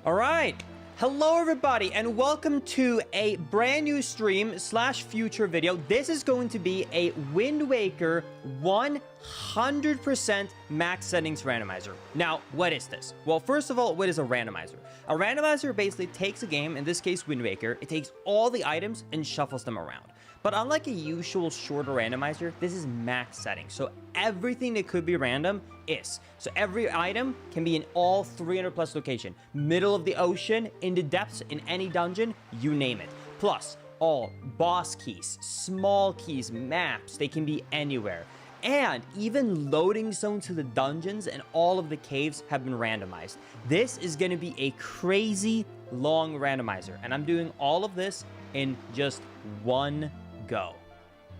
All right. Hello, everybody, and welcome to a brand new stream slash future video. This is going to be a Wind Waker 100% max settings randomizer. Now, what is this? Well, first of all, what is a randomizer? A randomizer basically takes a game, in this case, Wind Waker. It takes all the items and shuffles them around. But unlike a usual shorter randomizer, this is max settings. So everything that could be random is. So every item can be in all 300 plus location. Middle of the ocean, in the depths, in any dungeon, you name it. Plus, all boss keys, small keys, maps, they can be anywhere. And even loading zones to the dungeons and all of the caves have been randomized. This is going to be a crazy long randomizer. And I'm doing all of this in just one go.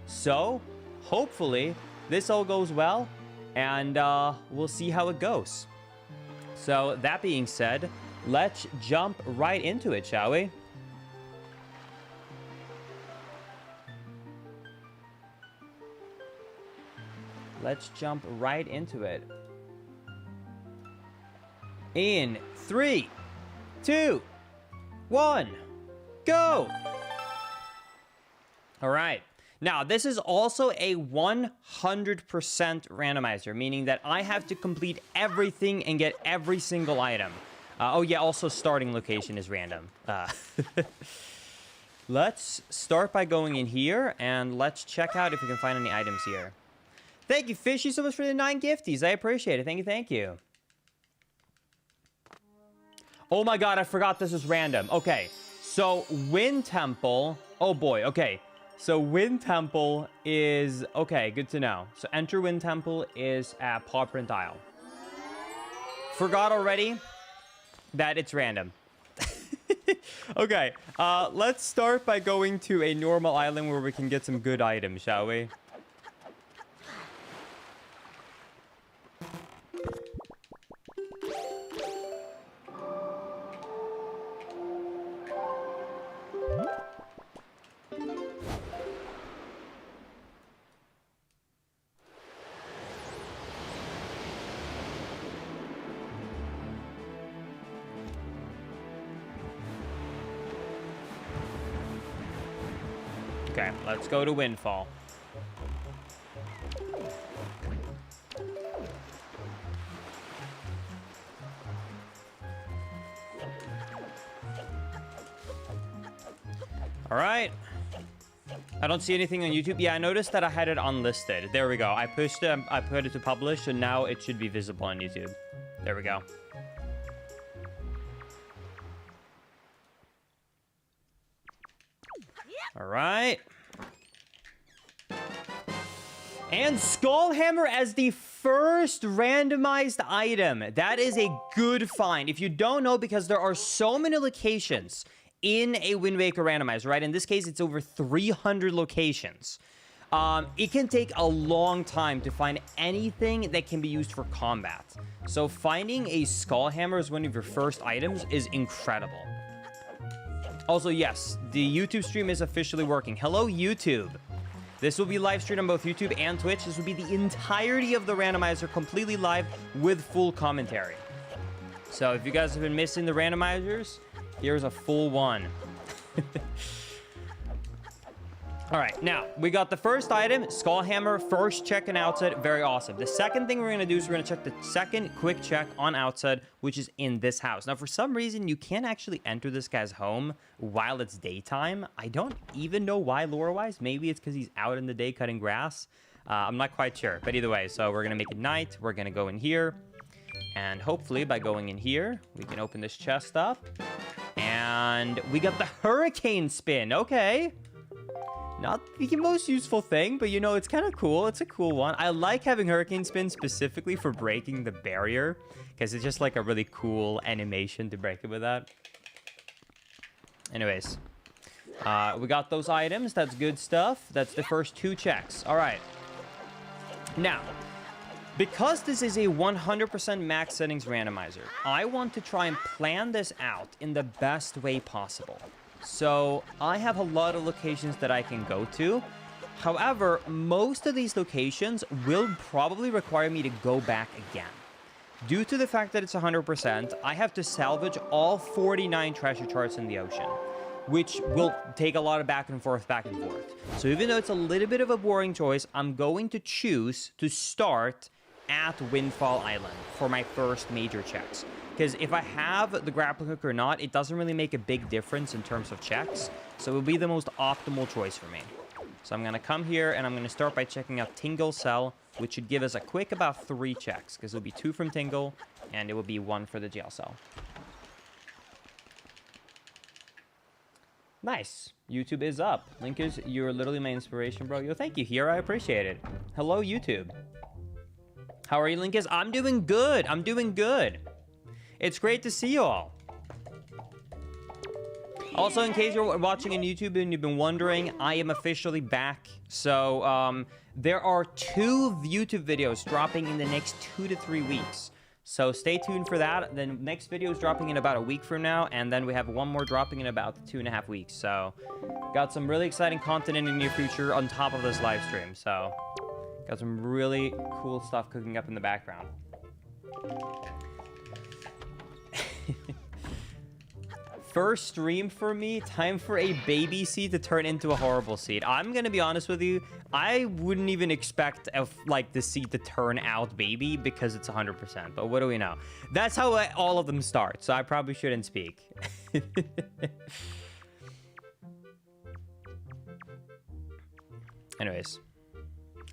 So hopefully this all goes well, and we'll see how it goes. So that being said, let's jump right into it, shall we? Let's jump right into it. In 3, 2, 1, go! All right. Now, this is also a 100% randomizer, meaning that I have to complete everything and get every single item. Oh, yeah, also starting location is random. Let's start by going in here, and let's check out if we can find any items here. Thank you, Fishy, so much for the 9 gifties. I appreciate it. Thank you, thank you. Oh my god, I forgot this is random. Okay, so Wind Temple... Oh boy, okay. So Wind Temple is... Okay, good to know. So enter Wind Temple is at Paw Print Isle. Forgot already that it's random. Okay, let's start by going to a normal island where we can get some good items, shall we? Okay, let's go to Windfall. All right. I don't see anything on YouTube. Yeah, I noticed that I had it unlisted. There we go. I pushed it, I put it to publish, and now it should be visible on YouTube. There we go. All right. And Skullhammer as the first randomized item. That is a good find. If you don't know, because there are so many locations in a Wind Waker randomizer, right? In this case, it's over 300 locations. It can take a long time to find anything that can be used for combat. So finding a Skullhammer as one of your first items is incredible. Also, yes, the YouTube stream is officially working. Hello, YouTube. This will be live streamed on both YouTube and Twitch. This will be the entirety of the randomizer completely live with full commentary. So if you guys have been missing the randomizers, here's a full one. All right, now we got the first item, Skullhammer, first check and outside, very awesome. The second thing we're gonna do is we're gonna check the second quick check on outside, which is in this house. Now, for some reason, you can't actually enter this guy's home while it's daytime. I don't even know why lore-wise. Maybe it's because he's out in the day cutting grass. I'm not quite sure, but either way, so we're gonna make it night. We're gonna go in here, and hopefully by going in here, we can open this chest up, and we got the hurricane spin. Okay. Not the most useful thing, but you know, it's kind of cool. It's a cool one. I like having Hurricane Spin specifically for breaking the barrier, because it's just like a really cool animation to break it with that. Anyways, we got those items. That's good stuff. That's the first 2 checks. All right. Now, because this is a 100% max settings randomizer, I want to try and plan this out in the best way possible. So I have a lot of locations that I can go to. However, most of these locations will probably require me to go back again. due to the fact that it's 100%, I have to salvage all 49 treasure charts in the ocean, which will take a lot of back and forth. So even though it's a little bit of a boring choice, I'm going to choose to start at Windfall Island for my first major checks. Because if I have the grappling hook or not, it doesn't really make a big difference in terms of checks. So it will be the most optimal choice for me. So I'm going to come here and I'm going to start by checking out Tingle's cell, which should give us a quick about 3 checks. Because it'll be 2 from Tingle and it will be 1 for the jail cell. Nice. YouTube is up. Linkers, you're literally my inspiration, bro. Yo, thank you, here. I appreciate it. Hello, YouTube. How are you, Linkers? I'm doing good. I'm doing good. It's great to see you all. Also, in case you're watching on YouTube and you've been wondering, I am officially back. So, there are 2 YouTube videos dropping in the next 2 to 3 weeks. So stay tuned for that. The next video is dropping in about a week from now, and then we have 1 more dropping in about 2.5 weeks. So, got some really exciting content in the near future on top of this live stream. So, got some really cool stuff cooking up in the background. First stream for me, time for a baby seed to turn into a horrible seed. I'm gonna be honest with you, I wouldn't even expect the seed to turn out baby because it's 100%, but what do we know? That's how all of them start, so I probably shouldn't speak. Anyways.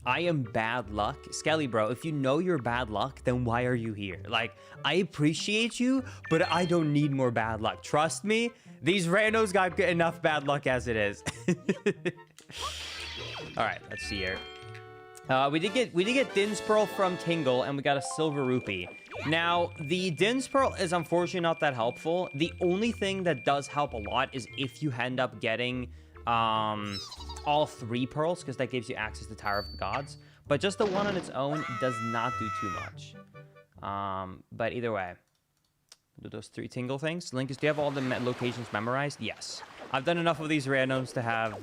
I am bad luck. Skelly, bro, if you know you're bad luck, then why are you here? Like, I appreciate you, but I don't need more bad luck. Trust me, these randos got enough bad luck as it is. All right, let's see here. We did get Din's Pearl from Tingle, and we got a silver rupee. Now, the Din's Pearl is unfortunately not that helpful. The only thing that does help a lot is if you end up getting all 3 pearls, because that gives you access to Tower of the Gods. But just the one on its own does not do too much. But either way, do those 3 Tingle things. Linkus, do you have all the locations memorized? Yes. I've done enough of these randoms to have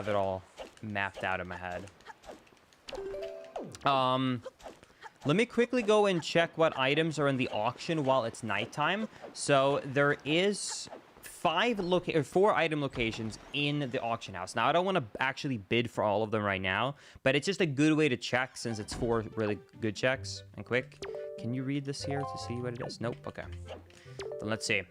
it all mapped out in my head. Let me quickly go and check what items are in the auction while it's nighttime. So there is 4 item locations in the auction house. Now, I don't want to actually bid for all of them right now, but it's just a good way to check since it's 4 really good checks and quick. Can you read this here to see what it is? Nope. Okay. Then let's see.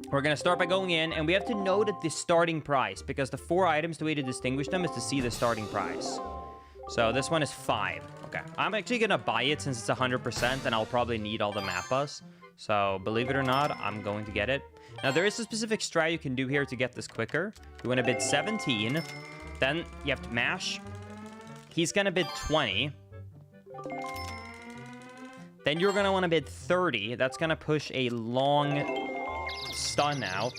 We're going to start by going in, and we have to know that the starting price, because the 4 items, the way to distinguish them is to see the starting price. So this one is 5. Okay. I'm actually going to buy it since it's 100%, and I'll probably need all the mappas. So believe it or not, I'm going to get it. Now, there is a specific strat you can do here to get this quicker. You want to bid 17. Then you have to mash. He's going to bid 20. Then you're going to want to bid 30. That's going to push a long stun out.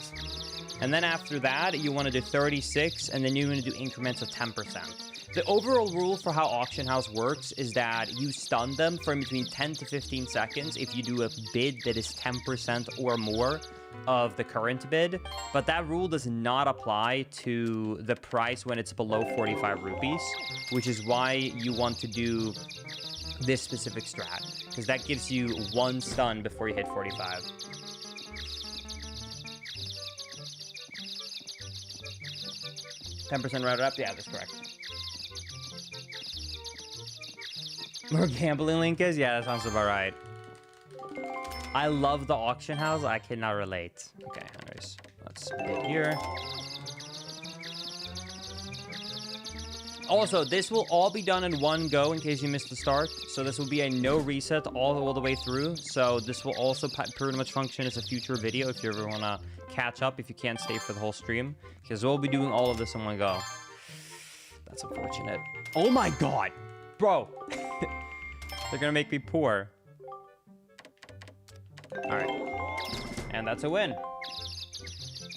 And then after that, you want to do 36. And then you're going to do increments of 10%. The overall rule for how Auction House works is that you stun them for between 10 to 15 seconds if you do a bid that is 10% or more of the current bid, but that rule does not apply to the price when it's below 45 rupees, which is why you want to do this specific strat, because that gives you 1 stun before you hit 45. $10% routed up? Yeah, that's correct. More gambling, Linkus? Yeah, that sounds about right. I love the auction house. I cannot relate. Okay, anyways, let's bid here. Also, this will all be done in one go in case you missed the start. So this will be a no reset all the way through. So this will also pretty much function as a future video if you ever want to catch up if you can't stay for the whole stream. Because we'll be doing all of this in one go. That's unfortunate. Oh my god! Bro! They're gonna make me poor. Alright. And that's a win.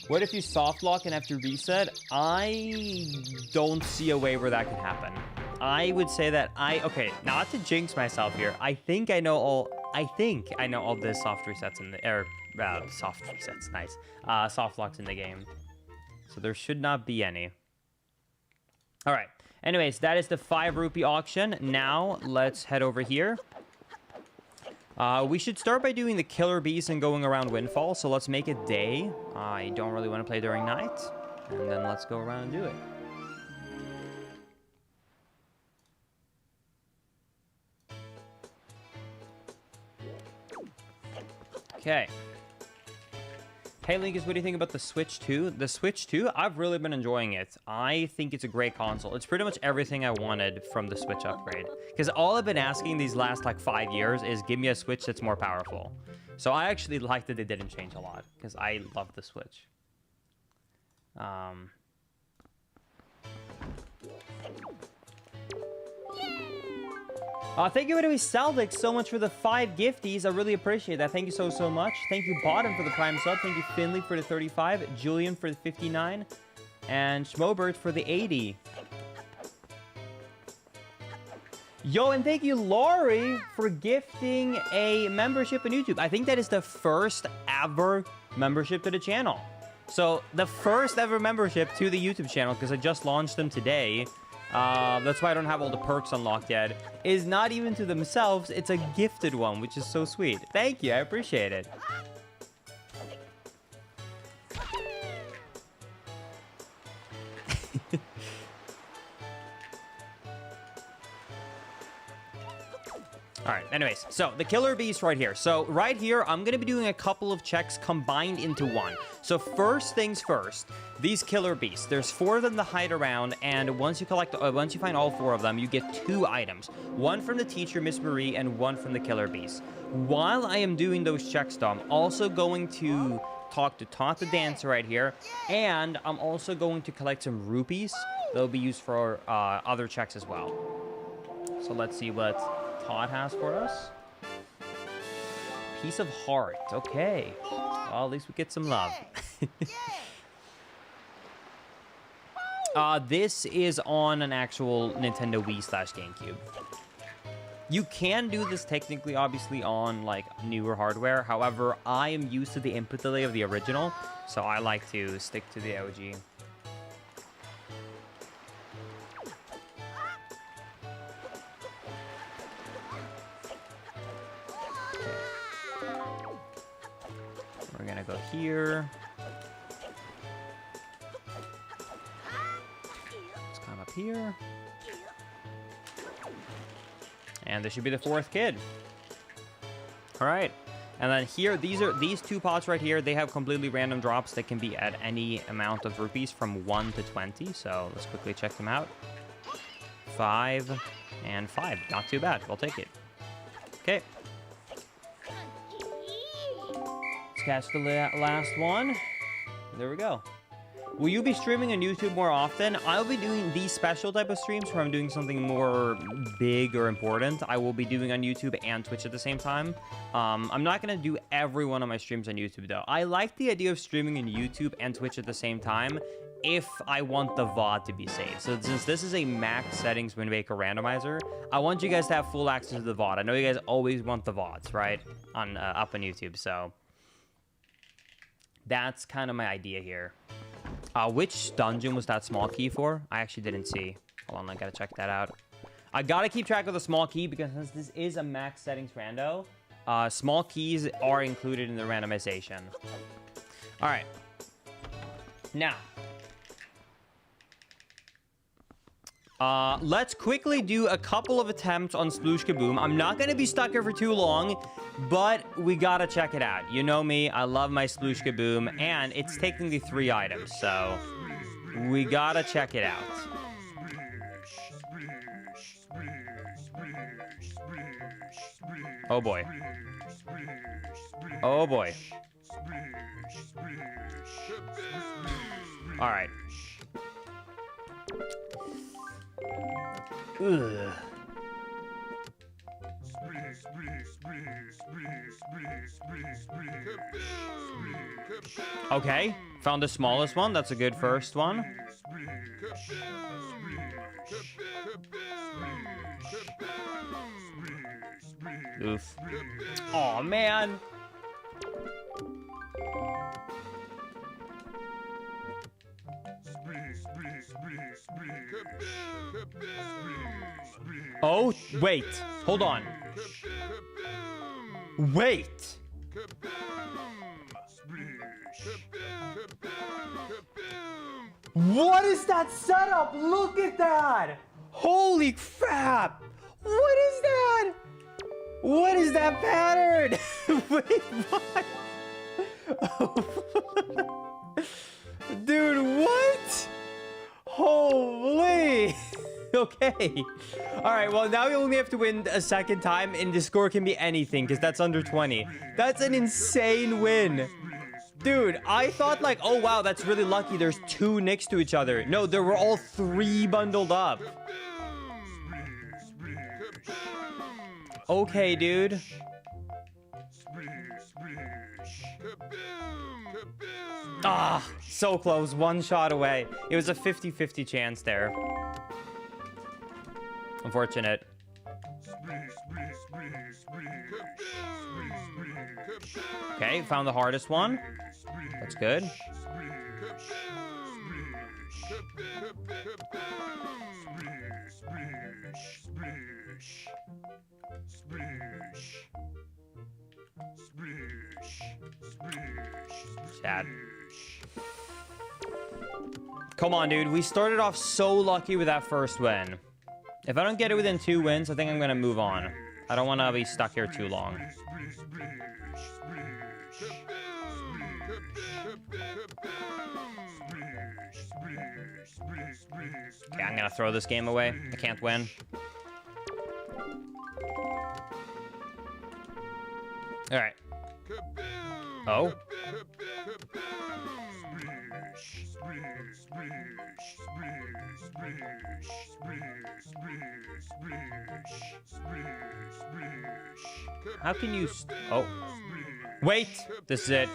What if you soft lock and have to reset? I don't see a way where that could happen. I would say that okay, not to jinx myself here. I think I know all the soft resets in the soft resets, nice. Soft locks in the game. So there should not be any. Alright. Anyways, that is the 5 rupee auction. Now let's head over here. We should start by doing the Killer Bees and going around Windfall. So let's make it day. I don't really want to play during night. And then let's go around and do it. Okay. Hey, Linkus, what do you think about the Switch 2? The Switch 2, I've really been enjoying it. I think it's a great console. It's pretty much everything I wanted from the Switch upgrade. Because all I've been asking these last, like, 5 years is give me a Switch that's more powerful. So I actually like that they didn't change a lot. Because I love the Switch. Thank you, anyway, Saldic, so much for the 5 gifties. I really appreciate that. Thank you so much. Thank you, Bottom, for the Prime sub. Thank you, Finley, for the 35. Julian for the 59. And Schmobert for the 80. Yo, and thank you, Laurie, for gifting a membership on YouTube. I think that is the first ever membership to the channel. So, the first ever membership to the YouTube channel, because I just launched them today. That's why I don't have all the perks unlocked yet, is not even to themselves, it's a gifted one, which is so sweet. Thank you, I appreciate it. Alright, anyways, so the Killer Beast right here. So right here, I'm going to be doing a couple of checks combined into one. So first things first, these Killer Beasts. There's 4 of them to hide around, and once you find all 4 of them, you get 2 items. One from the teacher, Miss Marie, and one from the Killer Beast. While I am doing those checks, though, I'm also going to talk to Todd the Dancer right here, and I'm also going to collect some rupees. They'll be used for other checks as well. So let's see what Todd has for us. Piece of heart. Okay. Well, at least we get some love. This is on an actual Nintendo Wii/GameCube. You can do this technically, obviously, on like newer hardware. However, I am used to the input delay of the original, so I like to stick to the OG. We're gonna go here. Let's climb up here. And this should be the 4th kid. All right. And then here, these 2 pots right here, they have completely random drops that can be at any amount of rupees from 1 to 20. So let's quickly check them out. 5 and 5. Not too bad. We'll take it. Okay. Let's catch the last one. There we go. Will you be streaming on YouTube more often? I'll be doing these special type of streams where I'm doing something more big or important. I will be doing on YouTube and Twitch at the same time. I'm not going to do every one of my streams on YouTube, though. I like the idea of streaming on YouTube and Twitch at the same time if I want the VOD to be saved. So since this is a max settings Wind Waker Randomizer, I want you guys to have full access to the VOD. I know you guys always want the VODs, right? Up on YouTube, so that's kind of my idea here. Which dungeon was that small key for? I actually didn't see. Hold on, I gotta check that out. I gotta keep track of the small key because since this is a max settings rando, small keys are included in the randomization. All right. Now, let's quickly do a couple of attempts on Sploosh Kaboom. I'm not gonna be stuck here for too long, but we gotta check it out. You know me, I love my Sploosh Kaboom, and it's technically 3 items, so we gotta check it out. Oh boy. Oh boy. All right. Ugh. Okay, found the smallest one. That's a good first one. Oof. Aw, man. Oh, wait. Hold on. Wait. What is that setup? Look at that. Holy crap. What is that? What is that pattern? Wait, what? Dude, what? Holy. Okay. All right, well, now we only have to win a second time, and the score can be anything, because that's under 20. That's an insane win. Dude, I thought like, oh, wow, that's really lucky. There's 2 next to each other. No, there were all 3 bundled up. Okay, dude. Ah, so close. 1 shot away. It was a 50-50 chance there. Unfortunate. Okay, found the hardest one. That's good. Sad. Come on, dude. We started off so lucky with that first win. If I don't get it within 2 wins, I think I'm going to move on. I don't want to be stuck here too long. Okay, I'm going to throw this game away. I can't win. All right. Oh. How can you... Oh. Wait. This is it.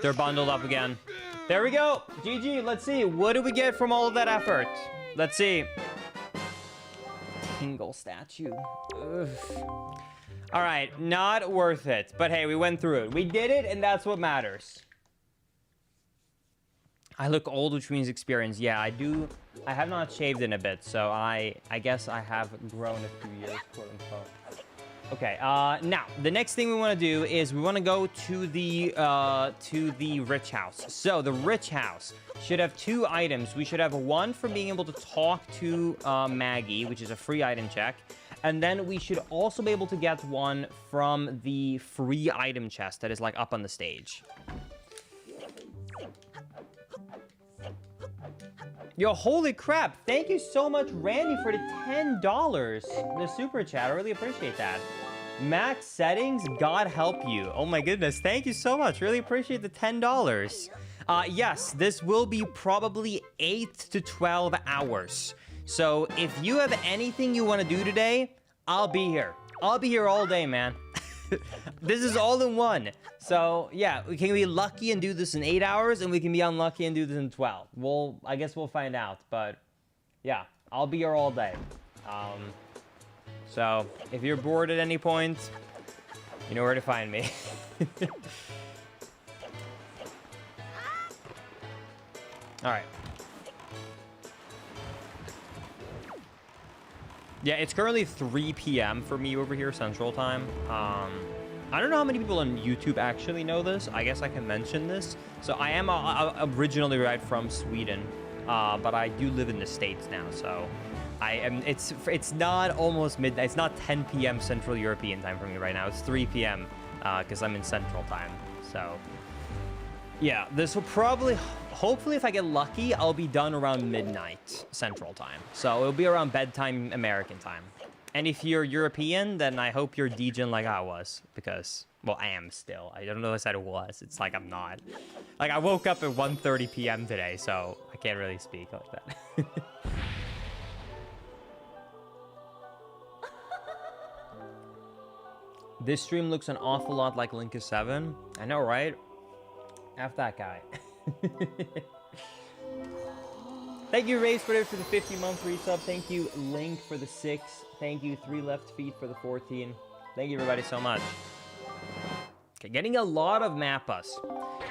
They're bundled up again. There we go. GG. Let's see. What do we get from all of that effort? Let's see. Tingle statue. Ugh. All right. Not worth it. But hey, we went through it. We did it, and that's what matters. I look old, which means experience. Yeah, I do. I have not shaved in a bit, so I guess I have grown a few years, quote unquote. Okay, now, the next thing we want to do is we want to go to the rich house. So, the rich house should have 2 items. We should have one for being able to talk to Maggie, which is a free item check. And then we should also be able to get one from the free item chest that is, like, up on the stage. Yo, holy crap. Thank you so much, Randy, for the $10. The super chat. I really appreciate that. Max settings, God help you. Oh my goodness. Thank you so much. Really appreciate the $10. Yes, this will be probably 8 to 12 hours. So if you have anything you want to do today, I'll be here. I'll be here all day, man. This is all in one. So, yeah, we can be lucky and do this in 8 hours, and we can be unlucky and do this in 12. Well, I guess we'll find out. But, yeah, I'll be here all day. So, if you're bored at any point, you know where to find me. All right. Yeah, it's currently 3 p.m. for me over here, Central Time. I don't know how many people on YouTube actually know this. I guess I can mention this. So I am originally right from Sweden, but I do live in the States now. So I am. It's not almost midnight. It's not 10 p.m. Central European time for me right now. It's 3 p.m. Because I'm in Central Time. So yeah, this will probably. Hopefully, if I get lucky, I'll be done around midnight Central Time. So it'll be around bedtime American time. And if you're European, then I hope you're DJing like I was. Because, well, I am still. I don't know if I said it was. It's like I'm not. Like, I woke up at 1:30 p.m. today, so I can't really speak like that. This stream looks an awful lot like Linkus 7. I know, right? F that guy. Thank you, Race, for the 50-month resub. Thank you, Link, for the 6. Thank you, 3 Left Feet, for the 14. Thank you, everybody, so much. Okay, getting a lot of Mappas.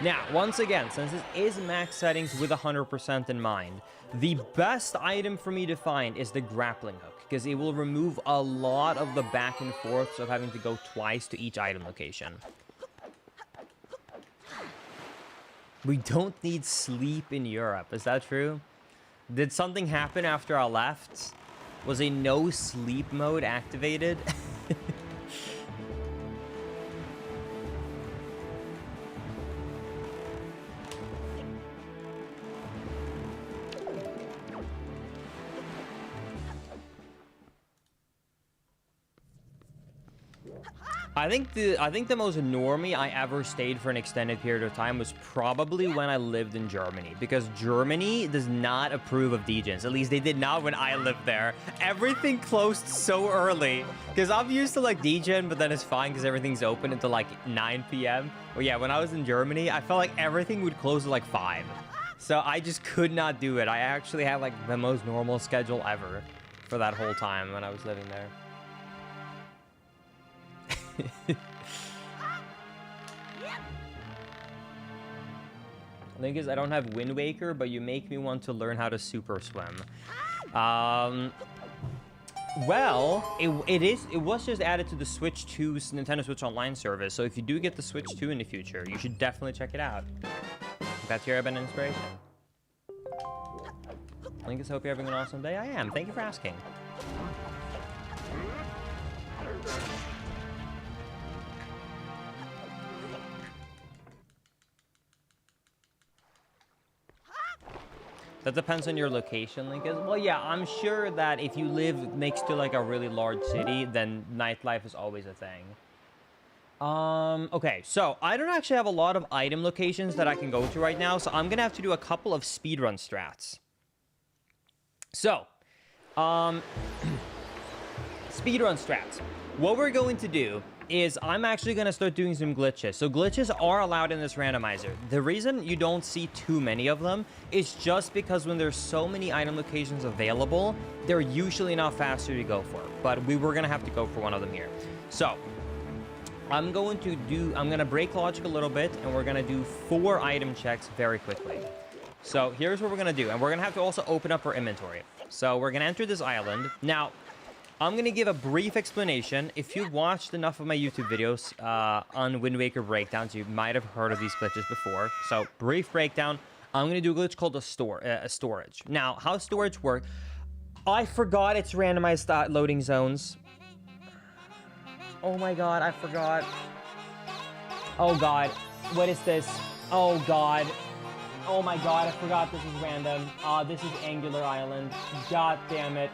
Now, once again, since this is max settings with 100% in mind, the best item for me to find is the grappling hook, because it will remove a lot of the back and forths of having to go twice to each item location. We don't need sleep in Europe. Is that true? Did something happen after I left? Was a no sleep mode activated? I think the most normie I ever stayed for an extended period of time was probably when I lived in Germany, because Germany does not approve of degens. At least they did not when I lived there. Everything closed so early, because I'm used to like degen, but then it's fine because everything's open until like 9 p.m. Well, yeah, when I was in Germany, I felt like everything would close at like 5. So I just could not do it. I actually had like the most normal schedule ever for that whole time when I was living there. The thing is, I don't have Wind Waker, but you make me want to learn how to super swim. Well, it was just added to the Switch 2's Nintendo Switch Online service, so if you do get the Switch 2 in the future, you should definitely check it out. That's your been inspiration. Linkus, hope you're having an awesome day. I am. Thank you for asking. That depends on your location, Linkus. Well, yeah, I'm sure that if you live next to like a really large city, then nightlife is always a thing. Okay, so I don't actually have a lot of item locations that I can go to right now, so I'm gonna have to do a couple of speedrun strats. So, speedrun strats. What we're going to do is I'm actually going to start doing some glitches. So glitches are allowed in this randomizer. The reason you don't see too many of them is just because when there's so many item locations available, they're usually not faster to go for. But we were going to have to go for one of them here. So I'm going to break logic a little bit, and we're going to do 4 item checks very quickly. So here's what we're going to do. And we're going to have to also open up our inventory. So we're going to enter this island. Now, I'm going to give a brief explanation. If you've watched enough of my YouTube videos on Wind Waker breakdowns, you might have heard of these glitches before. So, brief breakdown. I'm going to do a glitch called a storage. Now, how storage works... I forgot it's randomized loading zones. Oh my god, I forgot. Oh god, what is this? Oh god. Oh my god, I forgot this is random. This is Angular Island. God damn it.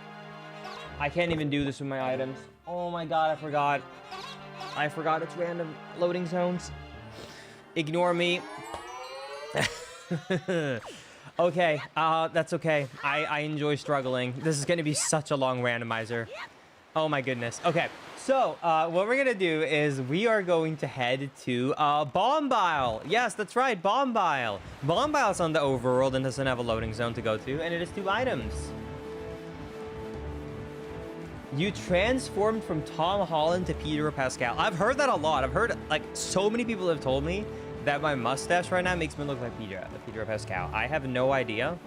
I can't even do this with my items. Oh my god, I forgot. I forgot it's random loading zones. Ignore me. Okay, that's okay. I enjoy struggling. This is gonna be such a long randomizer. Oh my goodness. Okay, so what we're gonna do is we are going to head to Bombile. Yes, that's right, Bombile. Bombile's on the overworld and doesn't have a loading zone to go to, and it is 2 items. You transformed from Tom Holland to Peter Pascal. I've heard that a lot. I've heard, like, so many people have told me that my mustache right now makes me look like Peter Pascal. I have no idea,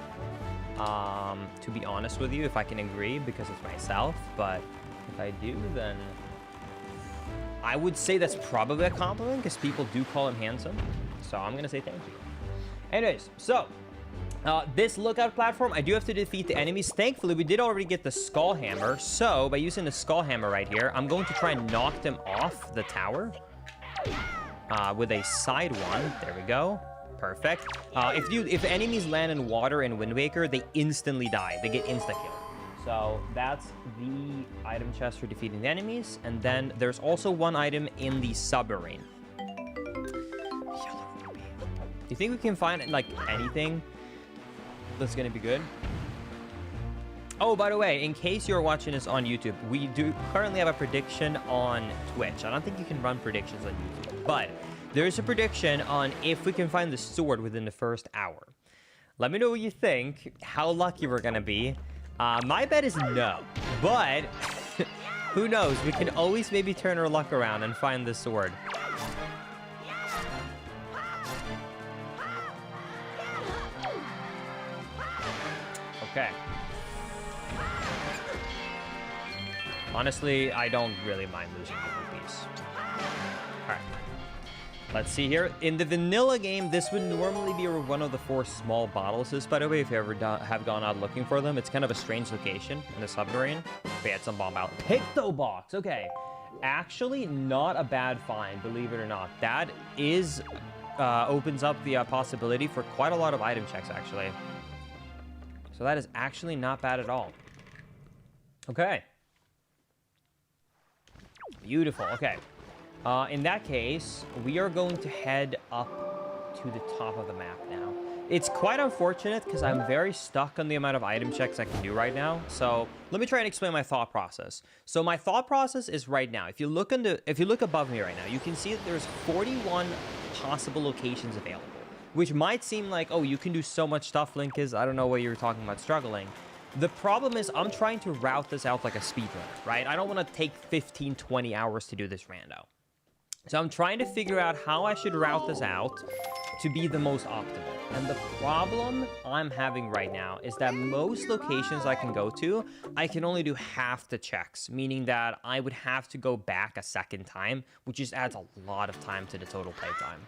to be honest with you, if I can agree, because it's myself. But if I do, then I would say that's probably a compliment, because people do call him handsome. So I'm going to say thank you. Anyways, so... this lookout platform, I do have to defeat the enemies. Thankfully, we did already get the Skull Hammer. So, by using the Skull Hammer right here, I'm going to try and knock them off the tower. With a side one. There we go. Perfect. If enemies land in water in Wind Waker, they instantly die. They get insta-kill. So, that's the item chest for defeating the enemies. And then, there's also one item in the submarine. Yellow Rupee. Do you think we can find, like, anything that's gonna be good? Oh, by the way, in case you're watching this on YouTube, we do currently have a prediction on Twitch. I don't think you can run predictions on YouTube, but there's a prediction on if we can find the sword within the first hour. Let me know what you think, how lucky we're gonna be. My bet is no, but who knows? We can always maybe turn our luck around and find the sword. Honestly, I don't really mind losing the rupees. All right. Let's see here. In the vanilla game, this would normally be one of the 4 small bottles. By the way, if you ever have gone out looking for them, it's kind of a strange location in the submarine. But yeah, it's some bomb out. Picto box. Okay. Actually, not a bad find, believe it or not. That is opens up the possibility for quite a lot of item checks, actually. So that is actually not bad at all. Okay. Beautiful. Okay. In that case, we are going to head up to the top of the map now. It's quite unfortunate because I'm very stuck on the amount of item checks I can do right now. So let me try and explain my thought process. So my thought process is right now. If you look above me right now, you can see that there's 41 possible locations available, which might seem like, oh, you can do so much stuff, Linkus. I don't know what you were talking about struggling. The problem is I'm trying to route this out like a speedrunner, right? I don't want to take 15, 20 hours to do this rando. So I'm trying to figure out how I should route this out to be the most optimal. And the problem I'm having right now is that most locations I can go to, I can only do half the checks, meaning that I would have to go back a second time, which just adds a lot of time to the total playtime.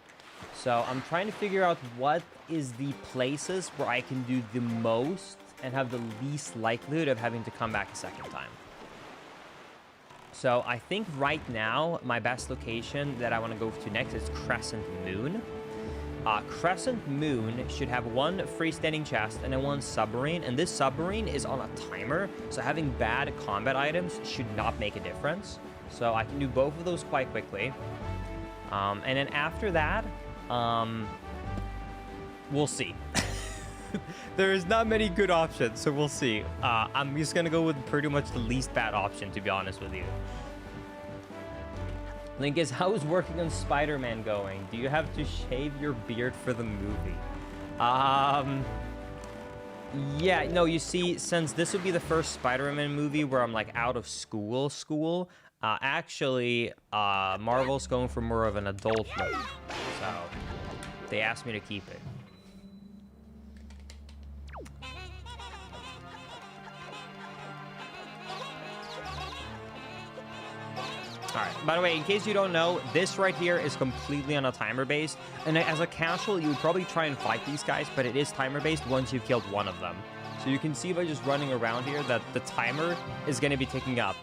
So I'm trying to figure out what is the places where I can do the most and have the least likelihood of having to come back a second time. So I think right now, my best location that I want to go to next is Crescent Moon. Crescent Moon should have 1 freestanding chest and then 1 submarine. And this submarine is on a timer, so having bad combat items should not make a difference. So I can do both of those quite quickly. And then after that, we'll see. There's not many good options, so we'll see. I'm just gonna go with pretty much the least bad option, to be honest with you. Linkus, how is working on Spider-Man going? Do you have to shave your beard for the movie? Yeah, no, you see, since this would be the first Spider-Man movie where I'm like out of school, actually, Marvel's going for more of an adult look, so they asked me to keep it. All right, by the way, in case you don't know, this right here is completely on a timer base. And as a casual, you would probably try and fight these guys, but it is timer based once you've killed one of them. So you can see by just running around here that the timer is going to be ticking up,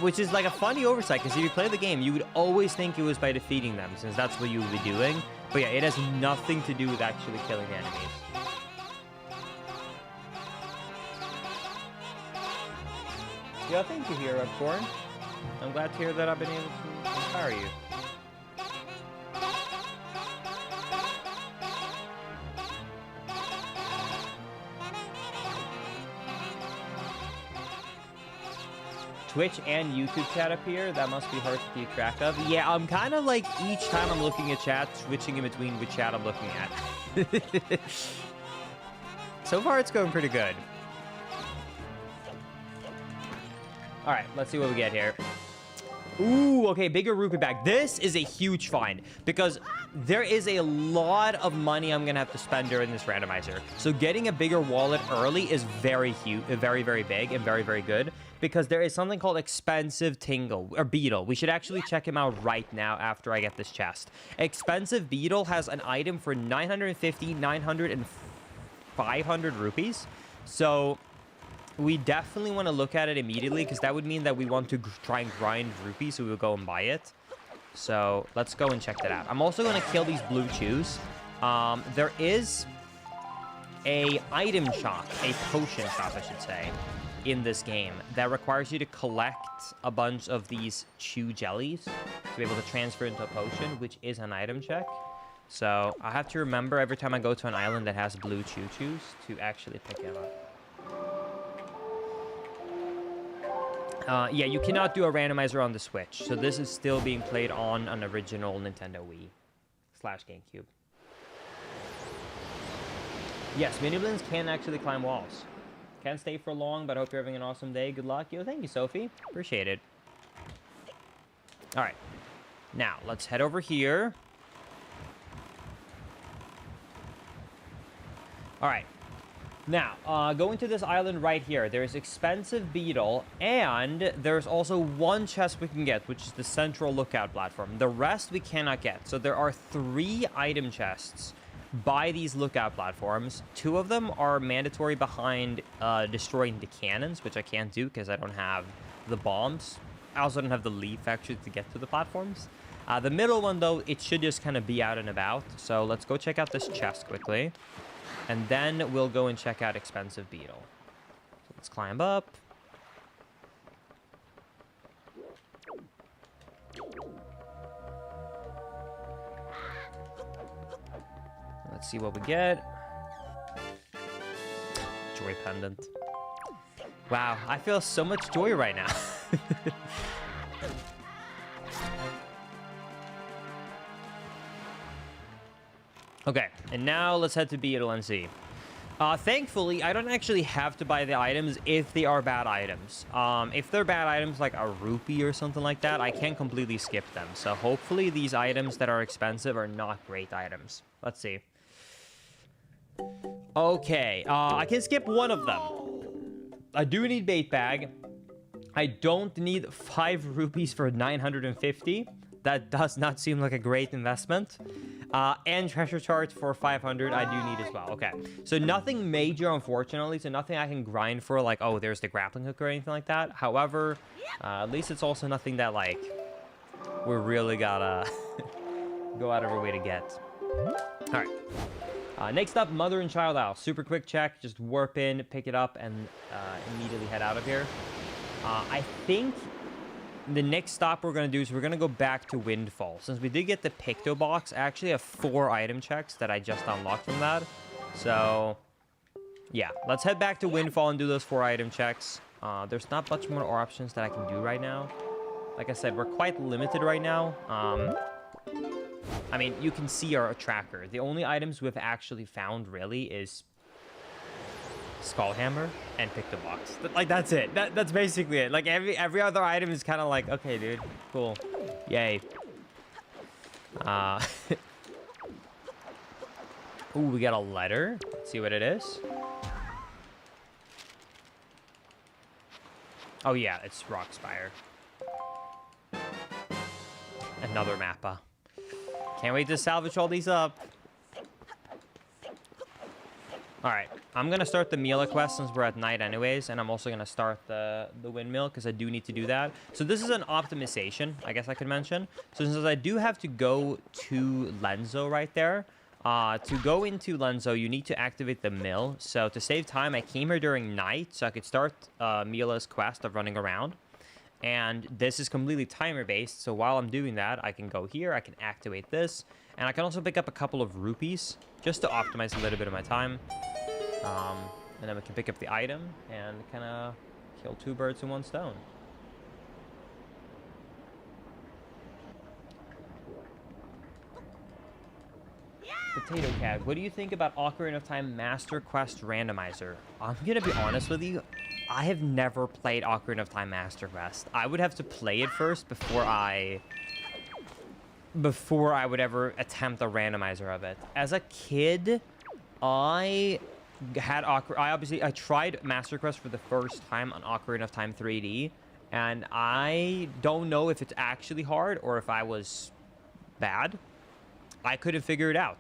which is like a funny oversight, because if you play the game, you would always think it was by defeating them, since that's what you would be doing. But yeah, it has nothing to do with actually killing the enemies. Yeah, thank you here, Redcorn. I'm glad to hear that I've been able to inspire you. Twitch and YouTube chat appear. That must be hard to keep track of. Yeah, I'm kind of like each time I'm looking at chat, switching in between which chat I'm looking at. So far, it's going pretty good. All right, let's see what we get here. Ooh, okay, bigger Rupee bag. This is a huge find because there is a lot of money I'm gonna have to spend during this randomizer. So getting a bigger wallet early is very huge, very, very big and very, very good because there is something called expensive Tingle or Beetle. We should actually check him out right now after I get this chest. Expensive Beetle has an item for 950, 900, and 500 rupees. So we definitely want to look at it immediately because that would mean that we want to try and grind rupees, so we will go and buy it. So let's go and check that out. I'm also going to kill these blue chews. There is a item shop, a potion shop, I should say, in this game that requires you to collect a bunch of these chew jellies to be able to transfer into a potion, which is an item check. So I have to remember every time I go to an island that has blue chew chews to actually pick them up. Yeah, you cannot do a randomizer on the Switch, so this is still being played on an original Nintendo Wii/GameCube. Yes, mini-blins can actually climb walls. Can't stay for long, but I hope you're having an awesome day. Good luck. Yo, thank you, Sophie. Appreciate it. All right. Now, let's head over here. All right. Now, going to this island right here, there's expensive Beetle, and there's also one chest we can get, which is the central lookout platform. The rest we cannot get. So there are 3 item chests by these lookout platforms. 2 of them are mandatory behind destroying the cannons, which I can't do because I don't have the bombs. I also don't have the leaf, actually, to get to the platforms. The middle one, though, it should just kind of be out and about. So let's go check out this chest quickly. And then we'll go and check out expensive Beetle. So let's climb up. Let's see what we get. Joy pendant. Wow, I feel so much joy right now. Okay, and now let's head to Beetle and see. Thankfully, I don't actually have to buy the items if they are bad items. If they're bad items like a rupee or something like that, I can completely skip them. So hopefully these items that are expensive are not great items. Let's see. Okay, I can skip one of them. I do need bait bag. I don't need 5 rupees for 950. That does not seem like a great investment. And treasure charts for 500 I do need as well. Okay, so nothing major, unfortunately. So nothing I can grind for, like, oh, there's the grappling hook or anything like that. However, at least it's also nothing that, like, we really gotta go out of our way to get. All right. Next up, Mother and Child Owl. Super quick check. Just warp in, pick it up, and immediately head out of here. I think the next stop we're going to do is we're going to go back to Windfall. Since we did get the Picto box, I actually have 4 item checks that I just unlocked from that. So, yeah. Let's head back to Windfall and do those 4 item checks. There's not much more options that I can do right now. Like I said, we're quite limited right now. I mean, you can see our tracker. The only items we've actually found, really, is Skullhammer and Picto box. Like, that's it. That's basically it. Like, every other item is kind of like, okay, dude, cool, yay. Ooh, we got a letter. Let's see what it is. Oh yeah, it's Rockspire. Another mappa. Can't wait to salvage all these up. Alright, I'm going to start the Mila quest since we're at night anyways, and I'm also going to start the windmill because I do need to do that. So this is an optimization, I guess I could mention. So since I do have to go to Lenzo right there, to go into Lenzo, you need to activate the mill. So to save time, I came here during night so I could start Mila's quest of running around. And this is completely timer-based, so while I'm doing that, I can go here, I can activate this, and I can also pick up a couple of rupees just to optimize a little bit of my time. And then we can pick up the item and kind of kill 2 birds in 1 stone. Potato Cat, what do you think about Ocarina of Time Master Quest Randomizer? I'm gonna be honest with you, I have never played Ocarina of Time Master Quest. I would have to play it first before I would ever attempt a randomizer of it. As a kid, I tried Master Quest for the first time on Ocarina of Time 3D, and I don't know if it's actually hard or if I was bad. I couldn't figure it out.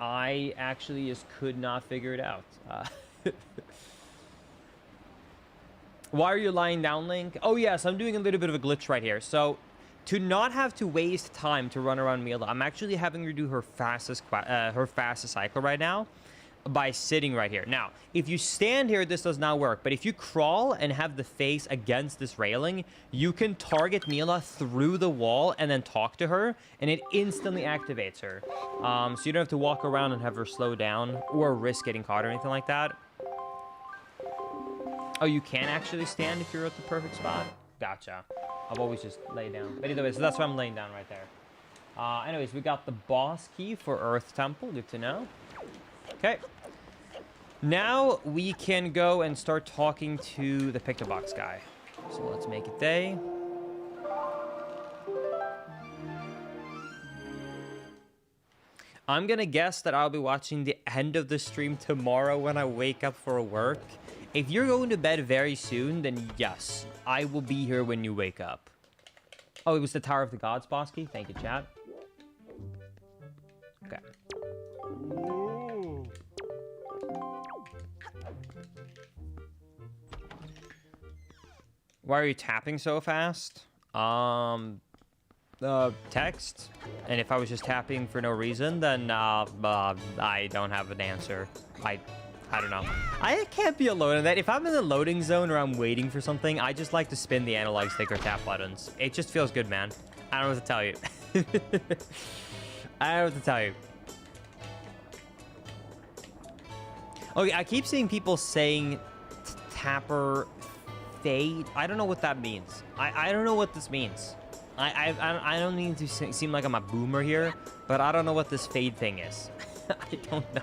I actually just could not figure it out. Why are you lying down, Link? Oh yes, I'm doing a little bit of a glitch right here. So, to not have to waste time to run around Mila, I'm actually having her do her fastest cycle right now by sitting right here. Now, if you stand here, this does not work. But if you crawl and have the face against this railing, you can target Mila through the wall and then talk to her, and it instantly activates her. So you don't have to walk around and have her slow down or risk getting caught or anything like that. Oh, you can actually stand if you're at the perfect spot? Gotcha. I've always just laid down. But either way, so that's why I'm laying down right there. Anyways, we got the boss key for Earth Temple. Good to know. Okay. Now we can go and start talking to the Picto box guy. So let's make it day. I'm gonna guess that I'll be watching the end of the stream tomorrow when I wake up for work. If you're going to bed very soon, then yes, I will be here when you wake up. Oh, it was the Tower of the Gods, Bosky. Thank you, chat. Okay. Why are you tapping so fast? Text. And if I was just tapping for no reason, then I don't have an answer. I don't know. I can't be alone in that. If I'm in the loading zone or I'm waiting for something, I just like to spin the analog stick or tap buttons. It just feels good, man. I don't know what to tell you. I don't know what to tell you. Okay, I keep seeing people saying tapper fade. I don't know what that means. I don't know what this means. I don't need to seem like I'm a boomer here, but I don't know what this fade thing is. I don't know.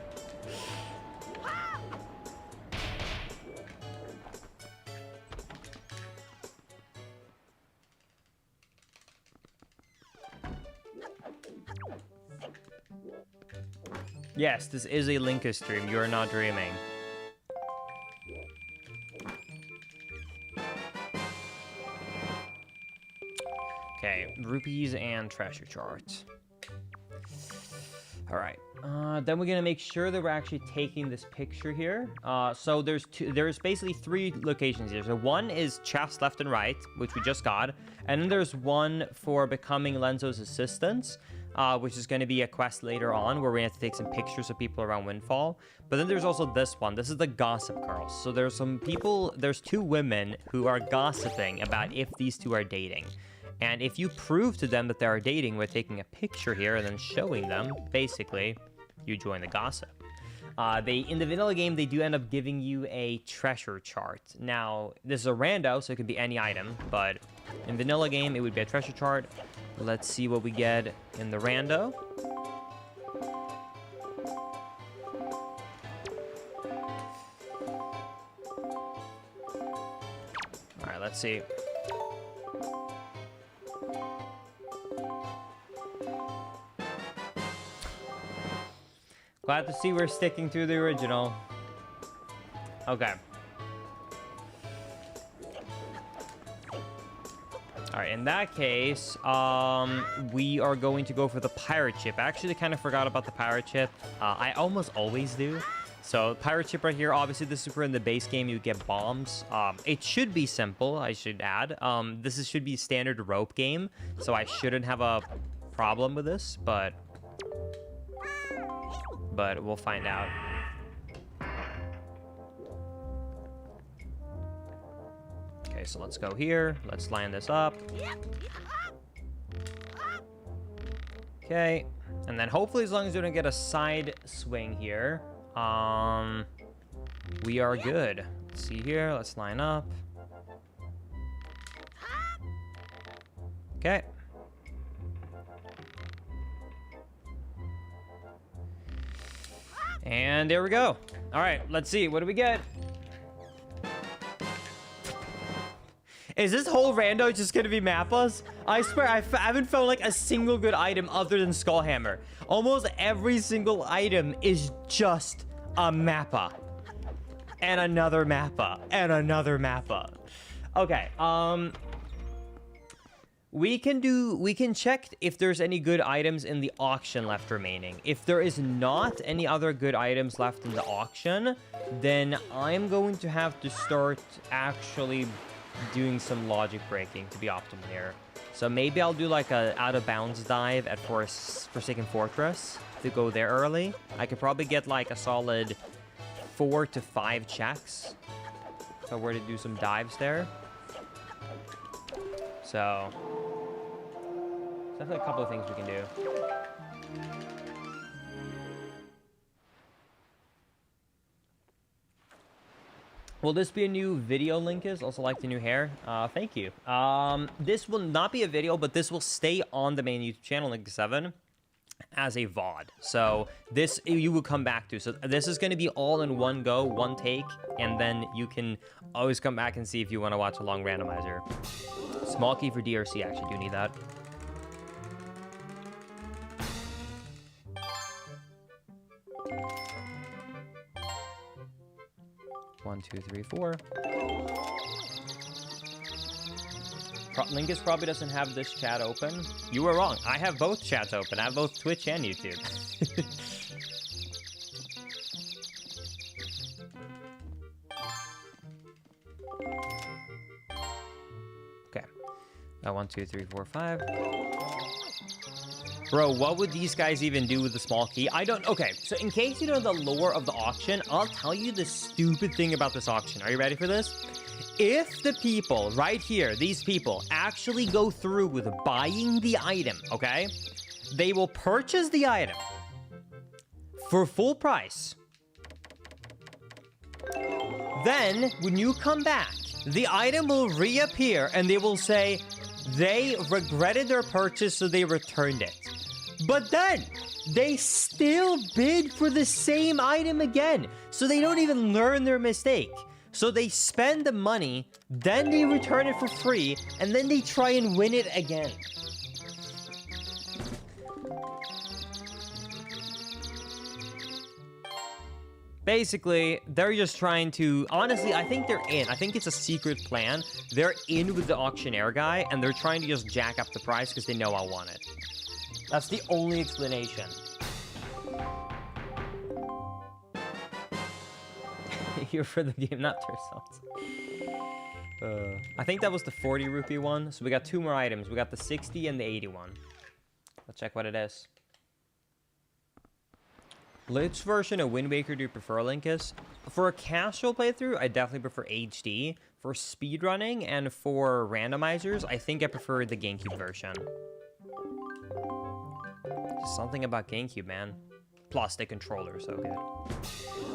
Yes, this is a Linka stream. You are not dreaming. Okay, rupees and treasure charts. All right. Then we're gonna make sure that we're actually taking this picture here. So there's basically 3 locations here. So one is chest left and right, which we just got, and then there's one for becoming Lenzo's assistant, which is going to be a quest later on where we have to take some pictures of people around Windfall. But then there's also this one. This is the Gossip Girls. So there's some people, there's 2 women who are gossiping about if these 2 are dating. And if you prove to them that they are dating, we're taking a picture here and then showing them, basically, you join the gossip. In the vanilla game, they do end up giving you a treasure chart. Now, this is a rando, so it could be any item, but in vanilla game, it would be a treasure chart. Let's see what we get in the rando. All right, let's see. Glad to see we're sticking to the original. Okay. All right, in that case, we are going to go for the pirate ship. I actually kind of forgot about the pirate ship. I almost always do. So pirate ship right here, obviously this is where in the base game you get bombs. It should be simple, I should add. This should be standard rope game, so I shouldn't have a problem with this, but we'll find out. Okay, so let's go here. Let's line this up. Okay, and then hopefully as long as we don't get a side swing here, we are good. Let's see here. Let's line up. Okay. And there we go. All right, let's see. What do we get? Is this whole rando just gonna be mappas? I swear, I haven't found like a single good item other than Skullhammer. Almost every single item is just a mappa. And another mappa. And another mappa. Okay, we can check if there's any good items in the auction left remaining. If there is not any other good items left in the auction, then I'm going to have to start actually doing some logic breaking to be optimal here. So maybe I'll do like a out of bounds dive at Forsaken Fortress to go there early. I could probably get like a solid 4 to 5 checks if I were to do some dives there. So definitely a couple of things we can do. Will this be a new video, Linkus? Also like the new hair. Thank you. This will not be a video, but this will stay on the main YouTube channel, Link7, as a VOD. So this you will come back to. So this is going to be all in one go, one take, and then you can always come back and see if you want to watch a long randomizer. Small key for DRC, actually do need that. 1, 2, 3, 4. Linkus probably doesn't have this chat open. You were wrong. I have both chats open. I have both Twitch and YouTube. Okay. 1, 2, 3, 4, 5. Bro, what would these guys even do with the small key? I don't... Okay, so in case you know the lore of the auction, I'll tell you the stupid thing about this auction. Are you ready for this? If the people right here, these people, actually go through with buying the item, okay? They will purchase the item for full price. Then, when you come back, the item will reappear and they will say they regretted their purchase, so they returned it. But then, they still bid for the same item again. So they don't even learn their mistake. So they spend the money, then they return it for free, and then they try and win it again. Basically, they're just trying to... Honestly, I think they're in. I think it's a secret plan. They're in with the auctioneer guy, and they're trying to just jack up the price because they know I want it. That's the only explanation. Here for the game, not to results. I think that was the 40 rupee one. So we got 2 more items. We got the 60 and the 81. Let's check what it is. Which version of Wind Waker do you prefer, Linkus? For a casual playthrough, I definitely prefer HD. For speedrunning and for randomizers, I think I prefer the GameCube version. Just something about GameCube, man. Plus, the controller is so good.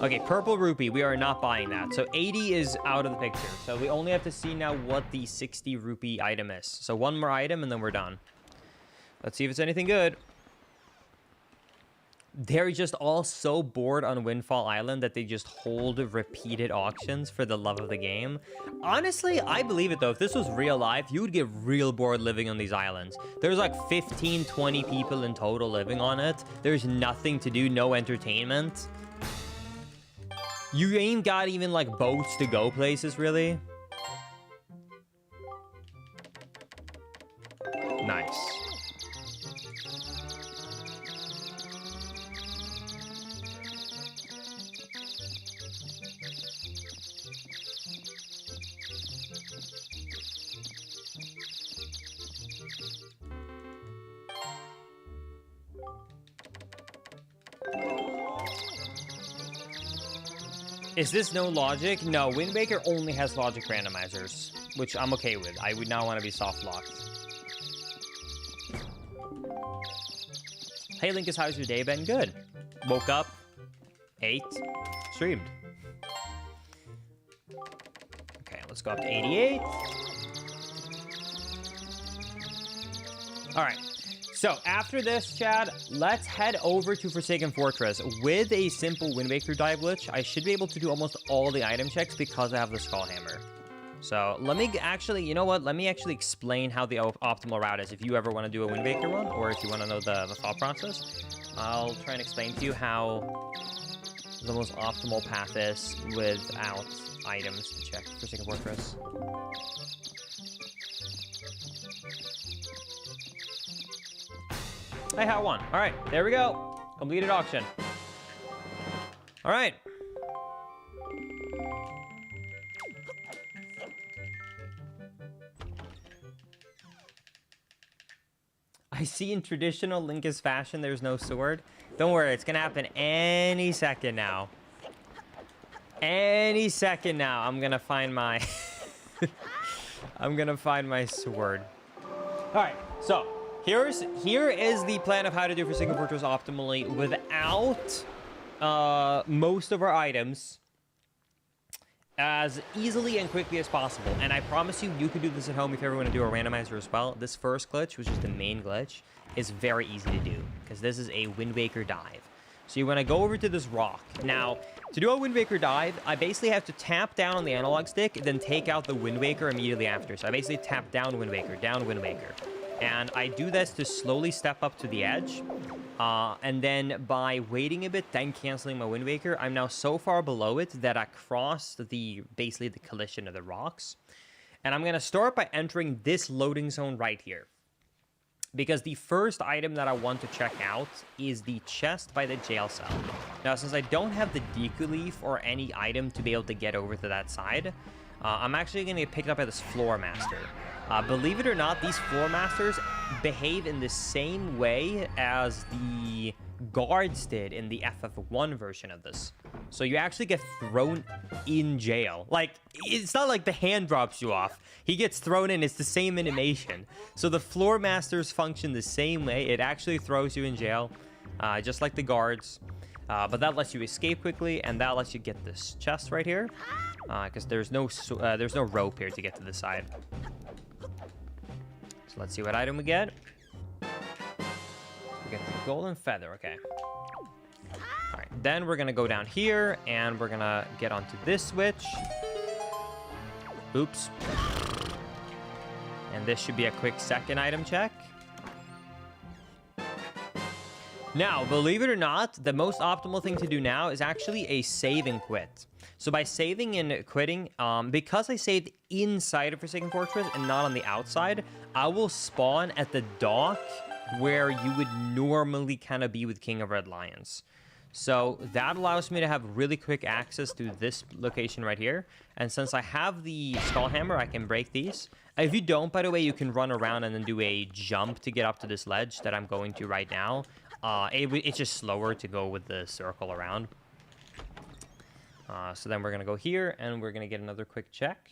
Okay, purple rupee. We are not buying that. So 80 is out of the picture. So we only have to see now what the 60 rupee item is. So 1 more item and then we're done. Let's see if it's anything good. They're just all so bored on Windfall Island that they just hold repeated auctions for the love of the game. Honestly, I believe it though. If this was real life, you would get real bored living on these islands. There's like 15, 20 people in total living on it. There's nothing to do, no entertainment. You ain't got even like boats to go places, really. Nice. Is this no logic? No, Wind Waker only has logic randomizers, which I'm okay with. I would not want to be soft locked. Hey, Linkus, how's your day been? Good. Woke up, ate, streamed. Okay, let's go up to 88. All right. So, after this, Chad, let's head over to Forsaken Fortress. With a simple Wind Waker dive glitch, I should be able to do almost all the item checks because I have the Skull Hammer. So, let me actually, you know what? Let me actually explain how the optimal route is if you ever want to do a Wind Waker one, or if you want to know the thought process. I'll try and explain to you how the most optimal path is without items to check Forsaken Fortress. I have one. All right, there we go. Completed auction. All right. I see in traditional Linkus fashion there's no sword. Don't worry, it's gonna happen any second now. Any second now, I'm gonna find my... I'm gonna find my sword. All right, so... Here is the plan of how to do Forsaken Fortress optimally without most of our items as easily and quickly as possible. And I promise you, you can do this at home if you ever want to do a randomizer as well. This first glitch, which is the main glitch, is very easy to do because this is a Wind Waker dive. So you want to go over to this rock. Now, to do a Wind Waker dive, I basically have to tap down on the analog stick and then take out the Wind Waker immediately after. So I basically tap down Wind Waker, And I do this to slowly step up to the edge. And then by waiting a bit, then canceling my Wind Waker, I'm now so far below it that I crossed basically the collision of the rocks. And I'm going to start by entering this loading zone right here. Because the first item that I want to check out is the chest by the jail cell. Now, since I don't have the Deku Leaf or any item to be able to get over to that side, I'm actually going to get picked up by this Floor Master. Believe it or not, these Floor Masters behave in the same way as the guards did in the FF1 version of this. So you actually get thrown in jail. Like, it's not like the hand drops you off. He gets thrown in. It's the same animation. So the Floor Masters function the same way. It actually throws you in jail, just like the guards. But that lets you escape quickly, and that lets you get this chest right here. Because there's no rope here to get to the side. So let's see what item we get. We get the golden feather, okay. All right, then we're gonna go down here, and we're gonna get onto this switch. Oops. And this should be a quick second item check. Now, believe it or not, the most optimal thing to do now is actually a save and quit. So by saving and quitting, because I saved inside of Forsaken Fortress and not on the outside, I will spawn at the dock where you would normally kind of be with King of Red Lions. So that allows me to have really quick access to this location right here. And since I have the Skull Hammer, I can break these. If you don't, by the way, you can run around and then do a jump to get up to this ledge that I'm going to right now. It's just slower to go with the circle around. So then we're going to go here, and we're going to get another quick check.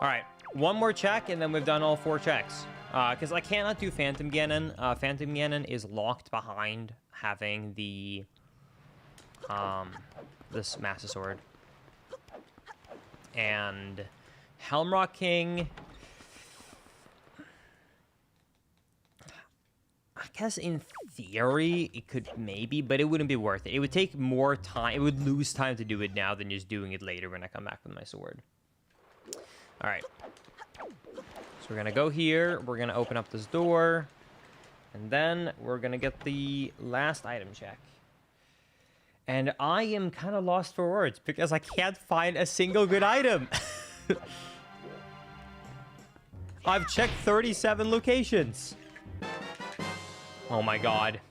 All right, one more check, and then we've done all 4 checks. Because I cannot do Phantom Ganon. Phantom Ganon is locked behind having the this Master Sword. And Helmrock King, I guess in theory it could maybe, but it wouldn't be worth it. It would take more time. It would lose time to do it now than just doing it later when I come back with my sword. All right. So we're going to go here. We're going to open up this door. And then we're going to get the last item check. And I am kind of lost for words because I can't find a single good item. I've checked 37 locations. Oh my god.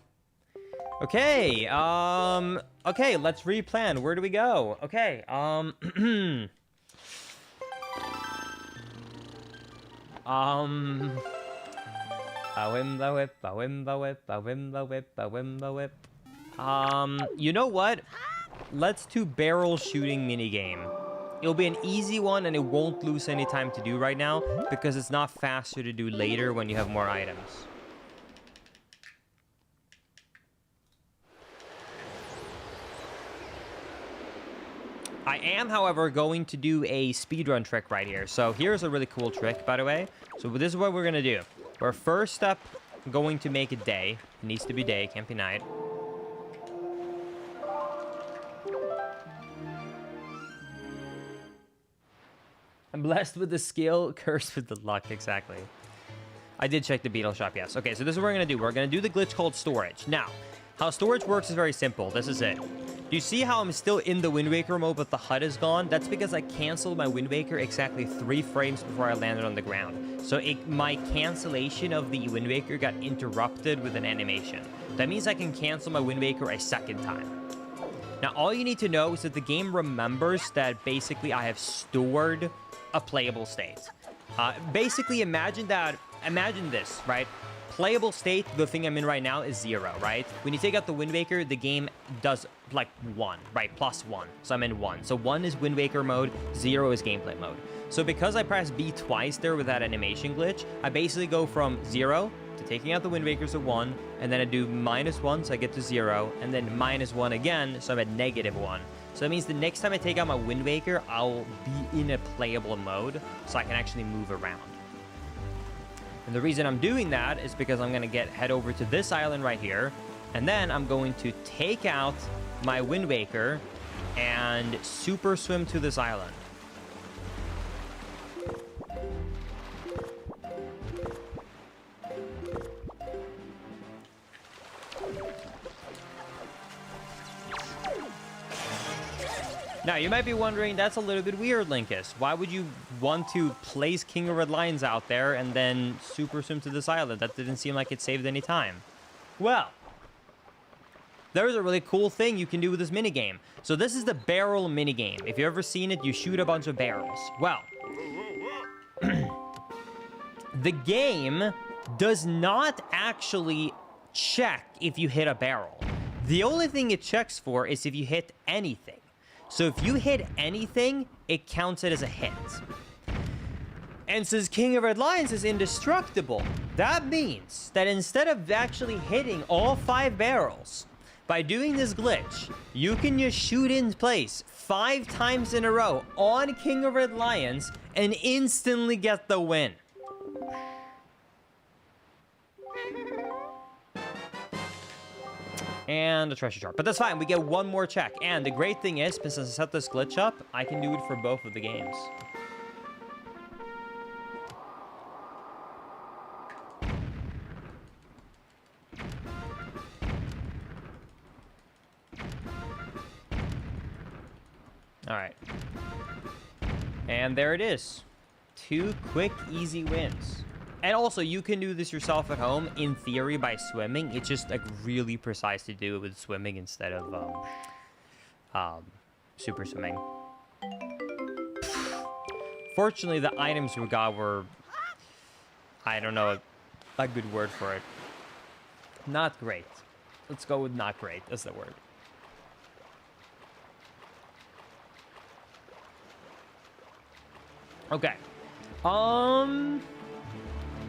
Okay, okay, let's replan. Where do we go? Okay, you know what? Let's do barrel shooting minigame. It'll be an easy one, and it won't lose any time to do right now, because it's not faster to do later when you have more items. I am, however, going to do a speedrun trick right here. So here's a really cool trick, by the way. So this is what we're going to do. We're first step going to make it day. It needs to be day, can't be night. I'm blessed with the skill, cursed with the luck, exactly. I did check the Beetle shop, yes. Okay, so this is what we're going to do. We're going to do the glitch called storage. Now, how storage works is very simple. This is it. Do you see how I'm still in the Wind Waker mode, but the HUD is gone? That's because I canceled my Wind Waker exactly 3 frames before I landed on the ground. So my cancellation of the Wind Waker got interrupted with an animation. That means I can cancel my Wind Waker a second time. Now, all you need to know is that the game remembers that basically I have stored a playable state. Basically, imagine this, right? Playable state, the thing I'm in right now, is 0, right? When you take out the Wind Waker, the game does like 1, right? +1. So I'm in 1. So 1 is Wind Waker mode, 0 is gameplay mode. So because I pressed B twice there with that animation glitch, I basically go from 0 to taking out the Wind Waker, so 1, and then I do -1, so I get to 0, and then -1 again, so I'm at -1. So that means the next time I take out my Wind Waker, I'll be in a playable mode, so I can actually move around. And the reason I'm doing that is because I'm going to head over to this island right here, and then I'm going to take out my Wind Waker, and super swim to this island. Now, you might be wondering, that's a little bit weird, Linkus. Why would you want to place King of Red Lions out there and then super swim to this island? That didn't seem like it saved any time. Well, there's a really cool thing you can do with this minigame. So this is the barrel minigame. If you've ever seen it, you shoot a bunch of barrels. Well, the game does not actually check if you hit a barrel. The only thing it checks for is if you hit anything. So if you hit anything, it counts it as a hit. And since King of Red Lions is indestructible, that means that instead of actually hitting all 5 barrels, by doing this glitch, you can just shoot in place 5 times in a row on King of Red Lions and instantly get the win. And a treasure chart. But that's fine, we get one more check. And the great thing is, since I set this glitch up, I can do it for both of the games. Alright. And there it is. 2 quick, easy wins. And also, you can do this yourself at home, in theory, by swimming. It's just, like, really precise to do it with swimming instead of, super swimming. Fortunately, the items we got were, I don't know, a good word for it. Not great. Let's go with not great. That's the word. Okay.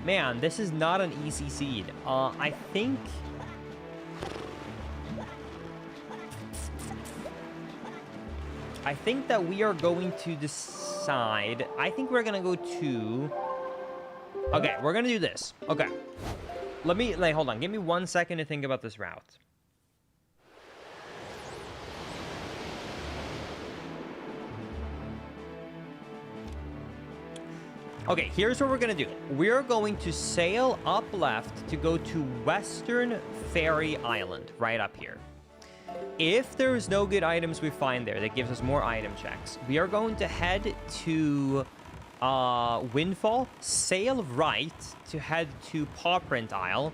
Man, this is not an easy seed. I think that we are going to decide. I think we're gonna go to. Okay, we're gonna do this. Okay, let me hold on. Give me 1 second to think about this route. Okay, here's what we're gonna do. We're going to sail up left to go to Western Fairy Island, right up here. If there's no good items we find there, that gives us more item checks, we are going to head to Windfall, sail right to head to Paw Print Isle,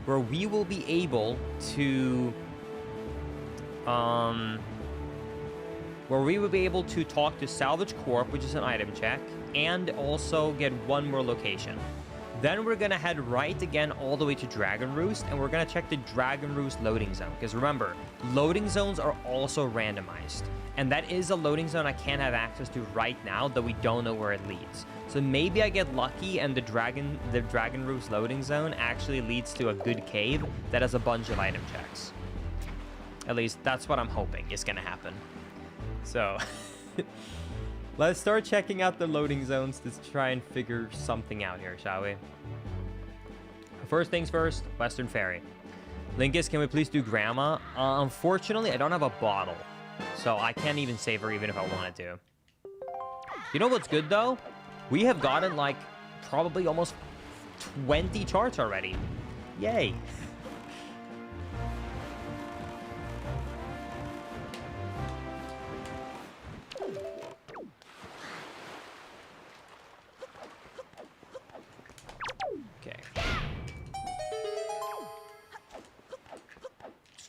where we will be able to talk to Salvage Corp, which is an item check, and also get one more location. Then we're gonna head right again all the way to Dragon Roost, and we're gonna check the Dragon Roost loading zone. Because remember, loading zones are also randomized. And that is a loading zone I can't have access to right now, though we don't know where it leads. So maybe I get lucky and the Dragon Roost loading zone actually leads to a good cave that has a bunch of item checks. At least that's what I'm hoping is gonna happen. So let's start checking out the loading zones to try and figure something out here, shall we? First things first, Western Fairy. Linkus, can we please do Grandma? Unfortunately, I don't have a bottle, so I can't even save her even if I wanted to. You know what's good, though? We have gotten, like, probably almost 20 charts already. Yay.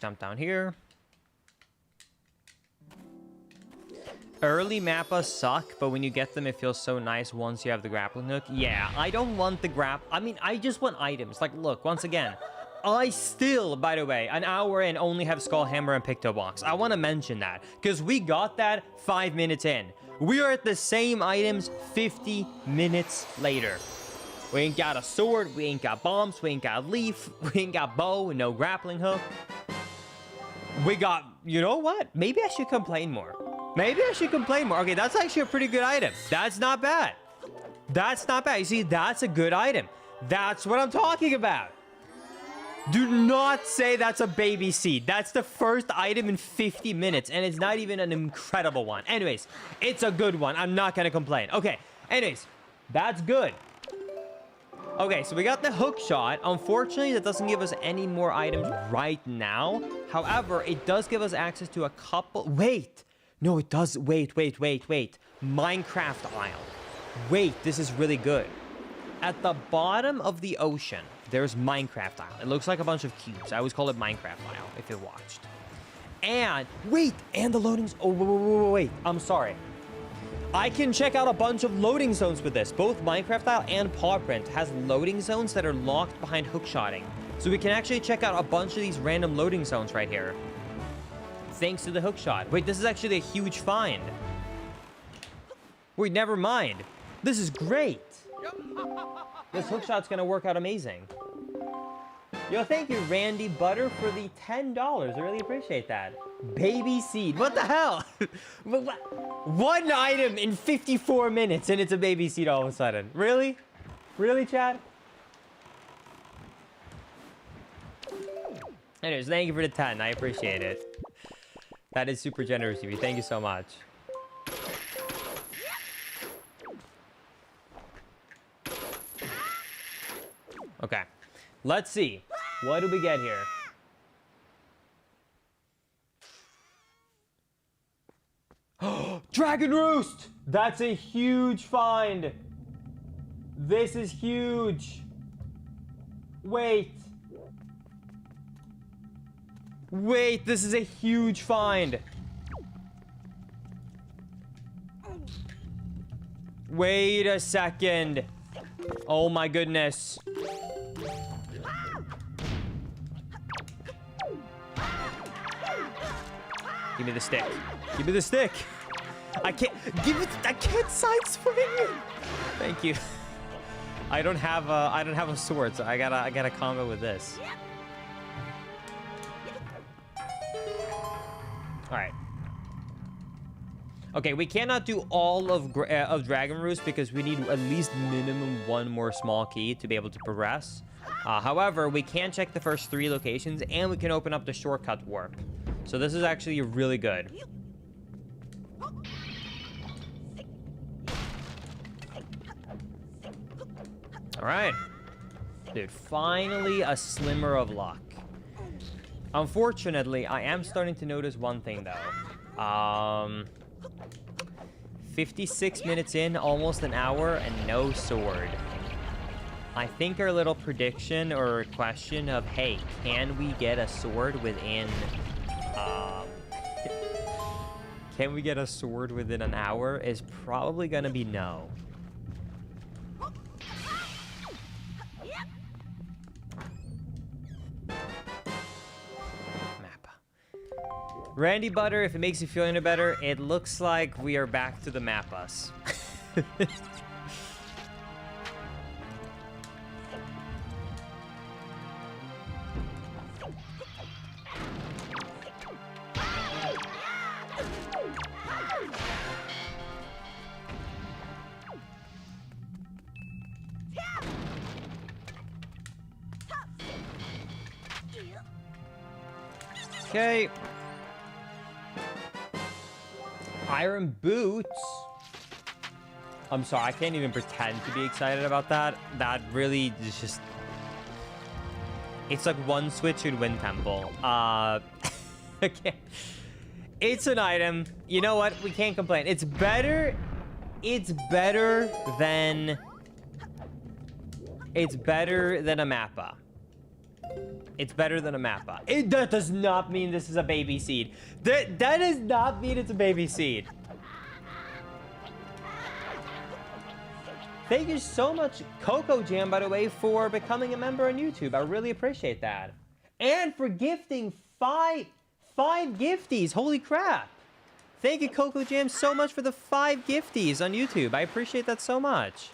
Jump down here. Early mappas suck, but when you get them, it feels so nice once you have the grappling hook. Yeah, I don't want the I mean, I just want items. Like, look, once again, I still, by the way, an hour in, only have Skull Hammer and Picto Box. I want to mention that, because we got that 5 minutes in. We are at the same items 50 minutes later. We ain't got a sword, we ain't got bombs, we ain't got leaf, we ain't got bow, and no grappling hook. We got, you know what? Maybe I should complain more. Maybe I should complain more. Okay, that's actually a pretty good item. That's not bad. That's not bad. You see, that's a good item. That's what I'm talking about. Do not say that's a baby seed. That's the first item in 50 minutes, and it's not even an incredible one. Anyways, it's a good one. I'm not gonna complain. Okay, anyways, that's good. Okay, so we got the hook shot. Unfortunately, that doesn't give us any more items right now. However, it does give us access to a couple... Wait! No, it does... Wait. Minecraft aisle. Wait, this is really good. At the bottom of the ocean, there's Minecraft aisle. It looks like a bunch of cubes. I always call it Minecraft aisle, if you watched. And... Wait! And the loadings... Oh, wait. I'm sorry. I can check out a bunch of loading zones with this. Both Minecraft Isle and Pawprint has loading zones that are locked behind hookshotting. So we can actually check out a bunch of these random loading zones right here. Thanks to the hookshot. Wait, this is actually a huge find. Wait, never mind. This is great. This hookshot's gonna work out amazing. Yo, thank you, Randy Butter, for the $10. I really appreciate that. Baby seed. What the hell? One item in 54 minutes, and it's a baby seed all of a sudden. Really? Really, Chad? Anyways, thank you for the 10. I appreciate it. That is super generous of you. Thank you so much. Okay. Let's see. What do we get here? Dragon Roost! That's a huge find. This is huge. Wait. Wait, this is a huge find. Wait a second. Oh my goodness. Give me the stick. Give me the stick. I can't give it. I can't side swing. Thank you. I don't have a sword, so I gotta combo with this. All right. Okay, we cannot do all of Dragon Roost because we need at least minimum one more small key to be able to progress. However, we can check the first 3 locations and we can open up the shortcut warp. So this is actually really good. All right. Dude, finally a slimmer of luck. Unfortunately, I am starting to notice one thing though. 56 minutes in, almost an hour, and no sword. I think our little prediction or question of, hey, can we get a sword within... can we get a sword within an hour is probably gonna be no. Randy Butter, if it makes you feel any better, it looks like we are back to the map us. Okay. Iron boots. I'm sorry, I can't even pretend to be excited about that. That really is just... It's like one switch in Wind Temple. Okay. It's an item. You know what? We can't complain. It's better. It's better than... It's better than a Mappa. It's better than a Mappa. That does not mean this is a baby seed. That does not mean it's a baby seed. Thank you so much, Coco Jam, by the way, for becoming a member on YouTube. I really appreciate that. And for gifting five gifties. Holy crap. Thank you, Coco Jam, so much for the 5 gifties on YouTube. I appreciate that so much.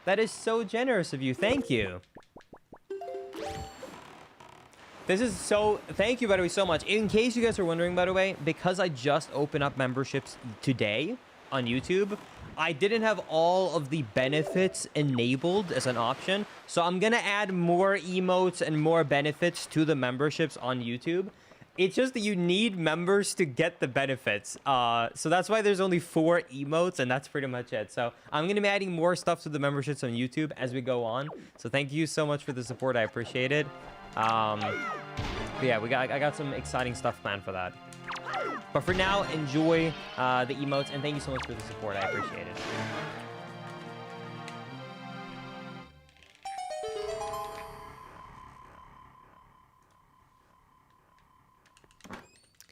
That is so generous of you. Thank you. This is so... Thank you, by the way, so much. In case you guys are wondering, by the way, because I just opened up memberships today on YouTube, I didn't have all of the benefits enabled as an option. So I'm going to add more emotes and more benefits to the memberships on YouTube. It's just that you need members to get the benefits. So that's why there's only 4 emotes, and that's pretty much it. So I'm going to be adding more stuff to the memberships on YouTube as we go on. So thank you so much for the support. I appreciate it. But yeah, I got some exciting stuff planned for that. But for now, enjoy the emotes, and thank you so much for the support. I appreciate it.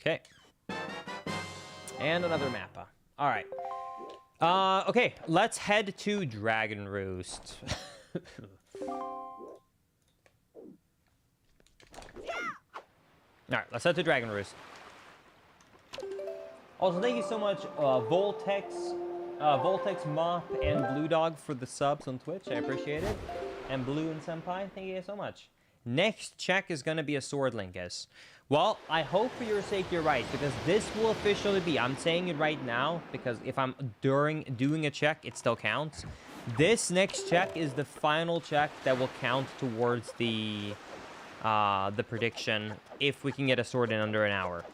Okay. And another mappa. All right. Okay, let's head to Dragon Roost. All right, let's head to Dragon Roost. Also, thank you so much, Voltex, Mop, and Blue Dog for the subs on Twitch. I appreciate it. And Blue and Senpai, thank you so much. Next check is going to be a Sword Linkus. Well, I hope for your sake you're right, because this will officially be, I'm saying it right now, because if I'm doing a check, it still counts. This next check is the final check that will count towards the prediction if we can get a sword in under an hour.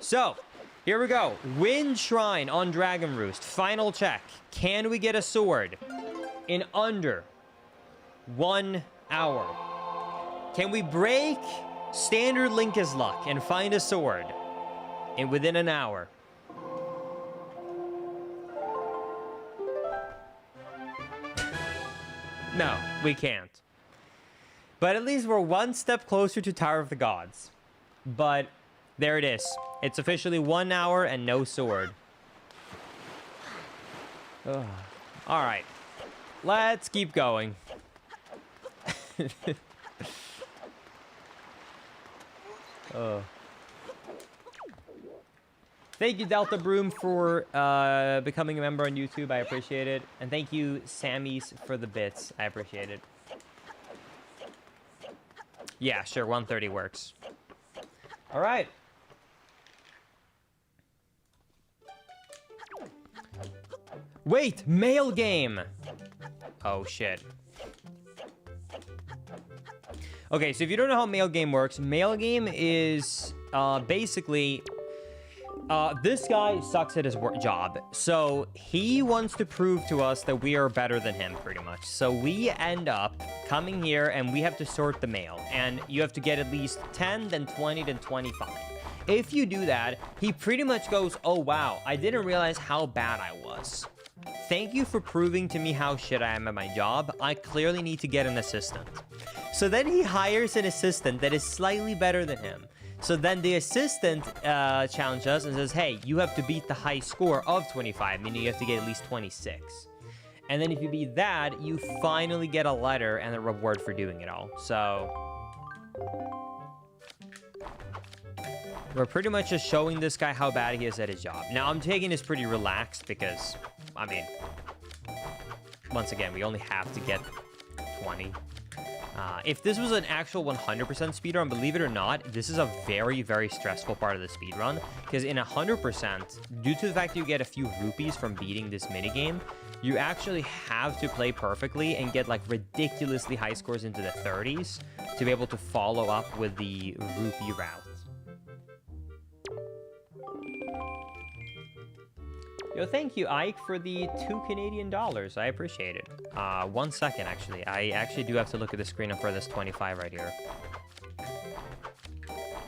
So, here we go. Wind Shrine on Dragon Roost. Final check. Can we get a sword in under 1 hour? Can we break standard Linkus luck and find a sword within an hour? No, we can't. But at least we're one step closer to Tower of the Gods. But there it is. It's officially 1 hour and no sword. Ugh. All right. Let's keep going. Thank you, Delta Broom, for becoming a member on YouTube. I appreciate it. And thank you, Sammy's, for the bits. I appreciate it. Yeah, sure. 130 works. All right. Wait, mail game. Oh, shit. Okay, so if you don't know how mail game works, mail game is basically this guy sucks at his job. So he wants to prove to us that we are better than him, pretty much. So we end up coming here and we have to sort the mail. And you have to get at least 10, then 20, then 25. If you do that, he pretty much goes, oh, wow, I didn't realize how bad I was. Thank you for proving to me how shit I am at my job. I clearly need to get an assistant. So then he hires an assistant that is slightly better than him. So then the assistant challenges us and says, hey, you have to beat the high score of 25, meaning you have to get at least 26. And then if you beat that, you finally get a letter and a reward for doing it all. So we're pretty much just showing this guy how bad he is at his job. Now, I'm taking this pretty relaxed because, I mean, once again, we only have to get 20. If this was an actual 100% speedrun, believe it or not, this is a very, very stressful part of the speedrun. Because in 100%, due to the fact that you get a few rupees from beating this minigame, you actually have to play perfectly and get like ridiculously high scores into the 30s to be able to follow up with the rupee route. Yo, thank you, Ike, for the $2 Canadian. I appreciate it. 1 second, actually. I actually do have to look at the screen for this 25 right here.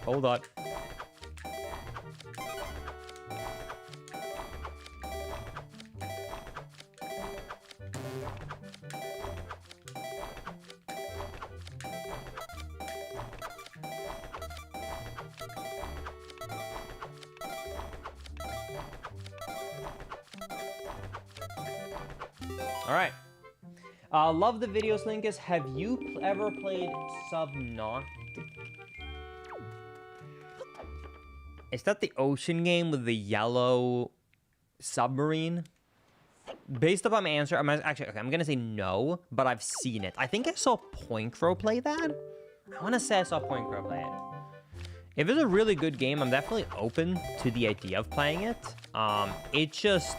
Hold on. All right. Love the videos, Linkus. Have you ever played Subnautica? Is that the ocean game with the yellow submarine? Based upon my answer, I'm gonna say no, but I've seen it. I think I saw Poincrow play that. I want to say I saw Poincrow play it. If it's a really good game, I'm definitely open to the idea of playing it. It just...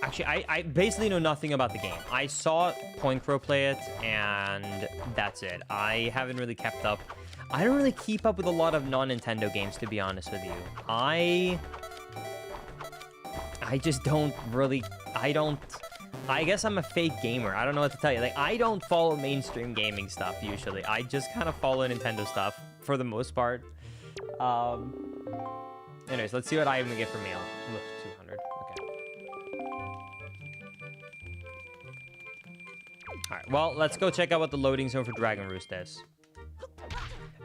Actually, I basically know nothing about the game. I saw Point Crow play it, and that's it. I haven't really kept up. I don't really keep up with a lot of non-Nintendo games, to be honest with you. I just don't really... I guess I'm a fake gamer. I don't know what to tell you. Like, I don't follow mainstream gaming stuff, usually. I just kind of follow Nintendo stuff, for the most part. Anyways, let's see what item we get from Mila. 200. Okay. Alright, well, let's go check out what the loading zone for Dragon Roost is.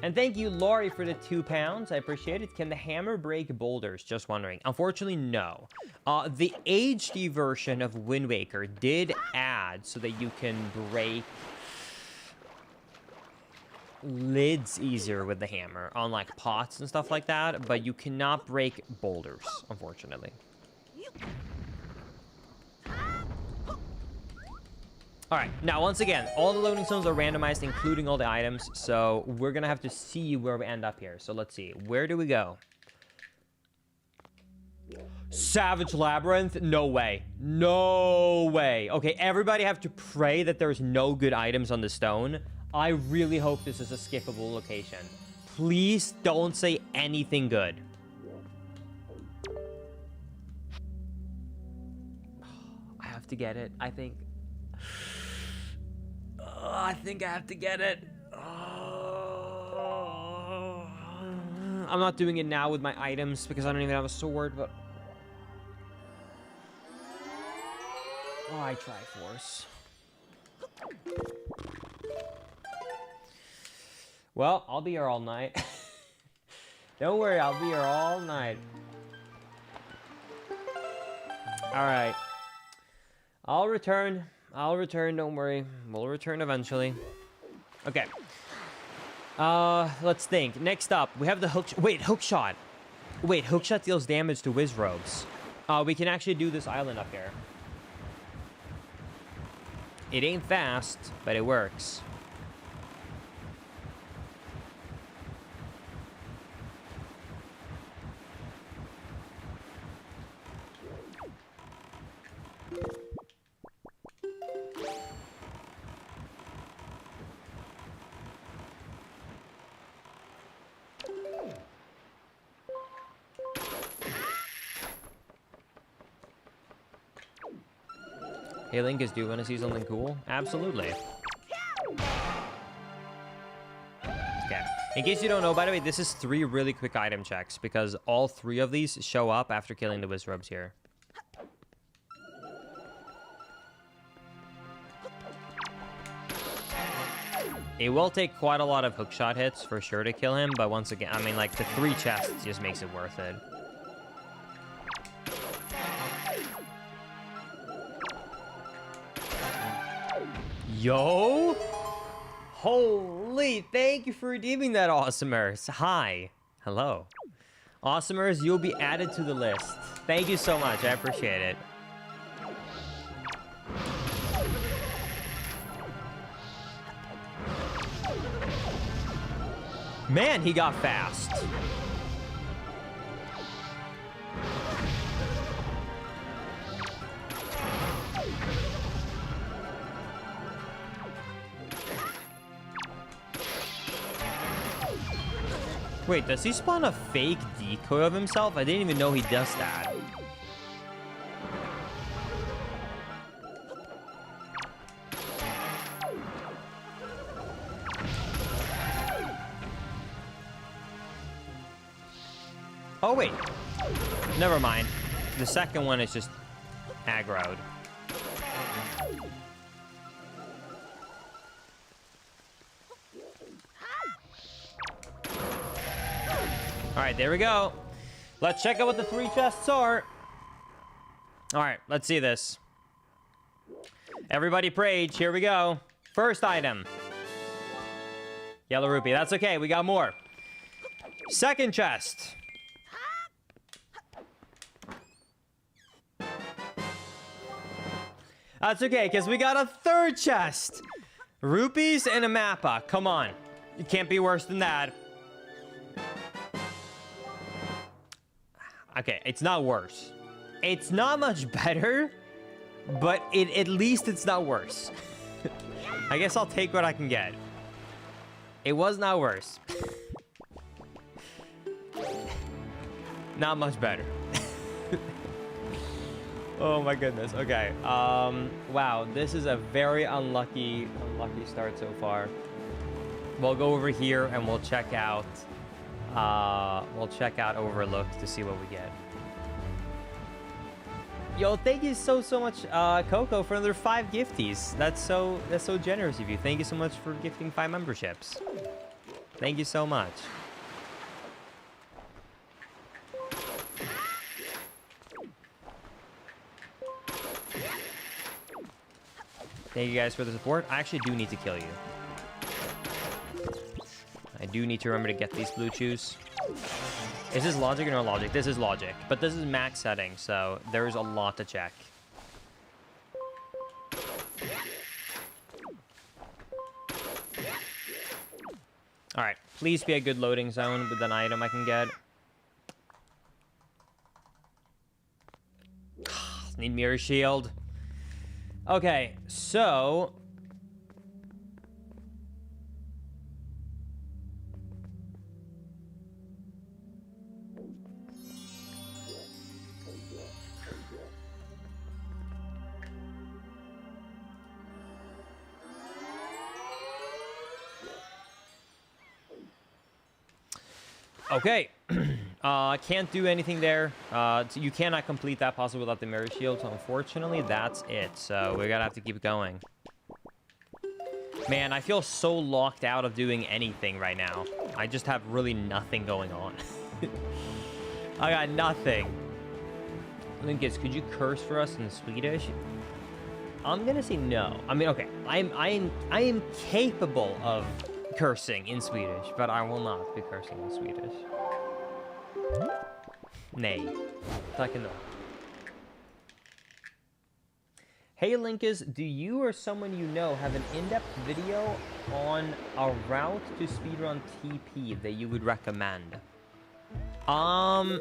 And thank you, Laurie, for the £2. I appreciate it. Can the hammer break boulders? Just wondering. Unfortunately, no. The HD version of Wind Waker did add so that you can break lids easier with the hammer on like pots and stuff like that, but you cannot break boulders, unfortunately. All right, now once again, all the loading zones are randomized, including all the items, so we're gonna have to see where we end up here. So let's see, where do we go? Savage Labyrinth? No way. No way. Okay, everybody have to pray that there's no good items on the stone. I really hope this is a skippable location. Please don't say anything good. I have to get it, I think. I think I have to get it. I'm not doing it now with my items because I don't even have a sword, but... Oh, I Triforce. Well, I'll be here all night. Don't worry, I'll be here all night. Alright. I'll return, don't worry. We'll return eventually. Okay. Let's think. Next up, we have the hook... Wait, hookshot. Wait, hookshot deals damage to Wizrobes. We can actually do this island up here. It ain't fast, but it works. Hey, Linkus, do you want to see something cool? Absolutely. Okay. In case you don't know, by the way, this is 3 really quick item checks because all 3 of these show up after killing the Wizrobes here. It will take quite a lot of hookshot hits for sure to kill him, but once again, I mean, like, the 3 chests just makes it worth it. Yo! Holy, thank you for redeeming that, Awesomers. Hi. Hello. Awesomers, you'll be added to the list. Thank you so much. I appreciate it. Man, he got fast. Wait, does he spawn a fake decoy of himself? I didn't even know he does that. Oh, wait. Never mind. The second one is just aggroed. All right, there we go. Let's check out what the 3 chests are. All right, let's see this. Everybody prayed. Here we go. First item. Yellow rupee. That's okay. We got more. Second chest. That's okay, because we got a 3rd chest. Rupees and a mappa. Come on. It can't be worse than that. Okay, it's not worse. It's not much better, But at least it's not worse. I guess I'll take what I can get. It was not worse. Not much better. Oh my goodness. Okay. Wow, this is a very unlucky start so far. We'll go over here and we'll check out Overlooked to see what we get. Yo, thank you so much, Coco, for another 5 gifties. That's so generous of you. Thank you so much for gifting 5 memberships. Thank you so much. Thank you guys for the support. I actually do need to kill you. I do need to remember to get these blue chews. Is this logic or no logic? This is logic, but this is max setting, so there's a lot to check. All right, please be a good loading zone with an item I can get. Need mirror shield. Okay, so okay. Can't do anything there. So you cannot complete that puzzle without the mirror shield, so unfortunately that's it. So we're gonna have to keep going. Man, I feel so locked out of doing anything right now. I just have really nothing going on. I got nothing. Linkus, could you curse for us in Swedish? I'm gonna say no. I mean, okay, I am capable of cursing in Swedish, but I will not be cursing in Swedish. Nej. Tack ändå. Hey Linkus, do you or someone you know have an in-depth video on a route to speedrun TP that you would recommend? I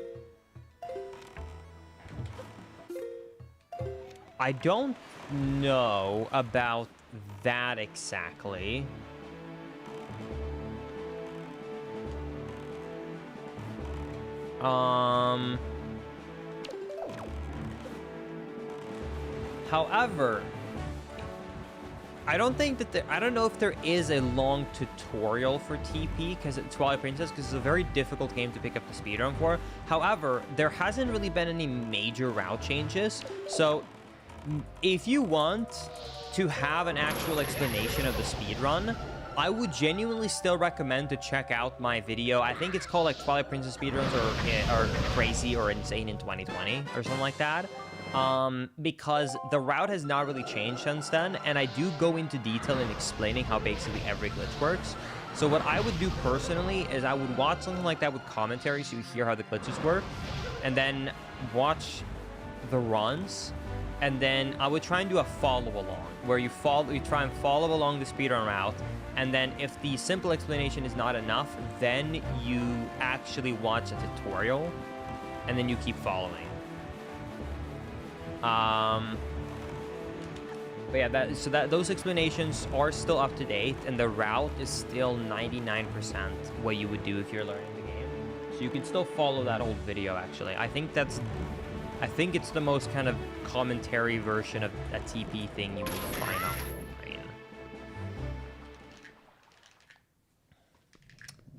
don't know about that exactly. However, I don't think that I don't know if there is a long tutorial for TP because it's Twilight Princess, because it's a very difficult game to pick up the speedrun for. However, there hasn't really been any major route changes, so if you want to have an actual explanation of the speedrun, I would genuinely still recommend to check out my video. I think it's called like Twilight Princess Speedruns or Crazy or Insane in 2020 or something like that. Because the route has not really changed since then, and I do go into detail in explaining how basically every glitch works. So what I would do personally is I would watch something like that with commentary so you hear how the glitches work, and then watch the runs, and then I would try and do a follow-along, where you try and follow along the speedrun route, and then if the simple explanation is not enough, then you actually watch a tutorial, and then you keep following. But yeah, those explanations are still up to date, and the route is still 99% what you would do if you're learning the game. So you can still follow that old video, actually. I think it's the most kind of commentary version of a TP thing you would find out.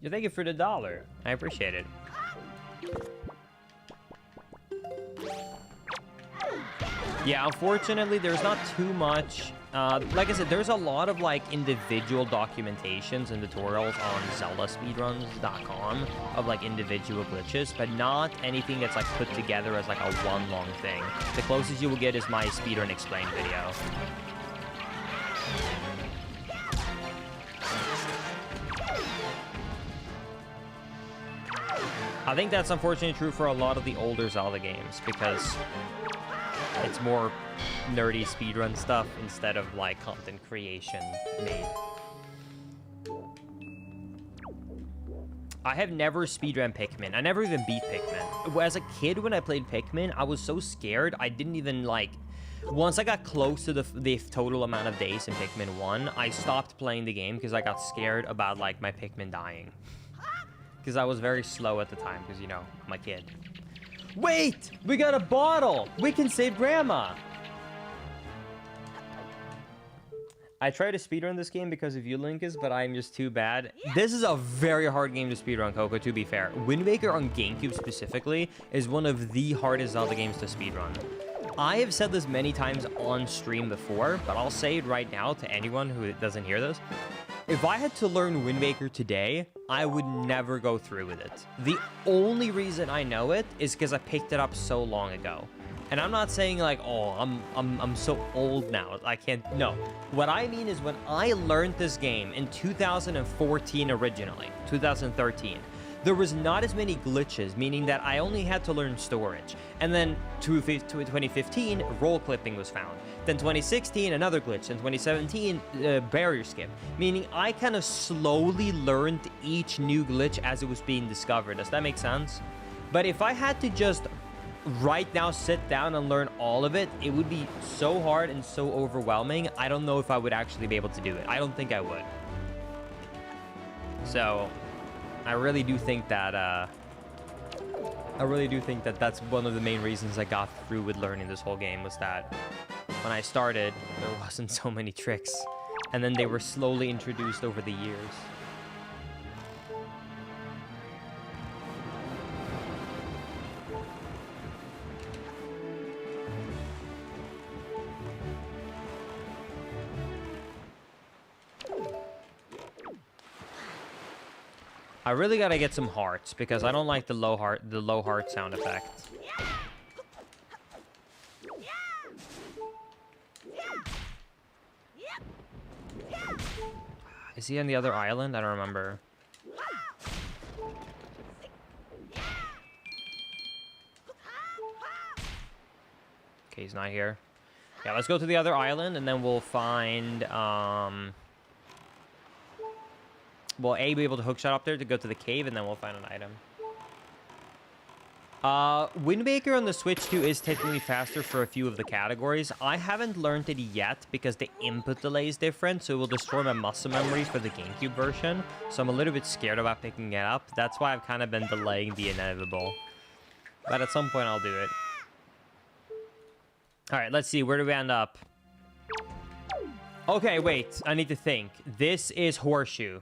Yeah, thank you for the $1. I appreciate it. Yeah, unfortunately, there's not too much. Like I said, there's a lot of like individual documentations and tutorials on zeldaspeedruns.com of like individual glitches, but not anything that's like put together as like a one long thing. The closest you will get is my speedrun explain video. I think that's unfortunately true for a lot of the older Zelda games, because it's more nerdy speedrun stuff instead of like content creation made. I have never speedrun Pikmin. I never even beat Pikmin. As a kid when I played Pikmin, I was so scared I didn't even like... Once I got close to the total amount of days in Pikmin 1, I stopped playing the game because I got scared about, like, my Pikmin dying. Because I was very slow at the time because, you know, I'm a kid. Wait! We got a bottle! We can save Grandma! I tried to speedrun this game because of you, Linkus, but I'm just too bad. This is a very hard game to speedrun, Coco, to be fair. Wind Waker on GameCube specifically is one of the hardest Zelda games to speedrun. I have said this many times on stream before, but I'll say it right now to anyone who doesn't hear this. If I had to learn Wind Waker today, I would never go through with it. The only reason I know it is because I picked it up so long ago. And I'm not saying like, oh, I'm so old now, I can't, no. What I mean is when I learned this game in 2014 originally, 2013, there was not as many glitches, meaning that I only had to learn storage. And then 2015, roll clipping was found. Then 2016, another glitch. And 2017, barrier skip. Meaning I kind of slowly learned each new glitch as it was being discovered. Does that make sense? But if I had to just right now sit down and learn all of it, it would be so hard and so overwhelming. I don't know if I would actually be able to do it. I don't think I would. So I really do think that that's one of the main reasons I got through with learning this whole game, was that when I started there wasn't so many tricks, and then they were slowly introduced over the years. I really gotta get some hearts because I don't like the low heart sound effect. Is he on the other island? I don't remember. Okay, he's not here. Yeah, let's go to the other island and then we'll find we'll be able to hookshot up there to go to the cave, and then we'll find an item. Wind Waker on the Switch 2 is technically faster for a few of the categories. I haven't learned it yet because the input delay is different, so it will destroy my muscle memory for the GameCube version. So I'm a little bit scared about picking it up. That's why I've kind of been delaying the inevitable. But at some point, I'll do it. All right, let's see. Where do we end up? Okay, wait. I need to think. This is Horseshoe.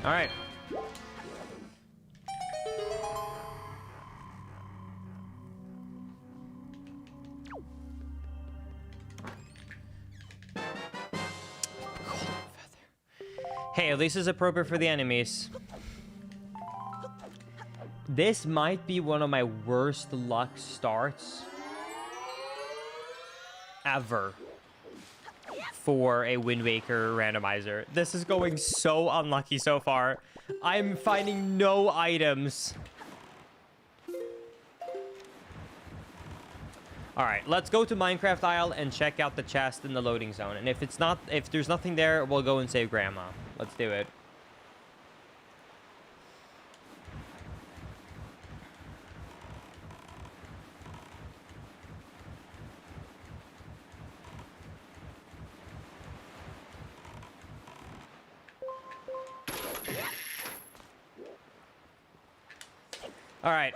All right. Hey, at least it's appropriate for the enemies. This might be one of my worst luck starts ever for a Wind Waker randomizer. This is going so unlucky so far. I'm finding no items. All right, let's go to Minecraft Isle and check out the chest in the loading zone. And if there's nothing there, we'll go and save Grandma. Let's do it. All right,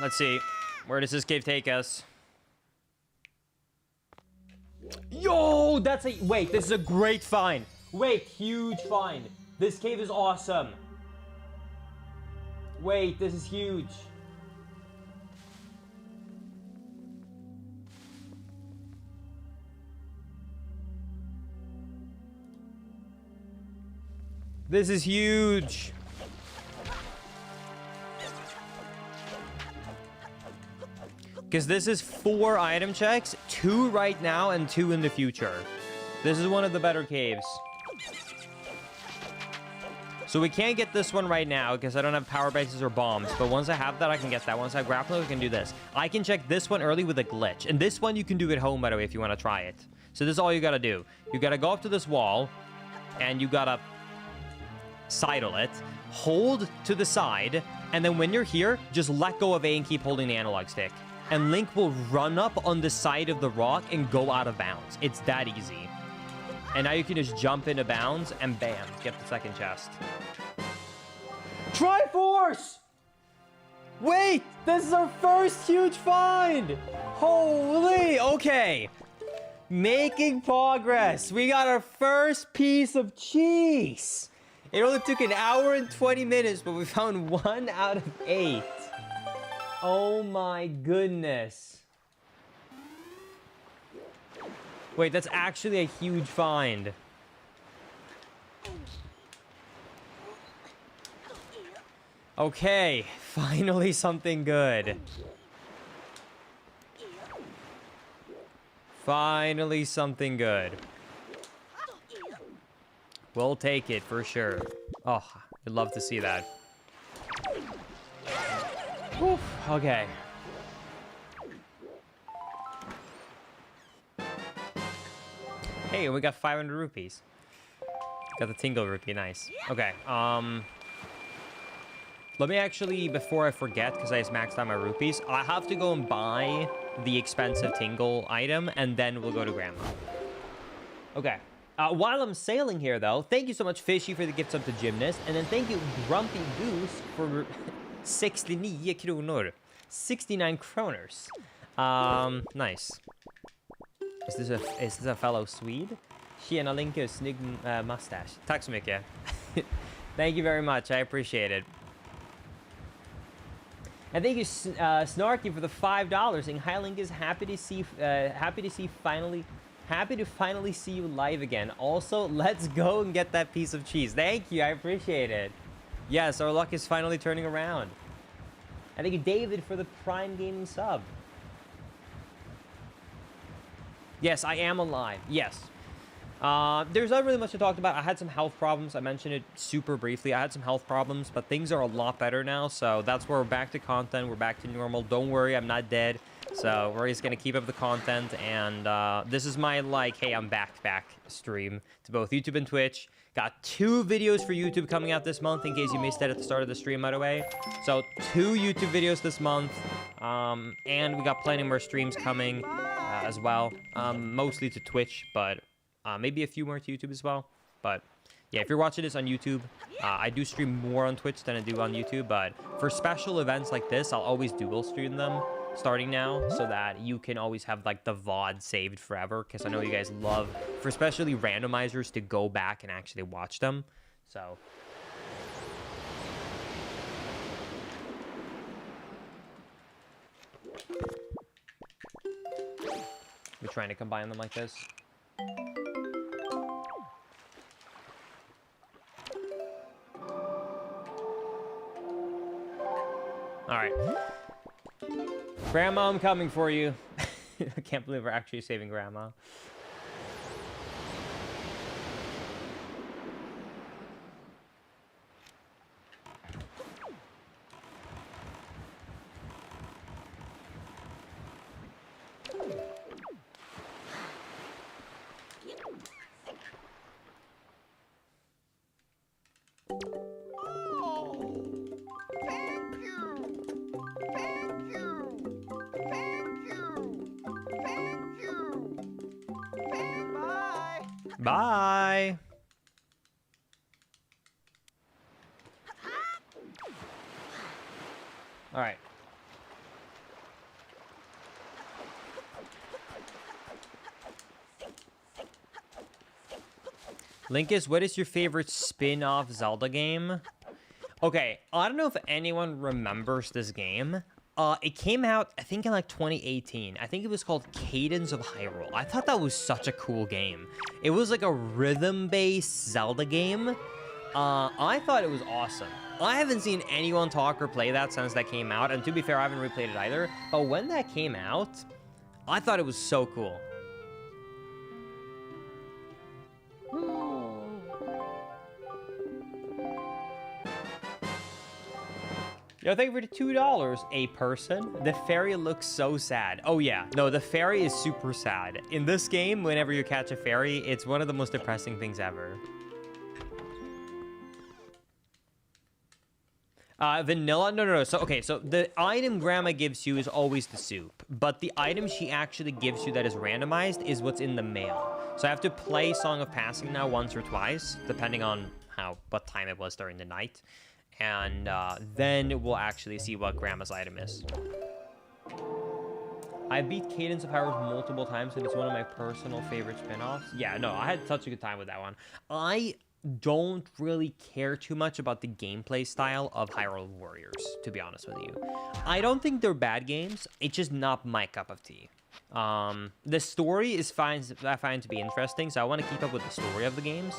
let's see. Where does this cave take us? Yo, that's a... Wait, this is a great find. Wait, huge find. This cave is awesome. Wait, this is huge. This is huge. Because this is 4 item checks, 2 right now and 2 in the future. This is one of the better caves. So we can't get this one right now because I don't have power bases or bombs. But once I have that, I can get that. Once I have grappling, I can do this. I can check this one early with a glitch. And this one you can do at home, by the way, if you want to try it. So this is all you got to do. You got to go up to this wall. And you got to sidle it. Hold to the side. And then when you're here, just let go of A and keep holding the analog stick. And Link will run up on the side of the rock and go out of bounds. It's that easy. And now you can just jump into bounds and bam, get the second chest. Triforce! Wait, this is our first huge find! Holy, okay. Making progress. We got our first piece of cheese. It only took an hour and 20 minutes, but we found 1 out of 8. Oh my goodness. Wait, that's actually a huge find. Okay, finally something good. Finally something good. We'll take it for sure. Oh, I'd love to see that. Whew, okay. Hey, we got 500 rupees. Got the Tingle rupee, nice. Okay, let me actually, before I forget, because I just maxed out my rupees, I have to go and buy the expensive Tingle item, and then we'll go to Grandma. Okay. While I'm sailing here, though, thank you so much, Fishy, for the gifts up to Gymnast, and then thank you, Grumpy Goose, for 69 kronor. 69 kroners. Nice. Is this a fellow Swede? Tjena Linkus, snygg mustache. Tack så mycket. Thank you very much. I appreciate it. And thank you, Snarky, for the $5. And Hi Linkus, happy to finally see you live again. Also, let's go and get that piece of cheese. Thank you. I appreciate it. Yes, our luck is finally turning around. And thank you, David, for the Prime Gaming sub. Yes, I am alive. Yes. There's not really much to talk about. I had some health problems. I mentioned it super briefly. I had some health problems, but things are a lot better now. So that's where we're back to content. We're back to normal. Don't worry, I'm not dead. So we're just going to keep up the content. And this is my, like, hey, I'm back stream to both YouTube and Twitch. Got 2 videos for YouTube coming out this month, in case you missed it at the start of the stream, by the way. So 2 YouTube videos this month. And we got plenty more streams coming as well. Mostly to Twitch, but maybe a few more to YouTube as well. But yeah, if you're watching this on YouTube, I do stream more on Twitch than I do on YouTube. But for special events like this, I'll always dual stream them starting now, so that you can always have like the VOD saved forever, because I know you guys love, for especially randomizers, to go back and actually watch them. So we're trying to combine them like this. All right. Grandma, I'm coming for you. I can't believe we're actually saving Grandma. Bye. All right. Linkus, what is your favorite spin-off Zelda game? Okay, I don't know if anyone remembers this game. It came out, I think, in like 2018. I think it was called Cadence of Hyrule. I thought that was such a cool game. It was like a rhythm-based Zelda game. I thought it was awesome. I haven't seen anyone talk or play that since that came out, and to be fair, I haven't replayed it either. But when that came out, I thought it was so cool. Yo, thank you for the $2. A person? The fairy looks so sad. Oh, yeah. No, the fairy is super sad. In this game, whenever you catch a fairy, it's one of the most depressing things ever. Vanilla? No. So, okay, so the item Grandma gives you is always the soup. But the item she actually gives you that is randomized is what's in the mail. So I have to play Song of Passing now once or twice, depending on what time it was during the night. And then we'll actually see what Grandma's item is. I beat Cadence of Hyrule multiple times, and it's one of my personal favorite spin-offs. Yeah, no, I had such a good time with that one. I don't really care too much about the gameplay style of Hyrule Warriors, to be honest with you. I don't think they're bad games. It's just not my cup of tea. The story is fine. I find to be interesting, so I want to keep up with the story of the games.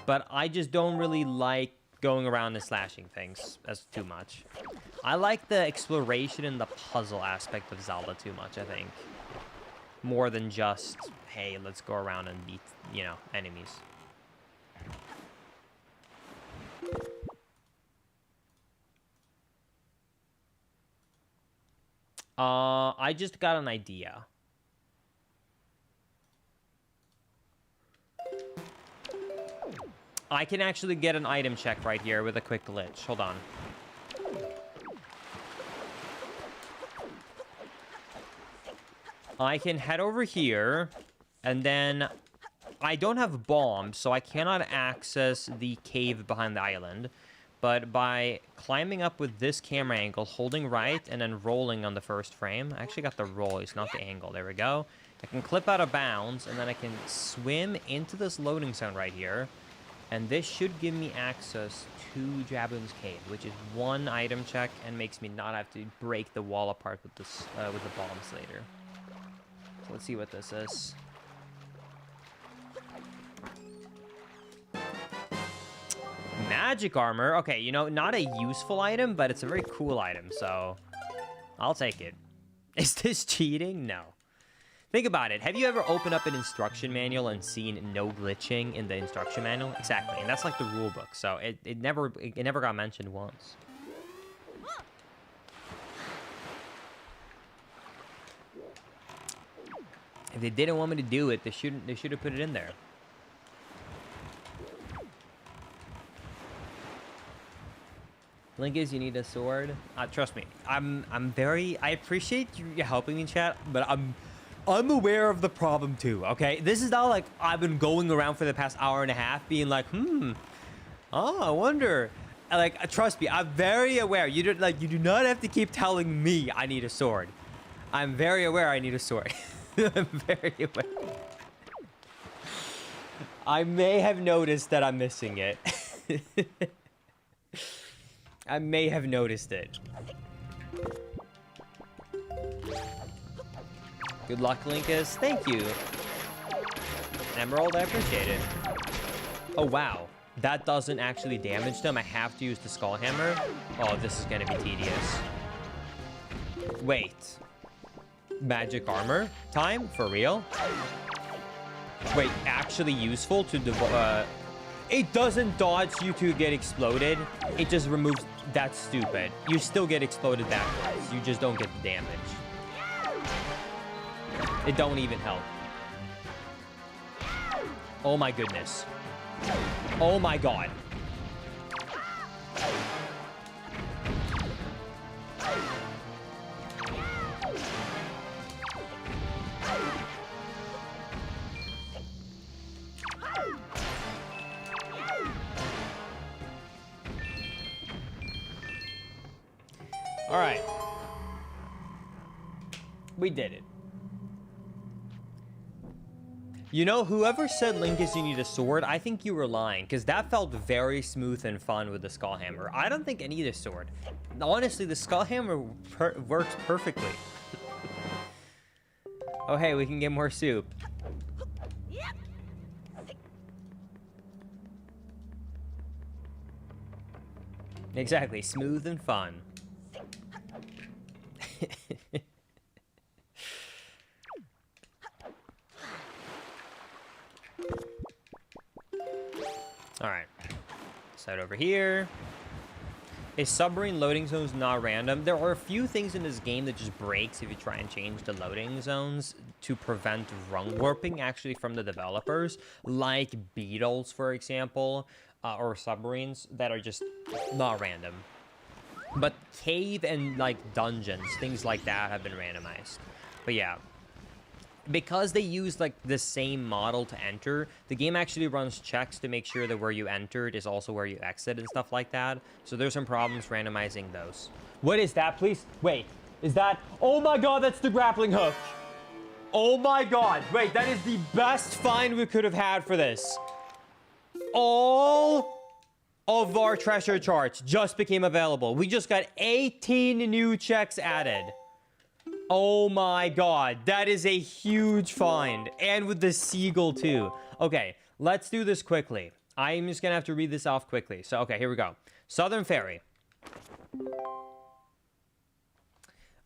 But I just don't really like going around and slashing things as too much. I like the exploration and the puzzle aspect of Zelda too much, I think. More than just, hey, let's go around and beat, you know, enemies. I just got an idea. I can actually get an item check right here with a quick glitch. Hold on. I can head over here, and then I don't have bombs, so I cannot access the cave behind the island. But by climbing up with this camera angle, holding right, and then rolling on the first frame. I actually got the roll, it's not the angle. There we go. I can clip out of bounds, and then I can swim into this loading zone right here. And this should give me access to Jabuun's cave, which is one item check and makes me not have to break the wall apart with this with the bombs later. So let's see what this is. Magic armor. Okay, you know, not a useful item, but it's a very cool item, so I'll take it. Is this cheating? No. Think about it. Have you ever opened up an instruction manual and seen no glitching in the instruction manual? Exactly, and that's like the rule book. So it never got mentioned once. If they didn't want me to do it, they should have put it in there. Link is you need a sword. Trust me, I appreciate you helping me, chat, but I'm aware of the problem too, okay? This is not like I've been going around for the past hour and a half being like, I wonder. Like, trust me, I'm very aware. You do not have to keep telling me I need a sword. I'm very aware I need a sword. I'm very aware. I may have noticed that I'm missing it. I may have noticed it. Good luck, Linkus. Thank you. Emerald, I appreciate it. Oh, wow. That doesn't actually damage them. I have to use the Skull Hammer. Oh, this is going to be tedious. Wait. Magic armor time? For real? Wait, actually useful to... it doesn't dodge you to get exploded. It just removes... That's stupid. You still get exploded backwards. You just don't get the damage. It don't even help. Oh my goodness. Oh my god. All right. We did it. You know, whoever said, Linkus, you need a sword, I think you were lying, because that felt very smooth and fun with the Skull Hammer. I don't think I need a sword. Honestly, the Skull Hammer works perfectly. Oh, hey, we can get more soup. Exactly, smooth and fun. All right, let's head over here. Is submarine loading zones not random? There are a few things in this game that just breaks if you try and change the loading zones to prevent rung warping actually from the developers, like beetles, for example, or submarines that are just not random. But cave and like dungeons, things like that have been randomized. But yeah. Because they use like the same model to enter, the game actually runs checks to make sure that where you entered is also where you exit and stuff like that. So there's some problems randomizing those. What is that, please? Wait, is that... Oh my god, that's the grappling hook. Oh my god. Wait, that is the best find we could have had for this. All of our treasure charts just became available. We just got 18 new checks added. Oh my god, that is a huge find. And with the seagull too. Okay, let's do this quickly. I'm just gonna have to read this off quickly. So, okay, here we go. Southern Fairy.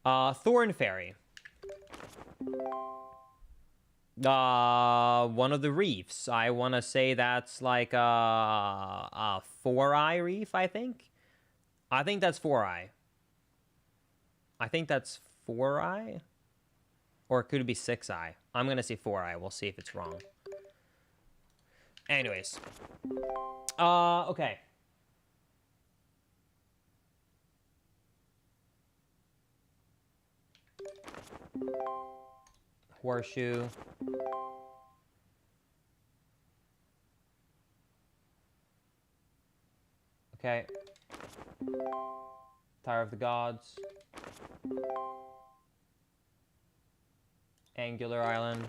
Thorn Fairy. One of the reefs. I want to say that's like a 4-eye reef, I think. I think that's 4-eye. I think that's 4-eye? Or could it be 6-eye? I'm gonna say 4-eye. We'll see if it's wrong. Anyways. Okay. Horseshoe. Okay. Tower of the Gods. Angular Island.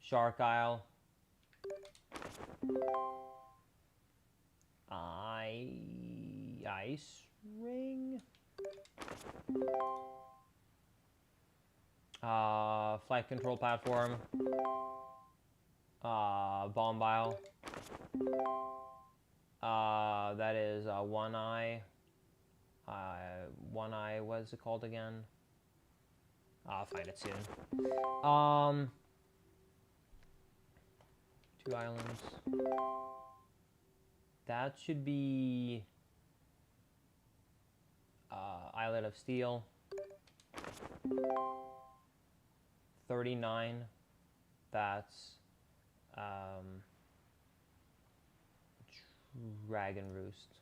Shark Isle. Ice Ring. Flight control platform. Bombile. That is One Eye. One Eye, what is it called again? I'll find it soon. 2 islands. That should be Islet of Steel. 39. That's Dragon Roost.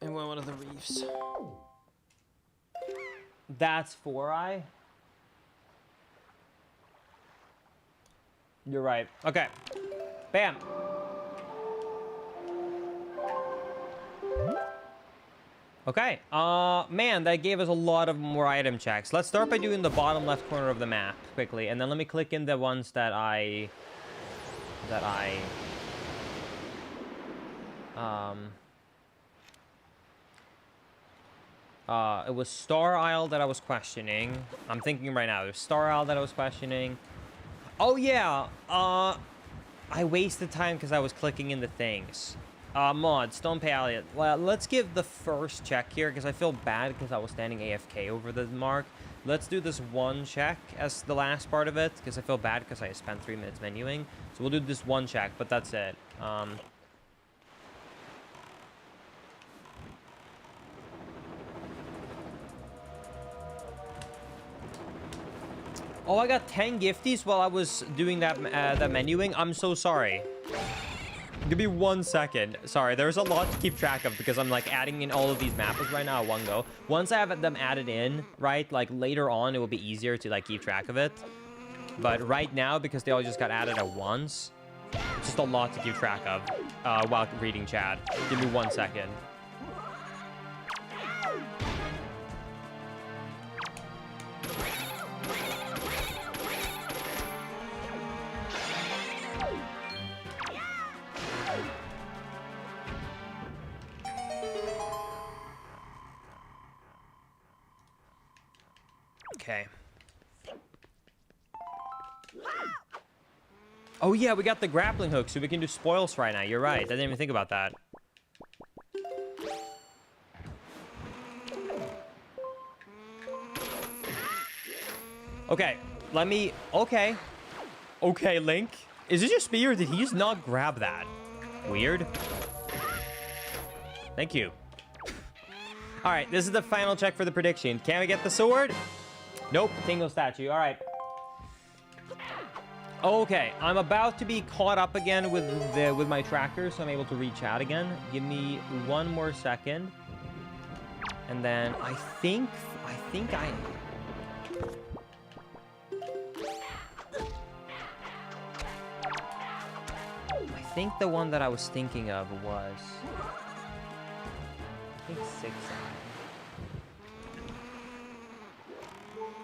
And one of the reefs. That's 4-eye. You're right. Okay. Bam. Okay. Man, that gave us a lot of more item checks. Let's start by doing the bottom left corner of the map quickly, and then let me click in the ones that it was Star Isle that I was questioning. I'm thinking right now. There's Star Isle that I was questioning. Oh, yeah. I wasted time because I was clicking in the things. Mod, Stone Palette. Well, let's give the first check here because I feel bad because I was standing AFK over the mark. Let's do this one check as the last part of it because I feel bad because I spent 3 minutes menuing. So we'll do this one check, but that's it. Oh, I got 10 gifties while I was doing that menuing. I'm so sorry. Give me 1 second. Sorry, there's a lot to keep track of because I'm like adding in all of these mappers right now at one go. Once I have them added in, right, like later on, it will be easier to like keep track of it. But right now, because they all just got added at once, it's just a lot to keep track of while reading chat. Give me 1 second. Okay. Oh yeah, we got the grappling hook, so we can do spoils right now. You're right. I didn't even think about that. Okay, let me... Okay. Okay, Link. Is it just me or did he just not grab that? Weird. Thank you. All right, this is the final check for the prediction. Can we get the sword? Nope, Tingle statue. All right. Okay, I'm about to be caught up again with my tracker, so I'm able to reach out again. Give me one more second. And then I think the one that I was thinking of was... I think 6.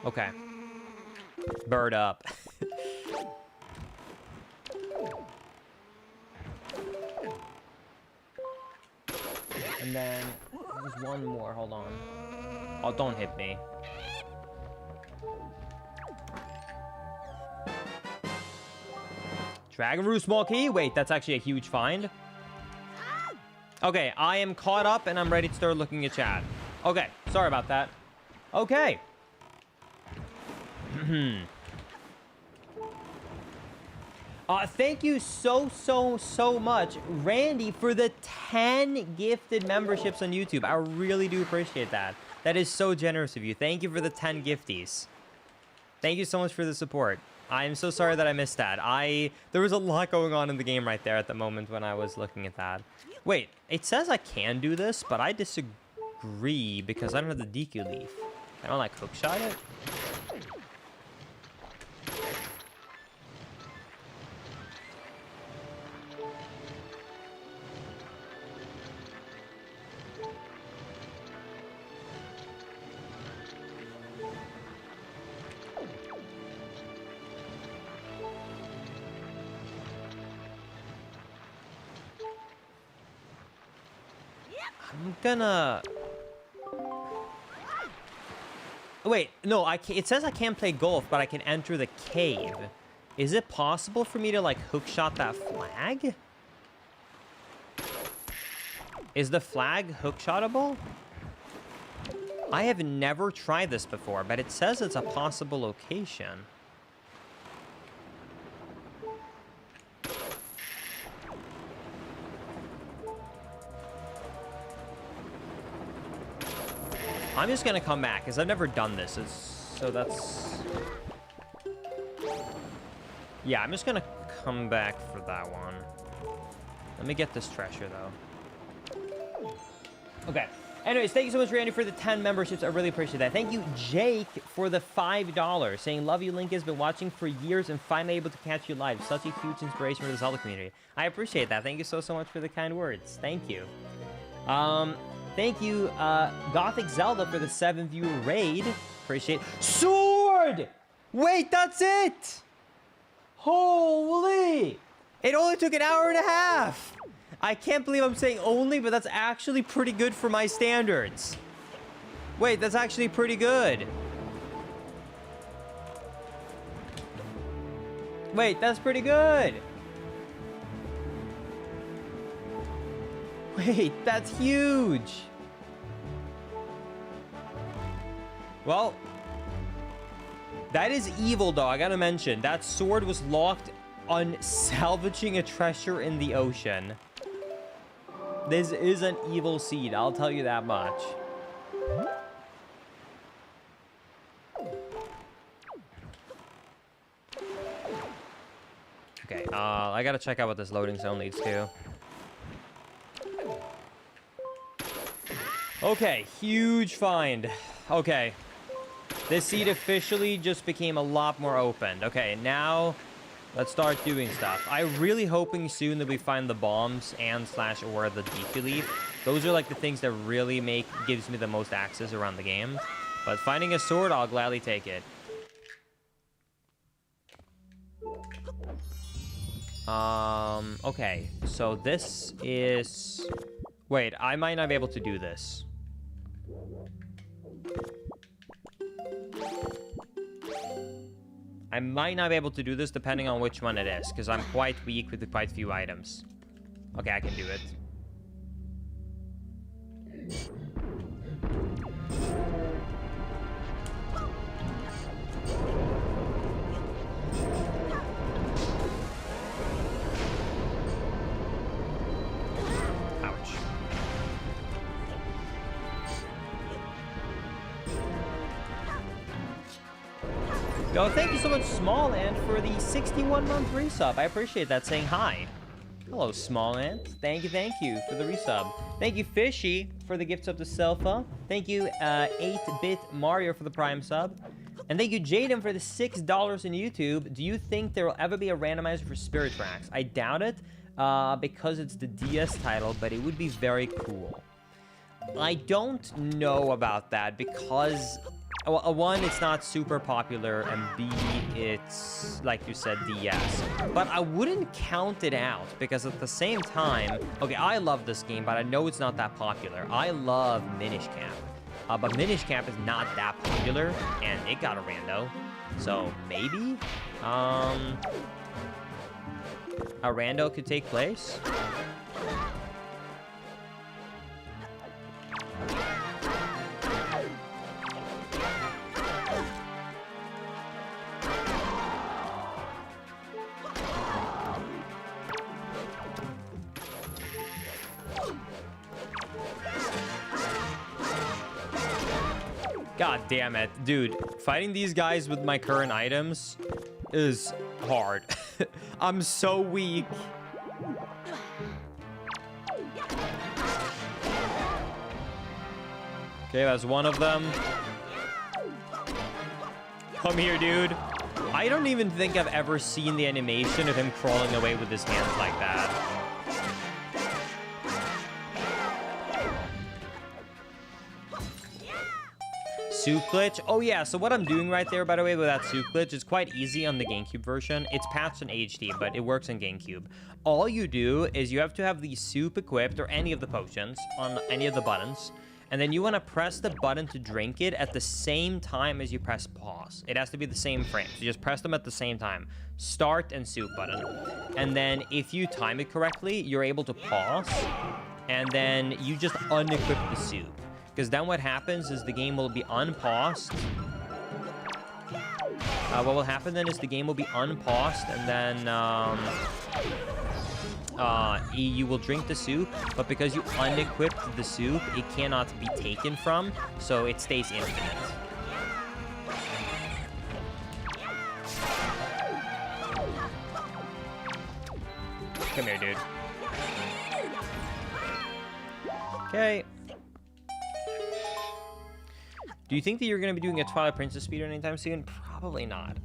Okay. Bird up. And then there's one more. Hold on. Oh, don't hit me. Dragon Roost small key? Wait, that's actually a huge find. Okay, I am caught up and I'm ready to start looking at chat. Okay, sorry about that. Okay. Thank you so much, Randy, for the 10 gifted memberships on YouTube. I really do appreciate that. That is so generous of you. Thank you for the 10 gifties. Thank you so much for the support. I'm so sorry that I missed that. There was a lot going on in the game right there at the moment when I was looking at that. Wait, it says I can do this, but I disagree because I don't have the DQ leaf. I don't like hookshot it. I'm gonna... Wait, no, it says I can't play golf, but I can enter the cave. Is it possible for me to, like, hookshot that flag? Is the flag hookshotable? I have never tried this before, but it says it's a possible location. I'm just gonna come back because I've never done this. So that's... Yeah, I'm just gonna come back for that one. Let me get this treasure though. Okay. Anyways, thank you so much, Randy, for the 10 memberships. I really appreciate that. Thank you, Jake, for the $5, saying, love you, Link has been watching for years and finally able to catch you live. Such a huge inspiration for the Zelda community. I appreciate that. Thank you so much for the kind words. Thank you. Thank you, Gothic Zelda, for the 7-viewer raid. Appreciate it. Sword! Wait, that's it! Holy! It only took an hour and a half! I can't believe I'm saying only, but that's actually pretty good for my standards. Wait, that's actually pretty good. Wait, that's pretty good. Wait, that's huge. Well, that is evil, though. I gotta mention, that sword was locked on salvaging a treasure in the ocean. This is an evil seed, I'll tell you that much. Okay, I gotta check out what this loading zone leads to. Okay, huge find. Okay. This seed officially just became a lot more open. Okay, now let's start doing stuff. I'm really hoping soon that we find the bombs and / or the DQ leaf. Those are like the things that really gives me the most access around the game. But finding a sword, I'll gladly take it. Okay, so this is... Wait, I might not be able to do this. I might not be able to do this depending on which one it is, because I'm quite weak with quite few items. Okay, I can do it. Yo, thank you so much, Small Ant, for the 61-month resub. I appreciate that, saying hi. Hello, Small Ant. Thank you for the resub. Thank you, Fishy, for the gifts of the Selfa. Thank you, 8-Bit Mario, for the Prime sub. And thank you, Jaden, for the $6 in YouTube. Do you think there will ever be a randomizer for Spirit Tracks? I doubt it, because it's the DS title, but it would be very cool. I don't know about that because, well, one, it's not super popular, and B, it's, like you said, DS. But I wouldn't count it out, because at the same time, okay, I love this game, but I know it's not that popular. I love Minish Cap. But Minish Cap is not that popular, and it got a rando. So, maybe? A rando could take place? God damn it. Dude, fighting these guys with my current items is hard. I'm so weak. Okay, that's one of them. Come here, dude. I don't even think I've ever seen the animation of him crawling away with his hands like that. Soup glitch. Oh yeah, so what I'm doing right there, by the way, with that soup glitch is quite easy on the GameCube version. It's patched in HD, but it works in GameCube. All you do is you have to have the soup equipped, or any of the potions, on any of the buttons, and then you want to press the button to drink it at the same time as you press pause. It has to be the same frame, so you just press them at the same time. Start and soup button. And then if you time it correctly, you're able to pause, and then you just unequip the soup. Because then what happens is the game will be unpaused. What will happen then is the game will be unpaused, and then you will drink the soup, but because you unequipped the soup, it cannot be taken from, so it stays infinite. Come here, dude. Okay. Do you think that you're going to be doing a Twilight Princess speedrun anytime soon? Probably not.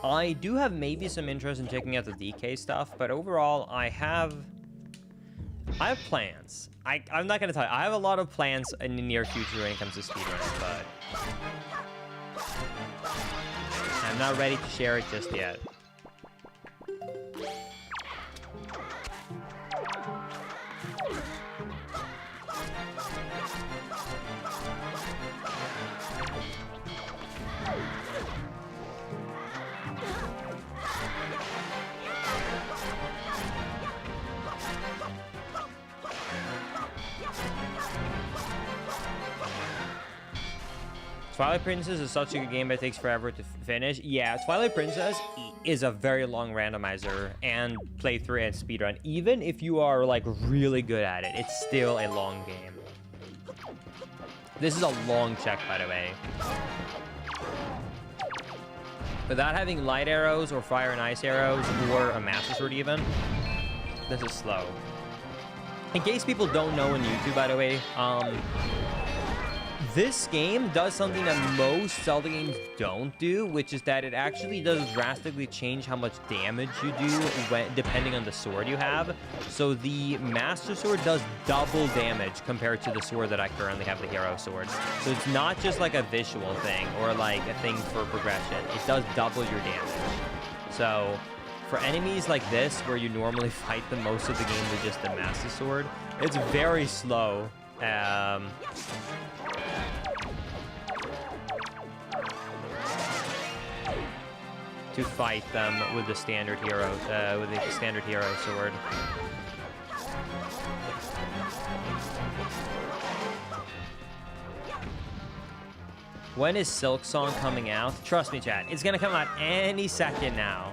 I do have maybe some interest in checking out the DK stuff, but overall, I have plans. I'm not going to tell you. I have a lot of plans in the near future when it comes to speedruns, but I'm not ready to share it just yet. Twilight Princess is such a good game, but it takes forever to finish. Yeah, Twilight Princess is a very long randomizer and playthrough and speedrun. Even if you are, like, really good at it, it's still a long game. This is a long check, by the way. Without having light arrows or fire and ice arrows or a Master Sword even, this is slow. In case people don't know on YouTube, by the way, this game does something that most Zelda games don't do, which is that it actually does drastically change how much damage you do depending on the sword you have. So the Master Sword does double damage compared to the sword that I currently have, the Hero Sword. So it's not just like a visual thing or like a thing for progression. It does double your damage. So for enemies like this, where you normally fight the most of the game with just the Master Sword, it's very slow. To fight them with the standard hero, sword. When is Silk Song coming out? Trust me, chat, it's gonna come out any second now.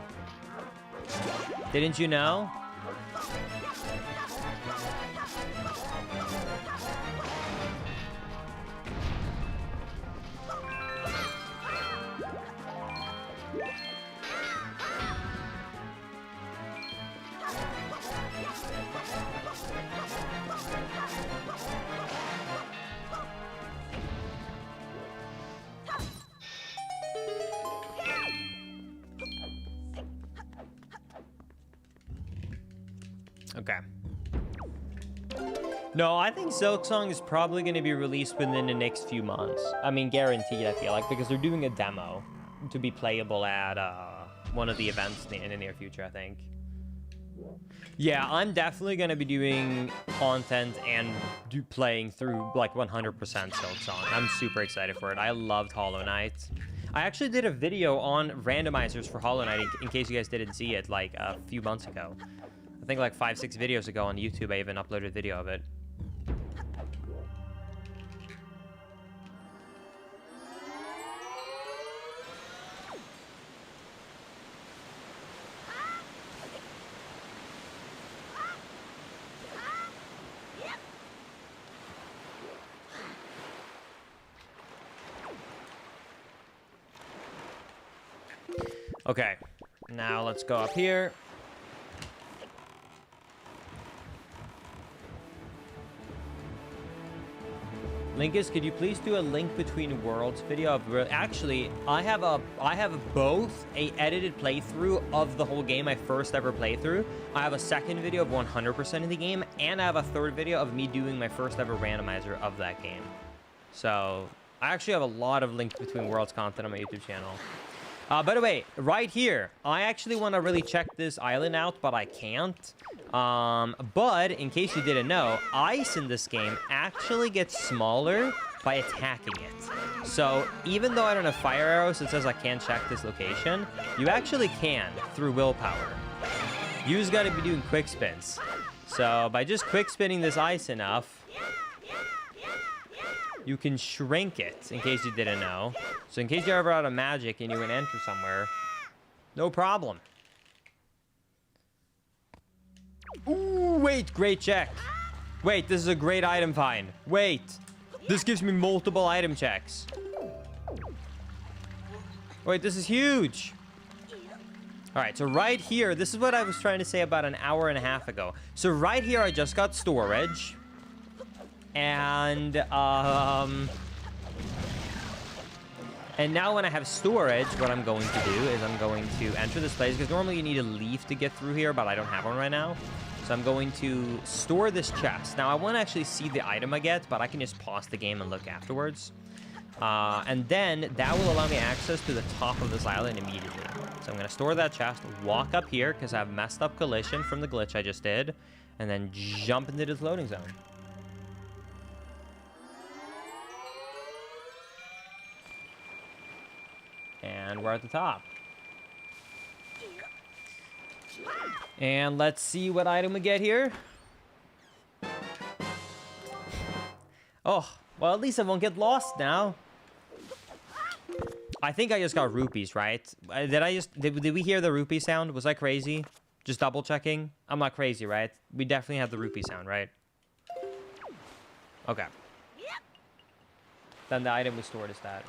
Didn't you know? Okay. No, I think Silksong is probably going to be released within the next few months. I mean, guaranteed, I feel like, because they're doing a demo to be playable at one of the events in the near future, I think. Yeah, I'm definitely going to be doing content and playing through, like, 100% Silksong. I'm super excited for it. I loved Hollow Knight. I actually did a video on randomizers for Hollow Knight, in case you guys didn't see it, like, a few months ago. I think, like, 5-6 videos ago on YouTube, I even uploaded a video of it. Okay, now let's go up here. Linkus, could you please do a link between worlds video of actually I have both a edited playthrough of the whole game, my first ever playthrough. I have a second video of 100% of the game, and I have a third video of me doing my first ever randomizer of that game. So I actually have a lot of link between worlds content on my YouTube channel. By the way, right here, I actually want to really check this island out, but I can't. But in case you didn't know, ice in this game actually gets smaller by attacking it. So even though I don't have fire arrows, it says I can't check this location, you actually can through willpower. You just got to be doing quick spins. So by just quick spinning this ice enough, you can shrink it, in case you didn't know. So in case you're ever out of magic and you want to enter somewhere, no problem. Ooh, wait, great check. Wait, this is a great item find. Wait, this gives me multiple item checks. Wait, this is huge. All right, so right here, this is what I was trying to say about an hour and a half ago. So right here, I just got storage. And now when I have storage, what I'm going to do is I'm going to enter this place, because normally you need a leaf to get through here, but I don't have one right now. So I'm going to store this chest. Now I want to actually see the item I get, but I can just pause the game and look afterwards. And then that will allow me access to the top of this island immediately. So I'm going to store that chest, walk up here, because I have messed up collision from the glitch I just did, and then jump into this loading zone. And we're at the top. And let's see what item we get here. Oh, well, at least I won't get lost now. I think I just got rupees, right? Did we hear the rupee sound? Was I crazy? Just double checking. I'm not crazy, right? We definitely have the rupee sound, right? Okay. Then the item we stored is that.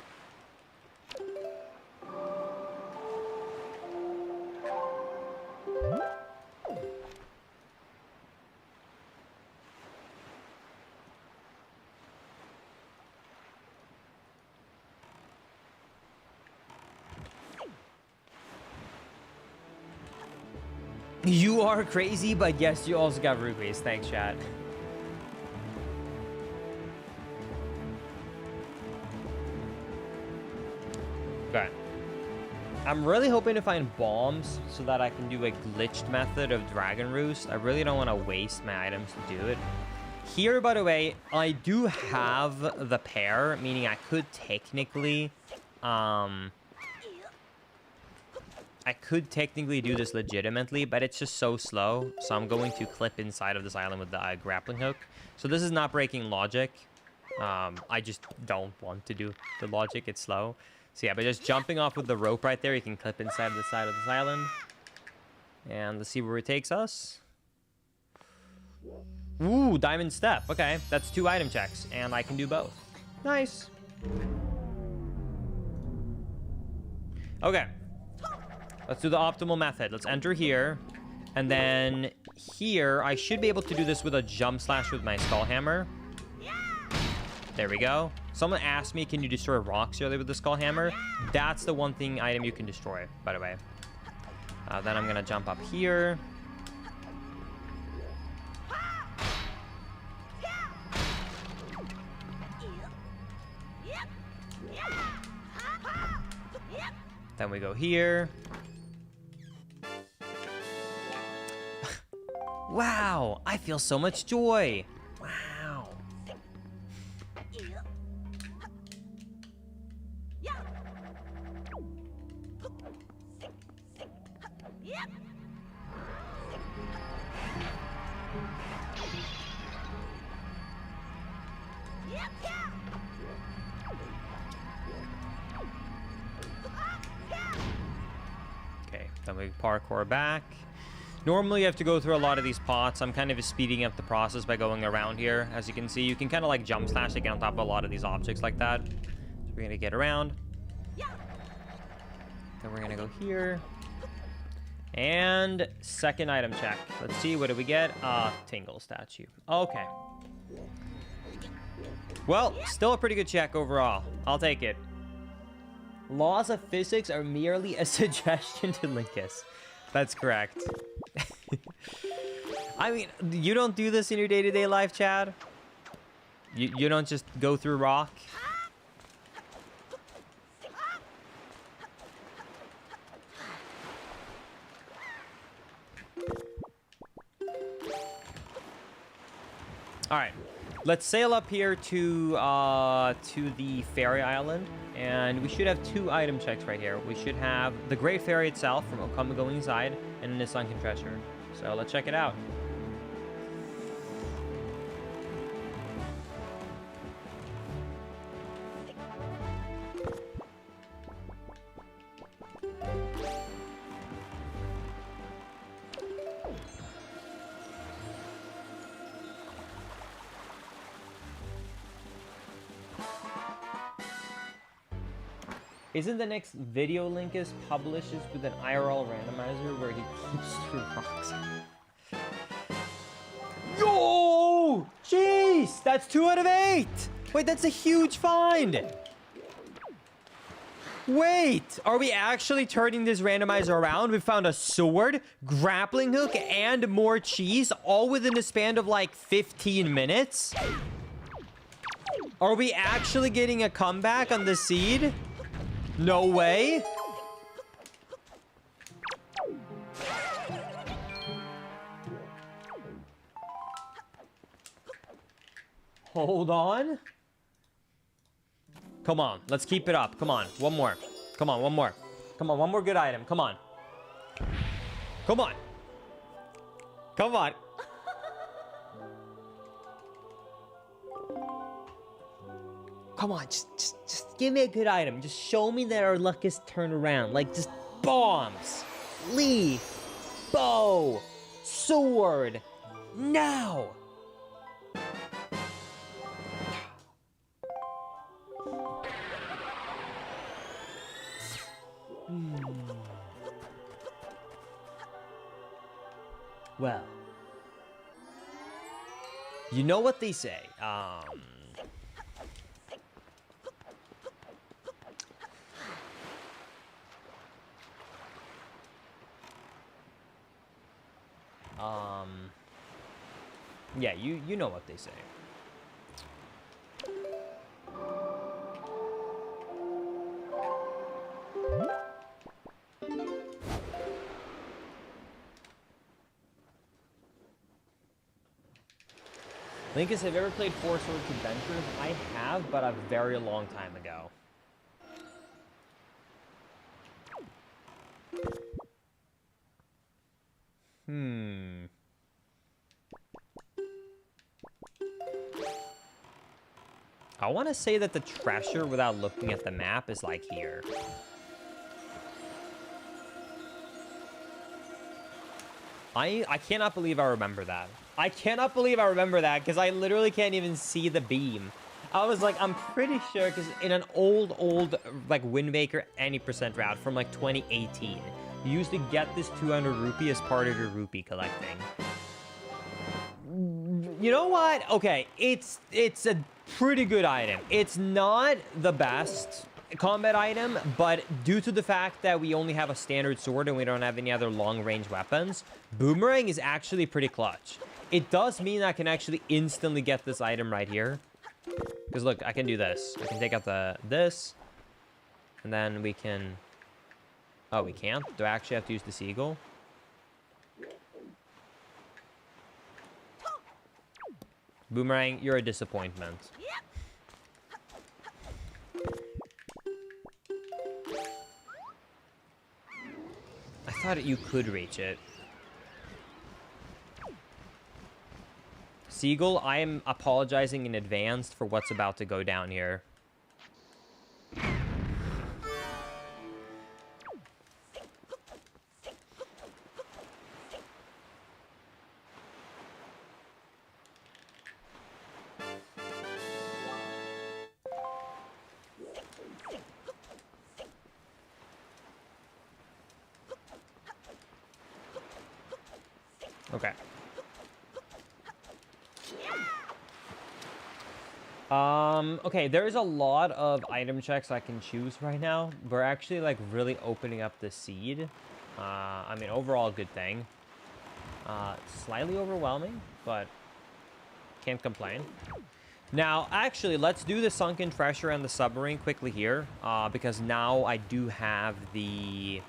You are crazy, but yes, you also got rupees. Thanks, chat. Okay. I'm really hoping to find bombs so that I can do a glitched method of Dragon Roost. I really don't want to waste my items to do it. Here, by the way, I do have the pair, meaning I could technically do this legitimately, but it's just so slow. So I'm going to clip inside of this island with the grappling hook. So this is not breaking logic. I just don't want to do the logic. It's slow. So yeah, but just jumping off with the rope right there, you can clip inside the side of this island. And let's see where it takes us. Ooh, diamond step. Okay, that's 2 item checks, and I can do both. Nice. Okay. Let's do the optimal method. Let's enter here. And then here, I should be able to do this with a jump slash with my skull hammer. There we go. Someone asked me, can you destroy rocks earlier with the skull hammer? That's the one thing item you can destroy, by the way. Then I'm going to jump up here. Then we go here. Wow, I feel so much joy. Wow. Okay, then we parkour back. Normally you have to go through a lot of these pots. I'm kind of speeding up the process by going around here. As you can see, you can kind of like jump slash to get on top of a lot of these objects like that. So we're gonna get around. Then we're gonna go here. And second item check. Let's see, what do we get? Tingle statue. Okay. Well, still a pretty good check overall. I'll take it. Laws of physics are merely a suggestion to Linkus. That's correct. I mean, you don't do this in your day-to-day life, Chad? You don't just go through rock? All right, let's sail up here to the fairy island, and we should have 2 item checks right here. We should have the Great Fairy itself from Okama going inside, and the sunken treasure. So let's check it out. Isn't the next video Linkus publishes with an IRL randomizer where he keeps through rocks? Yo! Jeez! That's 2 out of 8! Wait, that's a huge find! Wait! Are we actually turning this randomizer around? We found a sword, grappling hook, and more cheese, all within a span of like 15 minutes? Are we actually getting a comeback on the seed? No way. Hold on. Come on, let's keep it up. Come on, one more. Come on, one more. Come on, one more good item. Come on. Come on. Come on. Come on, just give me a good item. Just show me that our luck is turned around. Like, just bombs, leaf, bow, sword, now. Well, you know what they say. Yeah, you know what they say. Linkus, have you ever played Four Swords Adventures? I have, but a very long time ago. I want to say that the treasure, without looking at the map, is like here. I cannot believe I remember that. I cannot believe I remember that, because I literally can't even see the beam. I was like, I'm pretty sure, because in an old, like, Wind Waker any percent route from, like, 2018, you used to get this 200 rupee as part of your rupee collecting. You know what? Okay, it's a pretty good item. It's not the best combat item, but due to the fact that we only have a standard sword and we don't have any other long-range weapons, boomerang is actually pretty clutch. It does mean I can actually instantly get this item right here. Because look, I can do this. I can take out this, and then we can Oh, we can't? Do I actually have to use the seagull? Boomerang, you're a disappointment. I thought you could reach it. Seagull, I am apologizing in advance for what's about to go down here. Okay. Okay, there's a lot of item checks I can choose right now. We're actually, like, really opening up the seed. I mean, overall, good thing. Slightly overwhelming, but can't complain. Now, actually, let's do the Sunken Treasure and the Submarine quickly here, because now I do have the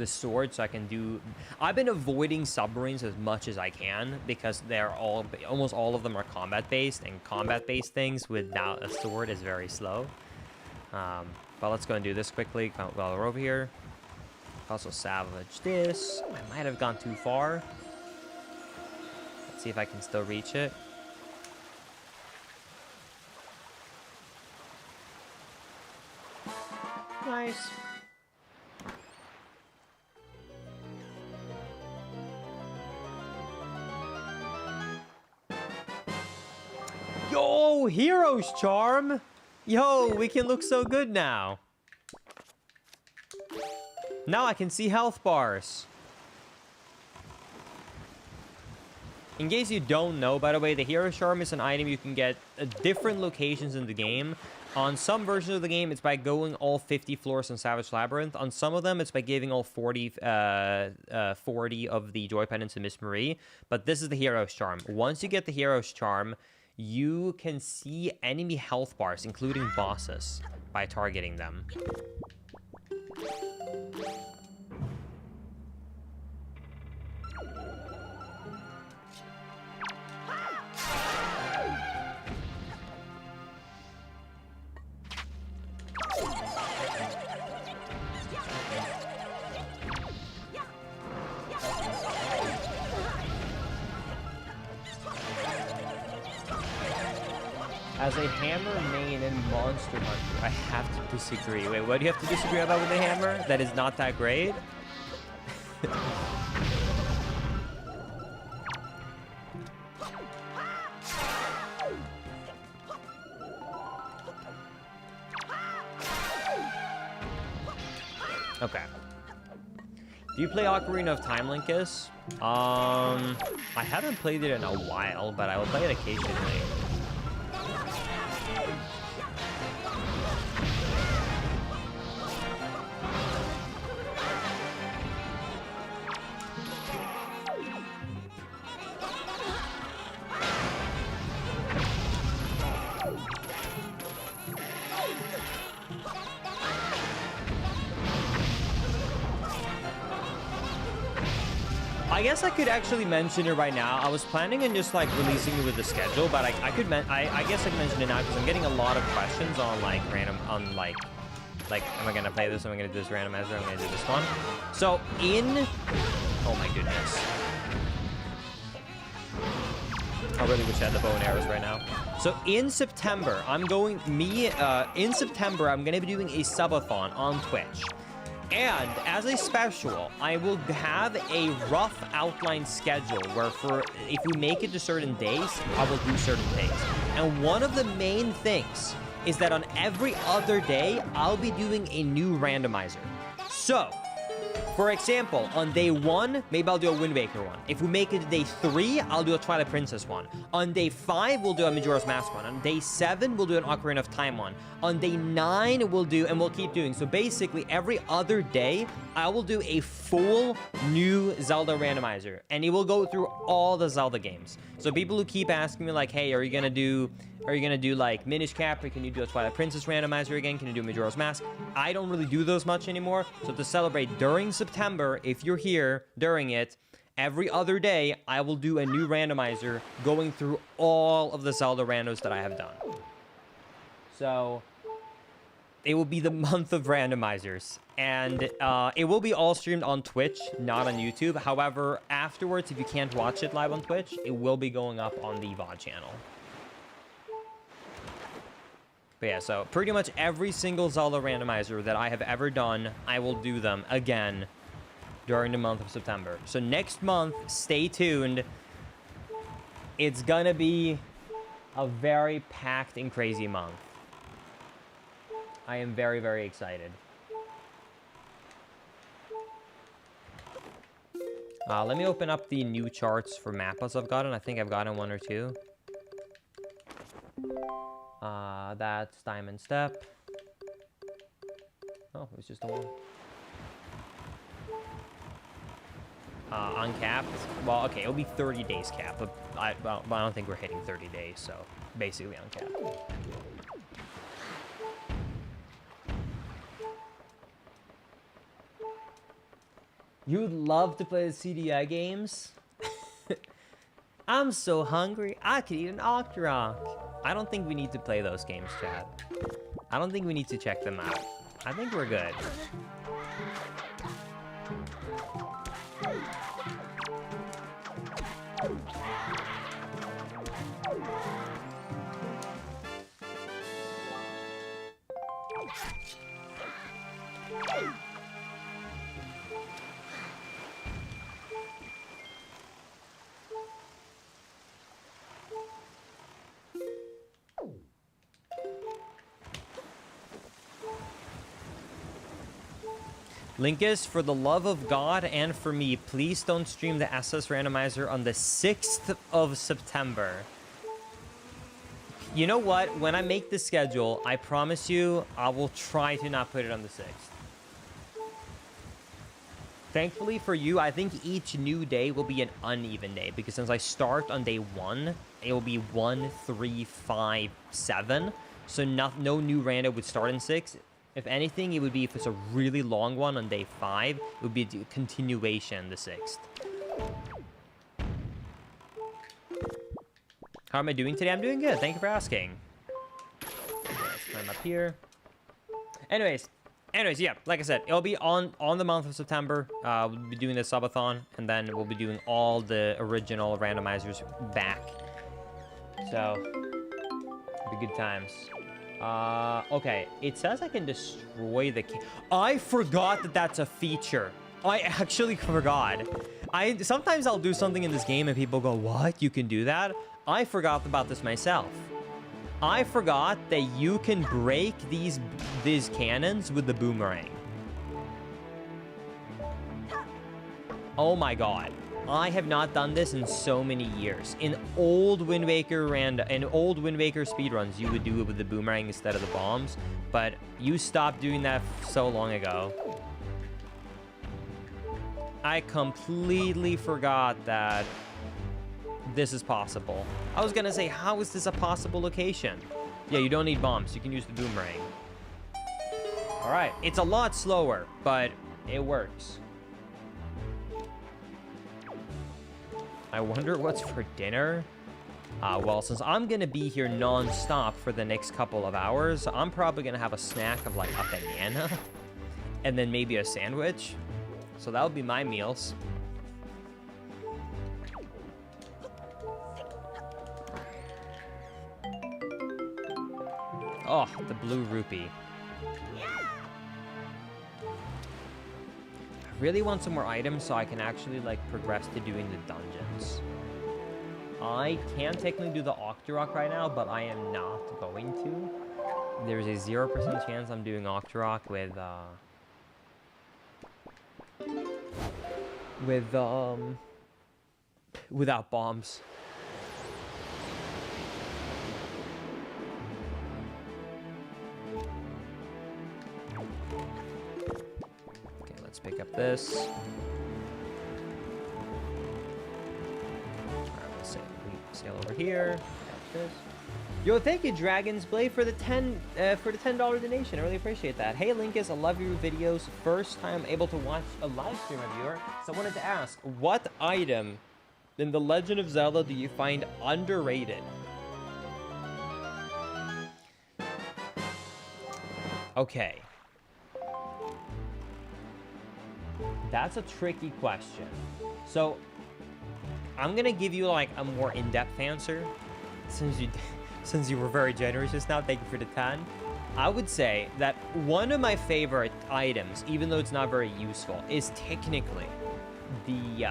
sword, so I can do... I've been avoiding submarines as much as I can because they're almost all of them are combat-based, and combat-based things without a sword is very slow. But let's go and do this quickly while we're over here. Also salvage this. I might have gone too far. Let's see if I can still reach it. Nice. Yo, Hero's Charm! Yo, we can look so good now. Now I can see health bars. In case you don't know, by the way, the Hero's Charm is an item you can get at different locations in the game. On some versions of the game, it's by going all 50 floors in Savage Labyrinth. On some of them, it's by giving all 40 of the Joy Pendants to Miss Marie. But this is the Hero's Charm. Once you get the Hero's Charm, you can see enemy health bars, including bosses, by targeting them. As a hammer main in Monster Hunter, I have to disagree. Wait, what do you have to disagree about with the hammer? That is not that great? Okay. Do you play Ocarina of Time, Linkus? I haven't played it in a while, but I will play it occasionally. I guess I could actually mention it right now. I was planning on just like releasing it with the schedule, but I guess I can mention it now because I'm getting a lot of questions on like random, on like am I gonna play this? Am I gonna do this randomizer? I'm gonna do this one. So oh my goodness. I really wish I had the bow and arrows right now. So in September, I'm gonna be doing a subathon on Twitch. And as a special, I will have a rough outline schedule where if we make it to certain days, I will do certain things. And one of the main things is that on every other day, I'll be doing a new randomizer. So, for example, on day 1, maybe I'll do a Wind Waker one. If we make it to day 3, I'll do a Twilight Princess one. On day 5, we'll do a Majora's Mask one. On day 7, we'll do an Ocarina of Time one. On day 9, we'll keep doing. So basically, every other day, I will do a full new Zelda randomizer. And it will go through all the Zelda games. So people who keep asking me like, hey, are you gonna do Are you going to do like Minish Cap, or can you do a Twilight Princess randomizer again? Can you do Majora's Mask? I don't really do those much anymore. So to celebrate during September, if you're here during it, every other day, I will do a new randomizer going through all of the Zelda randos that I have done. So it will be the month of randomizers. And it will be all streamed on Twitch, not on YouTube. However, afterwards, if you can't watch it live on Twitch, it will be going up on the VOD channel. But yeah, so pretty much every single Zelda randomizer that I have ever done, I will do them again during the month of September. So next month, stay tuned. It's gonna be a very packed and crazy month. I am very, very excited. Let me open up the new charts for Mappas I've gotten. I think I've gotten one or two. That's Diamond Step. Oh, it was just a one. Uncapped. Well, okay, it'll be 30 days capped, but I don't think we're hitting 30 days, so basically uncapped. You'd love to play the CDI games? I'm so hungry, I could eat an Octorok. I don't think we need to play those games, chat. I don't think we need to check them out. I think we're good. Linkus, for the love of God and for me, please don't stream the SS randomizer on the 6th of September. You know what? When I make the schedule, I promise you, I will try to not put it on the 6th. Thankfully for you, I think each new day will be an uneven day, because since I start on day 1, it will be 1, 3, 5, 7. So no new rando would start in 6. If anything, it would be, if it's a really long one on day 5, it would be a continuation the 6th. How am I doing today? I'm doing good. Thank you for asking. Okay, let's climb up here. Anyways, yeah, like I said, it'll be on the month of September. We'll be doing the subathon, and then we'll be doing all the original randomizers back. So, it'll be good times. Okay, it says I can destroy the... I forgot that that's a feature. I actually forgot. Sometimes I'll do something in this game and people go, what? You can do that? I forgot about this myself. I forgot that you can break these cannons with the boomerang. Oh my god. I have not done this in so many years. In old Wind Waker speedruns, you would do it with the boomerang instead of the bombs, but you stopped doing that so long ago. I completely forgot that this is possible. I was gonna say, how is this a possible location? Yeah, you don't need bombs. You can use the boomerang. All right, it's a lot slower, but it works. I wonder what's for dinner? Well, since I'm gonna be here non-stop for the next couple of hours, I'm probably gonna have a snack of like a banana and then maybe a sandwich. So that would be my meals. Oh, the blue rupee. I really want some more items so I can actually like progress to doing the dungeons. I can technically do the Octorok right now, but I am not going to. There's a 0% chance I'm doing Octorok without bombs. Okay, let's pick up this. Alright, let's sail over here. Got this. Yo, thank you, Dragon's Blade, for the $10 donation. I really appreciate that. Hey, Linkus, I love your videos. First time able to watch a live stream of yours. So I wanted to ask, what item in The Legend of Zelda do you find underrated? Okay. That's a tricky question. So, I'm gonna give you like a more in-depth answer, since you were very generous just now. Thank you for the 10. I would say that one of my favorite items, even though it's not very useful, is technically the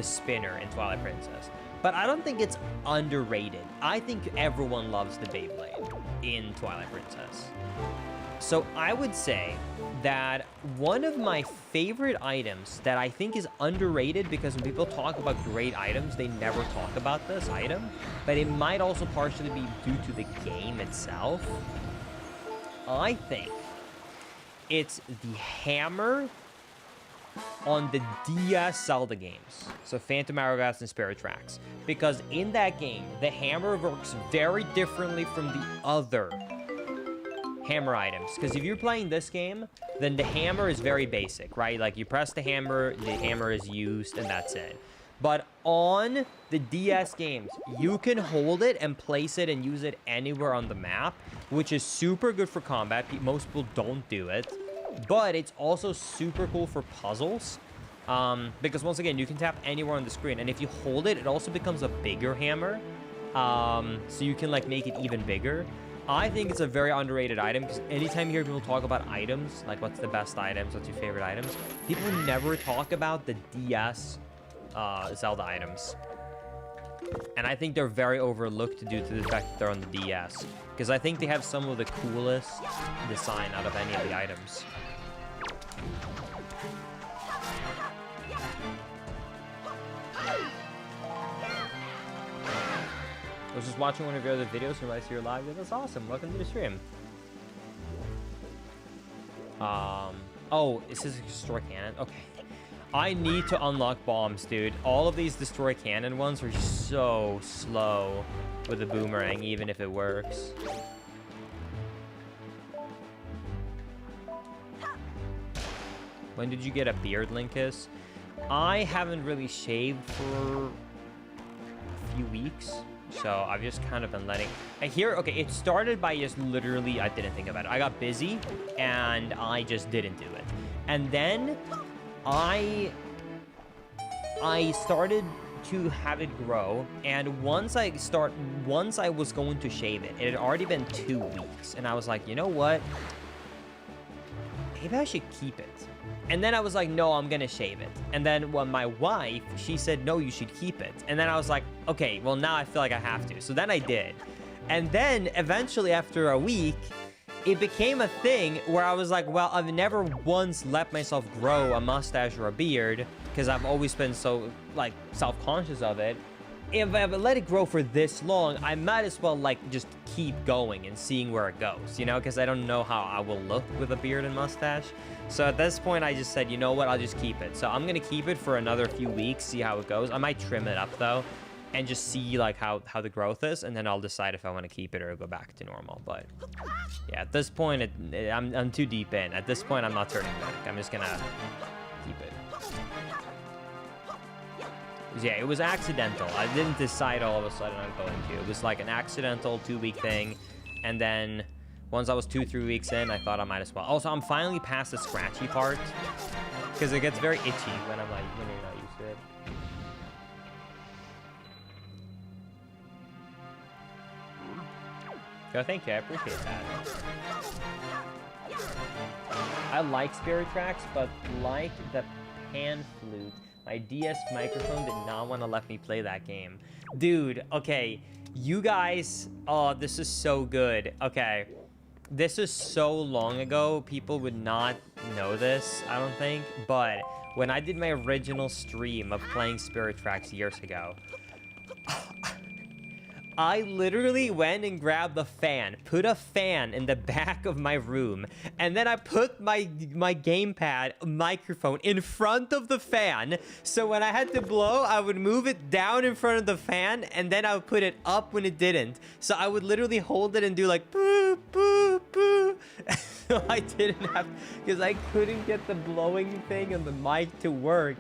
spinner in Twilight Princess. But I don't think it's underrated. I think everyone loves the Beyblade in Twilight Princess. So I would say that one of my favorite items that I think is underrated, because when people talk about great items, they never talk about this item, but it might also partially be due to the game itself. I think it's the hammer on the DS Zelda games, so Phantom Hourglass and Spirit Tracks, because in that game, the hammer works very differently from the other hammer items. Because if you're playing this game, then the hammer is very basic, right? Like, you press the hammer is used, and that's it. But on the DS games, you can hold it and place it and use it anywhere on the map, which is super good for combat. Most people don't do it. But it's also super cool for puzzles, because once again, you can tap anywhere on the screen, and if you hold it, it also becomes a bigger hammer, so you can like make it even bigger. I think it's a very underrated item, because anytime you hear people talk about items, like what's the best items, what's your favorite items, people never talk about the DS Zelda items. And I think they're very overlooked due to the fact that they're on the DS, because I think they have some of the coolest design out of any of the items. I was just watching one of your other videos and I see you're live. That's awesome. Welcome to the stream. Oh, is this a destroy cannon? Okay. I need to unlock bombs, dude. All of these destroy cannon ones are so slow with the boomerang, even if it works. When did you get a beard, Linkus? I haven't really shaved for a few weeks. So I've just kind of been letting... And here, okay, it started by just literally, I didn't think about it. I got busy, and I just didn't do it. And then I started to have it grow, and once I was going to shave it, it had already been 2 weeks, and I was like, you know what? Maybe I should keep it. And then I was like, no, I'm gonna shave it. And then when my wife, she said, no, you should keep it. And then I was like, okay, well, now I feel like I have to. So then I did. And then eventually after a week, it became a thing where I was like, well, I've never once let myself grow a mustache or a beard, because I've always been so like self-conscious of it. If I let it grow for this long, I might as well like just keep going and seeing where it goes, you know, because I don't know how I will look with a beard and mustache. So at this point, I just said, you know what, I'll just keep it. So I'm going to keep it for another few weeks, see how it goes. I might trim it up, though, and just see, like, how the growth is, and then I'll decide if I want to keep it or go back to normal. But, yeah, at this point, I'm too deep in. At this point, I'm not turning back. I'm just going to keep it. Yeah, it was accidental. I didn't decide all of a sudden I'm going to. It was, like, an accidental 2-week thing, and then... Once I was 2-3 weeks in, I thought I might as well. Also, I'm finally past the scratchy part, because it gets very itchy when I'm like, when you're not used to it. So thank you, I appreciate that. I like Spirit Tracks, but like the pan flute, my DS microphone did not want to let me play that game. Dude, okay, you guys, oh, this is so good. Okay. This is so long ago, people would not know this, I don't think, but when I did my original stream of playing Spirit Tracks years ago, I literally went and grabbed the fan, put a fan in the back of my room, and then I put my gamepad microphone in front of the fan. So when I had to blow, I would move it down in front of the fan, and then I would put it up when it didn't. So I would literally hold it and do like boo, boo, boo. So I didn't have, because I couldn't get the blowing thing on the mic to work.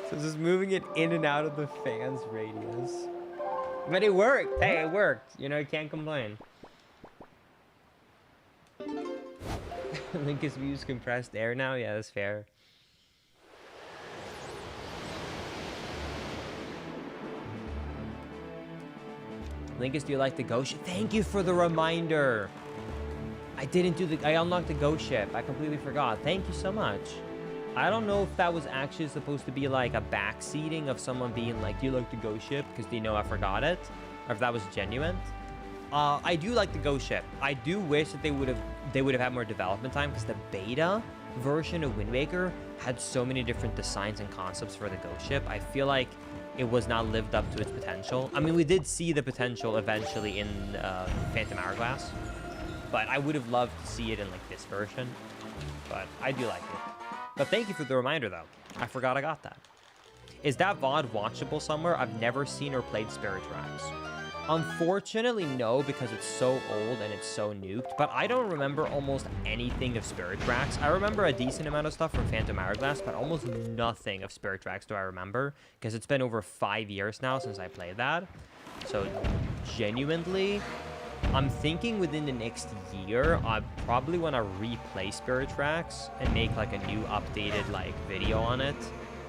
So just moving it in and out of the fan's radius. But it worked. Hey, it worked. You know, you can't complain. Linkus, we use compressed air now? Yeah, that's fair. Linkus, do you like the ghost ship? Thank you for the reminder. I unlocked the ghost ship. I completely forgot. Thank you so much. I don't know if that was actually supposed to be like a backseating of someone being like, do you like the ghost ship? Because they know I forgot it. Or if that was genuine. I do like the ghost ship. I do wish that they would have had more development time, because the beta version of Wind Waker had so many different designs and concepts for the ghost ship. I feel like it was not lived up to its potential. I mean, we did see the potential eventually in Phantom Hourglass, but I would have loved to see it in like this version. But I do like it. But thank you for the reminder, though. I forgot I got that. Is that VOD watchable somewhere? I've never seen or played Spirit Tracks. Unfortunately, no, because it's so old and it's so nuked. But I don't remember almost anything of Spirit Tracks. I remember a decent amount of stuff from Phantom Hourglass, but almost nothing of Spirit Tracks do I remember, because it's been over 5 years now since I played that. So, genuinely, I'm thinking within the next year, I probably want to replay Spirit Tracks and make like a new updated like video on it,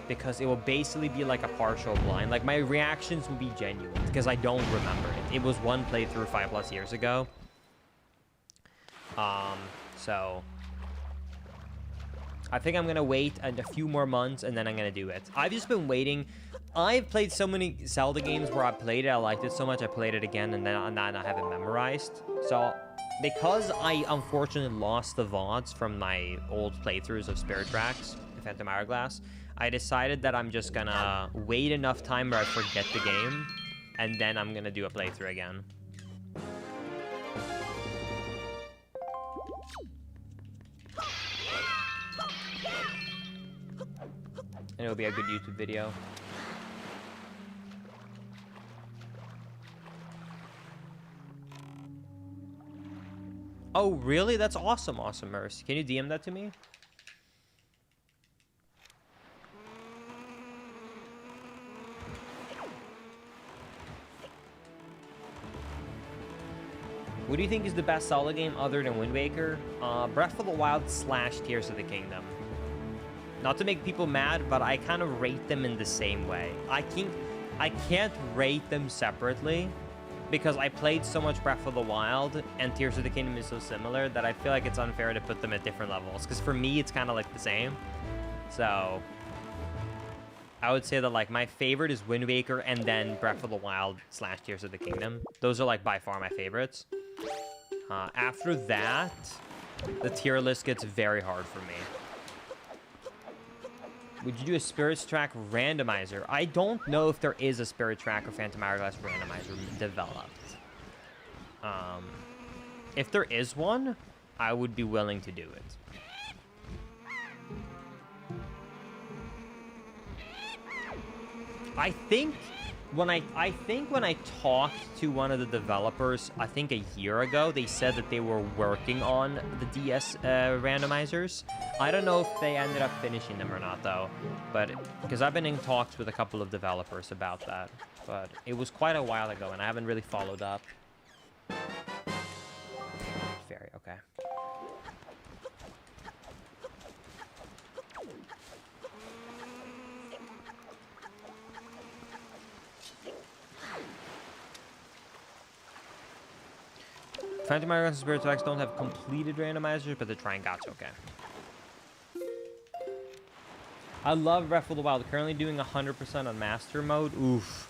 because it will basically be like a partial blind. Like my reactions will be genuine because I don't remember it. It was one playthrough 5+ years ago. So I think I'm gonna wait a few more months and then I'm gonna do it. I've just been waiting. I've played so many Zelda games where I played it, I liked it so much, I played it again, and then I have it memorized. So, because I unfortunately lost the VODs from my old playthroughs of Spirit Tracks, Phantom Hourglass, I decided that I'm just gonna wait enough time where I forget the game, and then I'm gonna do a playthrough again. And it'll be a good YouTube video. Oh, really? That's awesome, Awesome Merce. Can you DM that to me? What do you think is the best Zelda game other than Wind Waker? Breath of the Wild / Tears of the Kingdom. Not to make people mad, but I kind of rate them in the same way. I can't rate them separately, because I played so much Breath of the Wild and Tears of the Kingdom is so similar that I feel like it's unfair to put them at different levels. Because for me, it's kind of like the same. So I would say that like my favorite is Wind Waker and then Breath of the Wild / Tears of the Kingdom. Those are like by far my favorites. After that, the tier list gets very hard for me. Would you do a Spirits Track randomizer? I don't know if there is a Spirit Track or Phantom Hourglass randomizer developed. If there is one, I would be willing to do it. I think when I talked to one of the developers, I think a year ago, they said that they were working on the DS randomizers. I don't know if they ended up finishing them or not, though. But because I've been in talks with a couple of developers about that. But it was quite a while ago, and I haven't really followed up. Fairy, okay. Phantom Hourglass and Spirit Tracks don't have completed randomizers, but they're trying. Gotcha, okay. I love Breath of the Wild. Currently doing 100% on Master Mode. Oof.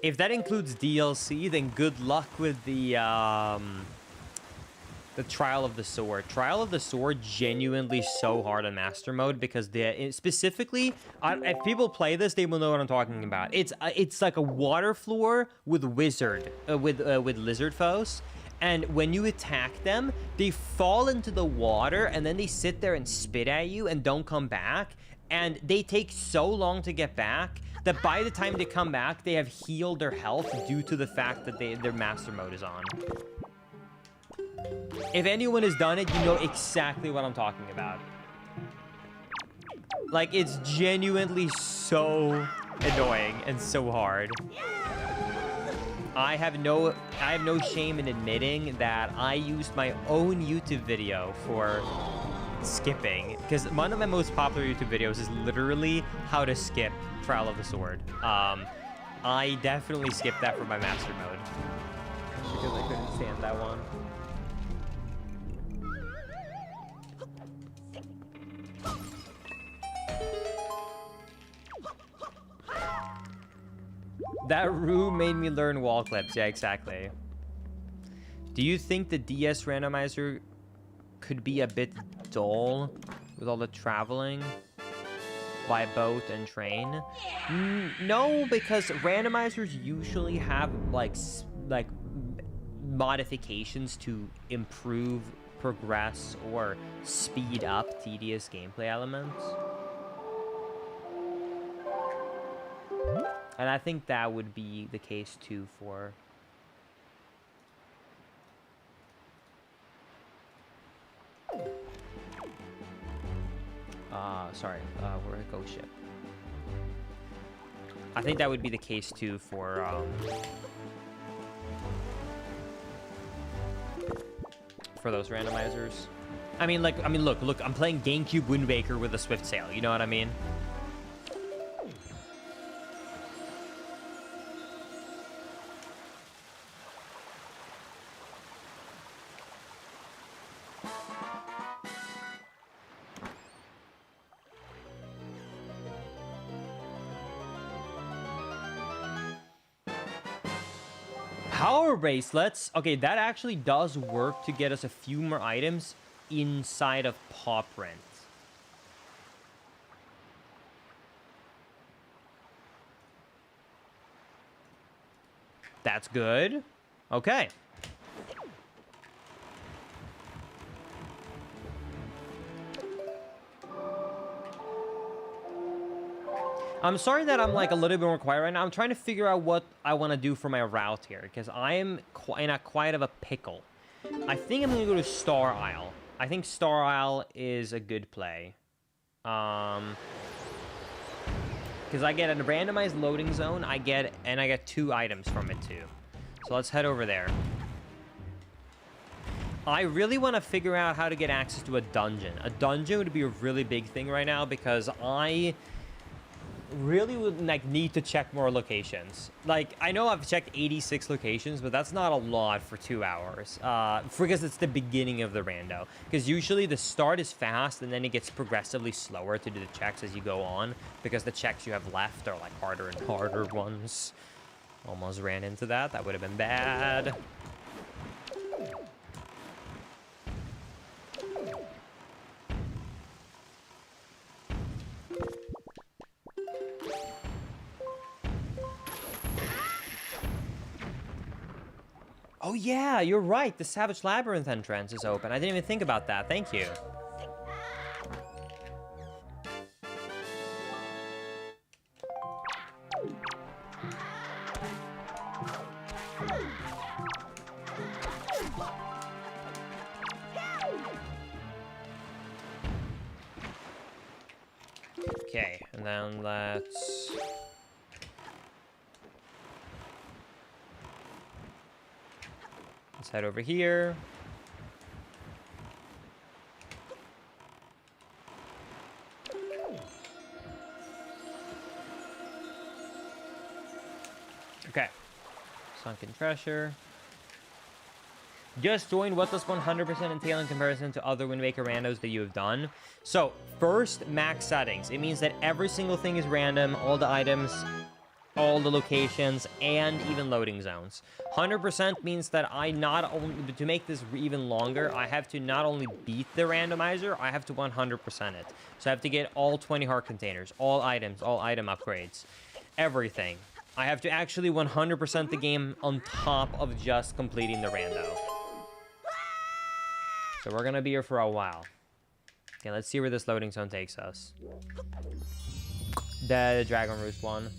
If that includes DLC, then good luck with the the Trial of the Sword. Trial of the Sword genuinely so hard on Master Mode because specifically, if people play this, they will know what I'm talking about. It's like a water floor with with lizard foes. And when you attack them, they fall into the water and then they sit there and spit at you and don't come back. And they take so long to get back that by the time they come back, they have healed their health due to the fact that their Master Mode is on. If anyone has done it, you know exactly what I'm talking about. Like, it's genuinely so annoying and so hard. I have no shame in admitting that I used my own YouTube video for skipping, because one of my most popular YouTube videos is literally how to skip Trial of the Sword. I definitely skipped that for my Master Mode because I couldn't stand that one. That Rue made me learn wall clips. Yeah, exactly. Do you think the DS randomizer could be a bit dull with all the traveling by boat and train? No, because randomizers usually have like modifications to improve, progress, or speed up tedious gameplay elements. And I think that would be the case too for... we're a ghost ship. I think that would be the case too for those randomizers. I mean, look, I'm playing GameCube Wind Waker with a Swift Sail. You know what I mean? Power bracelets. Okay, that actually does work to get us a few more items inside of Paw Print. That's good. Okay. I'm sorry that I'm like a little bit more quiet right now. I'm trying to figure out what I want to do for my route here because I am in a quite of a pickle. I think I'm going to go to Star Isle. I think Star Isle is a good play. Because I get a randomized loading zone, I get 2 items from it too. So let's head over there. I really want to figure out how to get access to a dungeon. A dungeon would be a really big thing right now because I really would like need to check more locations. Like, I know I've checked 86 locations, but that's not a lot for 2 hours. Because it's the beginning of the rando. Because usually the start is fast, and then it gets progressively slower to do the checks as you go on, because the checks you have left are like harder and harder ones. Almost ran into that. That would have been bad. Oh yeah, you're right. The Savage Labyrinth entrance is open. I didn't even think about that. Thank you. Okay, and then let's... Let's head over here. Okay. Sunken treasure. Just join. What does 100% entail in comparison to other Wind Waker randos that you have done? So, first, max settings. It means that every single thing is random. All the items all the locations, and even loading zones. 100% means that I not only, to make this even longer, I have to not only beat the randomizer, I have to 100% it. So I have to get all 20 heart containers, all items, all item upgrades, everything. I have to actually 100% the game on top of just completing the rando. So we're gonna be here for a while. Okay, let's see where this loading zone takes us. The Dragon Roost one.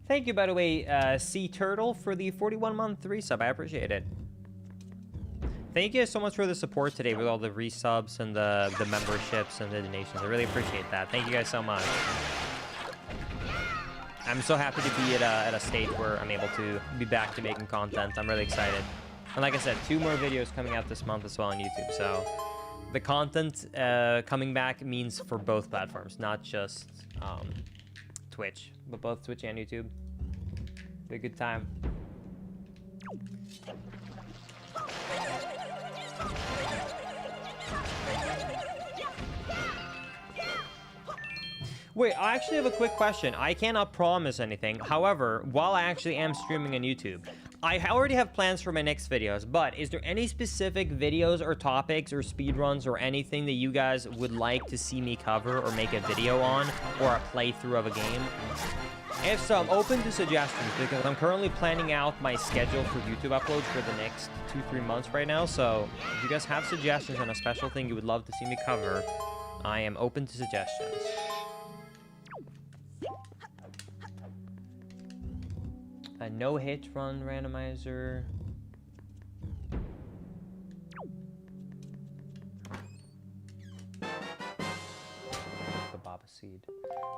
Thank you, by the way, Sea Turtle, for the 41-month resub. I appreciate it. Thank you guys so much for the support today with all the resubs and the memberships and the donations. I really appreciate that. Thank you guys so much. I'm so happy to be at a stage where I'm able to be back to making content. I'm really excited. And like I said, 2 more videos coming out this month as well on YouTube. So the content coming back means for both platforms, not just Twitch, but both Twitch and YouTube. Be a good time. Wait, I actually have a quick question. I cannot promise anything. However, while I actually am streaming on YouTube, I already have plans for my next videos, but is there any specific videos or topics or speedruns or anything that you guys would like to see me cover or make a video on, or a playthrough of a game? If so, I'm open to suggestions because I'm currently planning out my schedule for YouTube uploads for the next 2-3 months right now. So if you guys have suggestions on a special thing you would love to see me cover, I am open to suggestions. A no-hit run randomizer. The Baba Seed.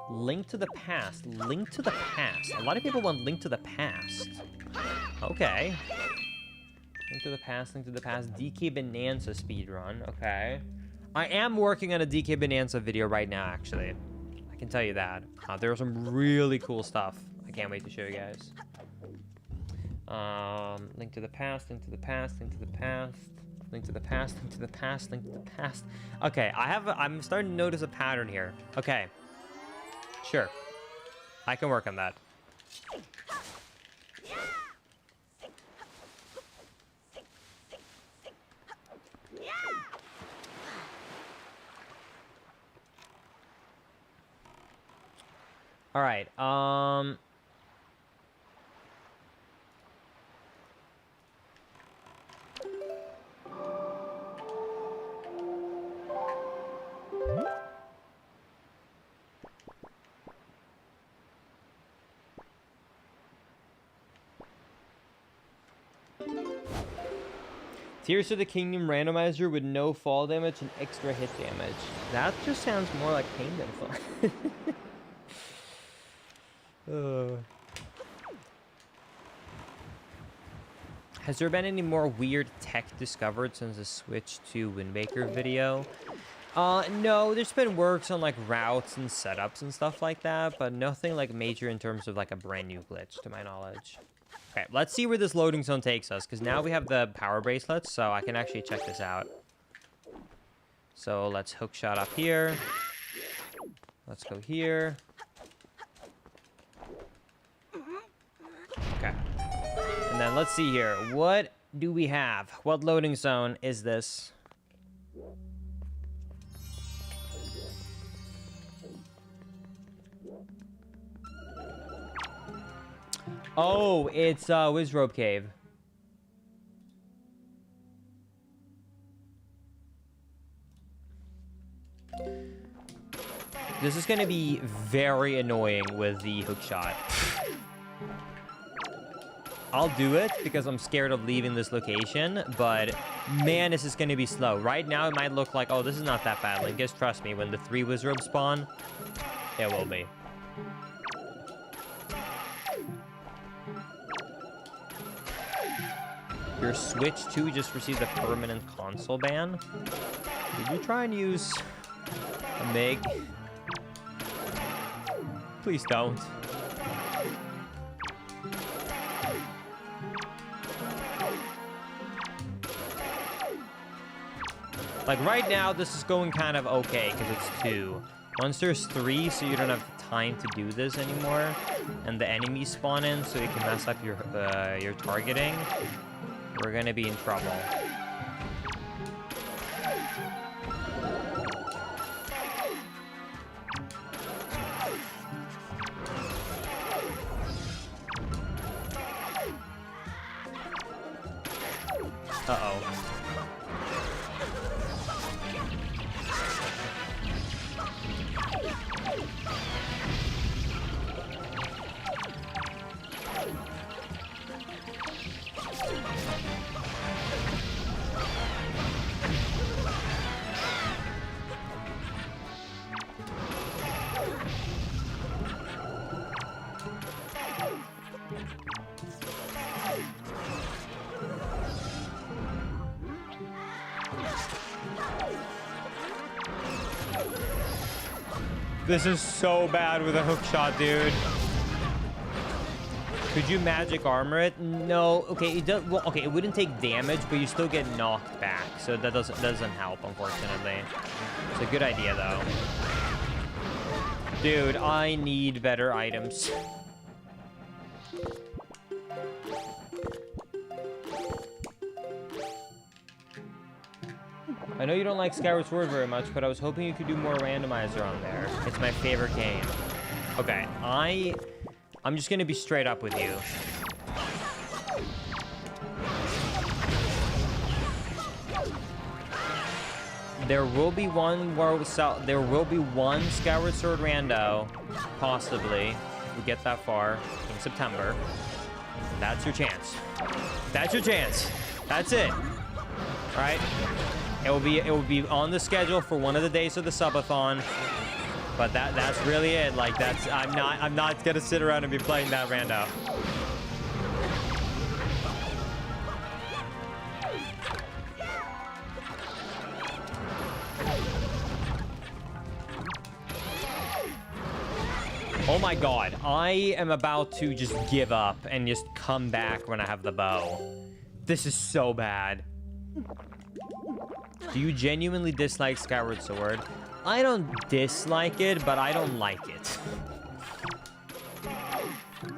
Link to the Past. Link to the Past. A lot of people want Link to the Past. Okay. Link to the Past, Link to the Past. DK Bonanza speedrun. Okay. I am working on a DK Bonanza video right now, actually. I can tell you that. There's some really cool stuff. I can't wait to show you guys. Link to the Past, Link to the Past, Link to the Past, Link to the Past, Link to the Past, Link to the Past. Okay, I'm starting to notice a pattern here. Okay. Sure. I can work on that. All right. Tears of the Kingdom randomizer with no fall damage and extra hit damage. That just sounds more like pain than fun. Has there been any more weird tech discovered since the switch to Wind Waker video? No, there's been works on like routes and setups and stuff like that, but nothing like major in terms of like a brand new glitch to my knowledge. Okay, let's see where this loading zone takes us, because now we have the power bracelets, so I can actually check this out. So let's hookshot up here. Let's go here. Okay. And then let's see here. What do we have? What loading zone is this? Oh, it's Wizrobe Cave. This is going to be very annoying with the hookshot. I'll do it because I'm scared of leaving this location, but man, this is going to be slow. Right now, it might look like, oh, this is not that bad. Like, just trust me, when the 3 Wizrobe spawn, it will be. Your Switch 2 just received a permanent console ban. Did you try and use a MiG? Please don't. Like right now, this is going kind of okay because it's 2. Once there's 3, so you don't have time to do this anymore, and the enemies spawn in, so you can mess up your targeting, we're gonna be in trouble. Uh-oh. This is so bad with a hook shot, dude. Could you magic armor it? No. Okay, it does. Well, okay, it wouldn't take damage, but you still get knocked back, so that doesn't help, unfortunately. It's a good idea, though. Dude, I need better items. I know you don't like Skyward Sword very much, but I was hoping you could do more randomizer on there. It's my favorite game. Okay, I'm just gonna be straight up with you. There will be one Skyward Sword rando, possibly, if we get that far in September. That's your chance. That's your chance. That's it. All right. It will be on the schedule for one of the days of the subathon, but that's really it. Like I'm not gonna sit around and be playing that rando. Oh my god, I am about to just give up and just come back when I have the bow. This is so bad. Do you genuinely dislike Skyward Sword? I don't dislike it, but I don't like it.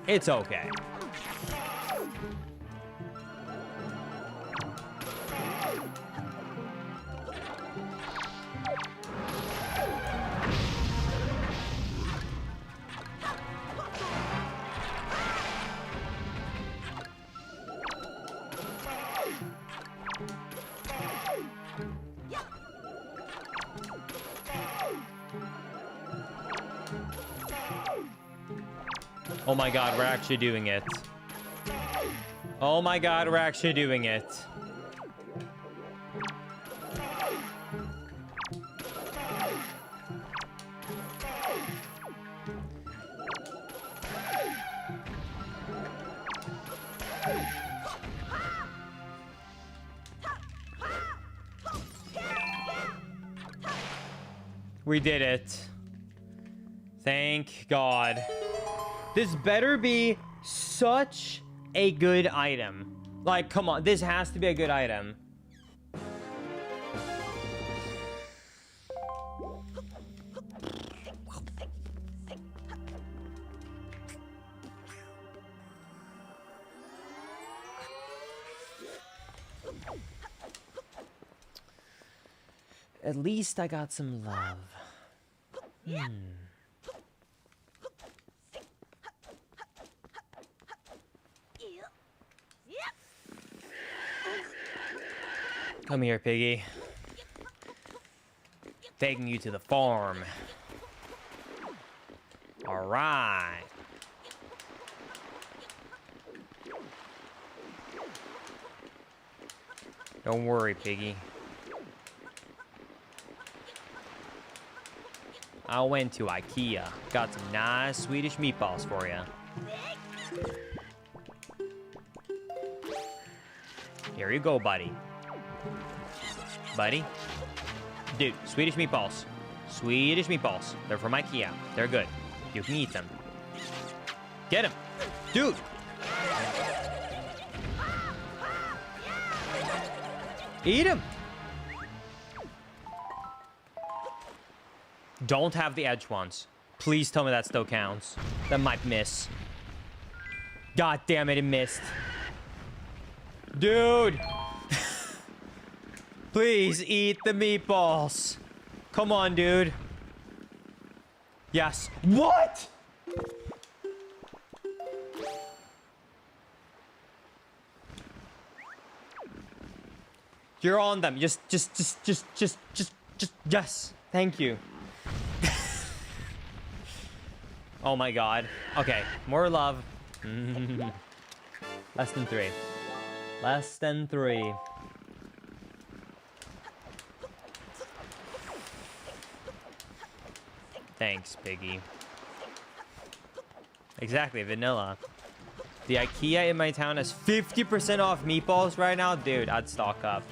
It's okay. Oh my god, we're actually doing it. Oh my god, we're actually doing it. We did it. Thank God. This better be such a good item. Like, come on. This has to be a good item. At least I got some love. Come here, piggy. Taking you to the farm. All right. Don't worry, piggy. I went to IKEA. Got some nice Swedish meatballs for you. Here you go, buddy. Buddy. Dude, Swedish meatballs. Swedish meatballs. They're from IKEA. They're good. You can eat them. Get him. Dude. Eat him. Don't have the edge ones. Please tell me that still counts. That might miss. God damn it, it missed. Dude. Please eat the meatballs. Come on, dude. Yes. What? You're on them. Just, yes. Thank you. Oh my god. Okay, more love. Less than 3. Less than 3. Thanks, piggy. Exactly, vanilla. The IKEA in my town has 50% off meatballs right now. Dude, I'd stock up.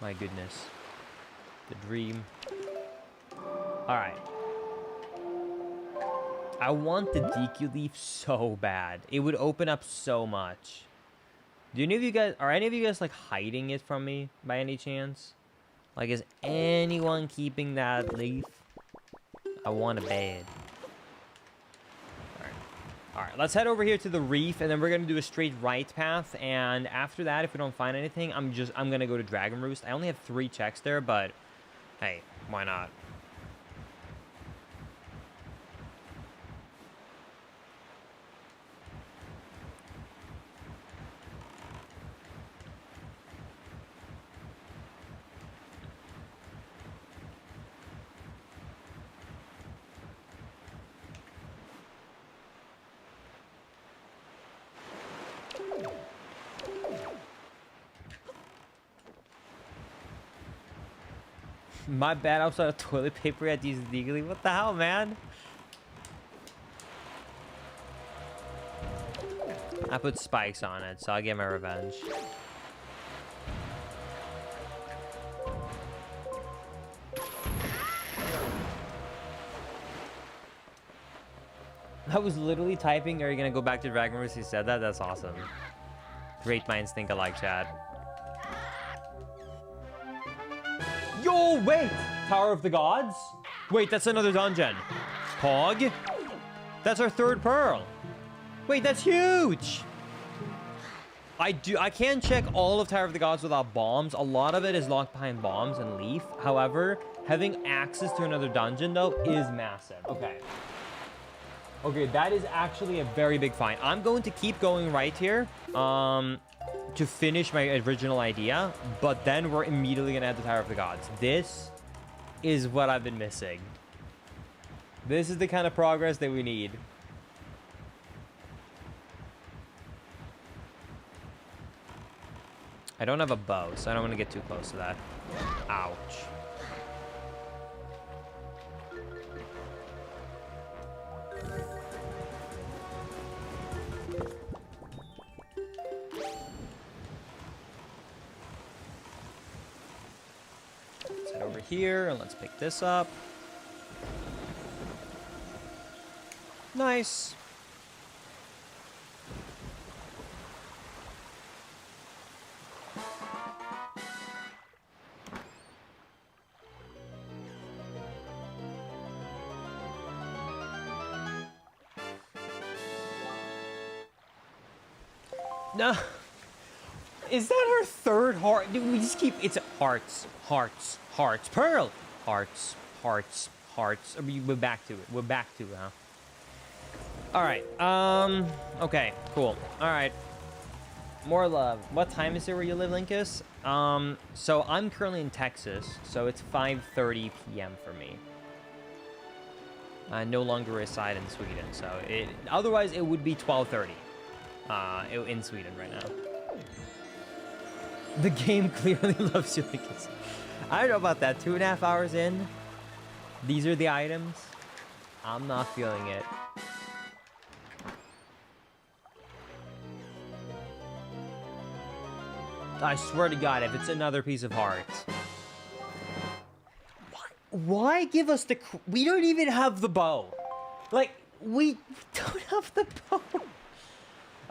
My goodness. The dream. Alright. I want the DQ leaf so bad. It would open up so much. Do any of you guys... Are any of you guys, like, hiding it from me by any chance? Like, is anyone keeping that leaf? I want a bed. Alright, let's head over here to the reef, and then we're going to do a straight right path. And after that, if we don't find anything, I'm going to go to Dragon Roost. I only have 3 checks there, but hey, why not? My bad, I was out of toilet paper at these legally. What the hell, man? I put spikes on it, so I'll get my revenge. I was literally typing, are you gonna go back to Dragon Roost? He said that? That's awesome. Great minds think alike, chat. Yo, wait! Tower of the Gods? Wait, that's another dungeon. Pog? That's our 3rd pearl. Wait, that's huge! I can check all of Tower of the Gods without bombs. A lot of it is locked behind bombs and leaf. However, having access to another dungeon, though, is massive. Okay. Okay, that is actually a very big find. I'm going to keep going right here. To finish my original idea, but then we're immediately gonna add the Tower of the Gods. This is what I've been missing. This is the kind of progress that we need. I don't have a bow, so I don't want to get too close to that. Ouch. Over here, and let's pick this up. Nice. No. Is that our 3rd heart? Dude, we just keep... It's hearts. Hearts. Hearts. Pearl. Hearts. Hearts. Hearts. We're back to it. We're back to it, huh? Alright. Okay. Cool. Alright. More love. What time is it where you live, Linkus? So I'm currently in Texas, so it's 5:30 p.m. for me. I no longer reside in Sweden, so otherwise it would be 12:30 in Sweden right now. The game clearly loves you, Linkus. I don't know about that. 2.5 hours in, these are the items. I'm not feeling it. I swear to God, if it's another piece of heart. Why give us the... We don't even have the bow. Like, we don't have the bow.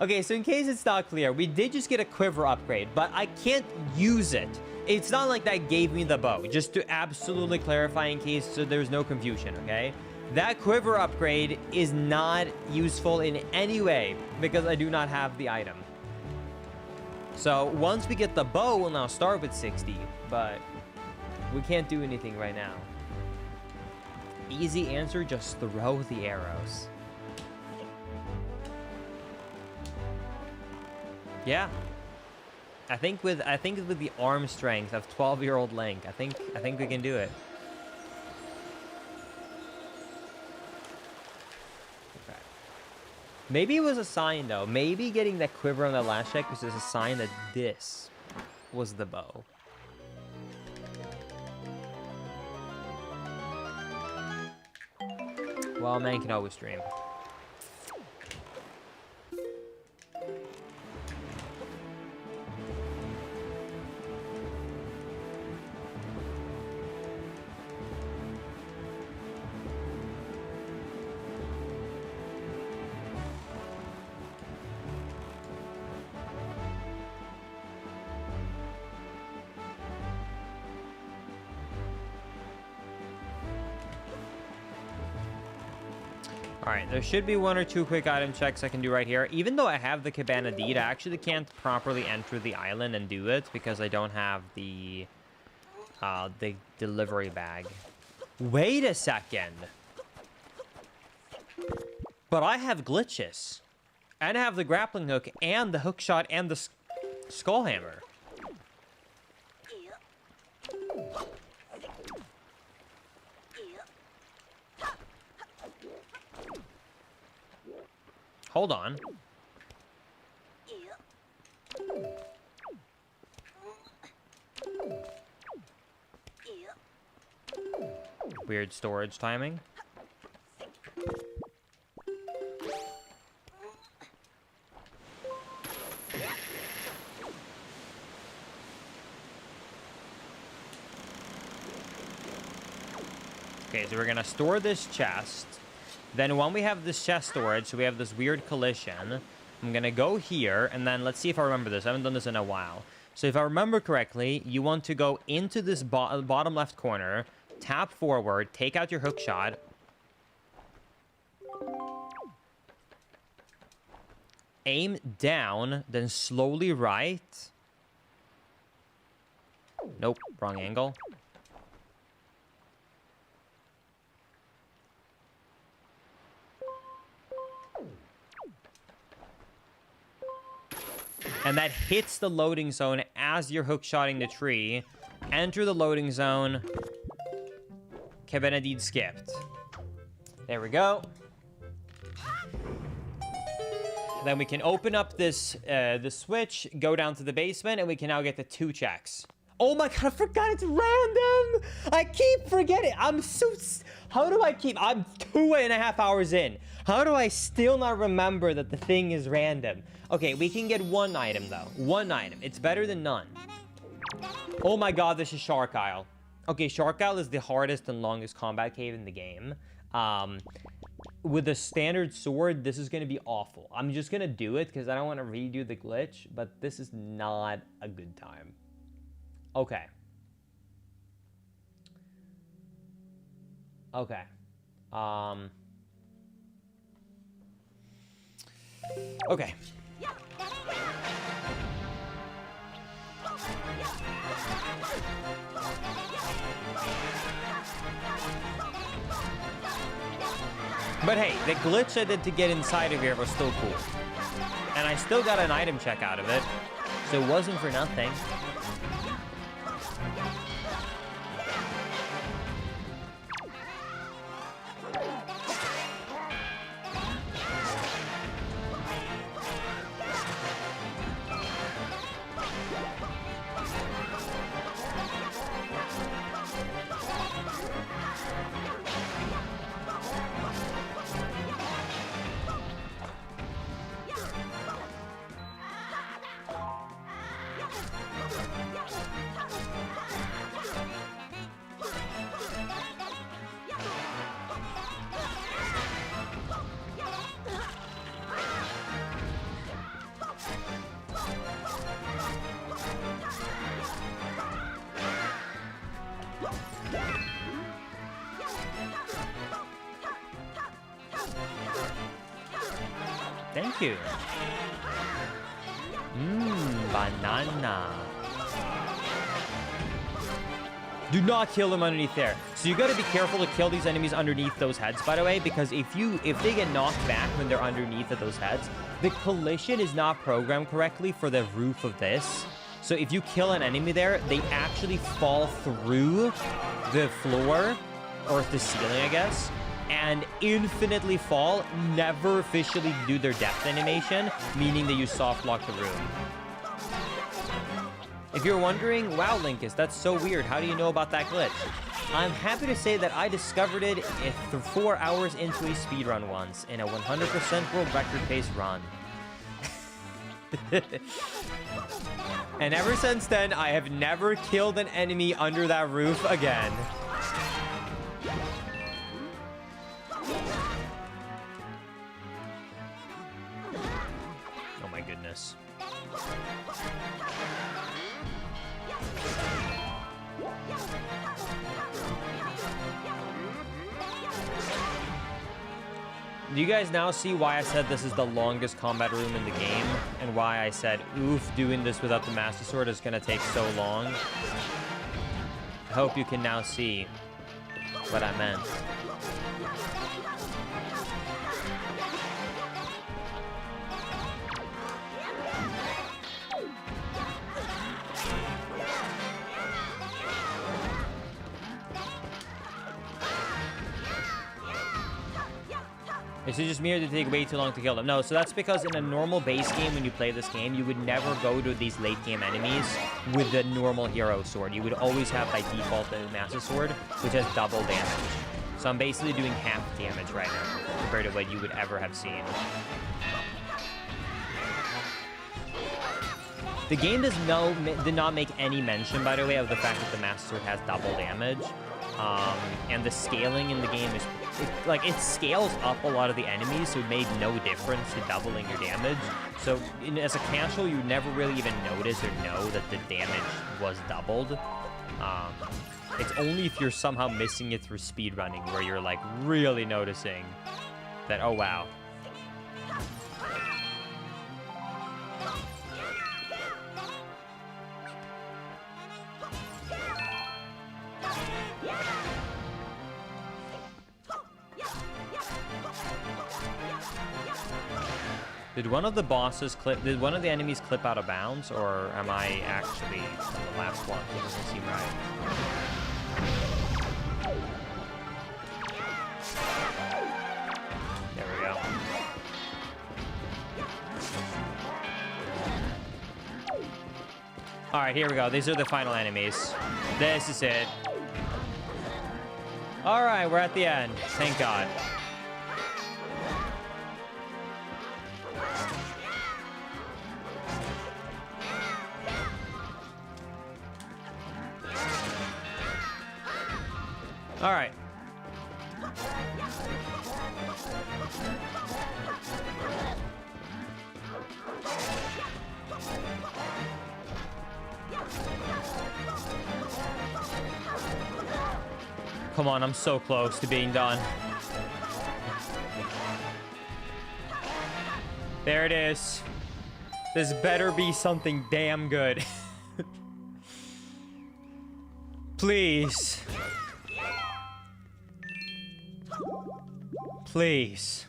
Okay, so in case it's not clear, we did just get a quiver upgrade, but I can't use it. It's not like that gave me the bow, just to absolutely clarify in case so there's no confusion, okay? That quiver upgrade is not useful in any way because I do not have the item. So once we get the bow, we'll now start with 60, but we can't do anything right now. Easy answer, just throw the arrows. Yeah. I think with the arm strength of 12-year-old Link, I think we can do it. Okay. Maybe it was a sign though. Maybe getting that quiver on the last check was just a sign that this was the bow. Well, man can always dream. Alright, there should be one or two quick item checks I can do right here. Even though I have the Cabana Deed, I actually can't properly enter the island and do it because I don't have the delivery bag. Wait a second. But I have glitches. And I have the grappling hook and the hook shot and the skull hammer. Hold on. Weird storage timing. Okay, so we're gonna store this chest. Then when we have this chest storage, so we have this weird collision, I'm going to go here, and then let's see if I remember this. I haven't done this in a while. So if I remember correctly, you want to go into this bottom left corner, tap forward, take out your hook shot. Aim down, then slowly right. Nope, wrong angle. And that hits the loading zone as you're hookshotting the tree. Enter the loading zone. Cabana Deed skipped. There we go. Then we can open up this the switch, go down to the basement, and we can now get the 2 checks. Oh my god, I forgot it's random! I keep forgetting. I'm so... How do I keep... I'm 2.5 hours in. How do I still not remember that the thing is random? Okay, we can get 1 item, though. 1 item. It's better than none. Oh my god, this is Shark Isle. Okay, Shark Isle is the hardest and longest combat cave in the game. With a standard sword, this is going to be awful. I'm just going to do it because I don't want to redo the glitch, but this is not a good time. Okay. Okay. Okay. But hey, the glitch I did to get inside of here was still cool. And I still got an item check out of it, so it wasn't for nothing. thank you. Banana. Do not kill them underneath there. So you gotta be careful to kill these enemies underneath those heads, by the way, because if they get knocked back when they're underneath of those heads, the collision is not programmed correctly for the roof of this. So if you kill an enemy there, they actually fall through the floor, or the ceiling, I guess, and infinitely fall, never officially do their depth animation, meaning that you soft lock the room. If you're wondering, wow, Linkus, that's so weird. How do you know about that glitch? I'm happy to say that I discovered it 4 hours into a speedrun once, in a 100% world record pace run. And ever since then, I have never killed an enemy under that roof again. Oh my goodness. Do you guys now see why I said this is the longest combat room in the game? And why I said, oof, doing this without the Master Sword is going to take so long? I hope you can now see what I meant. Is it just me or did it take way too long to kill them? No, so that's because in a normal base game, when you play this game, you would never go to these late game enemies with the normal hero sword. You would always have by default the Master Sword, which has double damage. So I'm basically doing half damage right now compared to what you would ever have seen. The game did not make any mention, by the way, of the fact that the Master Sword has double damage. And the scaling in the game is, it scales up a lot of the enemies, so it made no difference to doubling your damage. So as a casual, you never really even notice or know that the damage was doubled. It's only if you're somehow missing it through speedrunning where you're like really noticing that, oh wow. Did one of the bosses clip? Did one of the enemies clip out of bounds, or am I actually on the last one? It doesn't seem right. There we go. All right, here we go. These are the final enemies. This is it. All right, we're at the end. Thank God. All right. Come on, I'm so close to being done. There it is. This better be something damn good. Please. Please.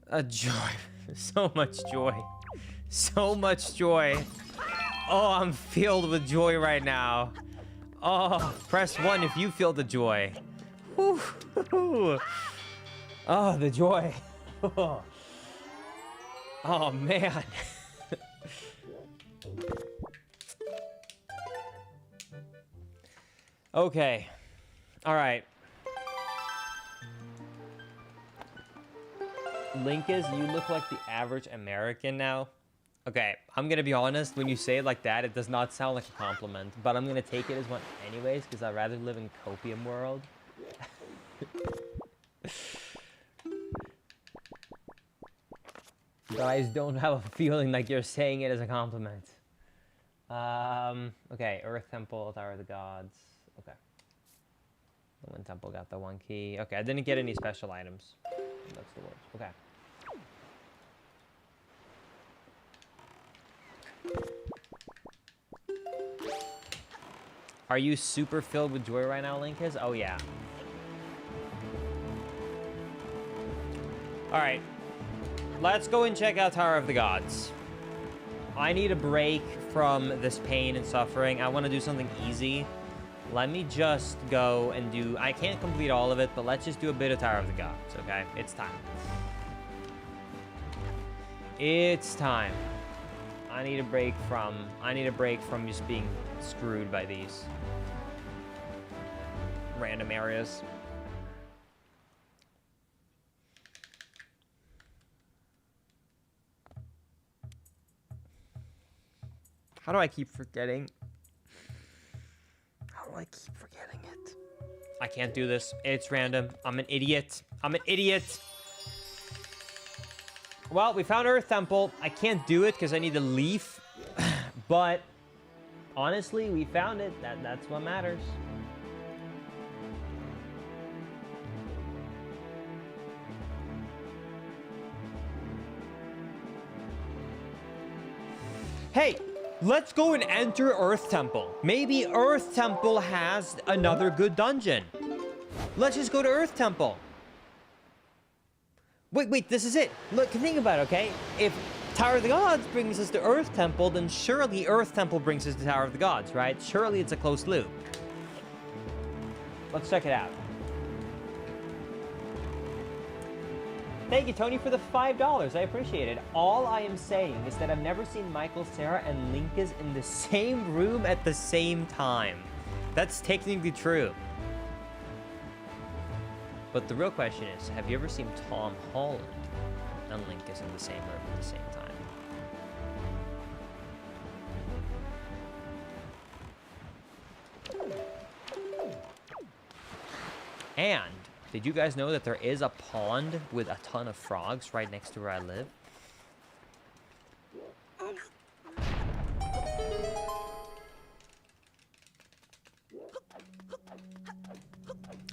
A joy. So much joy. So much joy. Oh, I'm filled with joy right now. Oh, press 1 if you feel the joy. Whew. Oh, the joy. Oh, man. Okay. All right. Linkus, you look like the average American now. Okay, I'm gonna be honest, when you say it like that, it does not sound like a compliment, but I'm gonna take it as one anyways, because I'd rather live in copium world. Guys, don't have a feeling like you're saying it as a compliment. Okay, Earth Temple, Tower of the Gods. Okay. The Wind Temple got the 1 key. Okay, I didn't get any special items. That's the worst. Okay. Are you super filled with joy right now, Linkus? Oh, yeah. Alright. Let's go and check out Tower of the Gods. I need a break from this pain and suffering. I want to do something easy. Let me just go and do... I can't complete all of it, but let's just do a bit of Tower of the Gods, okay? It's time. It's time. I need a break from just being screwed by these random areas. How do I keep forgetting? How do I keep forgetting it? I can't do this. It's random. I'm an idiot. I'm an idiot. Well, we found Earth Temple. I can't do it because I need a leaf. But honestly, we found it. That's what matters. Hey, let's go and enter Earth Temple. Maybe Earth Temple has another good dungeon. Let's just go to Earth Temple. Wait, this is it. Look, think about it, okay? If Tower of the Gods brings us to Earth Temple, then surely Earth Temple brings us to Tower of the Gods, right? Surely it's a closed loop. Let's check it out. Thank you, Tony, for the $5. I appreciate it. All I am saying is that I've never seen Michael, Sarah, and Linkus in the same room at the same time. That's technically true. But the real question is, have you ever seen Tom Holland and Linkus in the same room at the same time? And did you guys know that there is a pond with a ton of frogs right next to where I live? All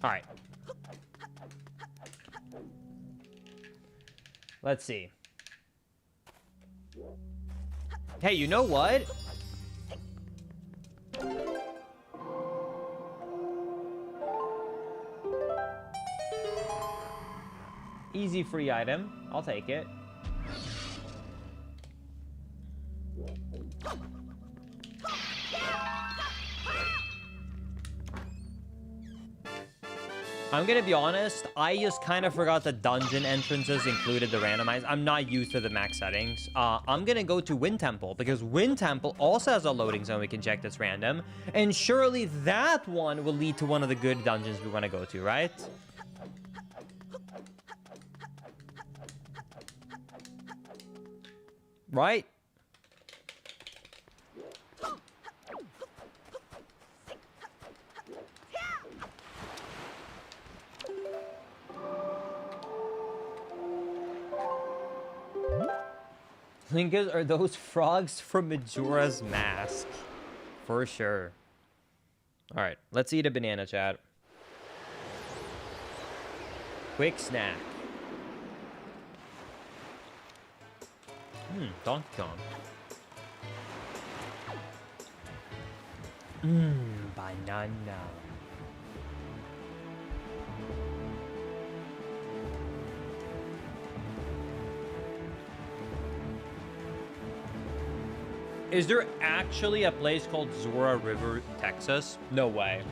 right. Let's see. Hey, you know what? Easy free item. I'll take it. I'm gonna be honest, I just kind of forgot the dungeon entrances included the randomize. I'm not used to the max settings. I'm gonna go to Wind Temple because Wind Temple also has a loading zone we can check that's random. And surely that one will lead to one of the good dungeons we want to go to, right? Right? Linkus, are those frogs from Majora's Mask? For sure. Alright, let's eat a banana, chat. Quick snack. Donkey Kong. Banana. Is there actually a place called Zora River, Texas? No way.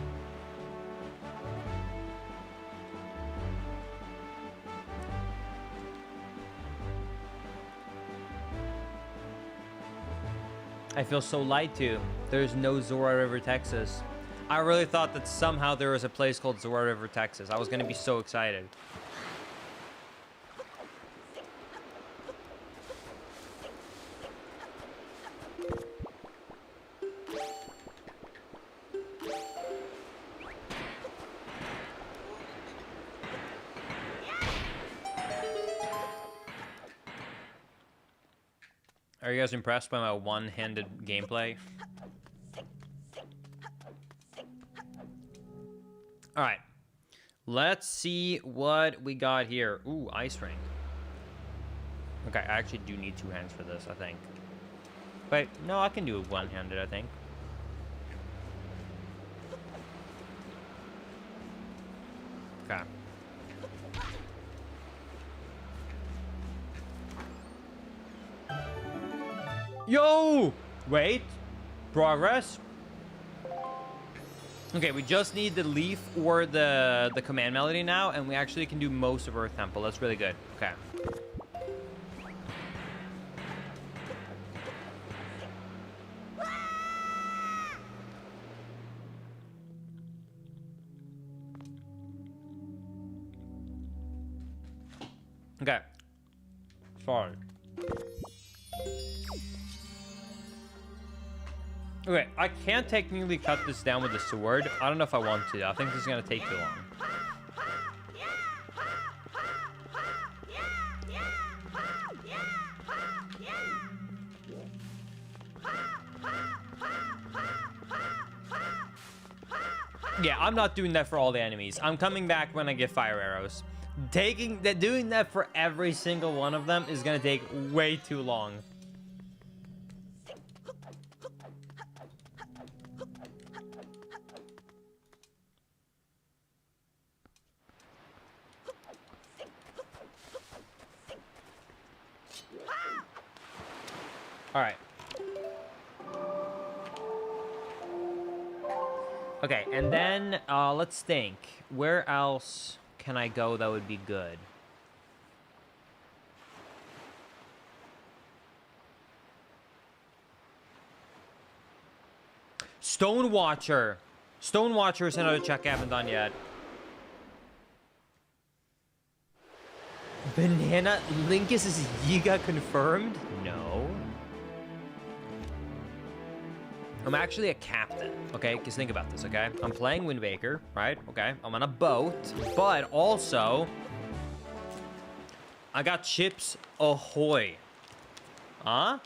I feel so lied to. There's no Zora River, Texas. I really thought that somehow there was a place called Zora River, Texas. I was gonna be so excited. Are you guys impressed by my one-handed gameplay? All right. Let's see what we got here. Ooh, ice ring. Okay, I actually do need 2 hands for this, I think. Wait, no, I can do it one-handed, I think. Okay. Yo! Wait. Progress. Okay, we just need the leaf or the command melody now, and we actually can do most of Earth Temple. That's really good. Okay. Okay. Sorry. Okay, I can't technically cut this down with the sword. I don't know if I want to. I think this is gonna take too long. Yeah, I'm not doing that for all the enemies. I'm coming back when I get fire arrows. Doing that for every single one of them is gonna take way too long. All right. Okay, and then let's think. Where else can I go that would be good? Stone Watcher. Stone Watcher is another check I haven't done yet. Banana Linkus is Yiga confirmed? No. I'm actually a captain, okay? Because think about this, okay? I'm playing Wind Waker, right? Okay, I'm on a boat, but also I got Chips Ahoy. Huh?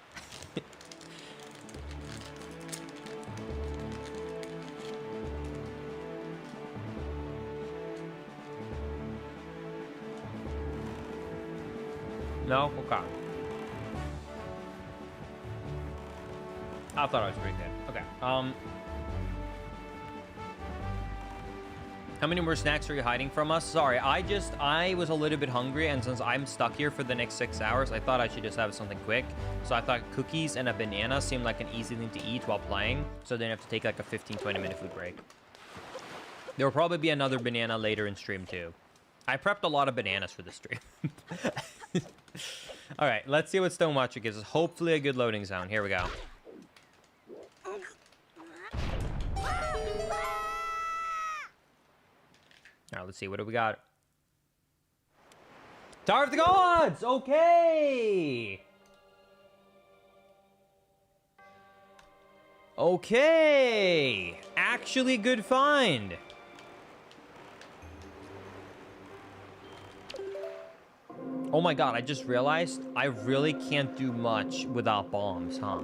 No? Okay. I thought I was pretty good. Okay. How many more snacks are you hiding from us? Sorry, I was a little bit hungry, and since I'm stuck here for the next 6 hours, I thought I should just have something quick. So I thought cookies and a banana seemed like an easy thing to eat while playing, so then I have to take like a 15-20 minute food break. There will probably be another banana later in stream too. I prepped a lot of bananas for the stream. All right, let's see what Stone Watcher gives us. Hopefully a good loading zone. Here we go. All right, let's see. What do we got? Tower of the Gods! Okay! Okay! Actually good find. Oh my god, I just realized I really can't do much without bombs, huh?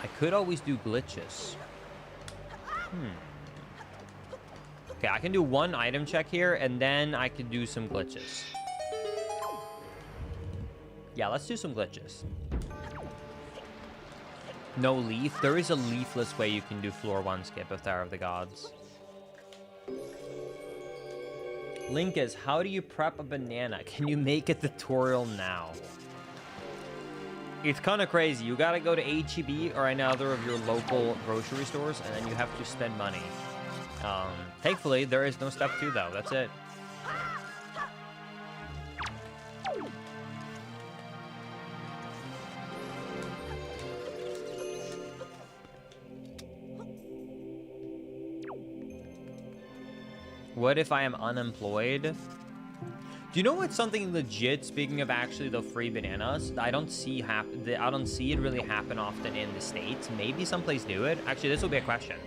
I could always do glitches. Okay, I can do one item check here, and then I can do some glitches. Yeah, let's do some glitches. No leaf? There is a leafless way you can do floor 1 skip of Tower of the Gods. Linkus, how do you prep a banana? Can you make a tutorial now? It's kind of crazy. You gotta go to H-E-B or another of your local grocery stores, and then you have to spend money. Thankfully, there is no step 2, though. That's it. What if I am unemployed? Do you know what's something legit, speaking of actually the free bananas, I don't see it really happen often in the States. Maybe someplace do it. Actually, this will be a question.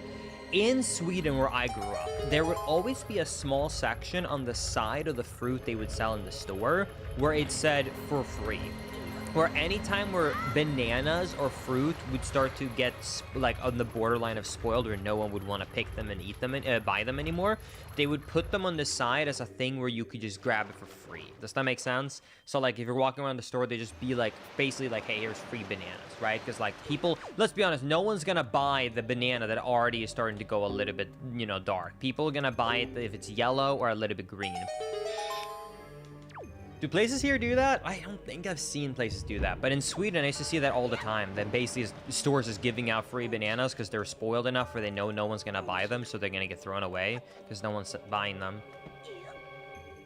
In Sweden, where I grew up, there would always be a small section on the side of the fruit they would sell in the store where it said for free. where anytime where bananas or fruit would start to get like on the borderline of spoiled, where no one would want to pick them and eat them and buy them anymore, they would put them on the side as a thing where you could just grab it for free. Does that make sense? So like if you're walking around the store, they just be like basically like, hey, here's free bananas, right? Because like people, let's be honest, no one's gonna buy the banana that already is starting to go a little bit, you know, dark. People are gonna buy it if it's yellow or a little bit green. Do places here do that? I don't think I've seen places do that. But in Sweden, I used to see that all the time. That basically stores is giving out free bananas because they're spoiled enough where they know no one's going to buy them. So they're going to get thrown away because no one's buying them.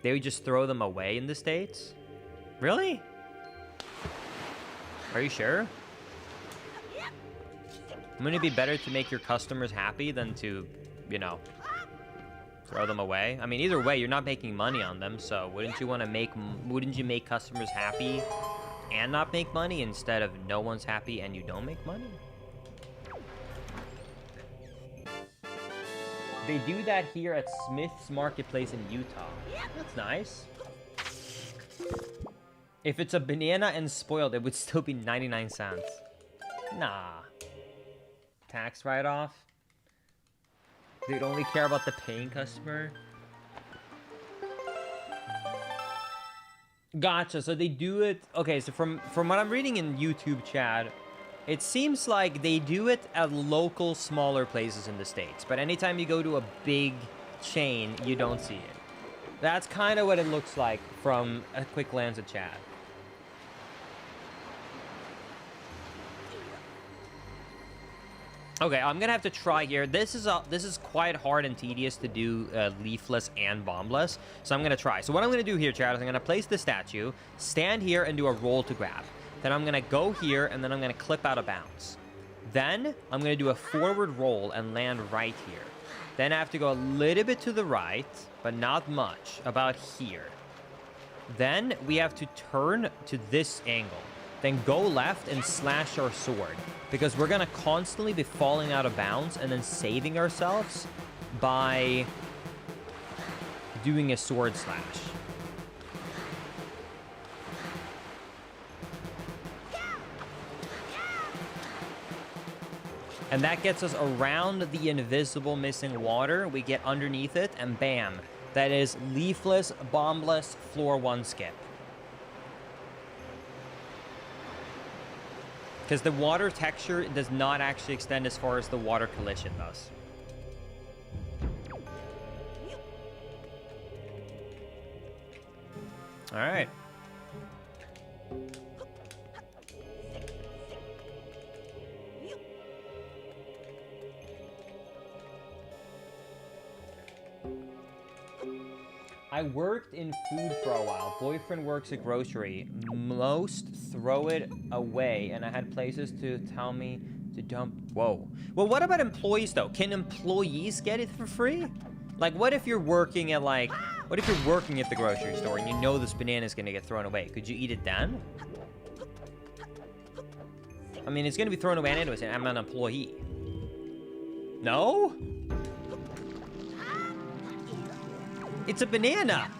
They would just throw them away in the States? Really? Are you sure? Wouldn't it be better to make your customers happy than to, you know, throw them away? I mean, either way, you're not making money on them, so wouldn't you make customers happy and not make money instead of no one's happy and you don't make money? They do that here at Smith's Marketplace in Utah. That's nice. If it's a banana and spoiled, it would still be 99 cents. Nah. Tax write-off? They'd only care about the paying customer. Gotcha. So they do it. Okay, so from what I'm reading in YouTube chat, it seems like they do it at local, smaller places in the States. But anytime you go to a big chain, you don't see it. That's kind of what it looks like from a quick glance at chat. Okay, I'm gonna have to try here. This is quite hard and tedious to do leafless and bombless, so I'm gonna try. So what I'm gonna do here, chat, is I'm gonna place the statue, stand here, and do a roll to grab. Then I'm gonna go here, and then I'm gonna clip out of bounds. Then I'm gonna do a forward roll and land right here. Then I have to go a little bit to the right, but not much, about here. Then we have to turn to this angle. Then go left and slash our sword, because we're gonna constantly be falling out of bounds and then saving ourselves by doing a sword slash. And that gets us around the invisible missing water. We get underneath it, and bam. That is leafless, bombless, floor 1 skip. Because the water texture does not actually extend as far as the water collision does. All right. I worked in food for a while. Boyfriend works at grocery. Most throw it away, and I had places to tell me to dump. Whoa. Well, what about employees, though? Can employees get it for free? Like, what if you're working at, like, what if you're working at the grocery store and you know this banana is going to get thrown away? Could you eat it then? I mean, it's going to be thrown away anyways, and I'm an employee. No? It's a banana.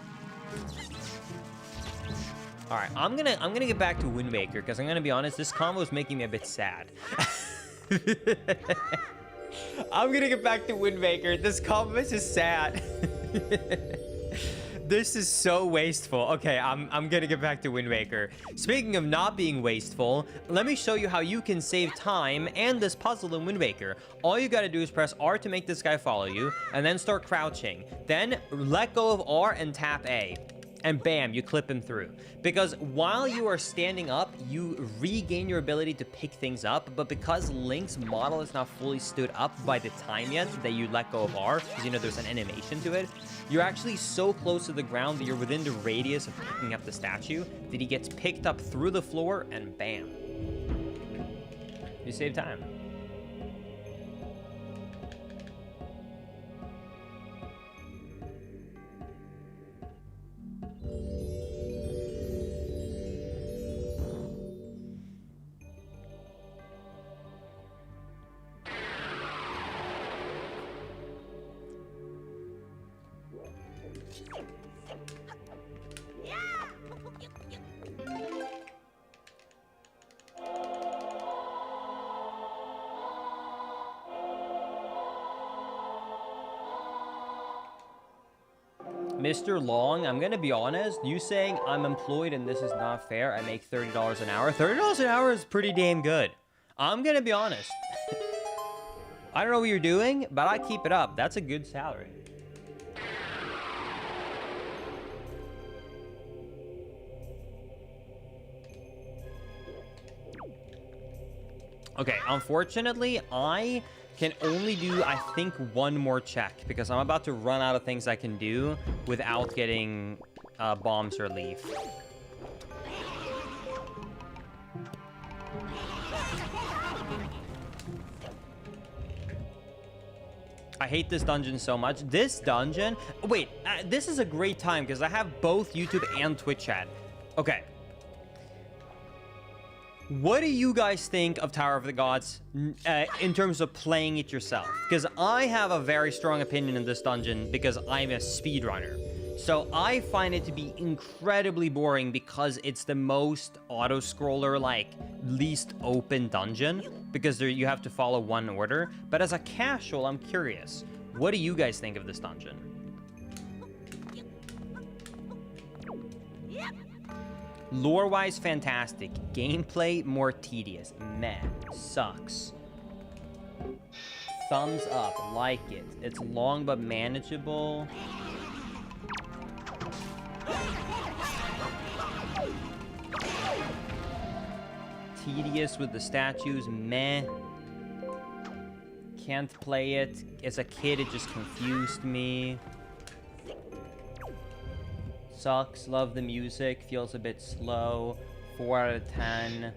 All right, I'm gonna get back to Wind Waker because I'm gonna be honest, this combo is making me a bit sad. I'm gonna get back to Wind Waker. This combo is just sad. This is so wasteful. Okay, I'm gonna get back to Wind Waker. Speaking of not being wasteful, let me show you how you can save time and this puzzle in Wind Waker. All you gotta do is press R to make this guy follow you, and then start crouching. Then let go of R and tap A. And bam, you clip him through. Because while you are standing up, you regain your ability to pick things up, but because Link's model is not fully stood up by the time yet that you let go of R, because you know there's an animation to it, you're actually so close to the ground that you're within the radius of picking up the statue that he gets picked up through the floor, and bam. You save time. Mr. Long, I'm gonna be honest, you saying I'm employed and this is not fair, I make $30 an hour. $30 an hour is pretty damn good. I'm gonna be honest. I don't know what you're doing, but I keep it up. That's a good salary. Okay, unfortunately, I can only do, I think, one more check because I'm about to run out of things I can do without getting bombs or leaf. I hate this dungeon so much. This dungeon... Wait, this is a great time because I have both YouTube and Twitch chat. Okay. What do you guys think of Tower of the Gods in terms of playing it yourself? Because I have a very strong opinion in this dungeon because I'm a speedrunner. So I find it to be incredibly boring because it's the most auto-scroller, like, least open dungeon. Because you have to follow one order. But as a casual, I'm curious. What do you guys think of this dungeon? Lore-wise, fantastic. Gameplay, more tedious. Meh. Sucks. Thumbs up. Like it. It's long but manageable. Tedious with the statues. Meh. Can't play it. As a kid, it just confused me. Sucks. Love the music. Feels a bit slow. 4 out of 10.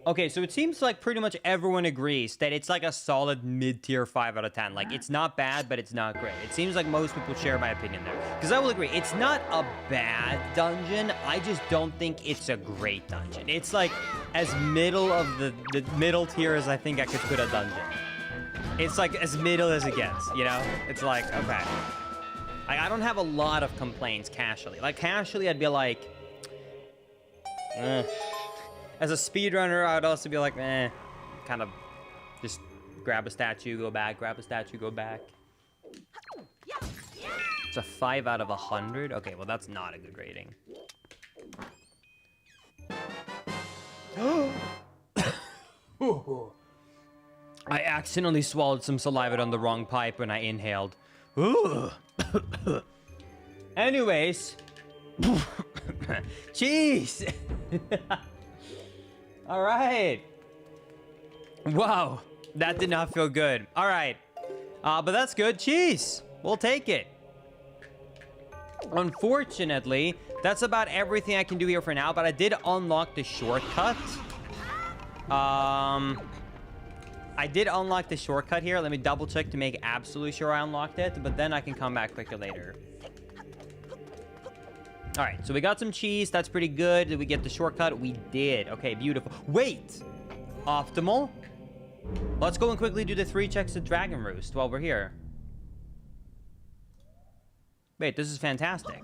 Okay, so it seems like pretty much everyone agrees that it's like a solid mid-tier 5 out of 10. Like, it's not bad, but it's not great. It seems like most people share my opinion there. Because I will agree, it's not a bad dungeon. I just don't think it's a great dungeon. It's like as middle of the middle tier as I think I could put a dungeon. It's like as middle as it gets, you know? It's like, okay. I don't have a lot of complaints casually. Like, casually, I'd be like, As a speedrunner, I would also be like, kind of just grab a statue, go back, grab a statue, go back. It's a 5 out of 100. Okay, well, that's not a good rating. I accidentally swallowed some saliva on the wrong pipe when I inhaled. Anyways. Jeez. All right. Wow. That did not feel good. All right. But that's good. Cheese. We'll take it. Unfortunately, that's about everything I can do here for now, but I did unlock the shortcut. I did unlock the shortcut here. Let me double check to make absolutely sure I unlocked it, but then I can come back quicker later. All right, so we got some cheese. That's pretty good. Did we get the shortcut? We did. Okay, beautiful. Wait! Optimal? Let's go and quickly do the 3 checks at Dragon Roost while we're here. Wait, this is fantastic.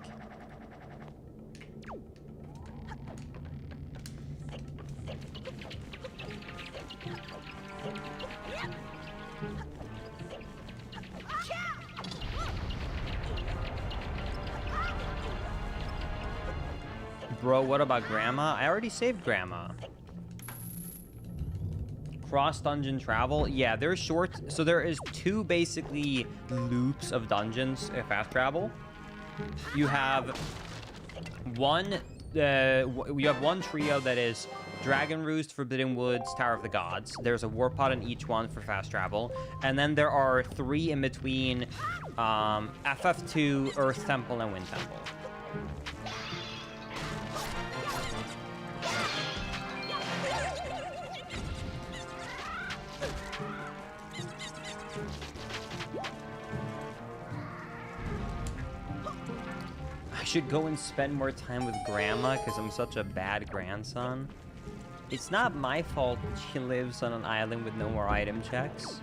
Bro, what about Grandma? I already saved Grandma. Cross dungeon travel. Yeah, they're short. So there is 2 basically loops of dungeons fast travel. You have one trio that is Dragon Roost, Forbidden Woods, Tower of the Gods. There's a warp pod in each one for fast travel. And then there are 3 in between FF2, Earth Temple, and Wind Temple. I should go and spend more time with Grandma because I'm such a bad grandson. It's not my fault she lives on an island with no more item checks.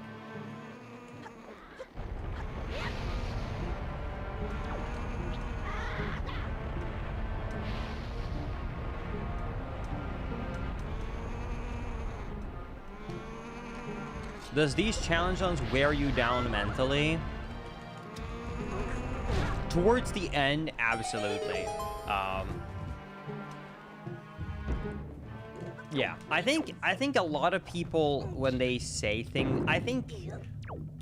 Does these challenge zones wear you down mentally? Towards the end, absolutely. Yeah, I think a lot of people, when they say things, I think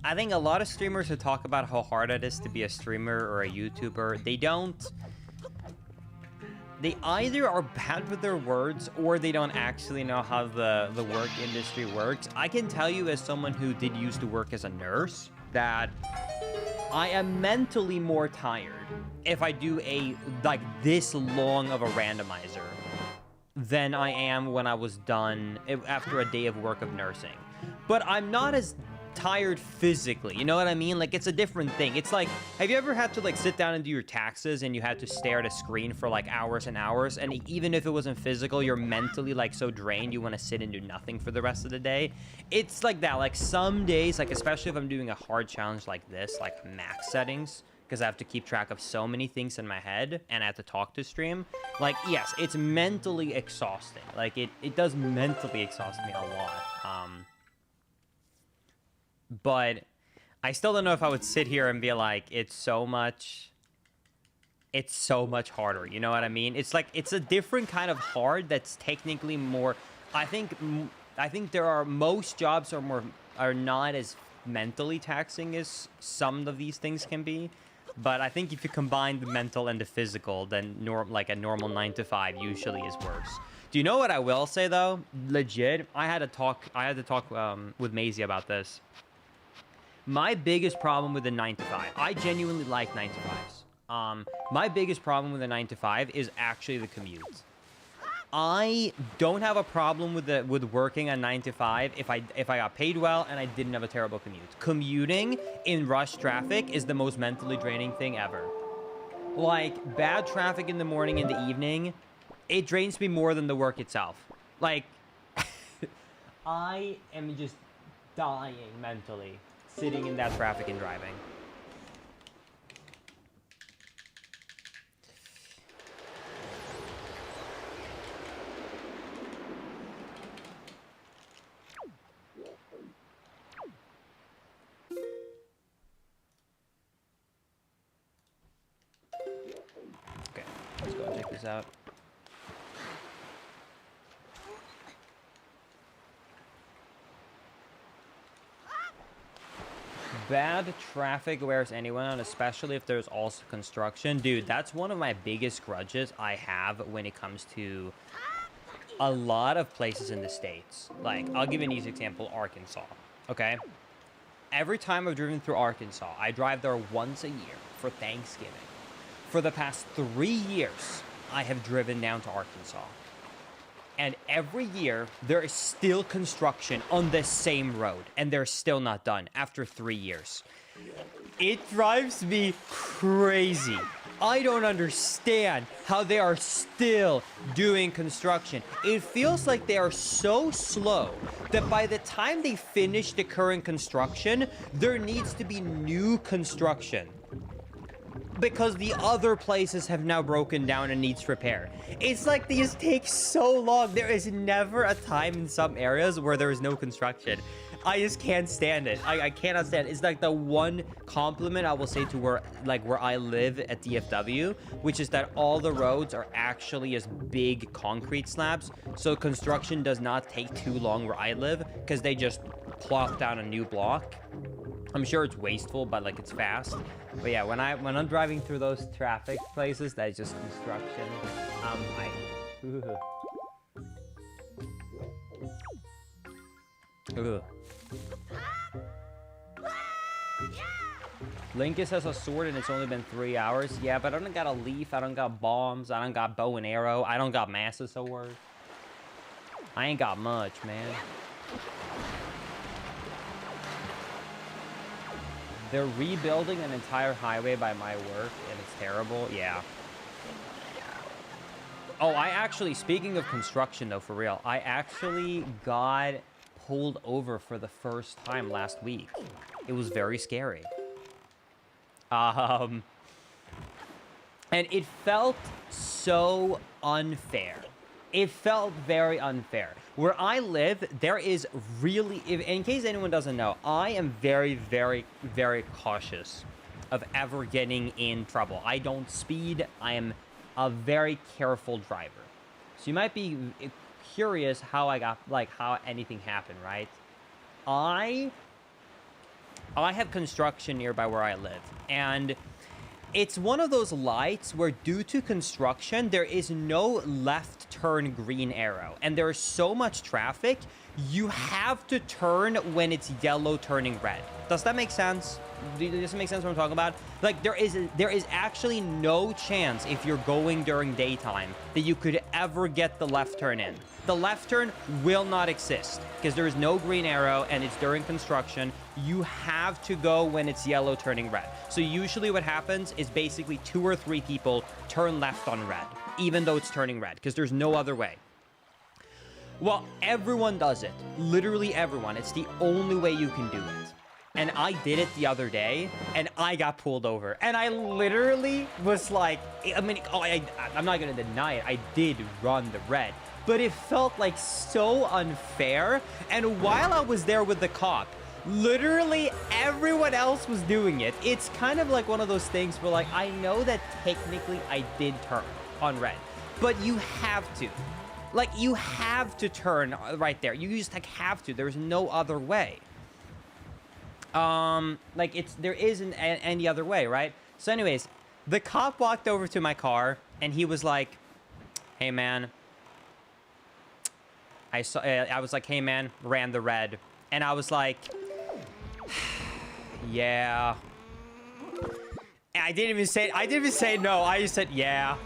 a lot of streamers who talk about how hard it is to be a streamer or a YouTuber, they either are bad with their words or they don't actually know how the work industry works. I can tell you, as someone who did used to work as a nurse, that I am mentally more tired if I do a like this long of a randomizer than I am when I was done after a day of work of nursing. But I'm not as tired physically, you know what I mean? Like, it's a different thing. It's like, have you ever had to like sit down and do your taxes and you had to stare at a screen for like hours and hours, and even if it wasn't physical, you're mentally like so drained you want to sit and do nothing for the rest of the day? It's like that. Like, some days, like especially if I'm doing a hard challenge like this, like max settings, because I have to keep track of so many things in my head and I have to talk to stream, like, yes, it's mentally exhausting. Like, it does mentally exhaust me a lot. But I still don't know if I would sit here and be like, it's so much harder, you know what I mean? It's like, it's a different kind of hard that's technically more, I think there are, most jobs are not as mentally taxing as some of these things can be. But I think if you combine the mental and the physical, then like a normal 9 to 5 usually is worse. Do you know what I will say though? Legit, I had to talk with Maisie about this. My biggest problem with the 9 to 5, I genuinely like 9 to 5s. My biggest problem with the 9 to 5 is actually the commute. I don't have a problem with working a 9 to 5 if I got paid well and I didn't have a terrible commute. Commuting in rush traffic is the most mentally draining thing ever. Like, bad traffic in the morning and the evening, it drains me more than the work itself. Like, I am just dying mentally sitting in that traffic and driving. Okay, let's go and check this out. Bad traffic wears anyone out, especially if there's also construction. Dude, that's one of my biggest grudges I have when it comes to a lot of places in the States. Like, I'll give you an easy example, Arkansas, okay? Every time I've driven through Arkansas, I drive there once a year for Thanksgiving. For the past 3 years, I have driven down to Arkansas. And every year, there is still construction on the same road, and they're still not done after 3 years. It drives me crazy. I don't understand how they are still doing construction. It feels like they are so slow that by the time they finish the current construction, there needs to be new construction, because the other places have now broken down and needs repair. It's like these take so long. There is never a time in some areas where there is no construction. I just can't stand it. I cannot stand it. It's like the one compliment I will say to where I live at DFW, which is that all the roads are actually as big concrete slabs, so construction does not take too long where I live, because they just plop down a new block. I'm sure it's wasteful, but like, it's fast. But yeah, when I'm driving through those traffic places, that's just construction. Linkus has a sword and it's only been 3 hours. Yeah, but I don't got a leaf, I don't got bombs, I don't got bow and arrow, I don't got massive sword. I ain't got much, man. They're rebuilding an entire highway by my work, and it's terrible. Yeah. Oh, I actually, speaking of construction, though, for real, I actually got pulled over for the first time last week. It was very scary. And it felt so unfair. It felt very unfair. Where I live, there is really, in case anyone doesn't know, I am very, very, very cautious of ever getting in trouble. I don't speed. I am a very careful driver. So you might be curious how I got, like, how anything happened, right? I have construction nearby where I live, and it's one of those lights where, due to construction, there is no left turn green arrow, and there is so much traffic, you have to turn when it's yellow turning red. Does that make sense? Does it make sense what I'm talking about? Like, there is actually no chance, if you're going during daytime, that you could ever get the left turn in. The left turn will not exist because there is no green arrow and it's during construction. You have to go when it's yellow turning red. So usually what happens is basically 2 or 3 people turn left on red, even though it's turning red, because there's no other way. Well, everyone does it. Literally everyone. It's the only way you can do it. And I did it the other day, and I got pulled over. And I literally was like, I mean, I'm not going to deny it. I did run the red. But it felt like so unfair. And while I was there with the cop, literally everyone else was doing it. It's kind of like one of those things where, like, I know that technically I did turn on red, but you have to. Like, you have to turn right there. You just, like, have to. There's no other way. Like, there isn't any other way, right? So anyways, the cop walked over to my car, and he was like, hey, man. I was like, hey, man, ran the red. And I was like, yeah. And I didn't even say no. I just said, yeah.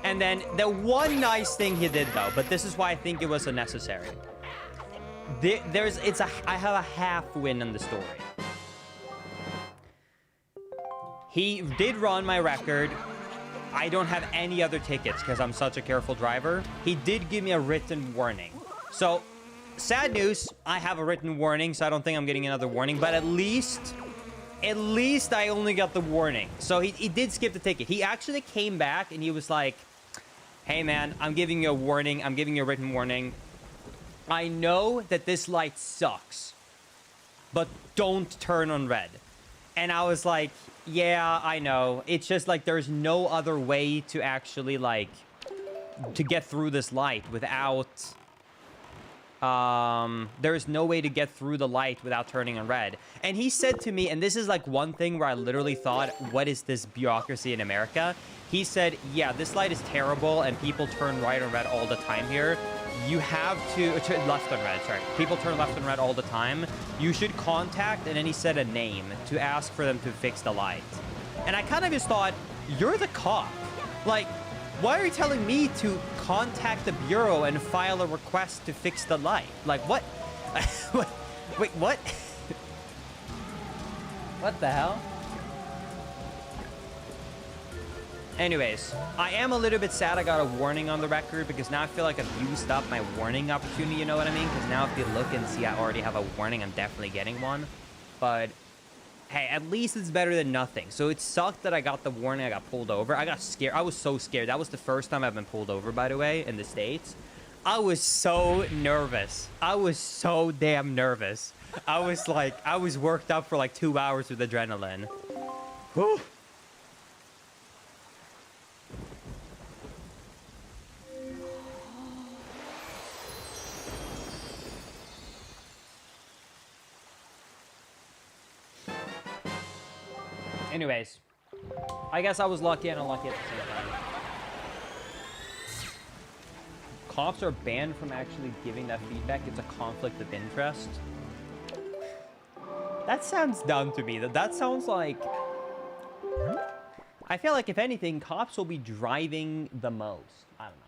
And then the one nice thing he did, though, but this is why I think it was unnecessary. I have a half win in the story. He did run my record. I don't have any other tickets because I'm such a careful driver. He did give me a written warning. So, sad news, I have a written warning, so I don't think I'm getting another warning. But at least I only got the warning. So he did skip the ticket. He actually came back and he was like, hey, man, I'm giving you a warning. I'm giving you a written warning. I know that this light sucks, but don't turn on red. And I was like, yeah, I know. It's just like there's no other way to actually, like, to get through this light without... there's no way to get through the light without turning on red. And he said to me, and this is like one thing where I literally thought, what is this bureaucracy in America? He said, yeah, this light is terrible and people turn right on red all the time here. You have to left on red, sorry. People turn left on red all the time. You should contact, and then he said a name to ask for them to fix the light. And I kind of just thought, you're the cop. Like, why are you telling me to contact the bureau and file a request to fix the light? Like, what? Wait, what? What the hell? Anyways, I am a little bit sad I got a warning on the record because now I feel like I've used up my warning opportunity, you know what I mean? Because now if you look and see I already have a warning, I'm definitely getting one. But... hey, at least it's better than nothing. So it sucked that I got the warning. I got pulled over. I got scared. I was so scared. That was the first time I've been pulled over, by the way, in the States. I was so nervous. I was so damn nervous. I was worked up for like 2 hours with adrenaline. Whew. Anyways, I guess I was lucky and unlucky at the same time. Cops are banned from actually giving that feedback. It's a conflict of interest. That sounds dumb to me. That sounds like... I feel like, if anything, cops will be driving the most. I don't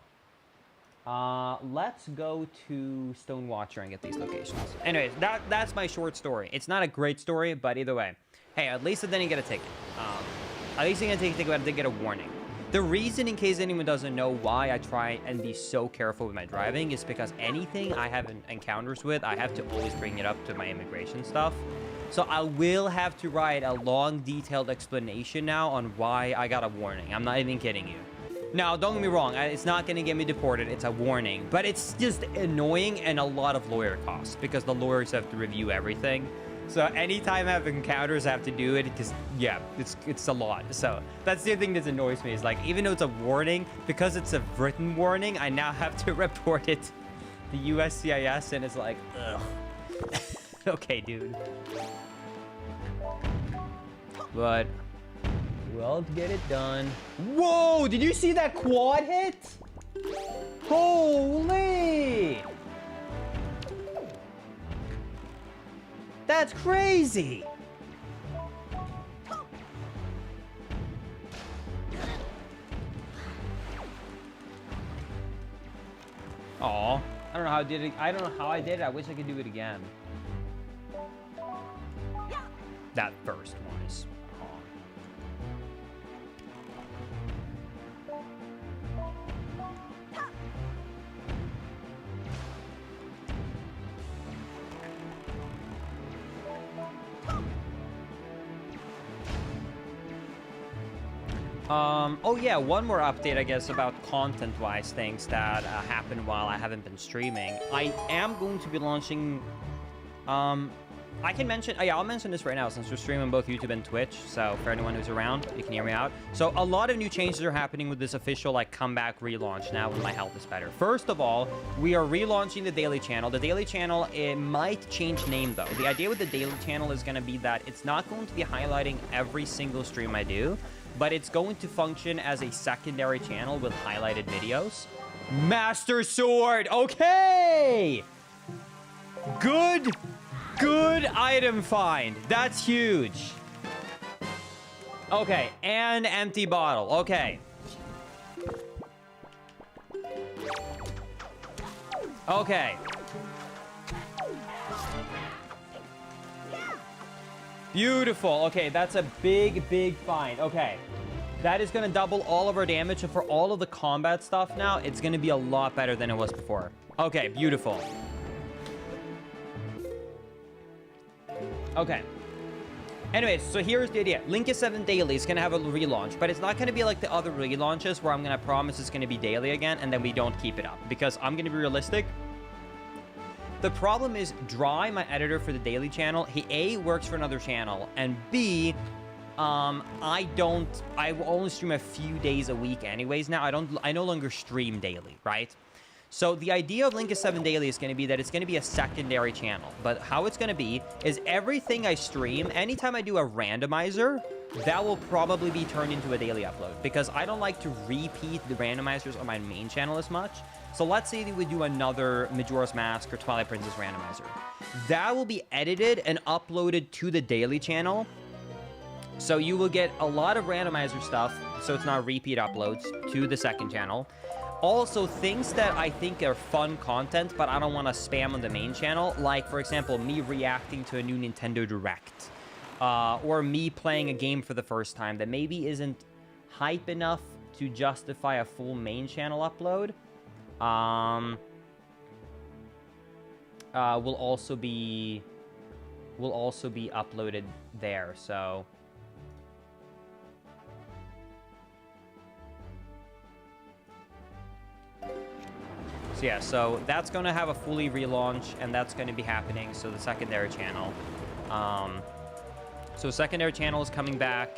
know. Let's go to Stonewatcher and get these locations. Anyways, that's my short story. It's not a great story, but either way. Hey, at least I didn't get a ticket. At least I didn't get a ticket, but I did get a warning. The reason, in case anyone doesn't know why I try and be so careful with my driving, is because anything I have encounters with, I have to always bring it up to my immigration stuff. So I will have to write a long, detailed explanation now on why I got a warning. I'm not even kidding you. Now, don't get me wrong. It's not going to get me deported. It's a warning. But it's just annoying and a lot of lawyer costs because the lawyers have to review everything. So anytime I have encounters, I have to do it because, yeah, it's a lot. So that's the thing that annoys me is like, even though it's a warning, because it's a written warning, I now have to report it to USCIS, and it's like, ugh. Okay, dude. But we'll get it done. Whoa! Did you see that quad hit? Holy! That's crazy! Aw, I don't know how I did it. I don't know how I did it. I wish I could do it again. That first one is oh yeah, one more update, I guess, about content-wise things that happened while I haven't been streaming. I am going to be launching, I can mention, yeah, I'll mention this right now since we're streaming both YouTube and Twitch, so for anyone who's around, you can hear me out. So a lot of new changes are happening with this official, like, comeback relaunch now when my health is better. First of all, we are relaunching the daily channel. The daily channel, it might change name, though. The idea with the daily channel is going to be that it's not going to be highlighting every single stream I do, but it's going to function as a secondary channel with highlighted videos. Master Sword! Okay! Good item find. That's huge. Okay, and empty bottle. Okay. Okay. Beautiful. Okay, that's a big find. Okay. That is going to double all of our damage, and for all of the combat stuff now, it's going to be a lot better than it was before. Okay, beautiful. Okay. Anyways, so here's the idea. Link is 7 daily. It's going to have a relaunch, but it's not going to be like the other relaunches where I'm going to promise it's going to be daily again, and then we don't keep it up, because I'm going to be realistic. The problem is Dry, my editor for the daily channel, he A, works for another channel, and B, I will only stream a few days a week anyways now. I no longer stream daily, right? So the idea of Link is 7 daily is going to be that it's going to be a secondary channel. But how it's going to be is everything I stream, anytime I do a randomizer, that will probably be turned into a daily upload, because I don't like to repeat the randomizers on my main channel as much. So let's say that we do another Majora's Mask or Twilight Princess randomizer. That will be edited and uploaded to the daily channel. So you will get a lot of randomizer stuff, so it's not repeat uploads, to the second channel. Also, things that I think are fun content, but I don't want to spam on the main channel, like, for example, me reacting to a new Nintendo Direct, or me playing a game for the first time that maybe isn't hype enough to justify a full main channel upload, will also be uploaded there, so... So yeah, so that's going to have a fully relaunch, and that's going to be happening, so the secondary channel. So secondary channel is coming back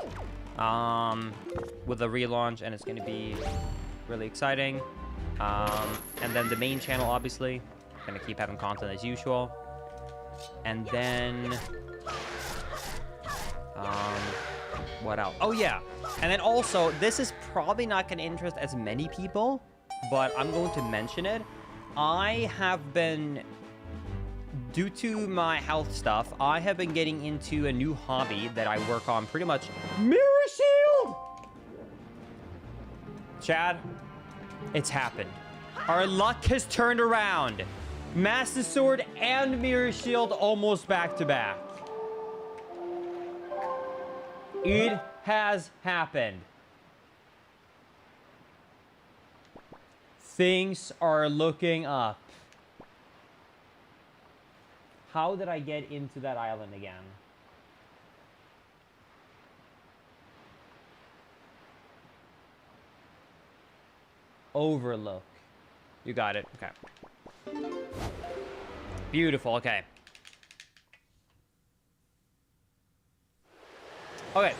with a relaunch, and it's going to be really exciting. And then the main channel, obviously, going to keep having content as usual. And then... what else? Oh, yeah. And then also, this is probably not going to interest as many people, but I'm going to mention it. I have been, due to my health stuff, I have been getting into a new hobby that I work on pretty much. Mirror Shield! Chad, it's happened. Our luck has turned around. Master Sword and Mirror Shield almost back to back. It has happened. Things are looking up. How did I get into that island again? Overlook. You got it. Okay. Beautiful. Okay. Okay.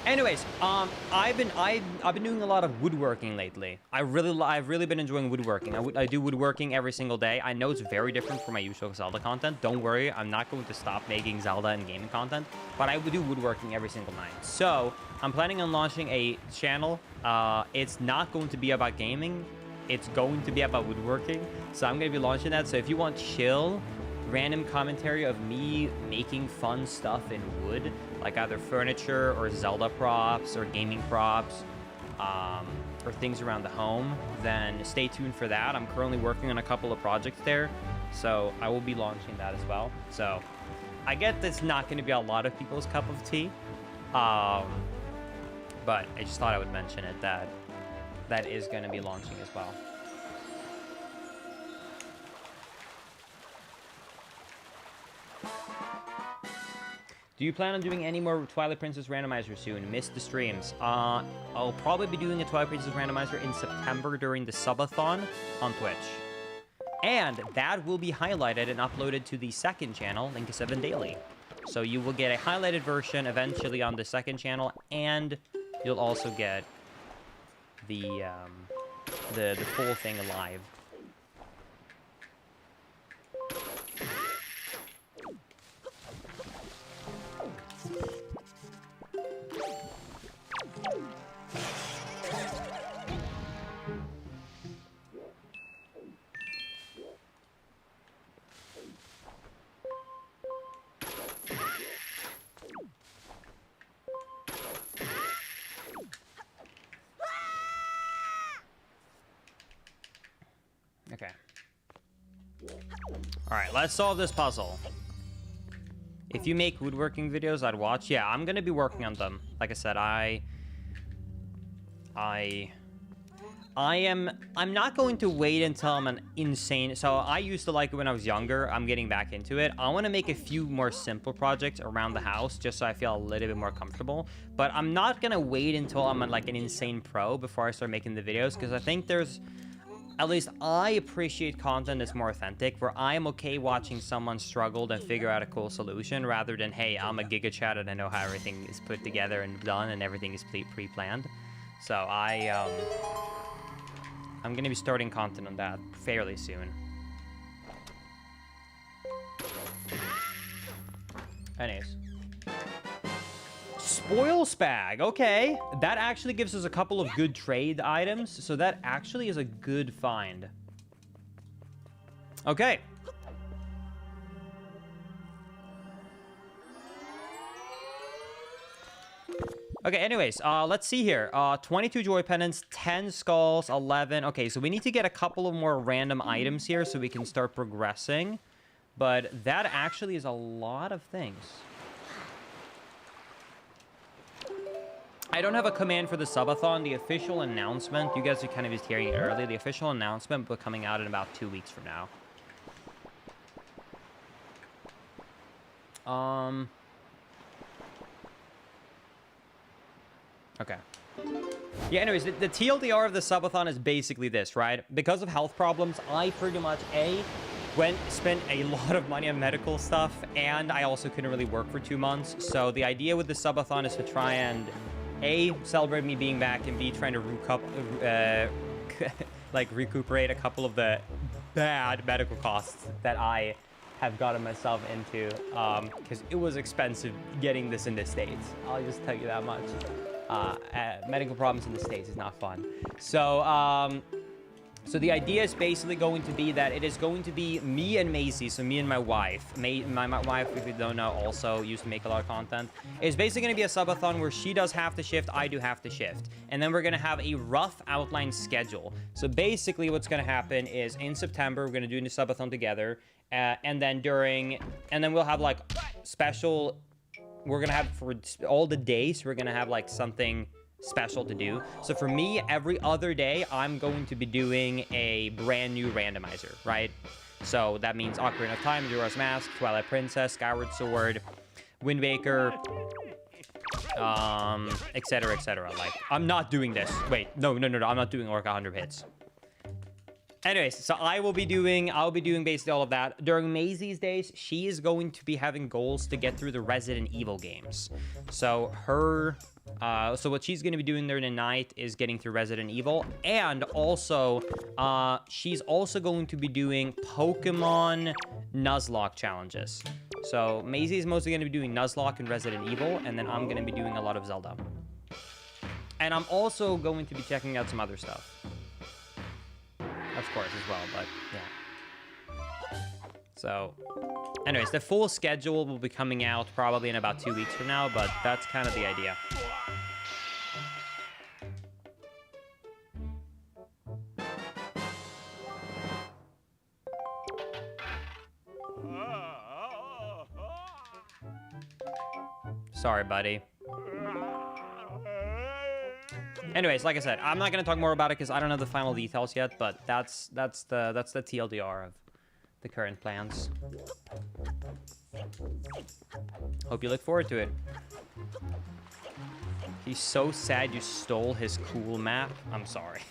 Anyways, I've been doing a lot of woodworking lately. I've really been enjoying woodworking. I do woodworking every single day. I know it's very different from my usual Zelda content. Don't worry, I'm not going to stop making Zelda and gaming content, but I would do woodworking every single night. So I'm planning on launching a channel. It's not going to be about gaming. It's going to be about woodworking. So I'm going to be launching that. So if you want chill, random commentary of me making fun stuff in wood, like either furniture or Zelda props or gaming props, or things around the home, then stay tuned for that. I'm currently working on a couple of projects there, so I will be launching that as well. So I get that's not going to be a lot of people's cup of tea, but I just thought I would mention it, that is going to be launching as well. Do you plan on doing any more Twilight Princess Randomizer soon? Missed the streams. I'll probably be doing a Twilight Princess Randomizer in September during the subathon on Twitch. And that will be highlighted and uploaded to the second channel, Link7 Daily. So you will get a highlighted version eventually on the second channel, and you'll also get the full thing live. Okay. Alright, let's solve this puzzle. If you make woodworking videos, I'd watch. Yeah, I'm gonna be working on them. Like I said, I'm not going to wait until I'm an insane... So I used to like it when I was younger. I'm getting back into it. I want to make a few more simple projects around the house just so I feel a little bit more comfortable. But I'm not going to wait until I'm like an insane pro before I start making the videos, because I think there's... At least I appreciate content that's more authentic, where I'm okay watching someone struggle and figure out a cool solution, rather than, hey, I'm a Giga Chat and I know how everything is put together and done and everything is pre-planned. So I'm going to be starting content on that fairly soon. Anyways. Spoil Spag, okay. That actually gives us a couple of good trade items, so that actually is a good find. Okay. Okay, anyways, let's see here. 22 joy pendants, 10 skulls, 11. Okay, so we need to get a couple of more random items here so we can start progressing. But that actually is a lot of things. I don't have a command for the subathon. The official announcement, you guys are kind of just hearing it early. The official announcement will be coming out in about 2 weeks from now. Okay. Yeah, anyways, the TLDR of the subathon is basically this, right? Because of health problems, I pretty much, spent a lot of money on medical stuff, and I also couldn't really work for 2 months. So the idea with the subathon is to try and, A, celebrate me being back, and B, trying to recuperate a couple of the bad medical costs that I have gotten myself into, because it was expensive getting this in the States. I'll just tell you that much. Medical problems in the States is not fun. So, so the idea is basically going to be that it is going to be me and Maisie, so me and my wife. My wife, if you don't know, also used to make a lot of content. It's basically going to be a subathon where she does half the shift, I do half the shift. And then we're going to have a rough outline schedule. So basically what's going to happen is in September, we're going to do the subathon together. And then we'll have like special... We're going to have, for all the days, we're going to have like something special to do. So for me, every other day, I'm going to be doing a brand new randomizer, right? So that means Ocarina of Time, Majora's Mask, Twilight Princess, Skyward Sword, Wind Waker, etc., etc. Like, I'm not doing this. Wait, no, I'm not doing Orca 100 hits. Anyways, so I'll be doing basically all of that. During Maisie's days, she is going to be having goals to get through the Resident Evil games. So so what she's going to be doing during the night is getting through Resident Evil. And also, she's also going to be doing Pokemon Nuzlocke challenges. So Maisie is mostly going to be doing Nuzlocke and Resident Evil. And then I'm going to be doing a lot of Zelda. And I'm also going to be checking out some other stuff. Of course, as well, but yeah. So, anyways, the full schedule will be coming out probably in about 2 weeks from now, but that's kind of the idea. Sorry, buddy. Anyways, like I said, I'm not going to talk more about it because I don't know the final details yet, but that's the TLDR of the current plans. Hope you look forward to it. He's so sad you stole his cool map. I'm sorry.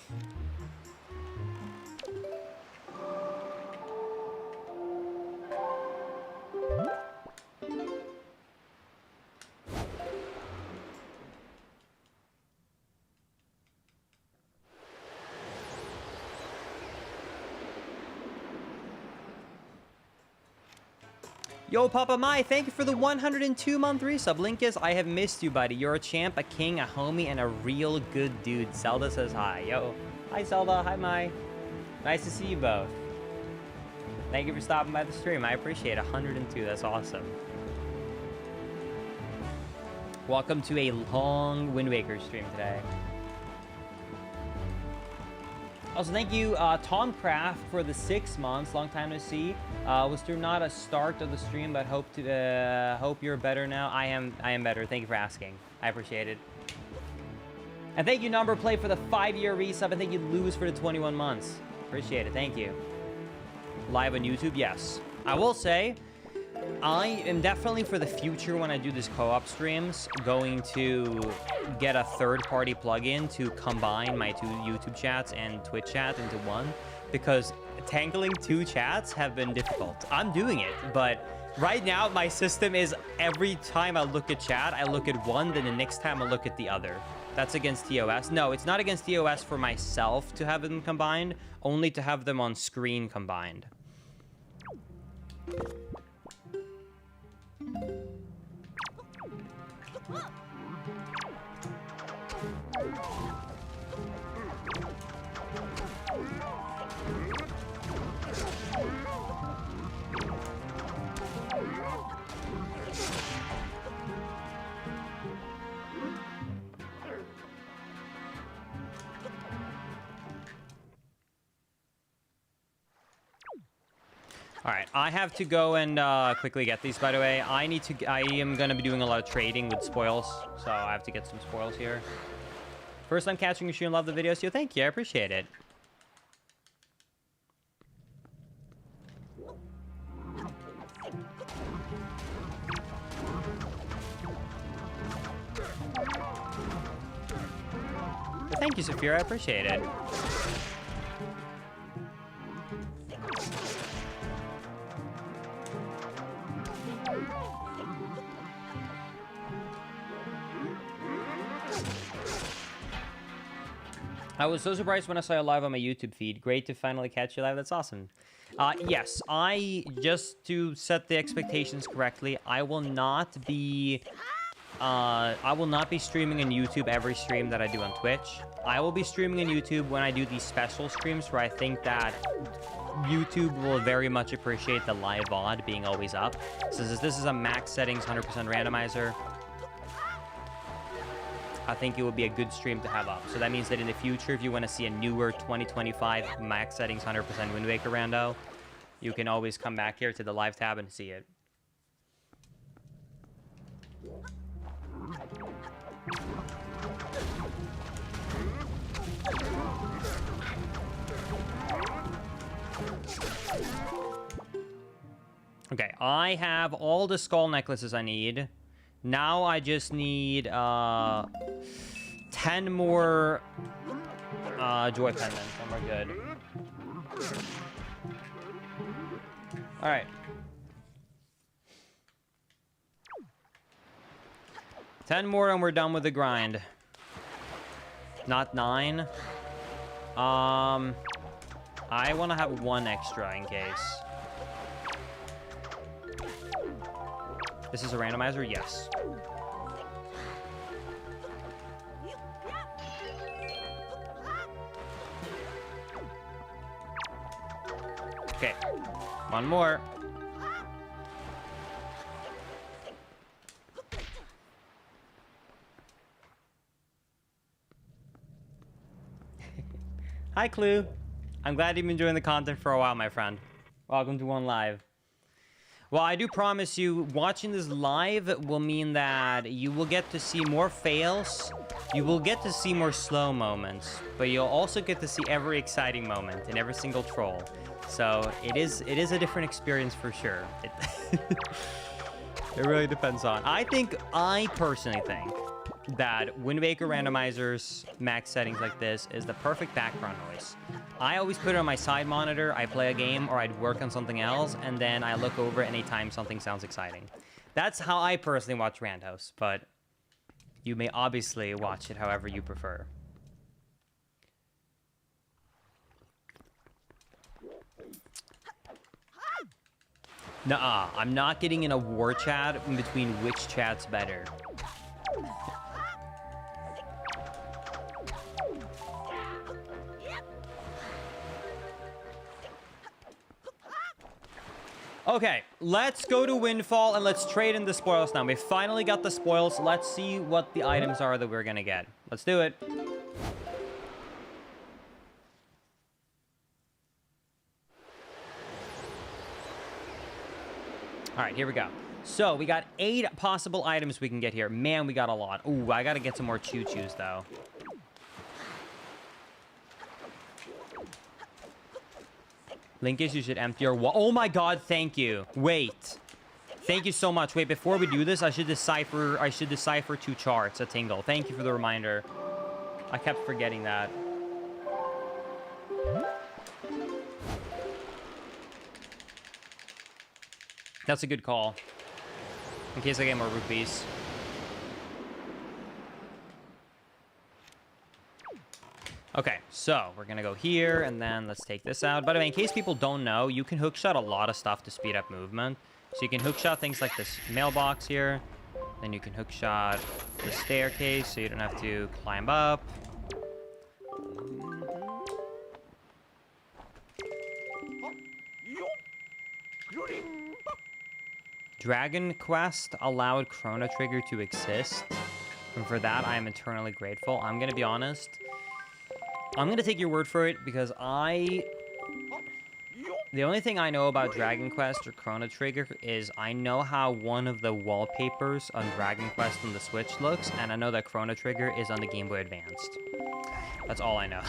Yo, Papa Mai, thank you for the 102-month resub. Link is, I have missed you, buddy. You're a champ, a king, a homie, and a real good dude. Zelda says hi. Yo. Hi, Zelda. Hi, Mai. Nice to see you both. Thank you for stopping by the stream. I appreciate it. 102. That's awesome. Welcome to a long Wind Waker stream today. Also, thank you, Tom Craft, for the 6 months. Long time to see. Was there not a start of the stream, but hope you're better now. I am better. Thank you for asking. I appreciate it. And thank you, Number Play, for the 5-year resub. And thank you, Lose, for the 21 months. Appreciate it. Thank you. Live on YouTube, yes. I will say, I am definitely, for the future, when I do these co-op streams, going to get a third-party plugin to combine my 2 YouTube chats and Twitch chat into one, because tangling 2 chats have been difficult. I'm doing it, but right now my system is every time I look at chat, I look at one, then the next time I look at the other. That's against TOS. No, it's not against TOS for myself to have them combined, only to have them on screen combined. All right, I have to go and quickly get these, by the way. I am going to be doing a lot of trading with spoils, so I have to get some spoils here. First time catching your stream, love the videos. Yo, thank you, I appreciate it. Thank you, Saphira, I appreciate it. I was so surprised when I saw you live on my YouTube feed. Great to finally catch you live. That's awesome. Yes, just to set the expectations correctly, I will not be streaming on YouTube every stream that I do on Twitch. I will be streaming on YouTube when I do these special streams where I think that YouTube will very much appreciate the live VOD being always up. So this is a max settings 100% randomizer. I think it would be a good stream to have up. So that means that in the future, if you want to see a newer 2025 max settings 100% Wind Waker rando, you can always come back here to the live tab and see it. Okay, I have all the skull necklaces I need. Now I just need 10 more joy pendants and we're good. All right. 10 more and we're done with the grind. Not 9. I want to have 1 extra in case. This is a randomizer? Yes. Okay. 1 more. Hi, Clue. I'm glad you've been enjoying the content for a while, my friend. Welcome to One Live. Well, I do promise you, watching this live will mean that you will get to see more fails, you will get to see more slow moments, but you'll also get to see every exciting moment and every single troll. So it is a different experience for sure. It really depends on. I personally think that Wind Waker Randomizer's max settings like this is the perfect background noise. I always put it on my side monitor, I play a game, or I'd work on something else, and then I look over anytime something sounds exciting. That's how I personally watch Randhouse, but you may obviously watch it however you prefer. Nuh-uh, I'm not getting in a war chat in between which chat's better. Okay, let's go to Windfall and let's trade in the spoils now. We finally got the spoils. Let's see what the items are that we're gonna get. Let's do it. All right, here we go. So we got 8 possible items we can get here. Man, we got a lot. Ooh, I gotta get some more choo-choos though. Linkus, you should empty your wall. Oh my god, thank you. Wait. Thank you so much. Wait, before we do this, I should decipher 2 charts at Tingle. Thank you for the reminder. I kept forgetting that. That's a good call. In case I get more rupees. Okay, so we're gonna go here, and then let's take this out. By the way, in case people don't know, you can hookshot a lot of stuff to speed up movement. So you can hookshot things like this mailbox here. Then you can hookshot the staircase, so you don't have to climb up. Dragon Quest allowed Chrono Trigger to exist. And for that, I am eternally grateful. I'm gonna be honest. I'm gonna take your word for it because the only thing I know about Dragon Quest or Chrono Trigger is I know how one of the wallpapers on Dragon Quest on the Switch looks, and I know that Chrono Trigger is on the Game Boy Advanced. That's all I know.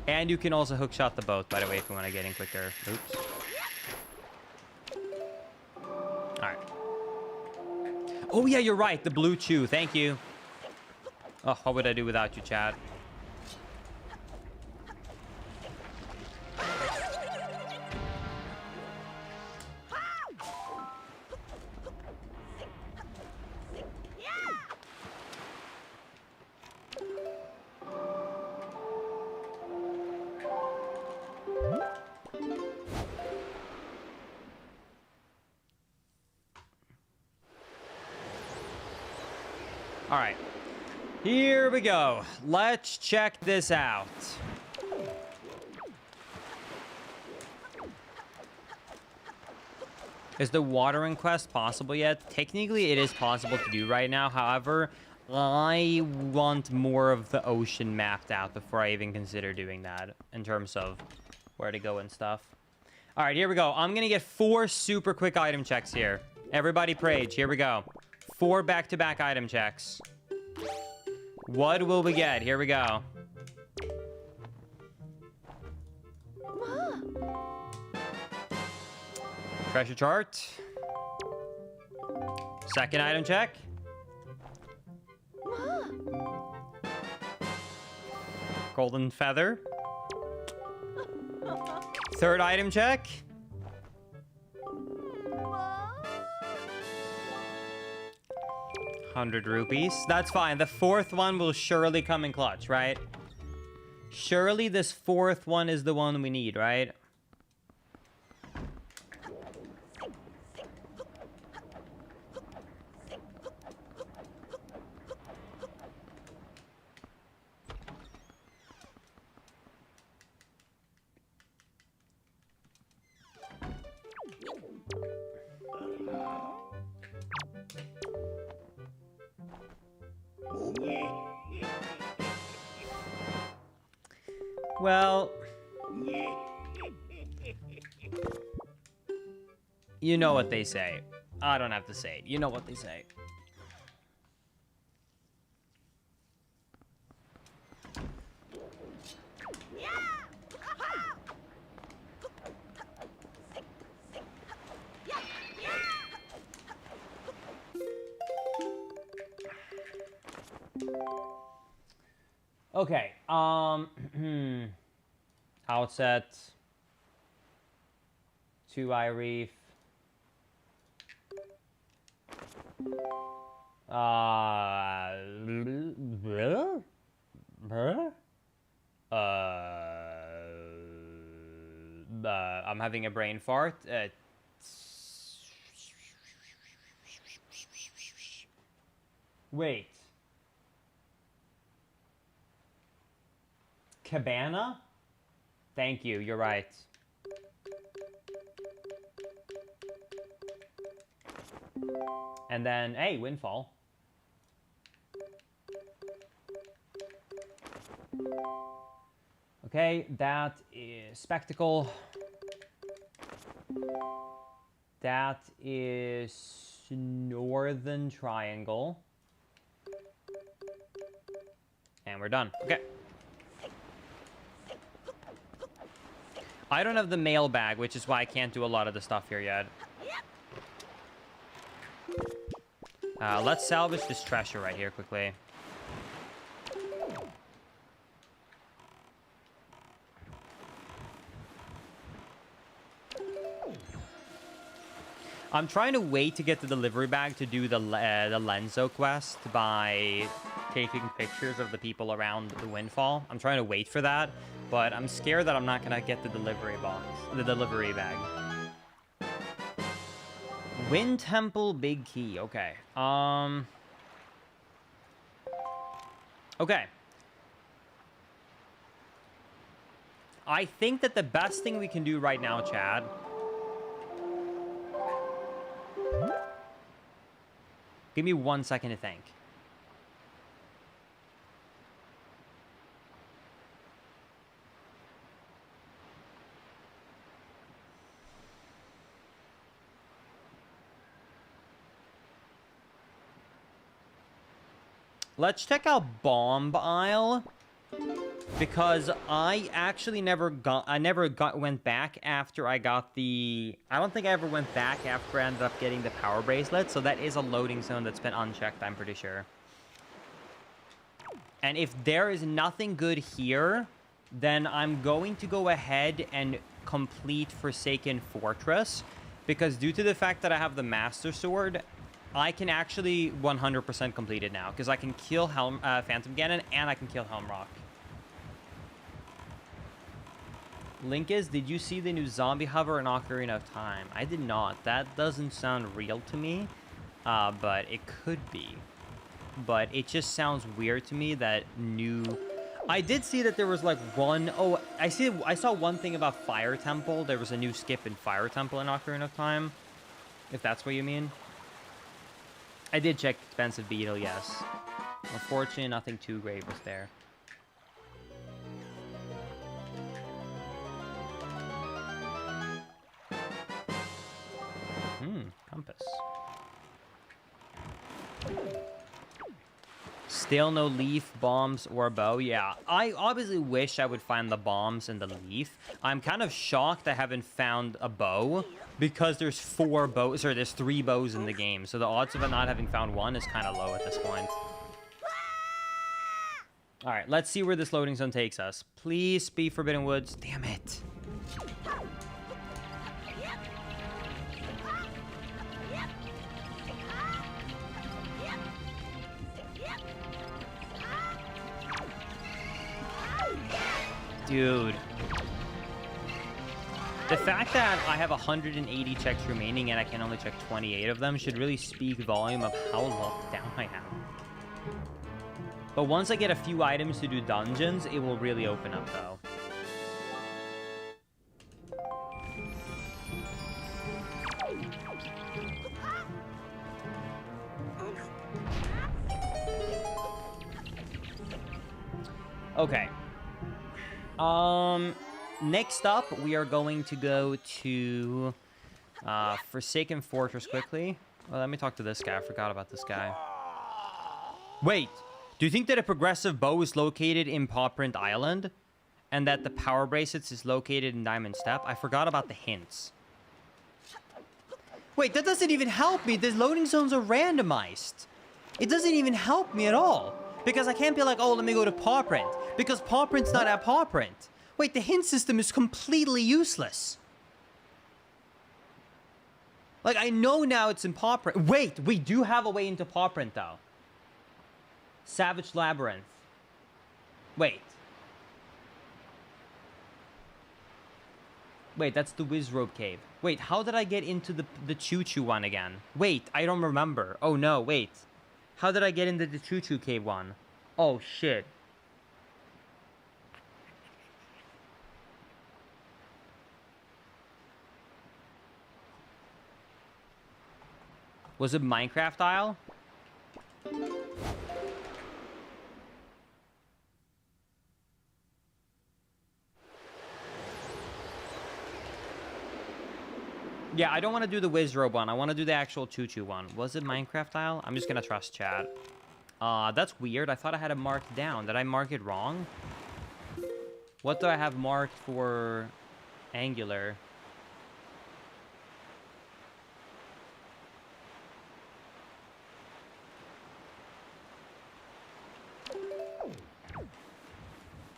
And you can also hookshot the boat, by the way, if you want to get in quicker. Oops. Alright. Oh yeah, you're right, the blue chew, thank you. Oh, what would I do without you, Chad? All right, here we go. Let's check this out. Is the watering quest possible yet? Technically, it is possible to do right now. However, I want more of the ocean mapped out before I even consider doing that in terms of where to go and stuff. All right, here we go. I'm going to get 4 super quick item checks here. Everybody Prage, here we go. 4 back-to-back item checks. What will we get? Here we go. Treasure chart. Second item check. Golden feather. Third item check. 100 rupees. That's fine. The fourth one will surely come in clutch, right? Surely this fourth one is the one we need, right? Well, you know what they say. I don't have to say it. You know what they say. Okay, outset, 2-eye reef, I'm having a brain fart. Wait. Cabana? Thank you, you're right. And then, hey, Windfall. Okay, that is Spectacle. That is Northern Triangle. And we're done. Okay. I don't have the mail bag, which is why I can't do a lot of the stuff here yet. Let's salvage this treasure right here quickly. I'm trying to wait to get the delivery bag to do the Lenzo quest by taking pictures of the people around the Windfall. I'm trying to wait for that, but I'm scared that I'm not gonna get the delivery bag. Wind Temple, big key. Okay. Okay. I think that the best thing we can do right now, Chad, give me 1 second to think. Let's check out Bomb Isle, because I actually went back after I got the... I don't think I ever went back after I ended up getting the power bracelet, so that is a loading zone that's been unchecked, I'm pretty sure. And if there is nothing good here, then I'm going to go ahead and complete Forsaken Fortress, because due to the fact that I have the Master Sword, I can actually 100% complete it now, because I can kill Phantom Ganon and I can kill Helm Rock. Link is, did you see the new zombie hover in Ocarina of Time? I did not. That doesn't sound real to me, but it could be. But it just sounds weird to me that new... I did see that there was like one... Oh, I saw one thing about Fire Temple. There was a new skip in Fire Temple in Ocarina of Time, if that's what you mean. I did check expensive Beetle, yes. Unfortunately, nothing too great was there. Compass. Still no leaf, bombs, or bow. Yeah, I obviously wish I would find the bombs and the leaf. I'm kind of shocked I haven't found a bow, because there's 4 bows, or there's 3 bows in the game. So the odds of it not having found one is kind of low at this point. All right, let's see where this loading zone takes us. Please be Forbidden Woods. Damn it. Dude. The fact that I have 180 checks remaining and I can only check 28 of them should really speak volume of how locked down I am. But once I get a few items to do dungeons, it will really open up, though. Okay. Next up, we are going to go to Forsaken Fortress quickly. Well, let me talk to this guy. I forgot about this guy. Wait, do you think that a progressive bow is located in Pawprint Island? And that the power bracelets is located in Diamond Step? I forgot about the hints. Wait, that doesn't even help me. The loading zones are randomized. It doesn't even help me at all. Because I can't be like, oh, let me go to Pawprint. Because Pawprint's not at Pawprint. Wait, the hint system is completely useless. Like, I know now it's in Pawprint. Wait, we do have a way into Pawprint, though. Savage Labyrinth. Wait. Wait, that's the Wizrobe cave. Wait, how did I get into the Choo-Choo one again? Wait, I don't remember. Oh, no, wait. How did I get into the Choo-Choo cave one? Oh, shit. Was it Minecraft Isle? Yeah, I don't want to do the Wizrobe one. I want to do the actual Choo-Choo one. Was it Minecraft Isle? I'm just going to trust chat. That's weird. I thought I had it marked down. Did I mark it wrong? What do I have marked for Angular?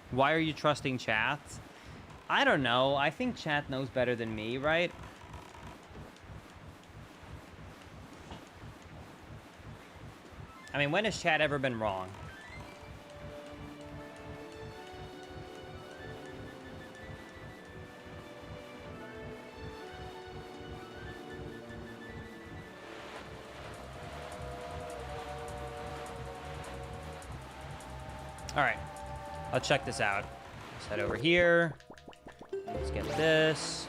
Why are you trusting chat? I don't know. I think chat knows better than me, right? I mean, when has chat ever been wrong? All right. I'll check this out. Let's head over here. Let's get this.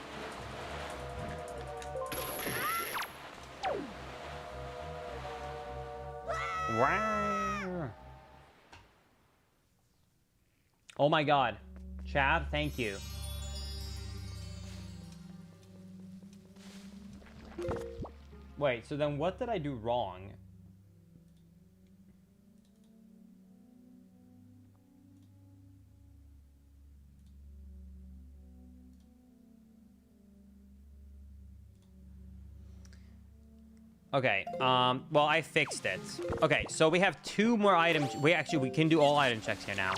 Wow. Oh my god. Chad, thank you. Wait, so then what did I do wrong? Okay, well, I fixed it. Okay, so we have 2 more items. We can do all item checks here now.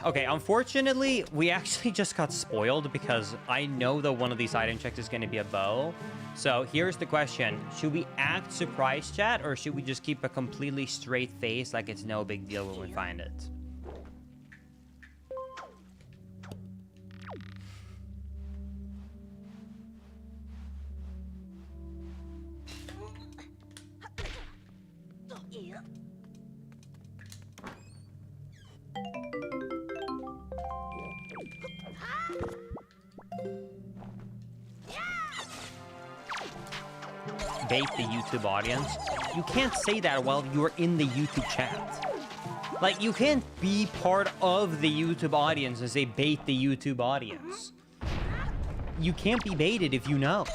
Okay, unfortunately, we actually just got spoiled because I know that one of these item checks is going to be a bow. So here's the question. Should we act surprised, chat, or should we just keep a completely straight face like it's no big deal when we find it? Bait the YouTube audience. You can't say that while you're in the YouTube chat. Like, you can't be part of the YouTube audience and say bait the YouTube audience. You can't be baited if you know.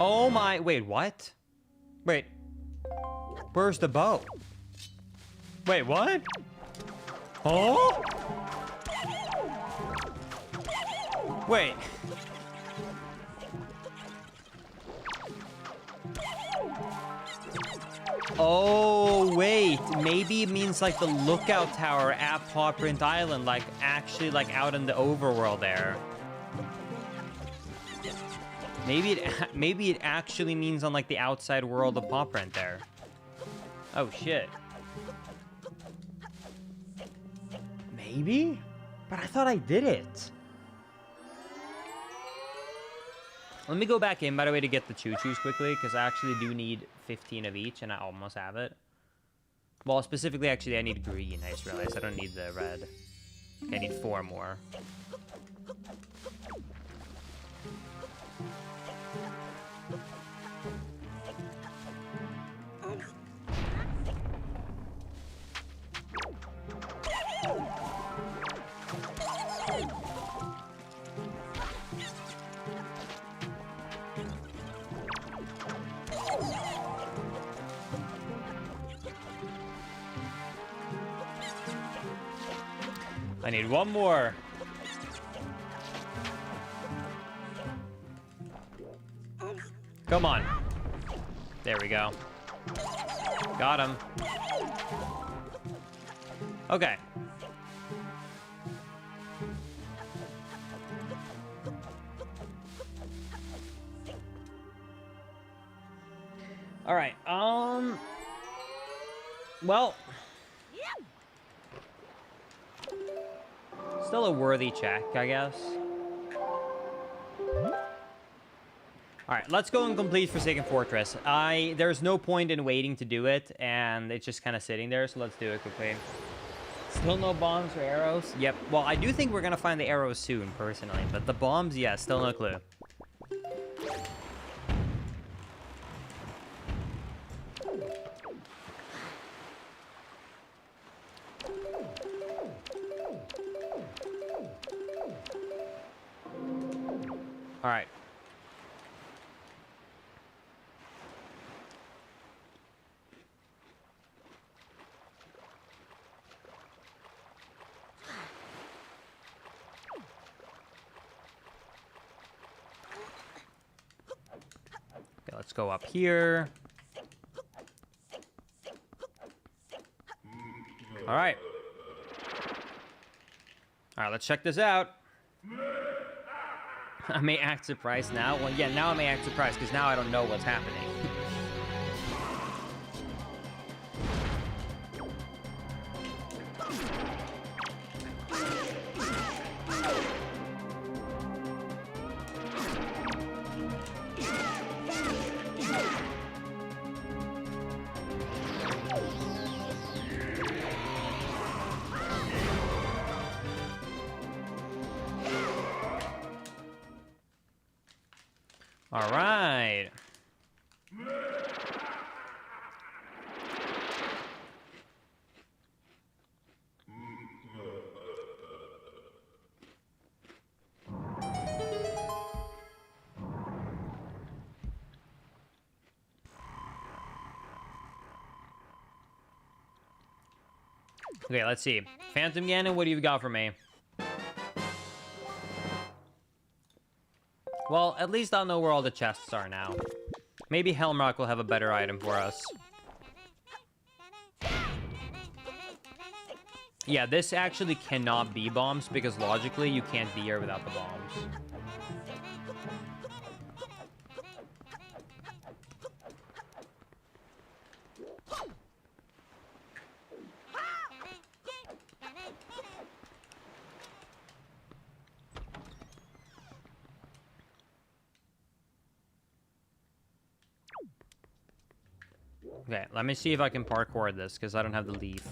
Oh my, wait, what? Wait, where's the bow? Wait, what? Oh? Wait. Oh, wait. Maybe it means like the lookout tower at Pawprint Island, like actually like out in the overworld there. Maybe it actually means on like the outside world of Pawprint there. Oh shit. Maybe? But I thought I did it. Let me go back in, by the way, to get the choo-choos quickly, because I actually do need 15 of each, and I almost have it. Well, specifically, actually, I need green. I just realized I don't need the red. Okay, I need 4 more. I need 1 more. Come on. There we go. Got him. Okay. All right. Well, still a worthy check, I guess. All right, let's go and complete Forsaken Fortress. There's no point in waiting to do it, and it's just kind of sitting there, so let's do it quickly. Still no bombs or arrows? Yep. Well, I do think we're going to find the arrows soon, personally, but the bombs, yeah, still no clue. All right. Okay, let's go up here. All right. All right, let's check this out. I may act surprised now. Well, yeah, now I may act surprised because now I don't know what's happening. All right. Okay, let's see. Phantom Ganon, what do you got for me? Well, at least I'll know where all the chests are now. Maybe Helmrock will have a better item for us. Yeah, this actually cannot be bombs because logically you can't be here without the bombs. Okay, let me see if I can parkour this, because I don't have the leaf.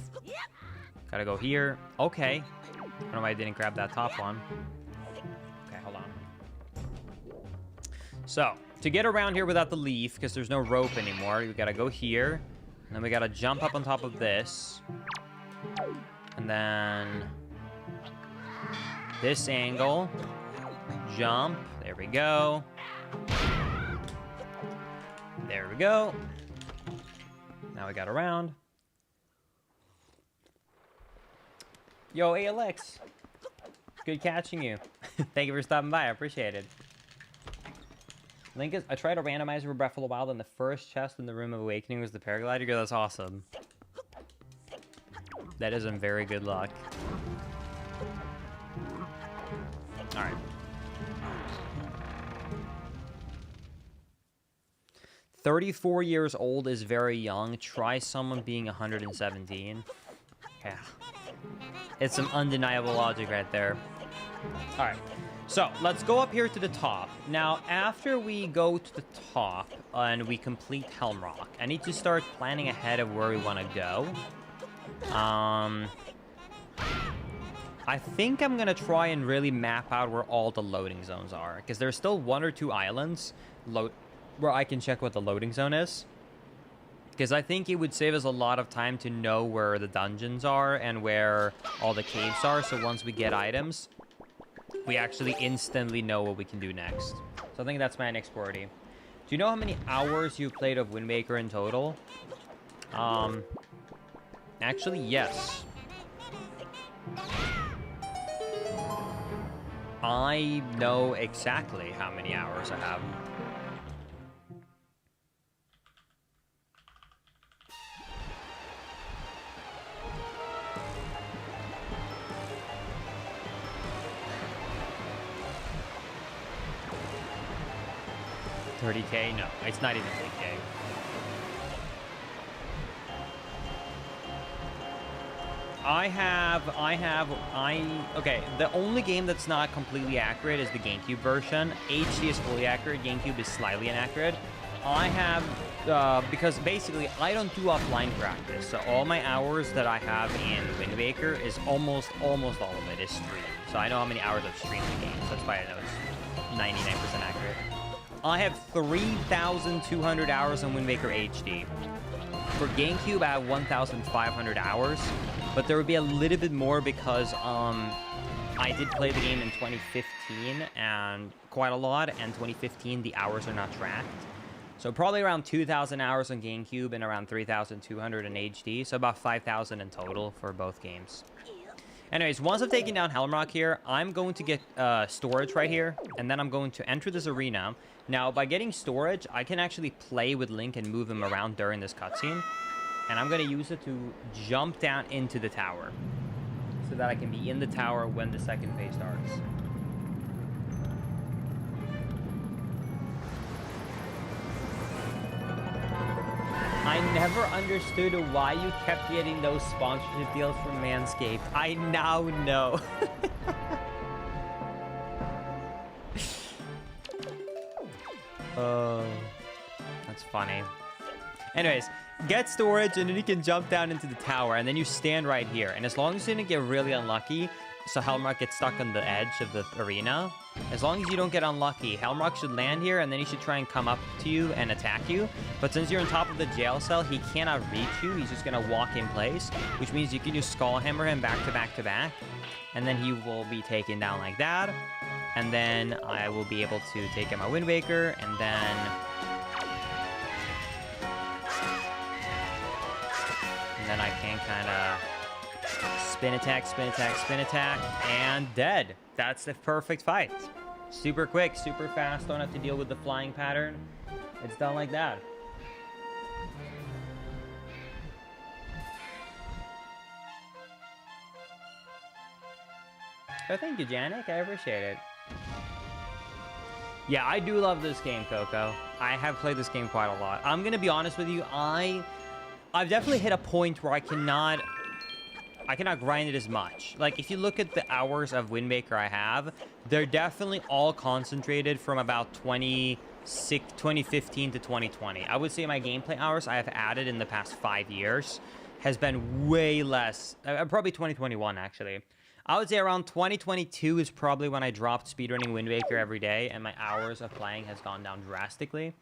Gotta go here. Okay. I don't know why I didn't grab that top one. Okay, hold on. So, to get around here without the leaf, because there's no rope anymore, we gotta go here. And then we gotta jump up on top of this. And then... this angle. Jump. There we go. There we go. Now we got around. Yo, ALX. Good catching you. Thank you for stopping by. I appreciate it. Link is. I tried a randomizer for Breath of the Wild, and the first chest in the Room of Awakening was the paraglider. That's awesome. That is some very good luck. All right. 34 years old is very young. Try someone being 117. Yeah. It's some undeniable logic right there. All right. So let's go up here to the top. Now, after we go to the top and we complete Helm Rock, I need to start planning ahead of where we want to go. I think I'm going to try and really map out where all the loading zones are, because there's still 1 or 2 islands where I can check what the loading zone is. Because I think it would save us a lot of time to know where the dungeons are and where all the caves are, so once we get items, we actually instantly know what we can do next. So I think that's my next priority. Do you know how many hours you've played of Wind Waker in total? Actually, yes. I know exactly how many hours I have. $30K? No, it's not even $10K. Okay, the only game that's not completely accurate is the GameCube version. HD is fully accurate, GameCube is slightly inaccurate. I have, because basically I don't do offline practice, so all my hours that I have in Wind Waker is almost all of it is streamed. So I know how many hours I've streamed the game, so that's why I know it's 99% accurate. I have 3,200 hours on Wind Waker HD. For GameCube, I have 1,500 hours, but there would be a little bit more because I did play the game in 2015 and quite a lot, and 2015 the hours are not tracked. So probably around 2,000 hours on GameCube and around 3,200 in HD, so about 5,000 in total for both games. Anyways, once I've taken down Helm Rock here, I'm going to get storage right here, and then I'm going to enter this arena. Now, by getting storage, I can actually play with Link and move him around during this cutscene, and I'm going to use it to jump down into the tower, so that I can be in the tower when the second phase starts. I never understood why you kept getting those sponsorship deals from Manscaped. I now know. Oh, that's funny. Anyways, get storage and then you can jump down into the tower and then you stand right here. And as long as you didn't get really unlucky, so Helm Rock gets stuck on the edge of the arena, as long as you don't get unlucky, Helm Rock should land here and then he should try and come up to you and attack you. But since you're on top of the jail cell, he cannot reach you. He's just going to walk in place, which means you can just Skull Hammer him back to back to back. And then he will be taken down like that. And then I will be able to take out my Wind Waker and then... And then I can kind of spin attack, and dead. That's the perfect fight. Super quick, super fast, don't have to deal with the flying pattern. It's done like that. Oh, thank you, Janik. I appreciate it. Yeah, I do love this game, Coco. I have played this game quite a lot. I'm going to be honest with you. I've definitely hit a point where I cannot grind it as much. Like, if you look at the hours of Wind Waker I have, they're definitely all concentrated from about 2015 to 2020. I would say my gameplay hours I have added in the past 5 years has been way less. Probably 2021, actually. I would say around 2022 is probably when I dropped speedrunning Wind Waker every day, and my hours of playing has gone down drastically.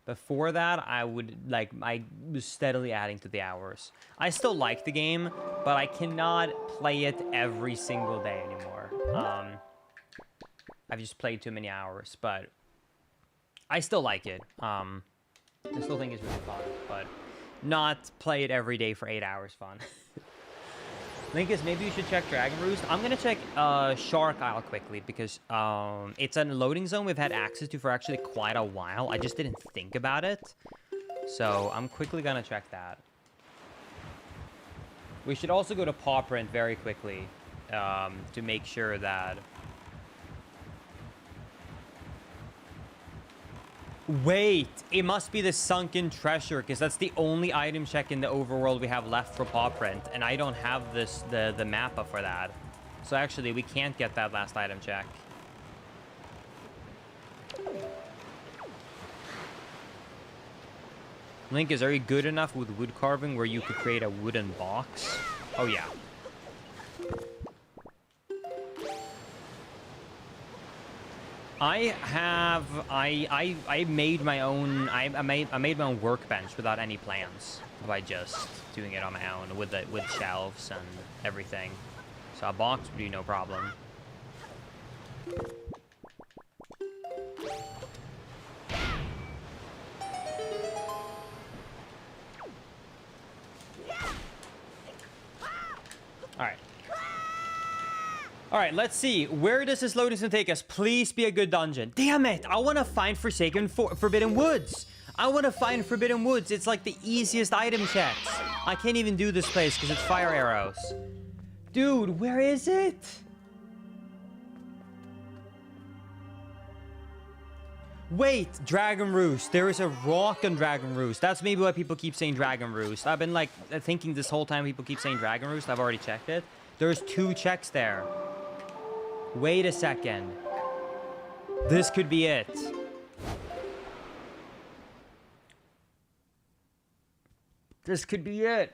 Before that, I was steadily adding to the hours. I still like the game, but I cannot play it every single day anymore. I've just played too many hours, but I still like it. I still think it's really fun, but not play it every day for 8 hours fun. Linkus, maybe you should check Dragon Roost. I'm gonna check Shark Isle quickly because it's a loading zone we've had access to for actually quite a while. I just didn't think about it. So I'm quickly gonna check that. We should also go to Paw Print very quickly to make sure that... Wait, it must be the Sunken Treasure, because that's the only item check in the overworld we have left for Paw Print, and I don't have the mappa for that. So actually, we can't get that last item check. Linkus, are you good enough with wood carving where you could create a wooden box? Oh yeah. I made my own I made my own workbench without any plans by just doing it on my own with shelves and everything. So a box would be no problem. All right, let's see. Where does this loading zone take us? Please be a good dungeon. Damn it! I want to find Forbidden Woods. I want to find Forbidden Woods. It's like the easiest item checks. I can't even do this place because it's fire arrows. Dude, where is it? Wait, Dragon Roost. There is a rock on Dragon Roost. That's maybe why people keep saying Dragon Roost. I've been like thinking this whole time people keep saying Dragon Roost. I've already checked it. There's 2 checks there. Wait a second. This could be it. This could be it.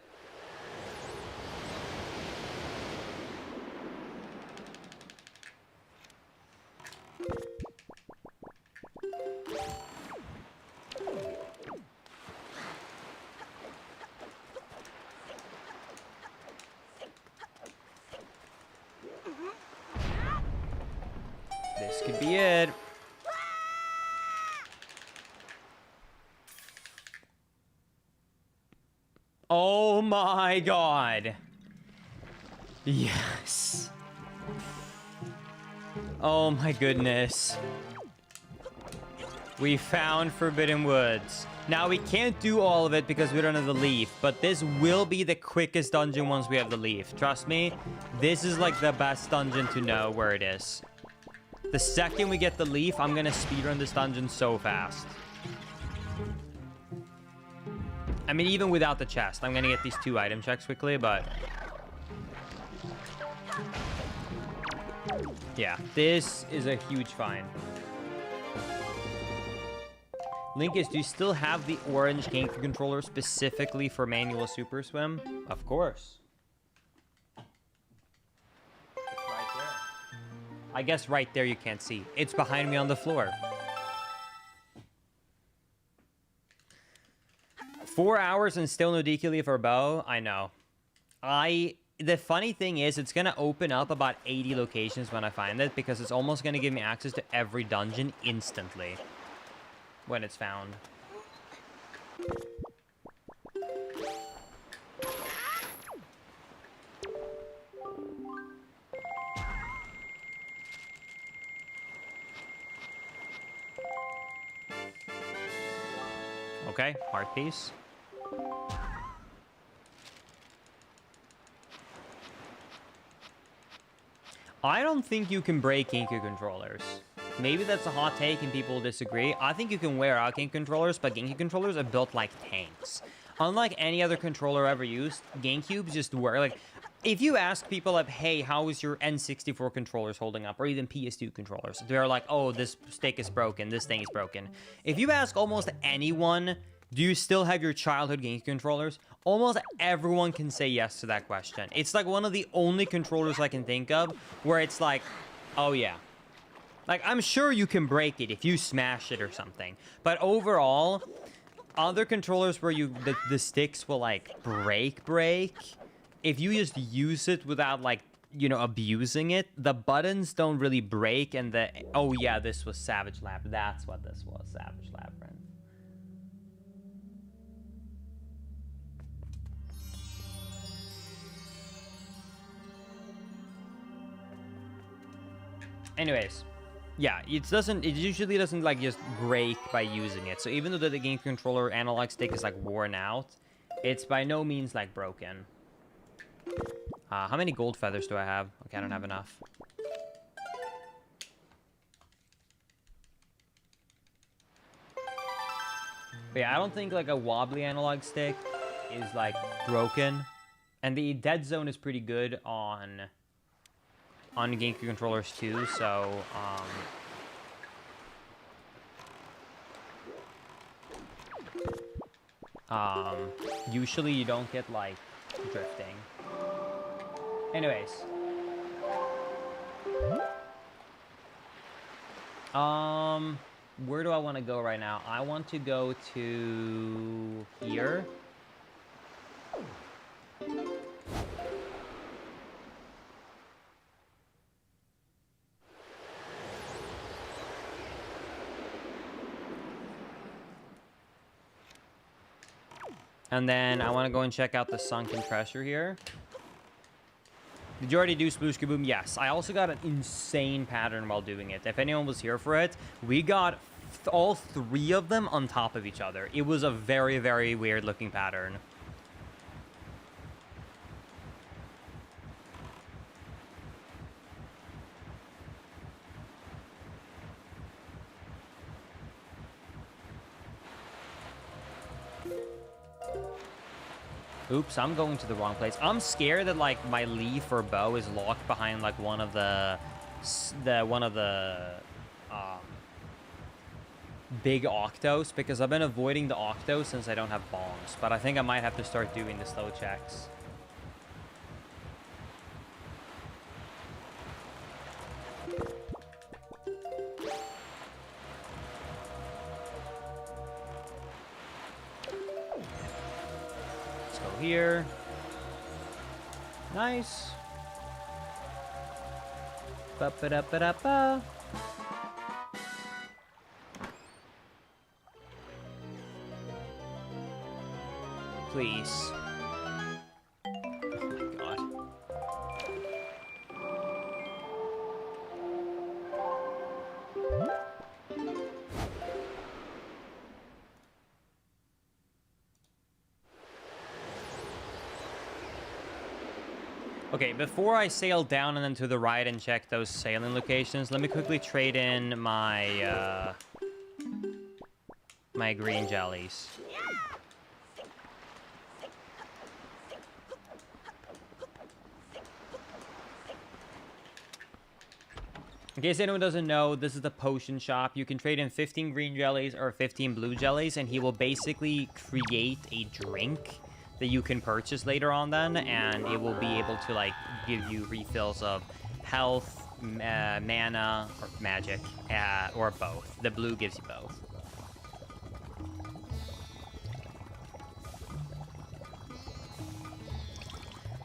This could be it. Oh my god. Yes. Oh my goodness. We found Forbidden Woods. Now we can't do all of it because we don't have the leaf, but this will be the quickest dungeon once we have the leaf. Trust me, this is like the best dungeon to know where it is. The second we get the leaf, I'm gonna speedrun this dungeon so fast. I mean, even without the chest, I'm gonna get these 2 item checks quickly, but... yeah, this is a huge find. Linkus, do you still have the orange GameCube controller specifically for manual Super Swim? Of course. I guess right there you can't see. It's behind me on the floor. 4 hours and still no DQ leaf or bow? I know. The funny thing is, it's gonna open up about 80 locations when I find it, because it's almost gonna give me access to every dungeon instantly when it's found. Okay, heart piece. I don't think you can break GameCube controllers. Maybe that's a hot take and people disagree. I think you can wear out GameCube controllers, but GameCube controllers are built like tanks. Unlike any other controller ever used, GameCubes just work. Like, if you ask people like, hey, how is your N64 controllers holding up, or even PS2 controllers, they're like, oh, this stick is broken, this thing is broken. If you ask almost anyone, do you still have your childhood GameCube controllers? Almost everyone can say yes to that question. It's like one of the only controllers I can think of where it's like, oh yeah. Like, I'm sure you can break it if you smash it or something. But overall, other controllers where the sticks will like break, if you just use it without like, you know, abusing it, the buttons don't really break, and oh yeah, this was Savage Labyrinth. That's what this was, Savage Labyrinth. Anyways, yeah, it usually doesn't like just break by using it. So even though the game controller analog stick is like worn out, it's by no means like broken. How many gold feathers do I have? Okay, I don't have enough. But yeah, I don't think like a wobbly analog stick is like broken. And the dead zone is pretty good on GameCube controllers too, so usually you don't get like drifting. Anyways. Where do I want to go right now? I want to go to here. And then I want to go and check out the sunken treasure here. Did you already do Sploosh Kaboom? Yes. I also got an insane pattern while doing it. If anyone was here for it, we got all three of them on top of each other. It was a very, very weird looking pattern. Oops, I'm going to the wrong place. I'm scared that like my leaf or bow is locked behind like one of the big octos, because I've been avoiding the octos since I don't have bombs. But I think I might have to start doing the slow checks. Here. Nice. Ba-ba-da-ba-da-ba. Please. Oh my god. Okay, before I sail down and then to the right and check those sailing locations, let me quickly trade in my my green jellies. In case anyone doesn't know, this is the potion shop. You can trade in 15 green jellies or 15 blue jellies, and he will basically create a drink that you can purchase later on then, and it will be able to like give you refills of health, mana, or magic, or both. The blue gives you both.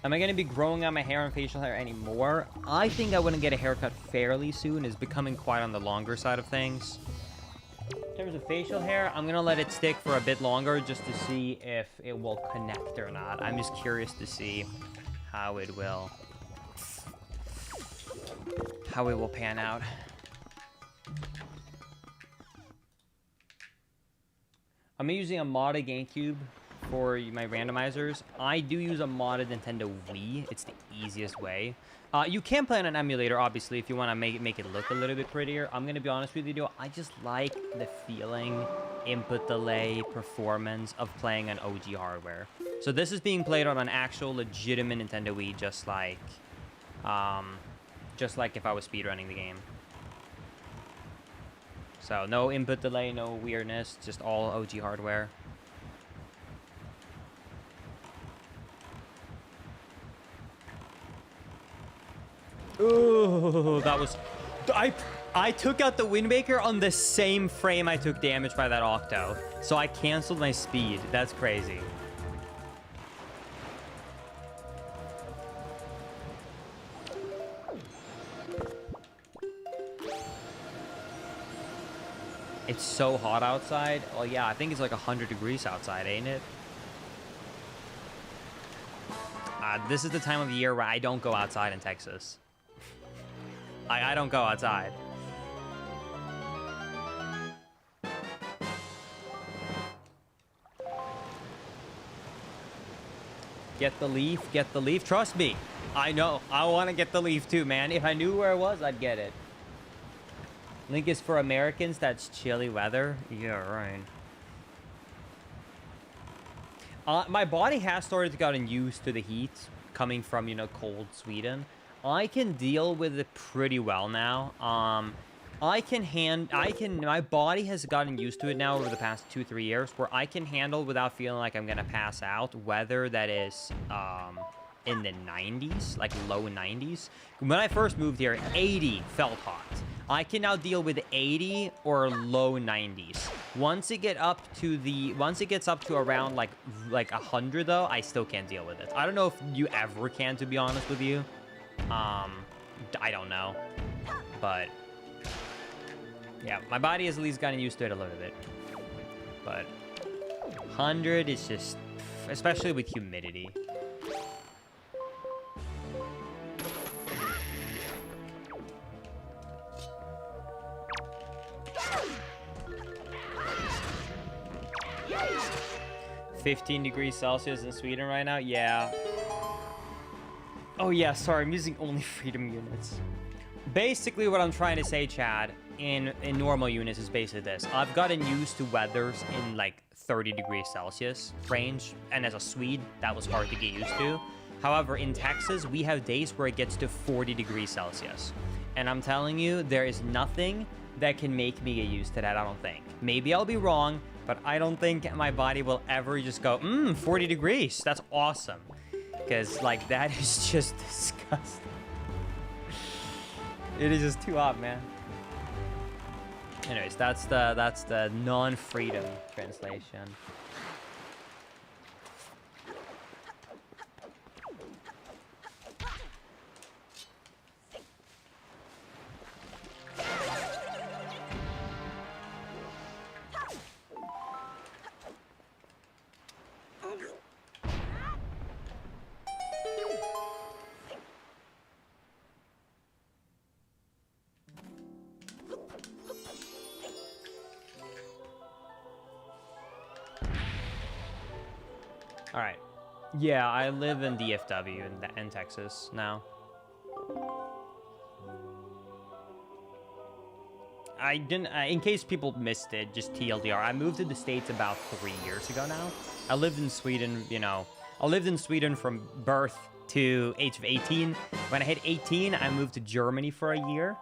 Am I going to be growing out my hair and facial hair anymore? I think I wouldn't get a haircut fairly soon. It's becoming quite on the longer side of things. In terms of facial hair, I'm going to let it stick for a bit longer just to see if it will connect or not. I'm just curious to see how it will pan out. I'm using a modded GameCube for my randomizers. I do use a modded Nintendo Wii. It's the easiest way. You can play on an emulator, obviously, if you want to make it look a little bit prettier. I'm going to be honest with you, though. I just like the feeling, input delay, performance of playing on OG hardware. So this is being played on an actual legitimate Nintendo Wii, just like if I was speedrunning the game. So no input delay, no weirdness, just all OG hardware. Ooh, that was... I took out the Wind Waker on the same frame I took damage by that Octo. So I canceled my speed. That's crazy. It's so hot outside. Well, yeah, I think it's like 100 degrees outside, ain't it? This is the time of year where I don't go outside in Texas. I don't go outside. Get the leaf. Trust me. I know. I want to get the leaf too, man. If I knew where it was, I'd get it. Link is for Americans. That's chilly weather. Yeah, right. My body has started to gotten used to the heat coming from, you know, cold Sweden. I can deal with it pretty well now. My body has gotten used to it now over the past 2-3 years, where I can handle without feeling like I'm gonna pass out weather that is in the 90s, like low 90s. When I first moved here, 80 felt hot. I can now deal with 80 or low 90s. Once it gets up to around like 100 though, I still can't deal with it. I don't know if you ever can, to be honest with you. I don't know, but yeah, my body has at least gotten used to it a little bit. But 100 is just, especially with humidity. (15°C in Sweden right now? Yeah. Oh yeah, sorry, I'm using only freedom units. Basically what I'm trying to say, Chad, in normal units is basically this. I've gotten used to weathers in like 30°C range, and as a Swede, that was hard to get used to. However, in Texas, we have days where it gets to 40°C. And I'm telling you, there is nothing that can make me get used to that, I don't think. Maybe I'll be wrong, but I don't think my body will ever just go, 40 degrees, that's awesome. Because, like, that is just disgusting. It is just too hot, man. Anyways, that's the non-freedom translation. All right. Yeah, I live in DFW in Texas now. I didn't, in case people missed it, just TLDR, I moved to the States about 3 years ago now. I lived in Sweden, you know, I lived in Sweden from birth to age of 18. When I hit 18, I moved to Germany for a year.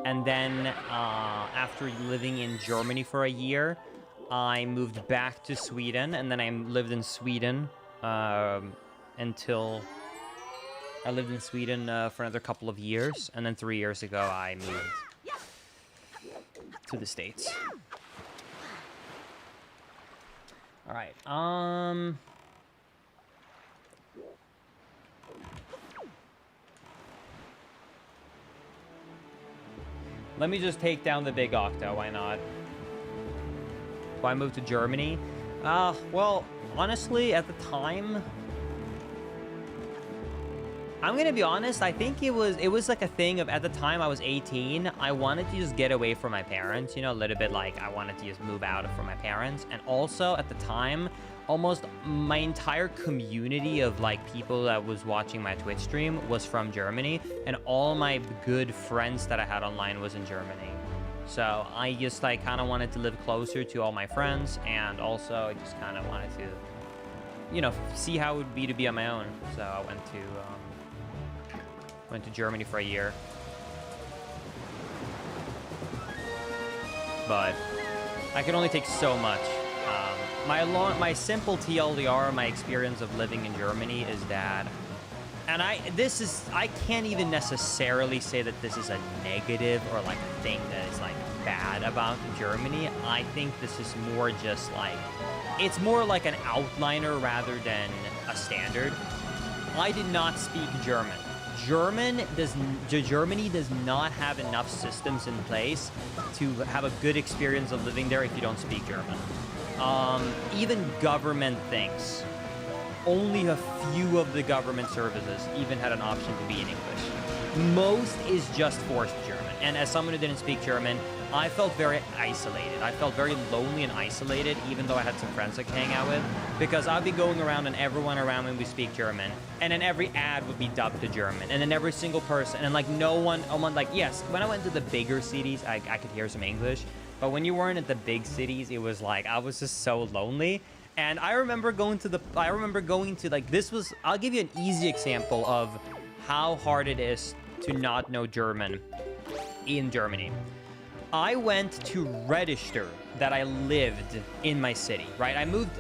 And then after living in Germany for a year, I moved back to Sweden, and then I lived in Sweden until I lived in Sweden for another couple of years, and then 3 years ago I moved to the States. All right. Let me just take down the big Octo. Why not? I moved to Germany. Well, honestly, at the time, I'm gonna be honest, I think it was like a thing of, at the time I was 18, I wanted to just get away from my parents, you know, a little bit like I wanted to just move out from my parents. And also at the time, almost my entire community of like people that was watching my Twitch stream was from Germany, and all my good friends that I had online was in Germany. So I just like kind of wanted to live closer to all my friends, and also I just kind of wanted to, you know, see how it would be to be on my own. So I went to Germany for a year. But I can only take so much. My simple TLDR, my experience of living in Germany is that, and I can't even necessarily say that this is a negative or like a thing that is like bad about Germany. I think this is more just like, it's more like an outliner rather than a standard. I did not speak German. Germany does not have enough systems in place to have a good experience of living there if you don't speak German. Even government things, only a few of the government services even had an option to be in English. Most is just forced German. And as someone who didn't speak German, I felt very isolated. I felt very lonely and isolated, even though I had some friends I could hang out with, because I'd be going around and everyone around me would speak German, and then every ad would be dubbed to German, and then every single person, and like no one, like, yes, when I went to the bigger cities, I could hear some English, but when you weren't at the big cities, it was like, I was just so lonely. And I remember going to like, this was, I'll give you an easy example of how hard it is to not know German in Germany. I went to register that I lived in my city, right? I lived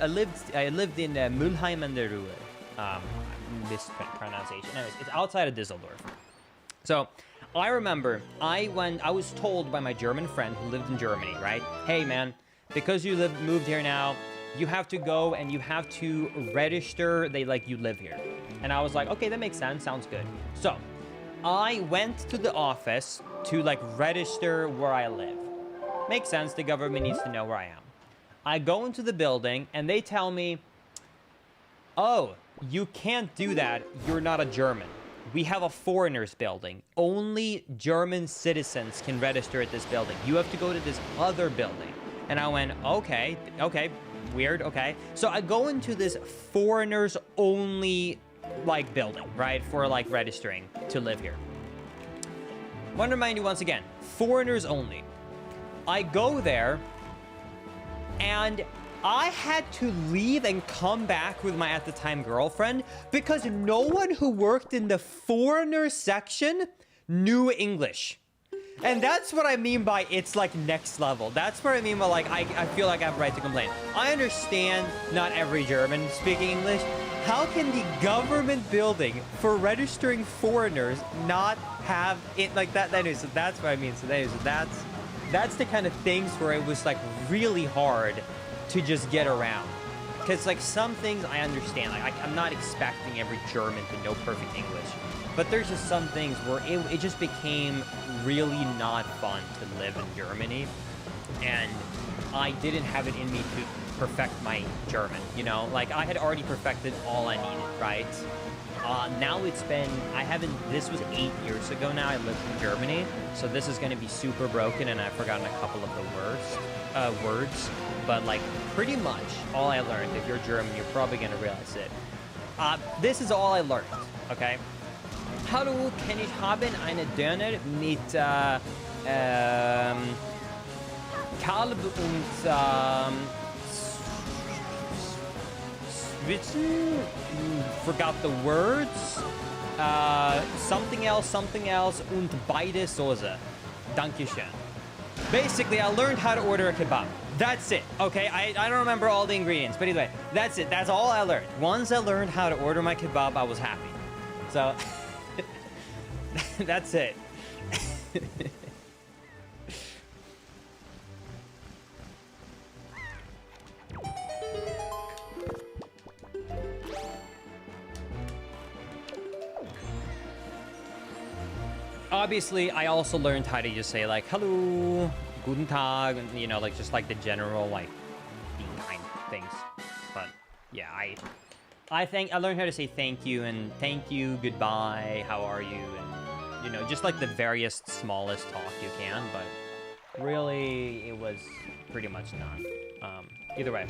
in Mülheim an der Ruhr. Mispronunciation. Anyways, it's outside of Düsseldorf. So I remember I was told by my German friend who lived in Germany, right? Hey man, because you moved here now, you have to go and you have to register you live here. And I was like, okay, that makes sense. Sounds good. So I went to the office to register where I live. Makes sense. The government needs to know where I am. I go into the building and they tell me, oh, you can't do that. You're not a German. We have a foreigners building. Only German citizens can register at this building. You have to go to this other building. And I went, okay, weird, okay. So I go into this foreigners only building, right? For registering to live here. I want to remind you once again, foreigners only. I go there and I had to leave and come back with my, at the time, girlfriend because no one who worked in the foreigner section knew English. And that's what I mean by it's next level. That's what I mean by I feel like I have a right to complain. I understand not every German speaking English. How can the government building for registering foreigners not have it like that? So that's what I mean. So that's the kind of things where it was really hard to just get around. Because some things I understand. I'm not expecting every German to know perfect English. But there's just some things where it just became really not fun to live in Germany. And I didn't have it in me to perfect my German, you know? I had already perfected all I needed, right? Now it's been, this was 8 years ago now I lived in Germany. So this is gonna be super broken and I've forgotten a couple of the words. But pretty much all I learned, if you're German, you're probably gonna realize it. This is all I learned, okay? Hallo, kann ich haben eine Döner mit Kalb und Schwitzen? Forgot the words. Something else und beide Soße. Dankeschön. Basically, I learned how to order a kebab. That's it, okay? I don't remember all the ingredients, but anyway, that's it. That's all I learned. Once I learned how to order my kebab, I was happy. So, that's it. Obviously, I also learned how to just say hello, guten Tag, and you know, just the general being kind things. But yeah, I think I learned how to say thank you and thank you, goodbye, how are you, and you know, just the various smallest talk you can. But really, it was pretty much none. Either way.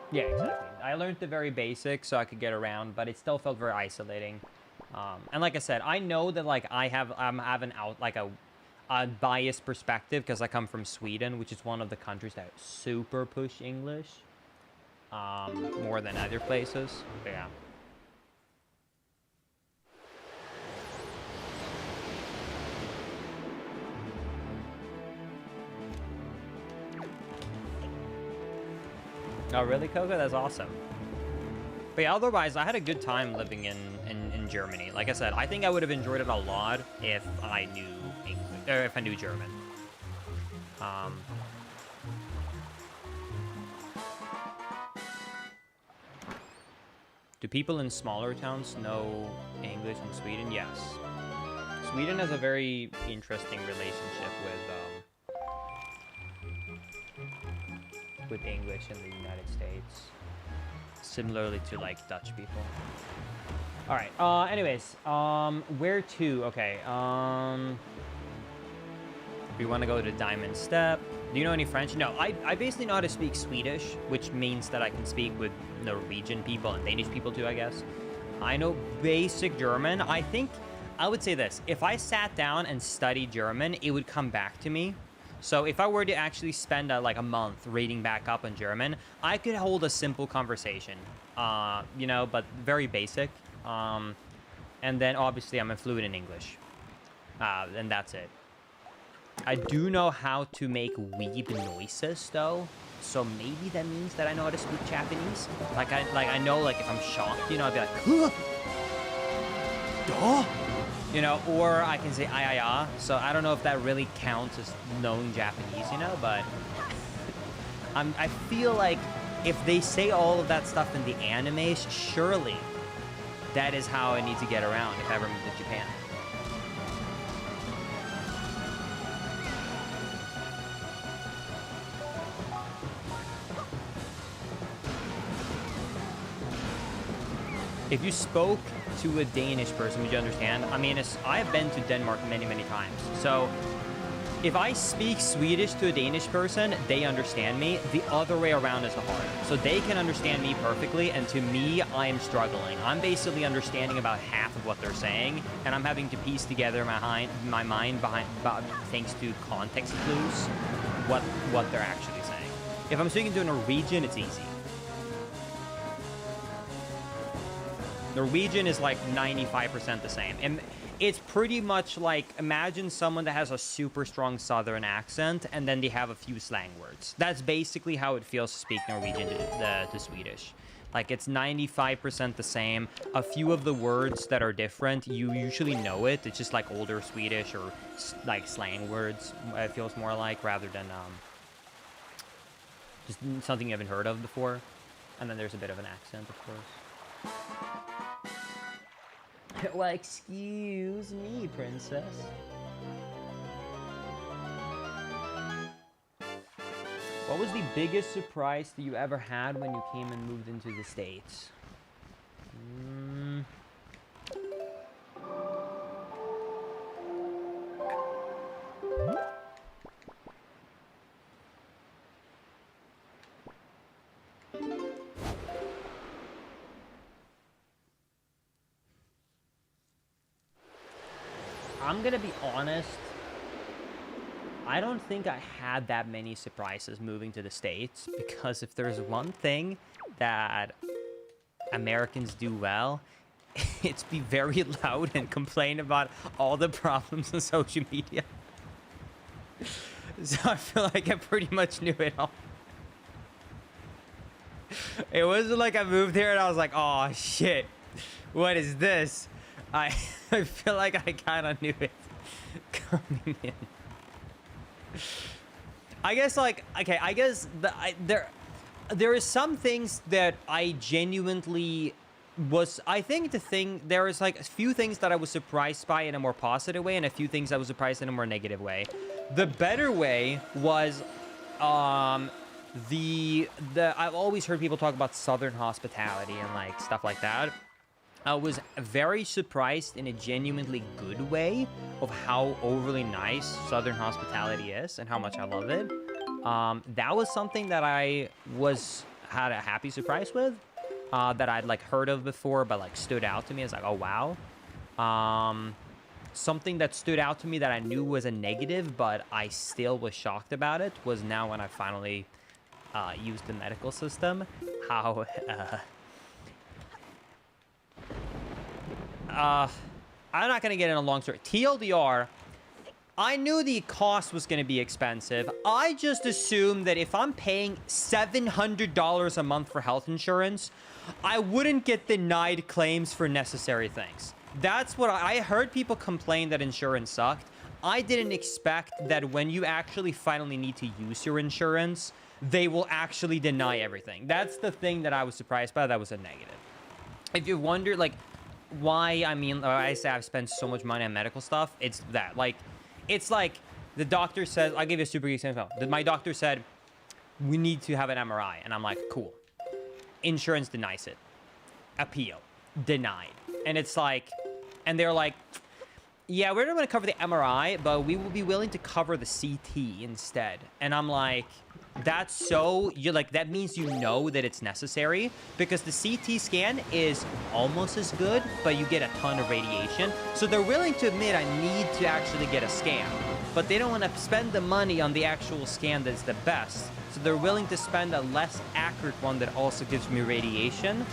Yeah, exactly. I learned the very basics so I could get around, but it still felt very isolating. And like I said, I know that I have a biased perspective because I come from Sweden, which is one of the countries that super push English more than other places. But yeah. Oh, really, Coco? That's awesome. But yeah, otherwise, I had a good time living in Germany. Like I said, I think I would have enjoyed it a lot if I knew English, or if I knew German. Do people in smaller towns know English in Sweden? Yes. Sweden has a very interesting relationship with with English in the United States. Similarly to like Dutch people. All right. Anyways, where to? Okay. We want to go to Diamond Step. Do you know any French? No, I basically know how to speak Swedish, which means that I can speak with Norwegian people and Danish people too, I guess. I know basic German. I think I would say this. If I sat down and studied German, it would come back to me. So if I were to actually spend like a month reading back up on German, I could hold a simple conversation, you know, but very basic. And then obviously I'm fluent in English. And that's it. I do know how to make weeb noises though, so maybe that means that I know how to speak Japanese. Like I know, like if I'm shocked, you know, I'd be like, huh? Duh? You know, or I can say ayaya. So I don't know if that really counts as knowing Japanese, you know, but I feel like if they say all of that stuff in the animes, surely that is how I need to get around if I ever move to Japan. If you spoke to a Danish person, would you understand? I mean, I have been to Denmark many, many times. So if I speak Swedish to a Danish person, they understand me. The other way around is the harder. So they can understand me perfectly, and to me, I am struggling. I'm basically understanding about half of what they're saying, and I'm having to piece together my mind behind, thanks to context clues, what they're actually saying. If I'm speaking to a Norwegian, it's easy. Norwegian is like 95% the same. And it's pretty much like, imagine someone that has a super strong southern accent and then they have a few slang words. That's basically how it feels to speak Norwegian to Swedish. Like it's 95% the same. A few of the words that are different, you usually know it. It's just like older Swedish or like slang words, it feels more like, rather than just something you haven't heard of before. And then there's a bit of an accent, of course. Well, excuse me, princess. What was the biggest surprise that you ever had when you came and moved into the States? I'm gonna be honest, I don't think I had that many surprises moving to the States, because if there's one thing that Americans do well, it's be very loud and complain about all the problems on social media. So I feel like I pretty much knew it all. It wasn't like I moved here and I was like, oh shit, what is this? I feel like I kind of knew it coming in. I guess, like, okay, I guess there is some things that I genuinely was, I think there is like a few things that I was surprised by in a more positive way and a few things I was surprised in a more negative way. The better way was, I've always heard people talk about Southern hospitality and like stuff like that. I was very surprised in a genuinely good way of how overly nice Southern hospitality is and how much I love it. That was something that I had a happy surprise with, that I'd like heard of before, but like stood out to me as like, oh wow. Something that stood out to me that I knew was a negative, but I still was shocked about it, was now when I finally used the medical system, how I'm not going to get in a long story. TLDR, I knew the cost was going to be expensive. I just assumed that if I'm paying $700 a month for health insurance, I wouldn't get denied claims for necessary things. That's what I heard. People complain that insurance sucked. I didn't expect that when you actually finally need to use your insurance, they will actually deny everything. That's the thing that I was surprised by. That was a negative. If you wonder, like, why, I mean, I say I've spent so much money on medical stuff, it's that. Like, it's like the doctor says, I'll give you a super example. My doctor said, we need to have an MRI. And I'm like, cool. Insurance denies it. Appeal. Denied. And it's like, and they're like, yeah, we're not going to cover the MRI, but we will be willing to cover the CT instead. And I'm like, that's so, you're like, that means you know that it's necessary, because the CT scan is almost as good, but you get a ton of radiation. So they're willing to admit I need to actually get a scan, but they don't want to spend the money on the actual scan that's the best. So they're willing to spend a less accurate one that also gives me radiation,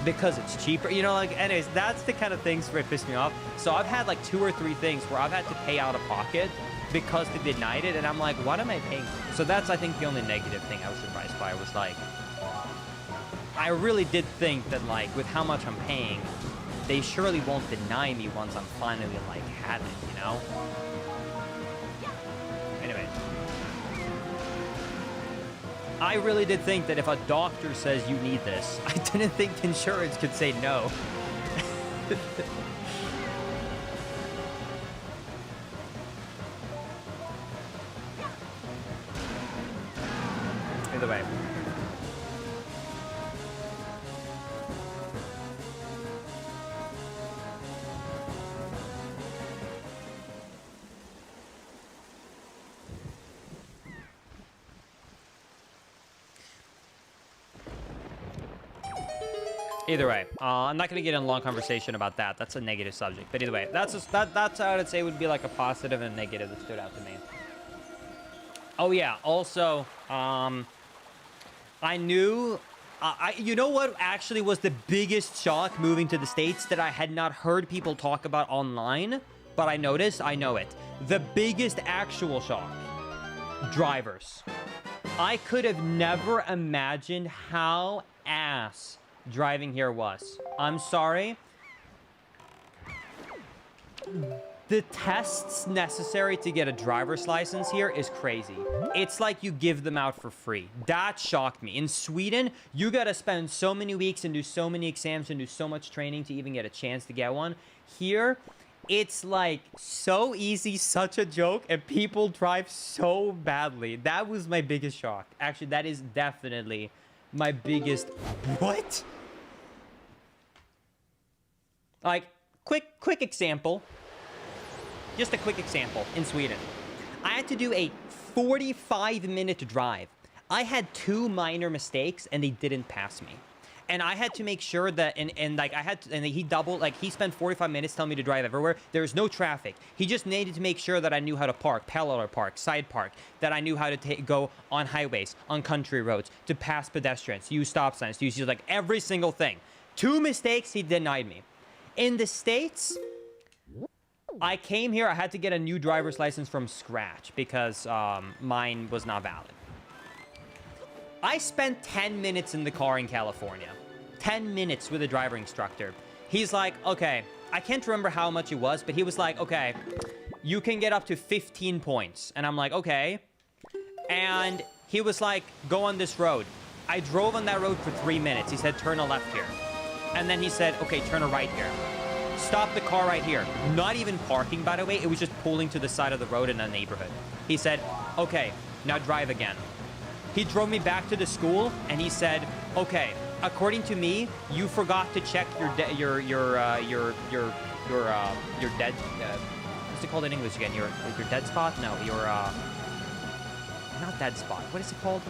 because it's cheaper, you know, like, anyways, that's the kind of things where it pissed me off. So I've had like 2 or 3 things where I've had to pay out of pocket because they denied it, and I'm like, what am I paying for? So that's, I think, the only negative thing I was surprised by. Was like, I really did think that, like, with how much I'm paying, they surely won't deny me once I'm finally, like, had it, you know? Anyway. I really did think that if a doctor says you need this, I didn't think insurance could say no. Either way. Either way, I'm not gonna get in a long conversation about that. That's a negative subject. But either way, that's just, that's how I'd say would be like a positive and negative that stood out to me. Oh yeah. Also, I knew, you know what actually was the biggest shock moving to the States that I had not heard people talk about online, but I noticed, I know it. The biggest actual shock: drivers. I could have never imagined how ass driving here was. I'm sorry. The tests necessary to get a driver's license here is crazy. It's like you give them out for free. That shocked me. In Sweden, you gotta spend so many weeks and do so many exams and do so much training to even get a chance to get one. Here, it's like so easy, such a joke, and people drive so badly. That was my biggest shock. Actually, that is definitely my biggest... What? Like, quick example. Just a quick example. In Sweden, I had to do a 45-minute drive. I had 2 minor mistakes, and they didn't pass me. And I had to make sure that, and like, I had to, and he doubled, like, he spent 45 minutes telling me to drive everywhere. There was no traffic. He just needed to make sure that I knew how to park, parallel park, side park, that I knew how to go on highways, on country roads, to pass pedestrians, use stop signs, to use, like, every single thing. 2 mistakes, he denied me. In the States, I came here, I had to get a new driver's license from scratch because mine was not valid. I spent 10 minutes in the car in California. 10 minutes with a driver instructor. He's like, okay, I can't remember how much it was, but he was like, okay, you can get up to 15 points. And I'm like, okay. And he was like, go on this road. I drove on that road for 3 minutes. He said, turn a left here. And then he said, okay, turn a right here. Stop the car right here. Not even parking, by the way. It was just pulling to the side of the road in a neighborhood. He said, okay, now drive again. He drove me back to the school, and he said, okay, according to me, you forgot to check your dead, what's it called in English again? Your dead spot? No, not dead spot. What is it called?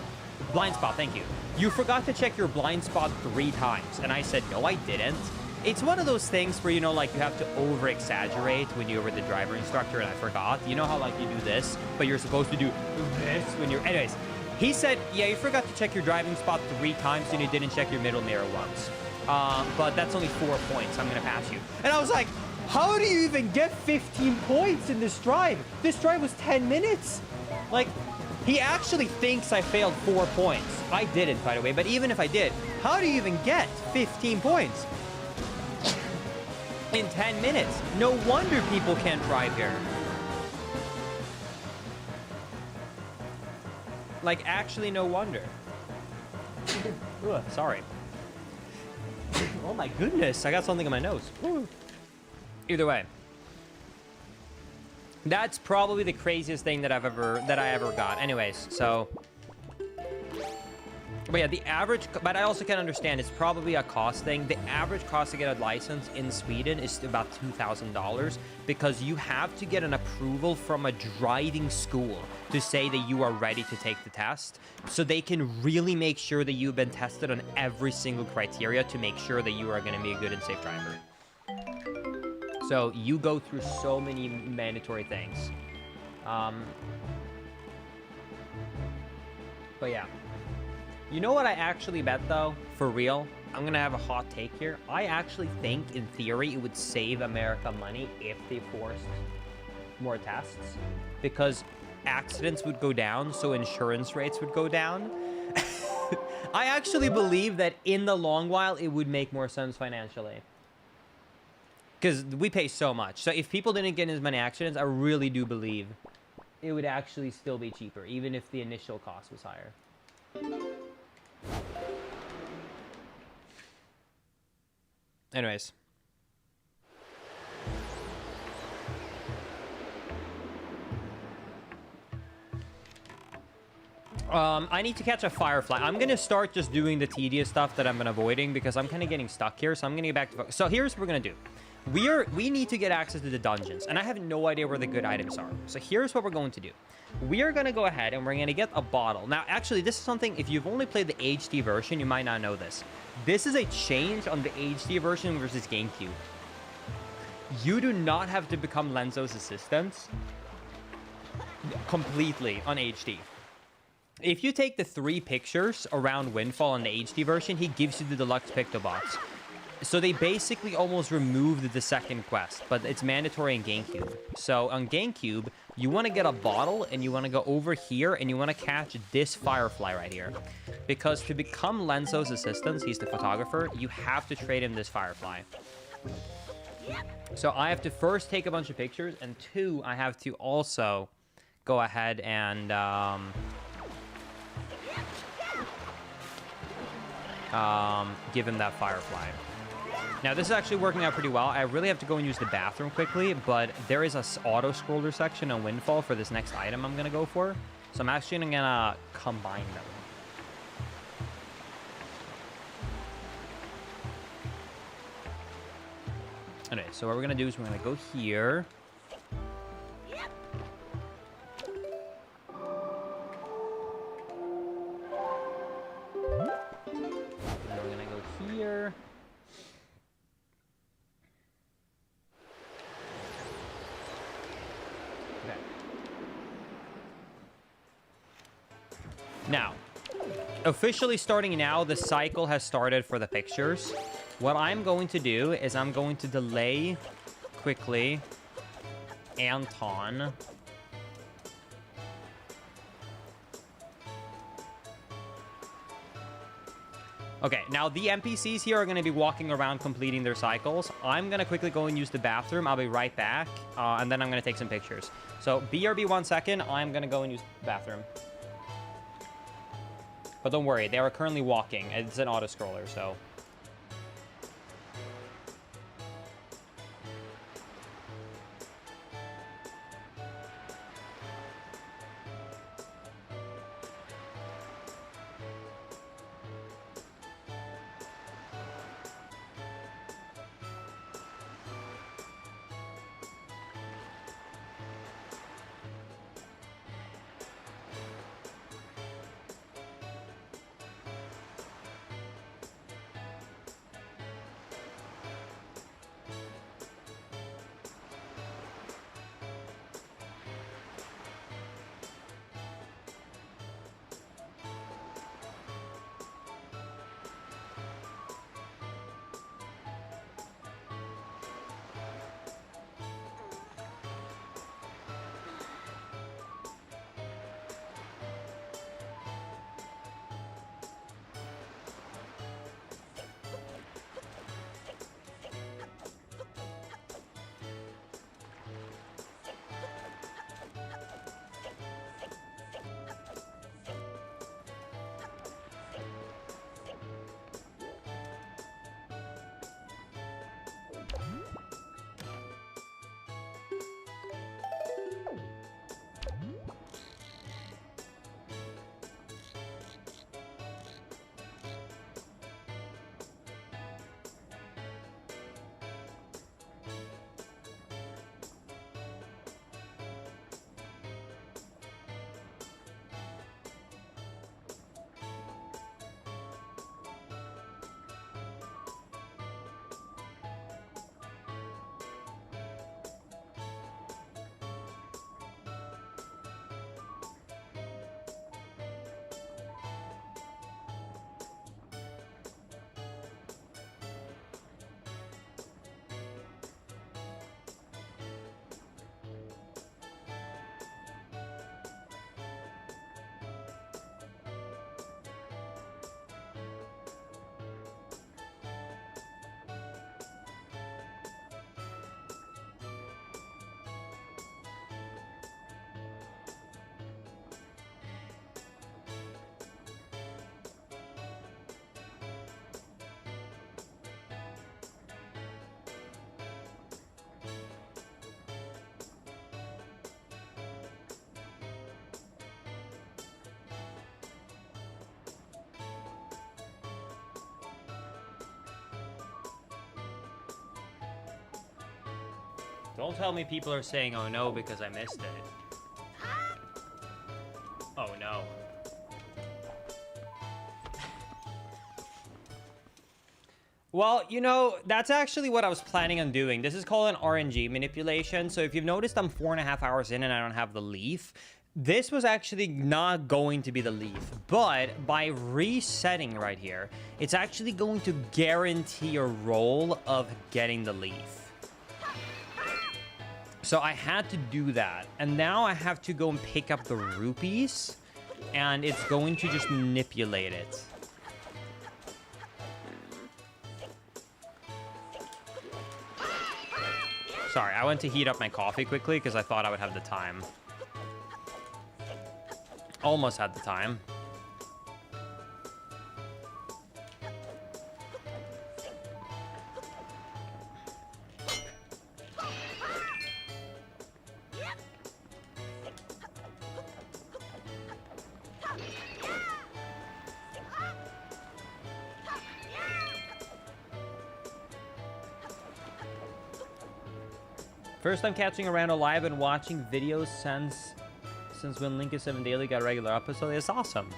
Blind spot, thank you. You forgot to check your blind spot 3 times. And I said, no, I didn't. It's one of those things where, you know, like, you have to over-exaggerate when you're with the driver instructor, and I forgot. You know how, like, you do this, but you're supposed to do this when you're... Anyways, he said, yeah, you forgot to check your driving spot 3 times, and you didn't check your middle mirror once. But that's only 4 points. I'm going to pass you. And I was like, how do you even get 15 points in this drive? This drive was 10 minutes. Like... He actually thinks I failed 4 points. I didn't, by the way, but even if I did, how do you even get 15 points in 10 minutes? No wonder people can't drive here. Like, actually, no wonder. Ugh, sorry. Oh my goodness, I got something in my nose. Either way. That's probably the craziest thing that I ever got. Anyways, so But yeah, the average, but I also can understand it's probably a cost thing. The average cost to get a license in Sweden is about $2,000 because you have to get an approval from a driving school to say that you are ready to take the test. So they can really make sure that you've been tested on every single criteria to make sure that you are going to be a good and safe driver. So you go through so many mandatory things. But yeah. You know what I actually bet, though? For real? I'm going to have a hot take here. I actually think, in theory, it would save America money if they forced more tests. Because accidents would go down, so insurance rates would go down. I actually believe that in the long while, it would make more sense financially. Because we pay so much. So if people didn't get as many accidents, I really do believe it would actually still be cheaper, even if the initial cost was higher. Anyways. I need to catch a firefly. I'm going to start just doing the tedious stuff that I've been avoiding because I'm kind of getting stuck here. So I'm going to get back to focus. So here's what we're going to do. We need to get access to the dungeons, and I have no idea where the good items are. So here's what we're going to do. We are going to go ahead and we're going to get a bottle. Now, actually, this is something, if you've only played the HD version, you might not know this. This is a change on the HD version versus GameCube. You do not have to become Lenzo's assistant completely on HD. If you take the 3 pictures around Windfall on the HD version, he gives you the deluxe Picto box. So they basically almost removed the second quest, but it's mandatory in GameCube. So on GameCube, you want to get a bottle, and you want to go over here, and you want to catch this firefly right here. Because to become Lenzo's assistant, he's the photographer, you have to trade him this firefly. So I have to first take a bunch of pictures, and 2, I have to also go ahead and give him that firefly. Now, this is actually working out pretty well. I really have to go and use the bathroom quickly, but there is a auto-scroller section on Windfall for this next item I'm going to go for. So I'm actually going to combine them. Okay, so what we're going to do is we're going to go here. And then we're going to go here. Now, officially starting now, the cycle has started for the pictures. What I'm going to do is I'm going to delay quickly Anton. Okay, now the NPCs here are going to be walking around completing their cycles. I'm going to quickly go and use the bathroom. I'll be right back, and then I'm going to take some pictures. So BRB 1 second. I'm going to go and use the bathroom. But don't worry, they are currently walking. It's an auto-scroller, so... Don't tell me people are saying, oh no, because I missed it. Oh no. Well, you know, that's actually what I was planning on doing. This is called an RNG manipulation. So if you've noticed, I'm 4.5 hours in and I don't have the leaf. This was actually not going to be the leaf, but by resetting right here, it's actually going to guarantee a roll of getting the leaf. So I had to do that. And now I have to go and pick up the rupees, and it's going to just manipulate it. Sorry, I went to heat up my coffee quickly because I thought I would have the time. Almost had the time. First time catching a rando live and watching videos since when Link is 7 Daily got a regular episode. It's awesome.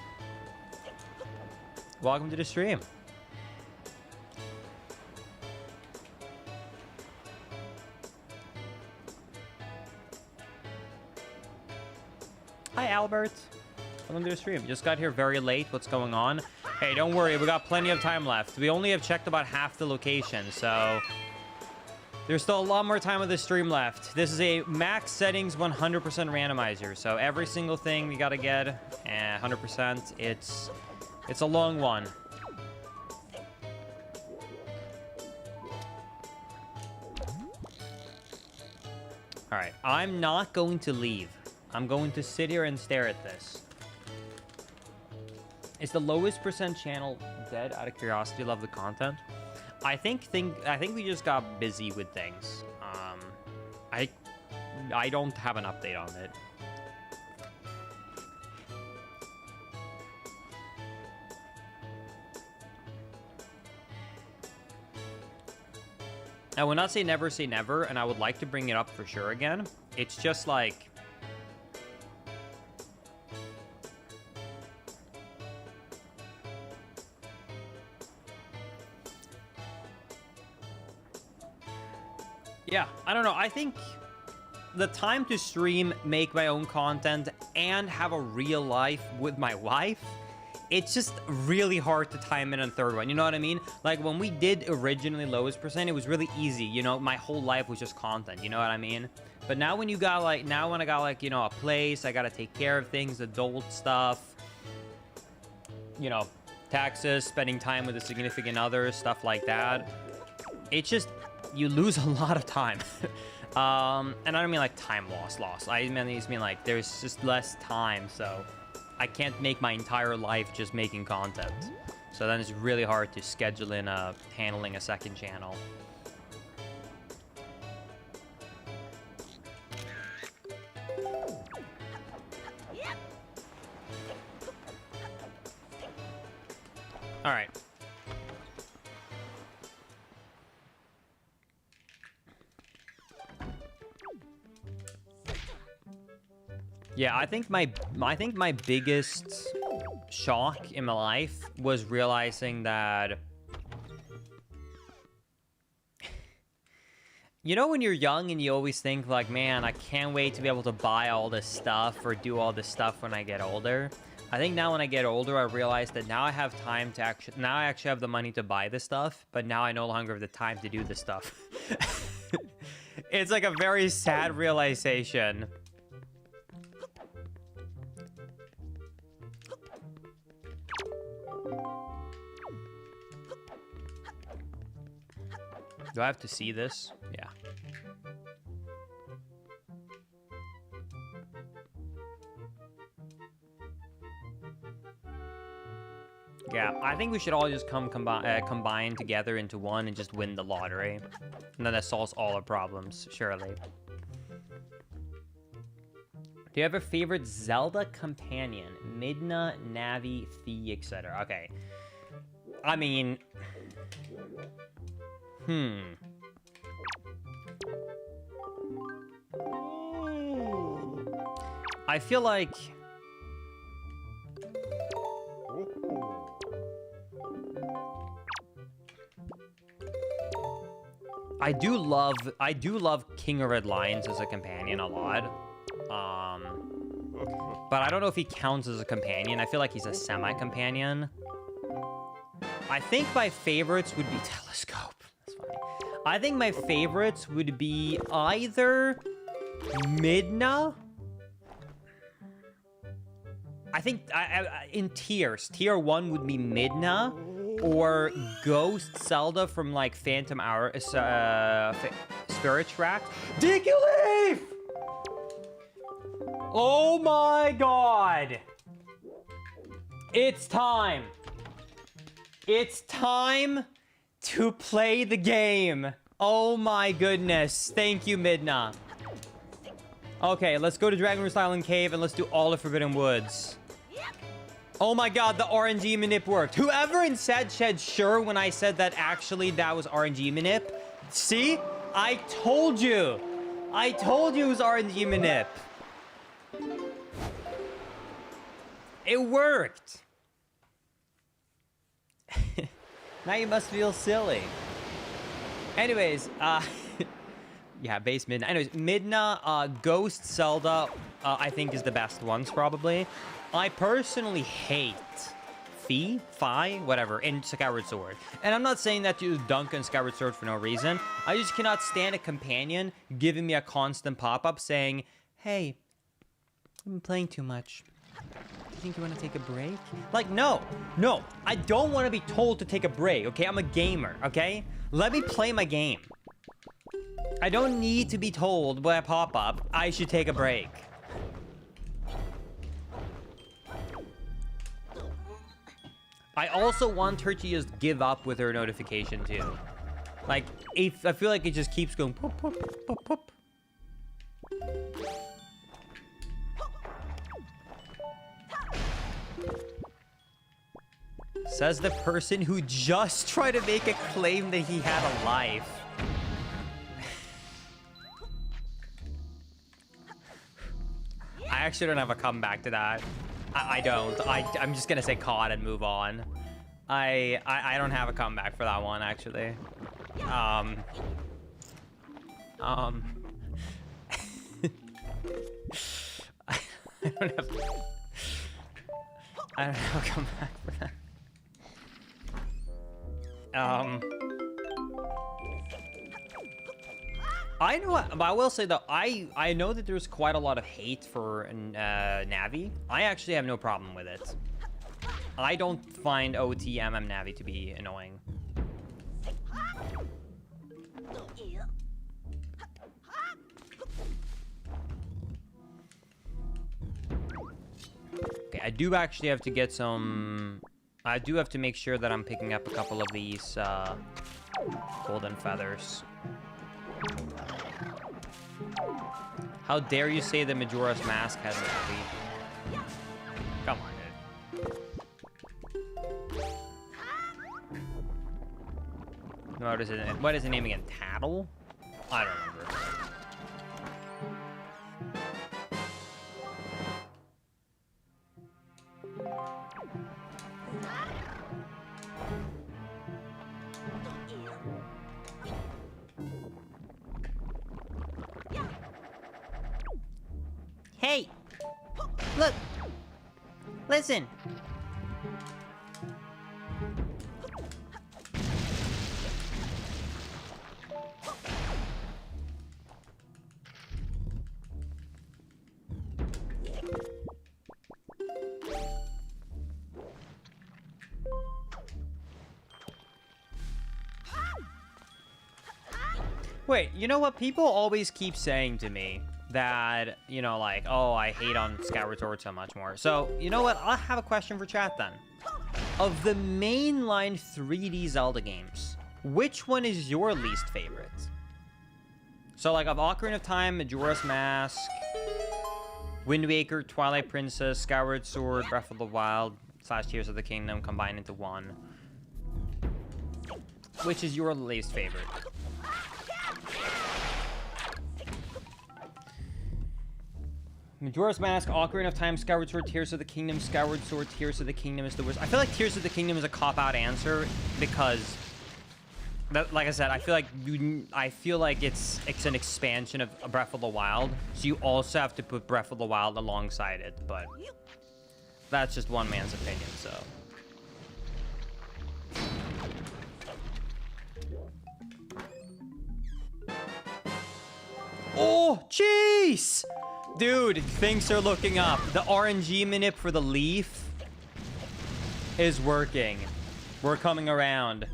Welcome to the stream. Hi, Albert. Welcome to the stream. Just got here very late. What's going on? Hey, don't worry. We got plenty of time left. We only have checked about half the location, so there's still a lot more time of the stream left. This is a max settings 100% randomizer, so every single thing we gotta get 100%. It's a long one. All right, I'm not going to leave. I'm going to sit here and stare at this. Is the lowest percent channel dead? Out of curiosity, love the content. I think we just got busy with things. I don't have an update on it. I will not say never, and I would like to bring it up for sure again. It's just like, yeah, I don't know. I think the time to stream, make my own content, and have a real life with my wife, it's just really hard to time in a third one. You know what I mean? Like when we did originally lowest percent, it was really easy. You know, my whole life was just content. You know what I mean? But now when you got like, now when I got like, you know, a place, I got to take care of things, adult stuff, you know, taxes, spending time with a significant other, stuff like that. It's just, you lose a lot of time. And I don't mean like time loss. I mean like there's just less time, so I can't make my entire life just making content. So then it's really hard to schedule in handling a second channel. All right. Yeah, I think my biggest shock in my life was realizing that, you know, when you're young and you always think like, man, I can't wait to be able to buy all this stuff or do all this stuff when I get older. I think now when I get older, I realize that now I have time to now I actually have the money to buy this stuff, but now I no longer have the time to do this stuff. It's like a very sad realization. Do I have to see this? Yeah. Yeah, I think we should all just combine together into one and just win the lottery. And then that solves all our problems, surely. Do you have a favorite Zelda companion? Midna, Navi, Thea, etc. Okay. I mean, I feel like... I do love King of Red Lions as a companion a lot. But I don't know if he counts as a companion. I feel like he's a semi-companion. I think my favorites would be Telescope. That's funny. I think my favorites would be either Midna. I think in tiers, tier 1 would be Midna, or Ghost Zelda from like Phantom Hour, Spirit Track. Dicky Leaf! Oh my god! It's time. It's time to play the game. Oh my goodness. Thank you, Midna. Okay, let's go to Dragon Roost Island Cave and let's do all the Forbidden Woods. Oh my god, the RNG manip worked. Whoever said sure when I said that actually that was RNG manip. See? I told you. I told you it was RNG manip. It worked. Now you must feel silly. Anyways, yeah, base Midna. Anyways, Midna, Ghost Zelda, I think is the best ones probably. I personally hate Fi, whatever, in Skyward Sword. And I'm not saying that you dunk on Skyward Sword for no reason. I just cannot stand a companion giving me a constant pop-up saying, hey, I've been playing too much. Do you think you want to take a break? Like, no, I don't want to be told to take a break, okay? I'm a gamer, okay? Let me play my game. I don't need to be told by a pop-up I should take a break. I also want her to just give up with her notification too. Like, if I feel like it just keeps going pop, pop, pop, pop. Says the person who just tried to make a claim that he had a life. I actually don't have a comeback to that. I don't. I'm just gonna say COD and move on. I don't have a comeback for that one actually. I don't have a comeback for that. I know, but I will say though, I know that there's quite a lot of hate for Navi. I actually have no problem with it. I don't find OTMM Navi to be annoying. Okay, I do actually have to get some... I do have to make sure that I'm picking up a couple of these golden feathers. How dare you say the Majora's Mask has Navi? Come on, dude. What is the name again? Tattle? I don't remember. Hey! Look! Listen! Wait, you know what? People always keep saying to me that, you know, like, oh, I hate on Skyward Sword so much more. So, you know what? I'll have a question for chat then. Of the mainline 3D Zelda games, which one is your least favorite? So, like, of Ocarina of Time, Majora's Mask, Wind Waker, Twilight Princess, Skyward Sword, Breath of the Wild, / Tears of the Kingdom combined into one. Which is your least favorite? Majora's Mask, Ocarina of Time, Skyward Sword, Tears of the Kingdom, Skyward Sword, Tears of the Kingdom is the worst. I feel like Tears of the Kingdom is a cop-out answer because, like I said, I feel like it's an expansion of Breath of the Wild, so you also have to put Breath of the Wild alongside it. But that's just one man's opinion. So. Oh, jeez! Dude, things are looking up. The RNG manip for the leaf is working. We're coming around.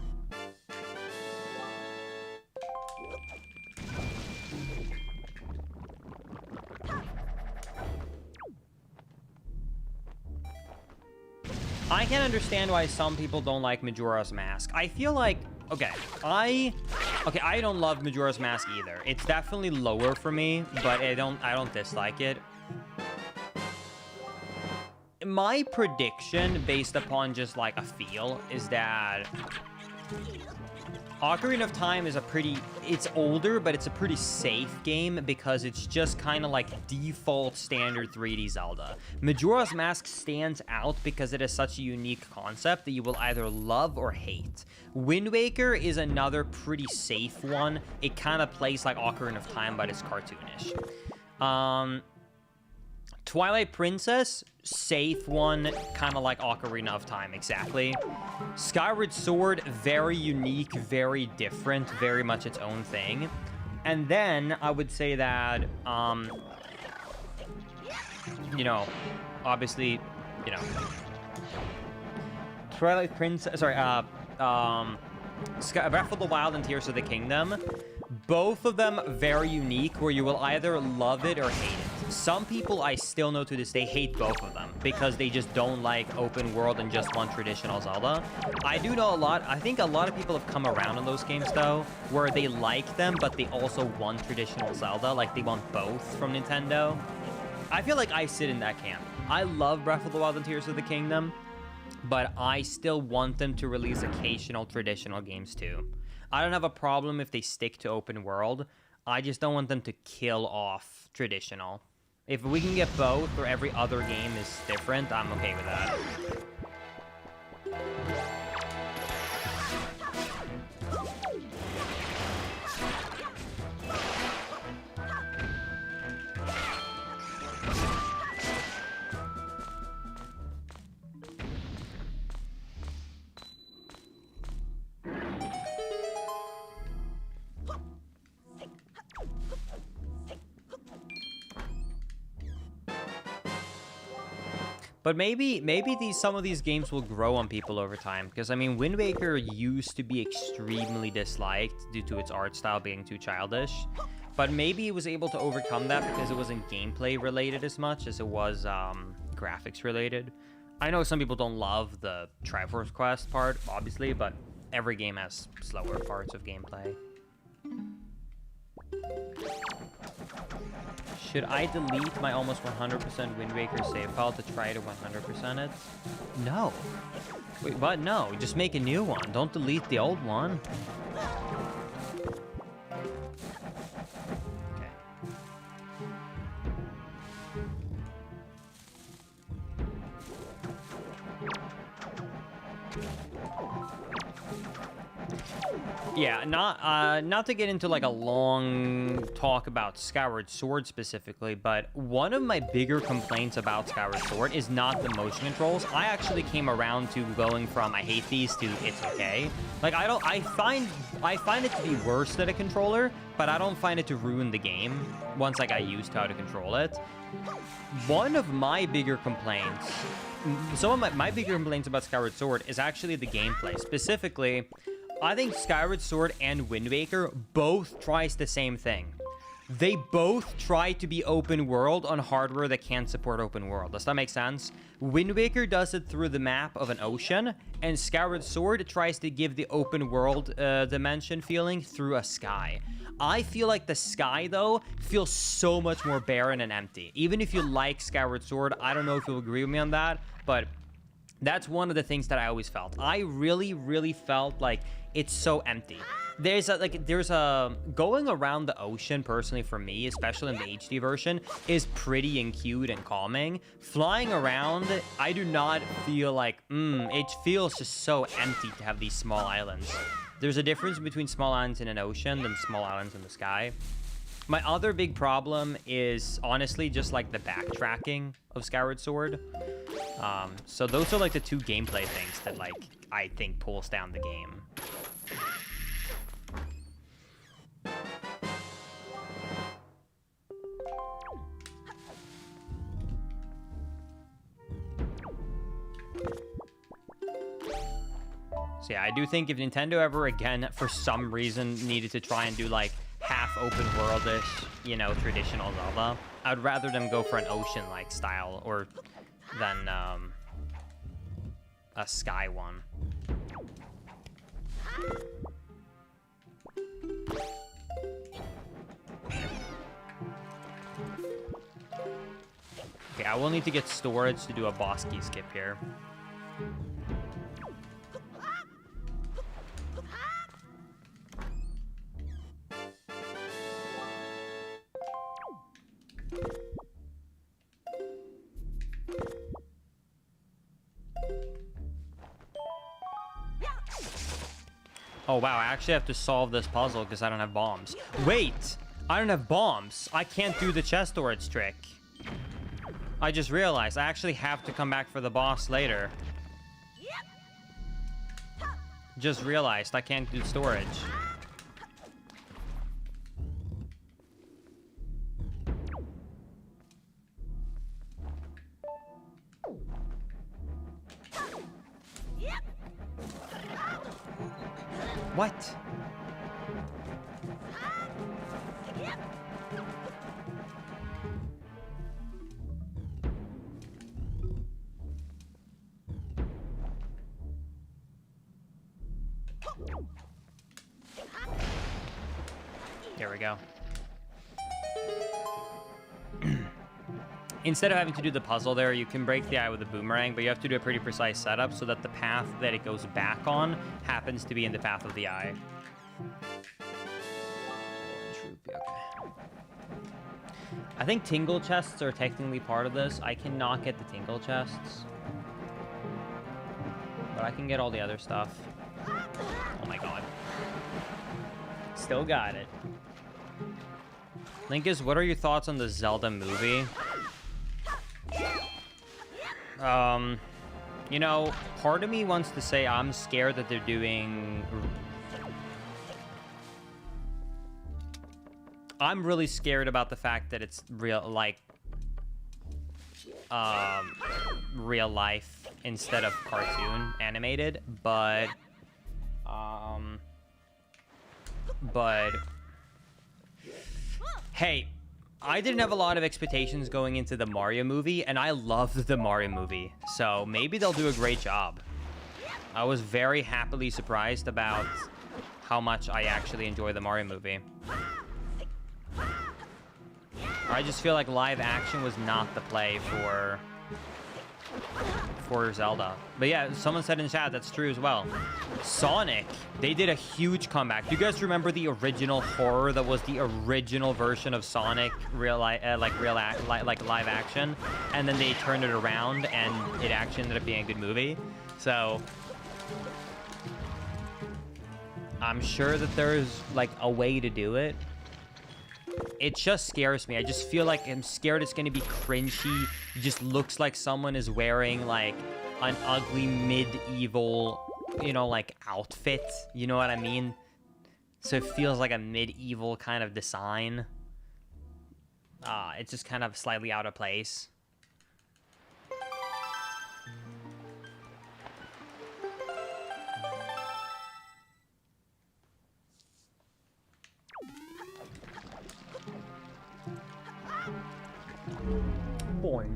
I can understand why some people don't like Majora's Mask. I feel like, okay, I don't love Majora's Mask either. It's definitely lower for me, but I don't dislike it. My prediction, based upon just like a feel, is that Ocarina of Time is it's older, but it's a pretty safe game because it's just kind of like default standard 3D Zelda. Majora's Mask stands out because it is such a unique concept that you will either love or hate. Wind Waker is another pretty safe one. It kind of plays like Ocarina of Time, but it's cartoonish. Twilight Princess, safe one, kind of like Ocarina of Time, exactly. Skyward Sword, very unique, very different, very much its own thing. And then I would say that, you know, obviously, you know, Twilight Princess, sorry, Breath of the Wild and Tears of the Kingdom, both of them very unique, where you will either love it or hate it. Some people I still know to this day hate both of them because they just don't like open world and just want traditional Zelda. I do know I think a lot of people have come around on those games though, where they like them, but they also want traditional Zelda, like they want both from Nintendo. I feel like I sit in that camp. I love Breath of the Wild and Tears of the Kingdom, but I still want them to release occasional traditional games too. I don't have a problem if they stick to open world. I just don't want them to kill off traditional. If we can get both, or every other game is different, I'm okay with that. But maybe some of these games will grow on people over time. Because, I mean, Wind Waker used to be extremely disliked due to its art style being too childish. But maybe it was able to overcome that because it wasn't gameplay related as much as it was graphics related. I know some people don't love the Triforce quest part, obviously, but every game has slower parts of gameplay. Should I delete my almost 100% Wind Waker save file to try to 100% it? No. Wait, what? No, just make a new one. Don't delete the old one. Okay. Yeah, not to get into like a long talk about Skyward Sword specifically, but one of my bigger complaints about Skyward Sword is not the motion controls. I actually came around to going from I hate these to it's okay. Like I find it to be worse than a controller, but I don't find it to ruin the game once I got used to how to control it. One of my bigger complaints, some of my bigger complaints about Skyward Sword is actually the gameplay. Specifically, I think Skyward Sword and Wind Waker both tries the same thing. They both try to be open world on hardware that can't support open world. Does that make sense? Wind Waker does it through the map of an ocean, and Skyward Sword tries to give the open world dimension feeling through a sky. I feel like the sky, though, feels so much more barren and empty. Even if you like Skyward Sword, I don't know if you'll agree with me on that, but that's one of the things that I always felt. I really, really felt like it's so empty. There's a going around the ocean personally for me, especially in the HD version, is pretty and cute and calming. Flying around, I do not feel like, it feels just so empty to have these small islands. There's a difference between small islands in an ocean than small islands in the sky. My other big problem is honestly just like the backtracking of Skyward Sword. So those are like the two gameplay things that like I think pulls down the game. So yeah, I do think if Nintendo ever again, for some reason, needed to try and do like half open worldish, you know, traditional Zelda, I'd rather them go for an ocean-like style or than a sky one. Okay, I will need to get storage to do a boss key skip here. Oh wow, I actually have to solve this puzzle because I don't have bombs. Wait! I don't have bombs. I can't do the chest storage trick. I just realized I actually have to come back for the boss later. Just realized I can't do storage. What? There we go. Instead of having to do the puzzle there, you can break the eye with a boomerang, but you have to do a pretty precise setup so that the path that it goes back on happens to be in the path of the eye. Okay. I think Tingle chests are technically part of this. I cannot get the Tingle chests, but I can get all the other stuff. Oh my god. Still got it. Linkus, what are your thoughts on the Zelda movie? You know, part of me wants to say I'm scared that they're doing... I'm really scared about the fact that it's real, like, real life instead of cartoon animated, but hey, I didn't have a lot of expectations going into the Mario movie, and I loved the Mario movie, so maybe they'll do a great job. I was very happily surprised about how much I actually enjoy the Mario movie. I just feel like live action was not the play for Zelda. But yeah, someone said in chat that's true as well. Sonic, they did a huge comeback. Do you guys remember the original horror that was the original version of Sonic live action, and then they turned it around and it actually ended up being a good movie? So I'm sure that there's like a way to do it. It just scares me. I just feel like I'm scared it's going to be cringy. It just looks like someone is wearing like an ugly medieval, you know, like outfit. You know what I mean? So it feels like a medieval kind of design. It's just kind of slightly out of place. Boing.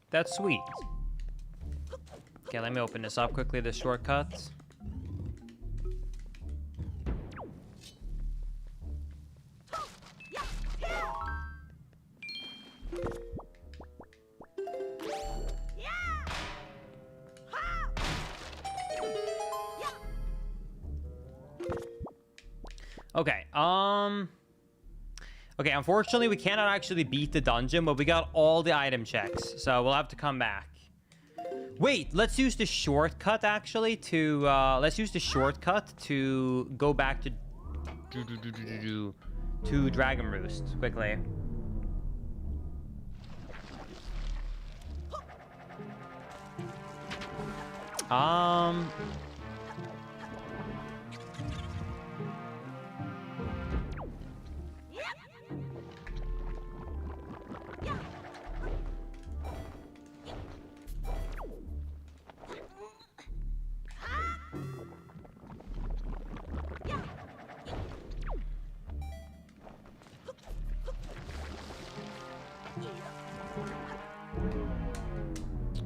That's sweet. Okay, let me open this up quickly, the shortcut. Okay, okay, unfortunately, we cannot actually beat the dungeon, but we got all the item checks, so we'll have to come back. Wait, let's use the shortcut, actually, to, let's use the shortcut to go back to Dragon Roost, quickly.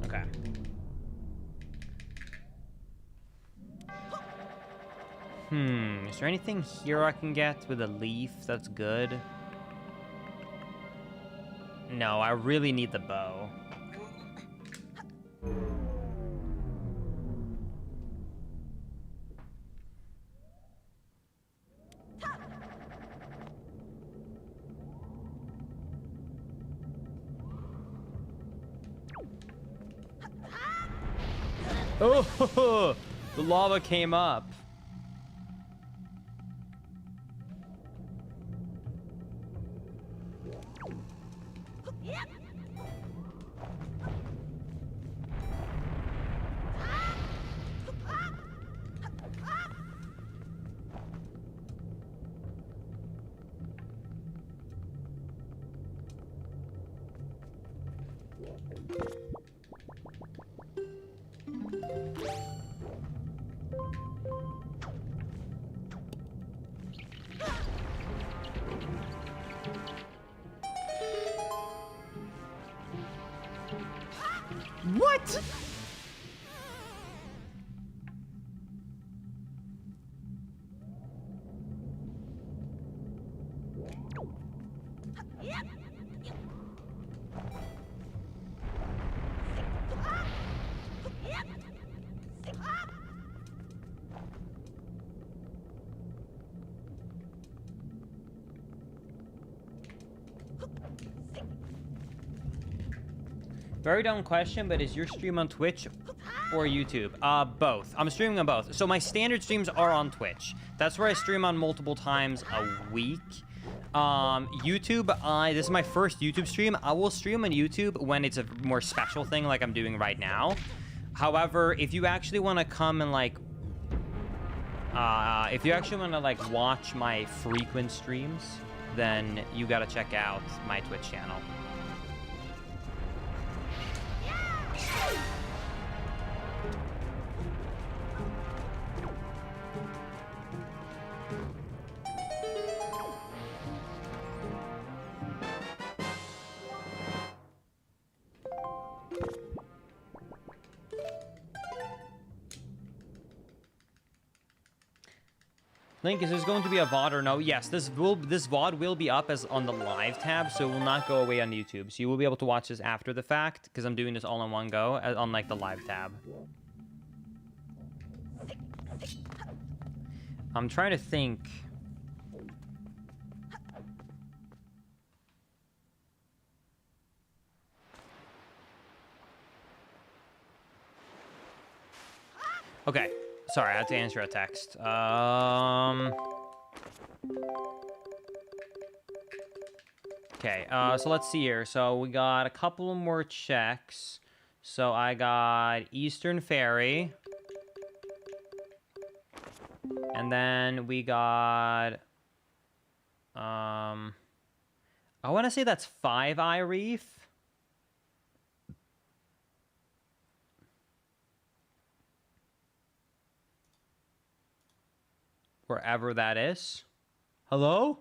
Okay. Is there anything here I can get with a leaf that's good? No, I really need the bow. Oh, the lava came up. What? Very dumb question, but is your stream on Twitch or YouTube? Both. I'm streaming on both. So my standard streams are on Twitch. That's where I stream on multiple times a week. YouTube, this is my first YouTube stream. I will stream on YouTube when it's a more special thing like I'm doing right now. However, if you actually want to come and like, if you actually want to like watch my frequent streams, then you gotta check out my Twitch channel. Link, is this going to be a VOD or no? Yes, this VOD will be up as on the live tab, so it will not go away on YouTube. So you will be able to watch this after the fact, because I'm doing this all in one go, on like the live tab. I'm trying to think. Okay. Sorry, I had to answer a text. Okay, so let's see here. So we got a couple more checks. So I got Eastern Ferry. And then we got... I want to say that's Five Eye Reef. Wherever that is. Hello?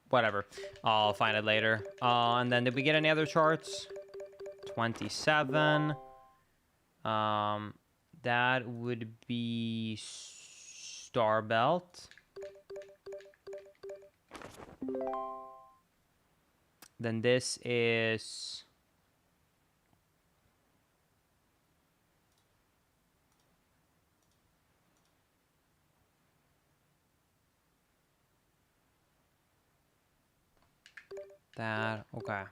whatever. I'll find it later. And then did we get any other charts? 27. That would be Star Belt. Then this is... that, okay.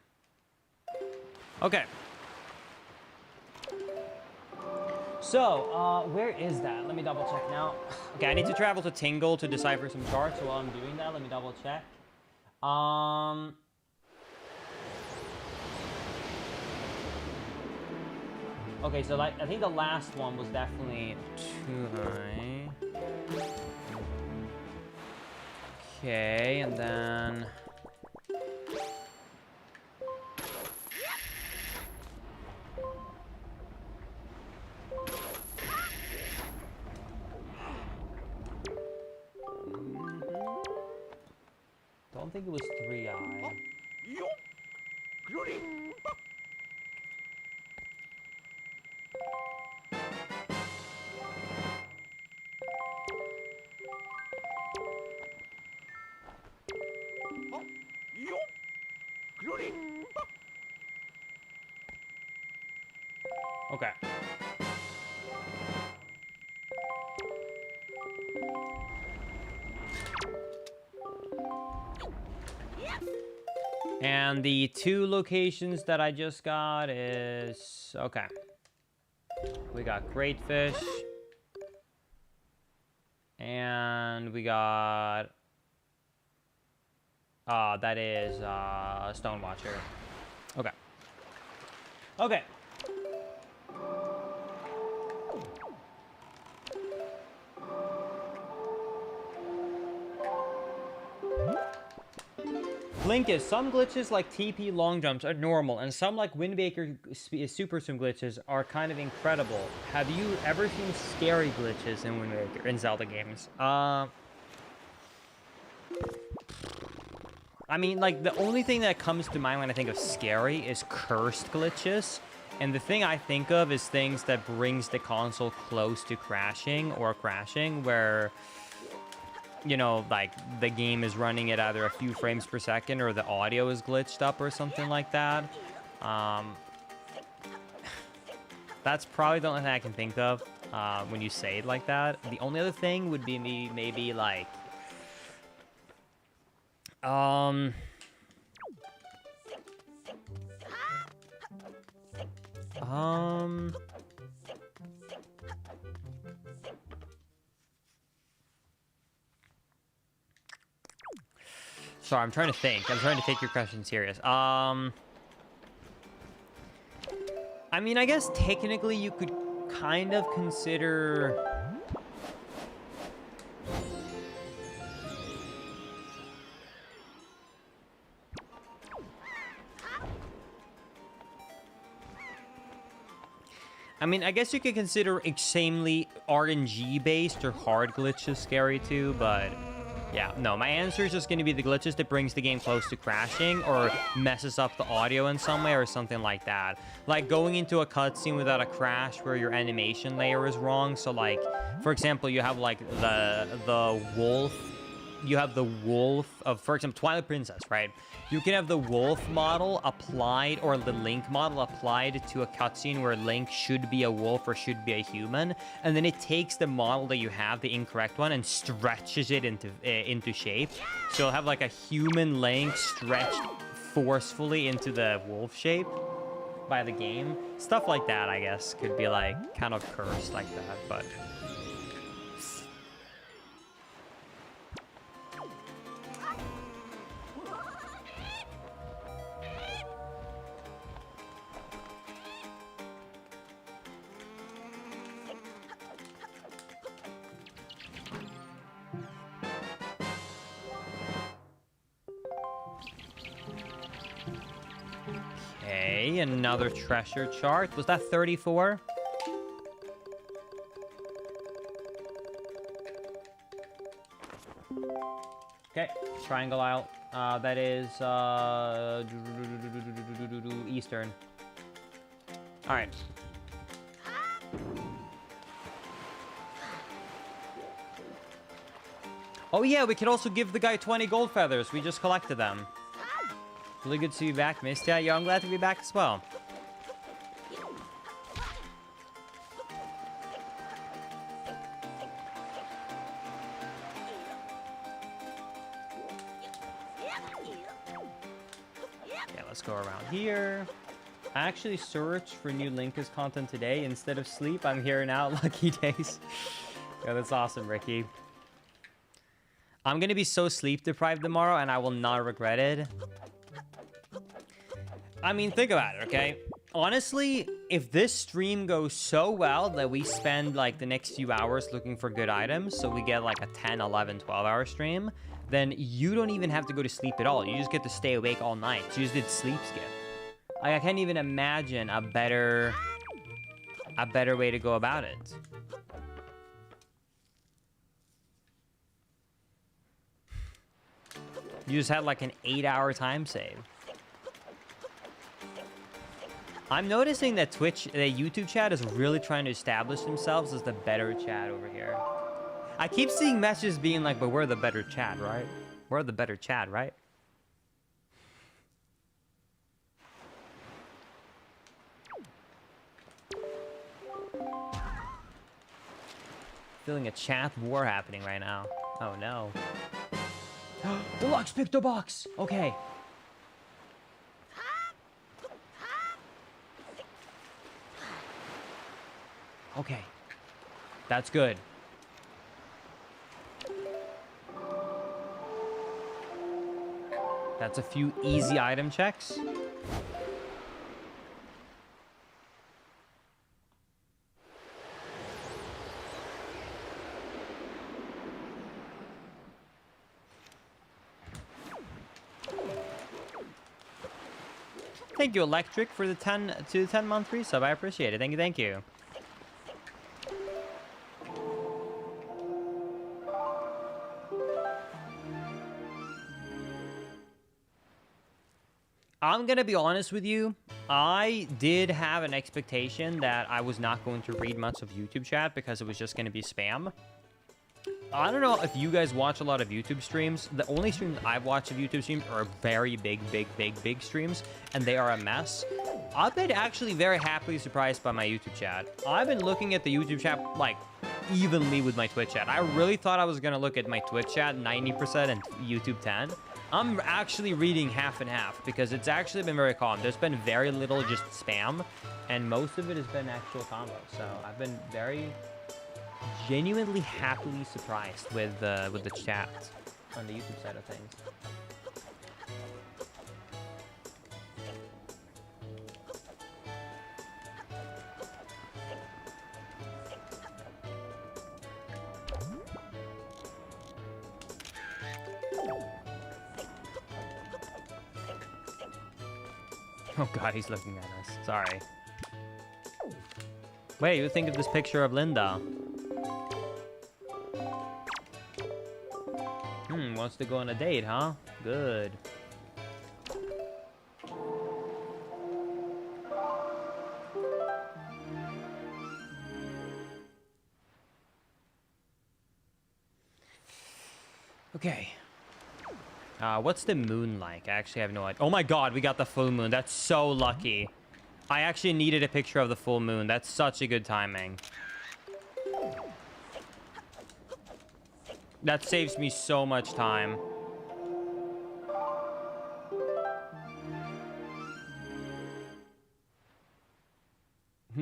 Okay. So, where is that? Let me double check now. Okay, I need to travel to Tingle to decipher some charts. So while I'm doing that, let me double check. Okay, so like, I think the last one was definitely too high. Okay, and then... don't think it was 3i. Okay. And the 2 locations that I just got is... okay. We got Great Fish. And we got... that is Stone Watcher. Okay. Okay. Link is, some glitches like TP long jumps are normal, and some like Wind Waker super swim glitches are kind of incredible. Have you ever seen scary glitches in Wind Waker, in Zelda games? I mean, like, the only thing that comes to mind when I think of scary is cursed glitches. And the thing I think of is things that brings the console close to crashing, where... you know, like, the game is running at either a few frames per second or the audio is glitched up or something like that. That's probably the only thing I can think of when you say it like that. The only other thing would be maybe, like... Sorry, I'm trying to think. I'm trying to take your question serious. I mean, I guess technically you could kind of consider... I mean, I guess you could consider extremely RNG-based or hard glitches scary too, but... yeah, no, my answer is just going to be the glitches that brings the game close to crashing or messes up the audio in some way or something like that. Like going into a cutscene without a crash where your animation layer is wrong. So like, for example, you have like the wolf. You have the wolf of, for example, Twilight Princess, right? You can have the wolf model applied or the Link model applied to a cutscene where Link should be a wolf or should be a human, and then it takes the model that you have, the incorrect one, and stretches it into shape. So you'll have like a human Link stretched forcefully into the wolf shape by the game. Stuff like that, I guess, could be like kind of cursed like that, but... okay, another treasure chart. Was that 34? Okay, triangle out. That is Eastern. All right. Oh yeah, we could also give the guy 20 gold feathers. We just collected them. Really good to be back, Mist. Yeah, I'm glad to be back as well. Yeah, let's go around here. I actually searched for new Linkus content today instead of sleep. I'm here now. Lucky days. Yeah, that's awesome, Ricky. I'm gonna be so sleep deprived tomorrow, and I will not regret it. I mean, think about it, okay? Honestly, if this stream goes so well that we spend, like, the next few hours looking for good items, so we get, like, a 10, 11, 12-hour stream, then you don't even have to go to sleep at all. You just get to stay awake all night. So you just did sleep skip. Like, I can't even imagine a better way to go about it. You just had like an 8-hour time save. I'm noticing that the YouTube chat is really trying to establish themselves as the better chat over here. I keep seeing messages being like, but we're the better chat, right? We're the better chat, right? Feeling a chat war happening right now. Oh no. Deluxe Picto box! Okay. Okay. That's good. That's a few easy item checks. Thank you, Electric, for the 10-month resub. I appreciate it. Thank you, thank you. I'm gonna be honest with you. I did have an expectation that I was not going to read much of YouTube chat because it was just gonna be spam. I don't know if you guys watch a lot of YouTube streams. The only streams I've watched of YouTube streams are very big streams, and they are a mess. I've been actually very happily surprised by my YouTube chat. I've been looking at the YouTube chat, like, evenly with my Twitch chat. I really thought I was gonna look at my Twitch chat 90% and YouTube 10. I'm actually reading half and half because it's actually been very calm. There's been very little just spam, and most of it has been actual combos. So I've been very genuinely happily surprised with the chat on the YouTube side of things. Oh god, he's looking at us. Sorry. Wait, you think of this picture of Linda? Wants to go on a date, huh? Good. Okay. What's the moon like? I actually have no idea. Oh my god, we got the full moon. That's so lucky. I actually needed a picture of the full moon. That's such a good timing. That saves me so much time.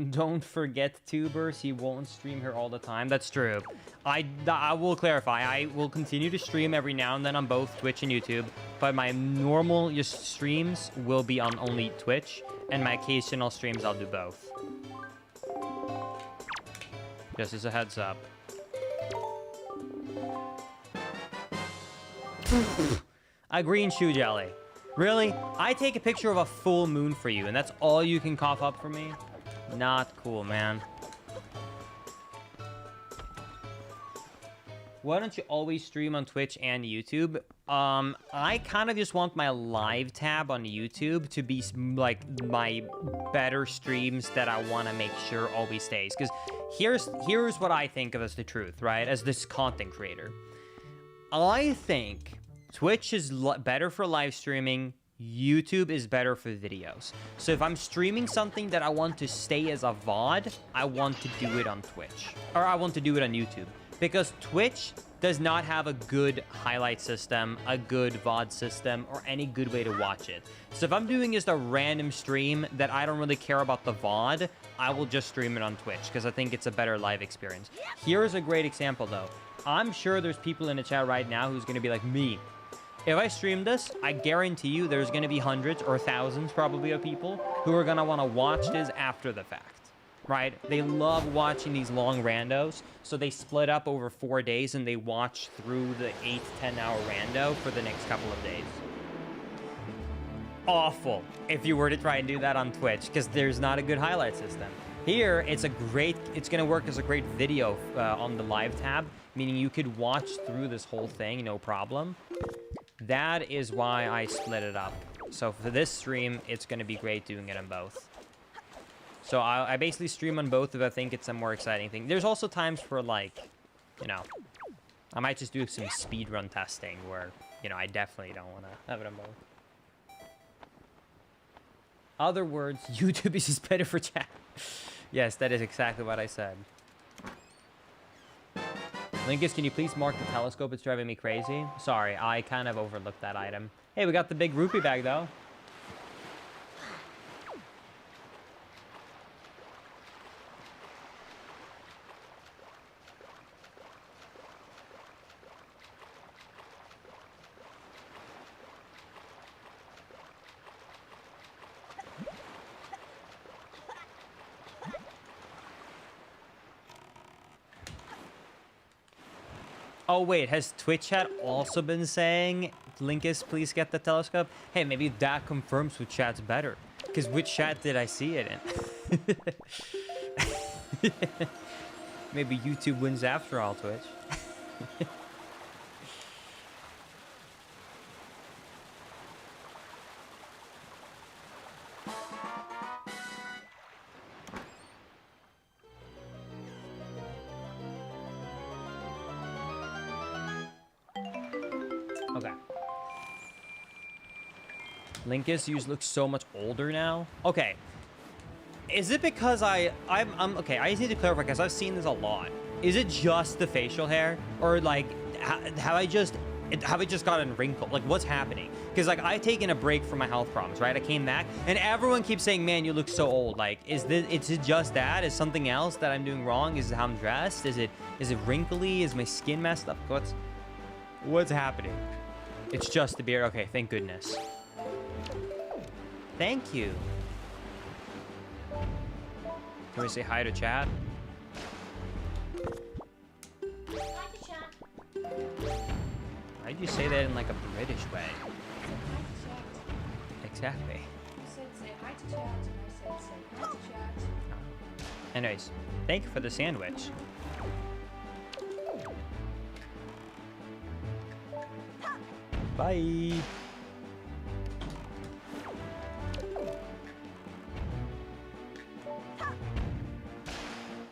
Don't forget Tubers. He won't stream here all the time. That's true. I will clarify. I will continue to stream every now and then on both Twitch and YouTube, but my normal streams will be on only Twitch, and my occasional streams I'll do both. Just as a heads up. A green shoe jelly. Really? I take a picture of a full moon for you, and that's all you can cough up for me? Not cool, man. why don't you always stream on Twitch and YouTube? I kind of just want my live tab on YouTube to be like my better streams that I want to make sure always stays. Because here's what I think of as the truth, right? As this content creator. I think Twitch is better for live streaming. YouTube is better for videos. So if I'm streaming something that I want to stay as a VOD, I want to do it on Twitch. Or I want to do it on YouTube. Because Twitch does not have a good highlight system, a good VOD system, or any good way to watch it. So if I'm doing just a random stream that I don't really care about the VOD, I will just stream it on Twitch because I think it's a better live experience. Here's a great example though. I'm sure there's people in the chat right now who's going to be like me. If I stream this, I guarantee you there's going to be hundreds or thousands probably of people who are going to want to watch this after the fact. Right? They love watching these long randos, so they split up over 4 days and they watch through the 8 to 10 hour rando for the next couple of days. Awful if you were to try and do that on Twitch, because there's not a good highlight system. Here, it's going to work as a great video on the live tab, meaning you could watch through this whole thing, no problem. That is why I split it up. So for this stream, it's going to be great doing it on both. So I basically stream on both if I think it's a more exciting thing. There's also times for, like, you know, I might just do some speedrun testing where, you know, I definitely don't want to have it on both. Other words, YouTube is just better for chat. Yes, that is exactly what I said. Linkus, can you please mark the telescope? It's driving me crazy. Sorry, I kind of overlooked that item. Hey, we got the big rupee bag, though. Oh, wait, has Twitch chat also been saying, Linkus, please get the telescope? Hey, maybe that confirms which chat's better. Because which chat did I see it in? Maybe YouTube wins after all, Twitch. Okay. Linkus, you look so much older now. Okay. Is it because I'm okay, I just need to clarify because I've seen this a lot. Is it just the facial hair? Or like have I just gotten wrinkled? Like what's happening? Because like I've taken a break from my health problems, right? I came back and everyone keeps saying, man, you look so old. Like, is it just that? Is something else that I'm doing wrong? Is it how I'm dressed? Is it wrinkly? Is my skin messed up? What's happening? It's just the beard. Okay, thank goodness. Thank you. Can we say hi to chat? Hi to chat. Why did you say that in like a British way? Hi to chat. Exactly. You said say hi to chat, and I said say hi to chat. Anyways, thank you for the sandwich. Bye.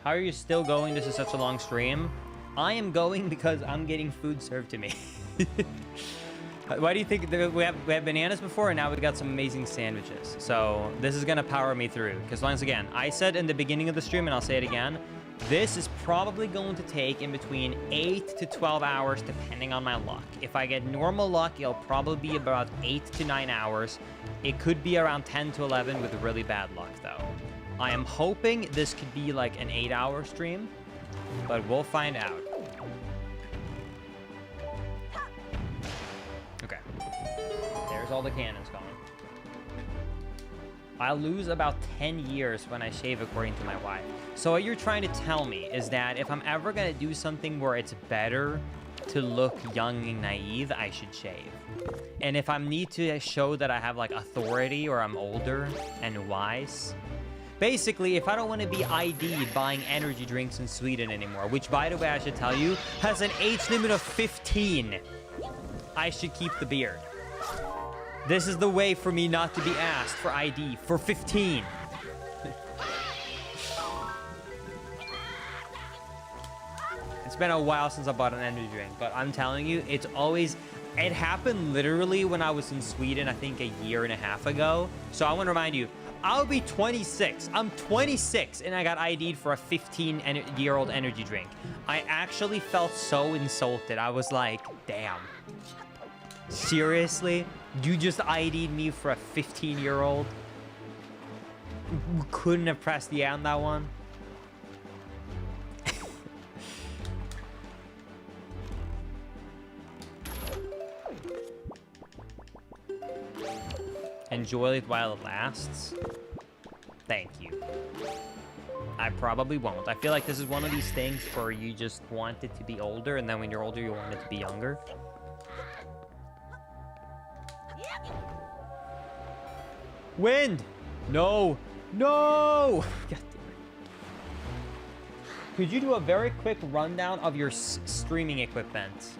How are you still going? This is such a long stream. I am going because I'm getting food served to me. Why do you think we have bananas before and now we got some amazing sandwiches? So this is gonna power me through. Because once again, I said in the beginning of the stream, and I'll say it again, this is probably going to take in between 8 to 12 hours depending on my luck. If I get normal luck, it'll probably be about 8 to 9 hours. It could be around 10 to 11 with really bad luck though. I am hoping this could be like an 8-hour stream, but we'll find out. Okay. There's all the cannons going. I'll lose about 10 years when I shave according to my wife. So what you're trying to tell me is that if I'm ever gonna do something where it's better to look young and naive, I should shave. And if I need to show that I have like authority or I'm older and wise, Basically, if I don't want to be ID'd buying energy drinks in Sweden anymore, which, by the way, I should tell you, has an age limit of 15, I should keep the beard. This is the way for me not to be asked for ID for 15. It's been a while since I bought an energy drink, but I'm telling you, it's always... It happened literally when I was in Sweden, I think a year and a half ago. So I want to remind you, I'll be 26. I'm 26, and I got ID'd for a 15-year-old energy drink. I actually felt so insulted. I was like, damn. Seriously? You just ID'd me for a 15-year-old? Couldn't have pressed the A on that one? Enjoy it while it lasts. Thank you. I probably won't. I feel like this is one of these things where you just want it to be older, and then when you're older, you want it to be younger. Wind! No! No! God damn it. Could you do a very quick rundown of your streaming equipment?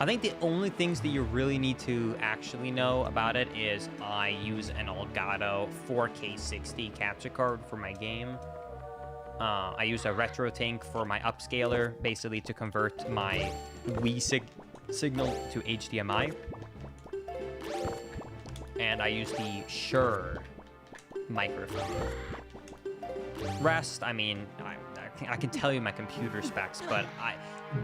I think the only things that you really need to actually know about it is I use an Elgato 4K60 capture card for my game. I use a retro tank for my upscaler, basically to convert my Wii signal to HDMI. And I use the Shure microphone. Rest, I mean, I can tell you my computer specs, but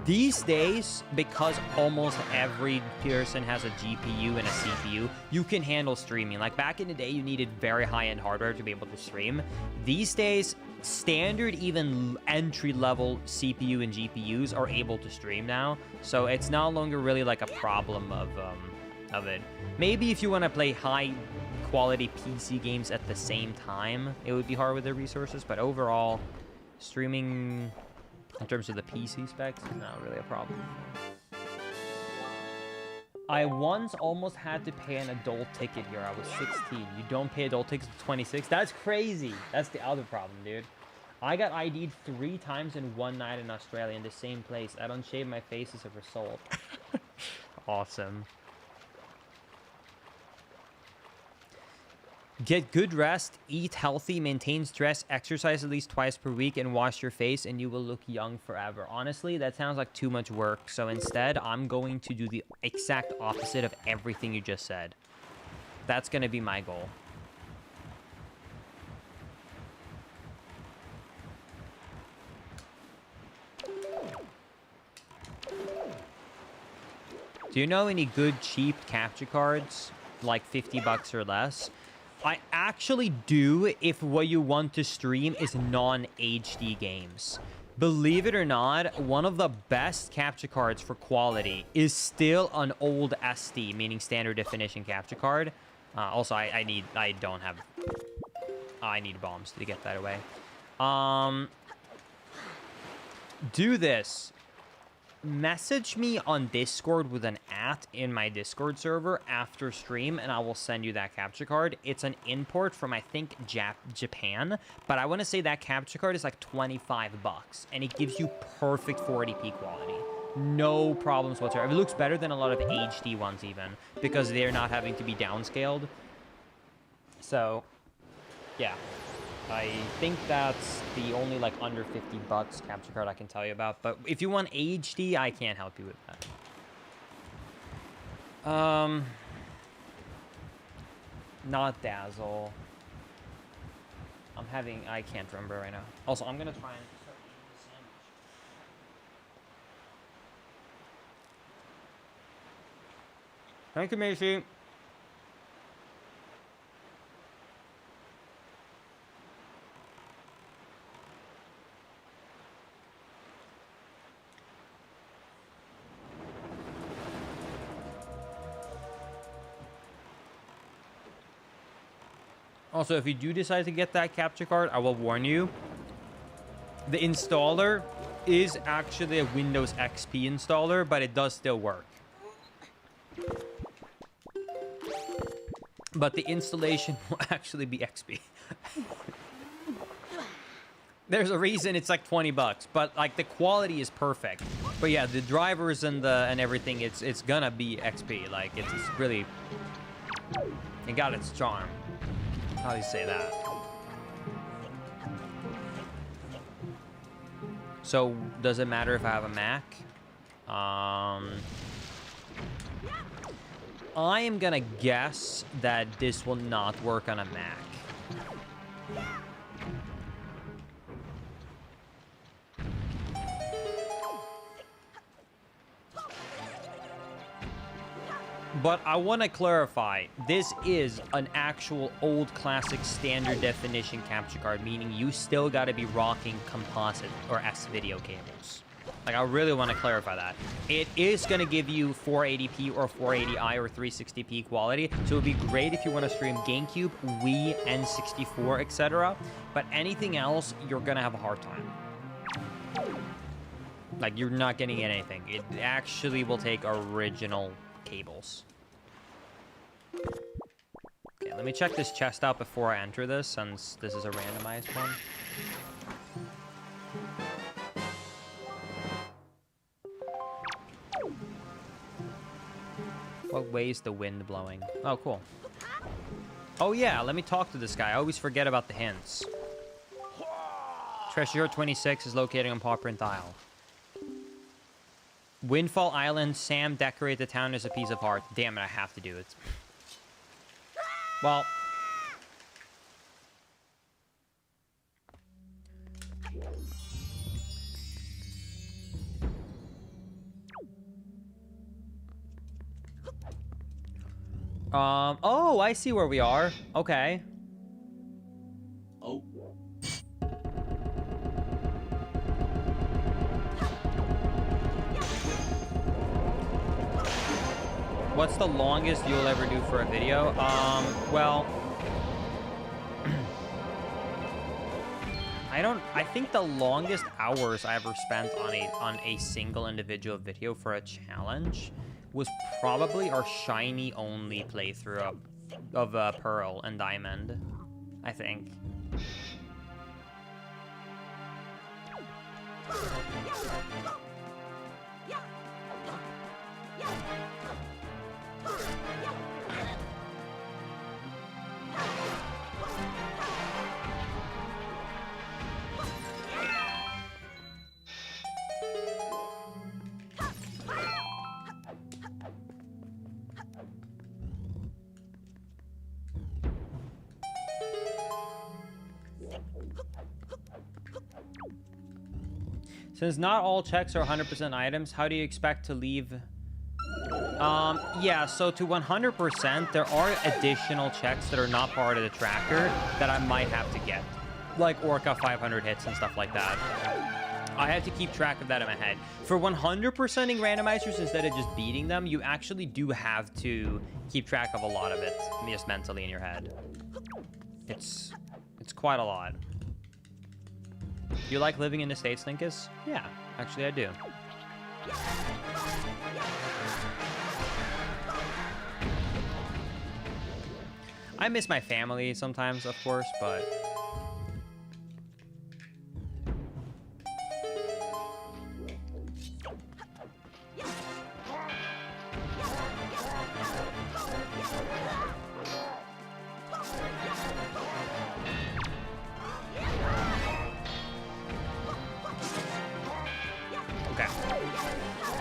these days, because almost every person has a GPU and a CPU, you can handle streaming. Like back in the day, you needed very high-end hardware to be able to stream. These days, standard, even entry-level CPU and GPUs are able to stream now, so it's no longer really like a problem of it. Maybe if you want to play high-quality PC games at the same time, it would be hard with the resources, but overall, streaming in terms of the PC specs is not really a problem. I once almost had to pay an adult ticket here. I was 16. You don't pay adult tickets at 26? That's crazy. That's the other problem, dude. I got ID'd 3 times in one night in Australia in the same place. I don't shave my face as a result. Awesome. Get good rest, eat healthy, maintain stress, exercise at least twice per week, and wash your face, and you will look young forever. Honestly, that sounds like too much work. So instead, I'm going to do the exact opposite of everything you just said. That's going to be my goal. Do you know any good cheap capture cards, like 50 bucks or less? I actually do if what you want to stream is non-HD games. Believe it or not, one of the best capture cards for quality is still an old SD, meaning standard definition capture card. Also, I need bombs to get that away. Do this. Message me on Discord with an @ in my Discord server after stream, and I will send you that capture card. It's an import from, I think, Japan, but I want to say that capture card is like 25 bucks, and it gives you perfect 480p quality. No problems whatsoever. It looks better than a lot of HD ones even, because they're not having to be downscaled. So, yeah. I think that's the only, like, under 50 bucks capture card I can tell you about. But if you want HD, I can't help you with that. Not Dazzle. I can't remember right now. Also, I'm going to try and start eating a sandwich. Thank you, Macy. Also, if you do decide to get that capture card, I will warn you. The installer is actually a Windows XP installer, but it does still work. but the installation will actually be XP. There's a reason it's like 20 bucks, but like the quality is perfect. But yeah, the drivers and everything, it's gonna be XP. Like it's really, it got its charm. How do you say that? So does it matter if I have a Mac? I am gonna guess that this will not work on a Mac. But I want to clarify, this is an actual old classic standard definition capture card, meaning you still got to be rocking composite or S-video cables. Like, I really want to clarify that. It is going to give you 480p or 480i or 360p quality, so it would be great if you want to stream GameCube, Wii, N64, etc. But anything else, you're going to have a hard time. Like, you're not getting anything. It actually will take original cables. Okay, let me check this chest out before I enter this, since this is a randomized one. What way is the wind blowing? Oh, cool. Oh yeah, let me talk to this guy. I always forget about the hints. Treasure 26 is located on Paw Print Isle. Windfall Island, Sam decorate the town as a piece of art. Damn it, I have to do it. Well. Oh, I see where we are. Okay. Oh. What's the longest you'll ever do for a video? Well, I think the longest hours I ever spent on a single individual video for a challenge was probably our shiny only playthrough of Pearl and Diamond, I think. Since not all checks are 100% items, how do you expect to leave? Yeah, so to 100%, there are additional checks that are not part of the tracker that I might have to get. Like Orca 500 hits and stuff like that. I have to keep track of that in my head. For 100%ing randomizers instead of just beating them, you actually do have to keep track of a lot of it, just mentally in your head. It's quite a lot. You like living in the States, Linkus? Yeah, actually I do. I miss my family sometimes, of course, but...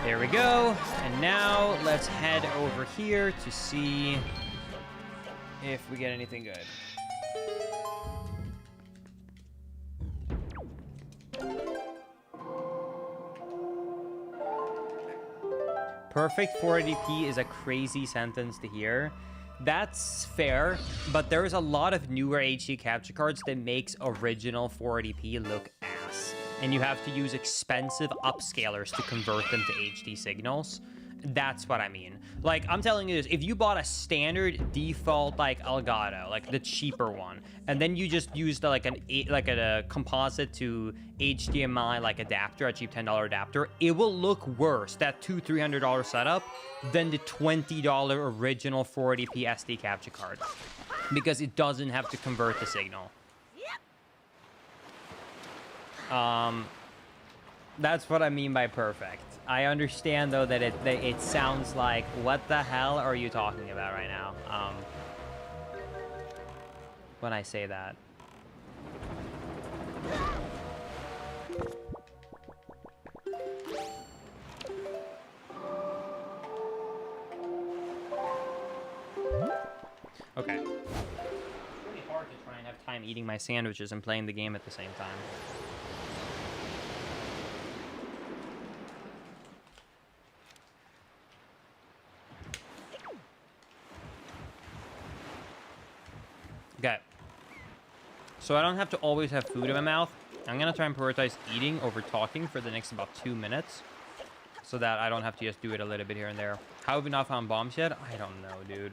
There we go. And now let's head over here to see if we get anything good. Perfect 480p is a crazy sentence to hear. That's fair, but there's a lot of newer HD capture cards that makes original 480p look ass. And you have to use expensive upscalers to convert them to HD signals. That's what I mean. Like, I'm telling you this, if you bought a standard default, like, Elgato, like the cheaper one, and then you just used like a composite to HDMI like adapter, a cheap $10 adapter, it will look worse, that $200-300 setup, than the $20 original 480p SD capture card, because it doesn't have to convert the signal. That's what I mean by perfect. I understand though that it sounds like, what the hell are you talking about right now? When I say that. Okay. It's really hard to try and have time eating my sandwiches and playing the game at the same time. Okay. So I don't have to always have food in my mouth. I'm gonna try and prioritize eating over talking for the next about 2 minutes, so that I don't have to just do it a little bit here and there. How have we not found bombs yet? I don't know, dude.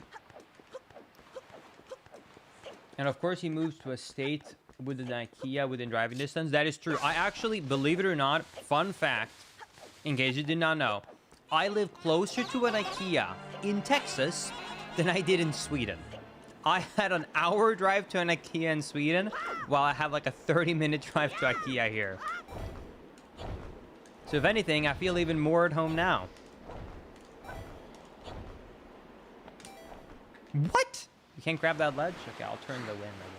And of course he moves to a state with an IKEA within driving distance. That is true. I actually, believe it or not, fun fact, in case you did not know, I live closer to an IKEA in Texas than I did in Sweden. I had an hour drive to an IKEA in Sweden, while I have like a 30-minute drive to IKEA here. So if anything, I feel even more at home now. What? You can't grab that ledge? Okay, I'll turn the wind, I guess.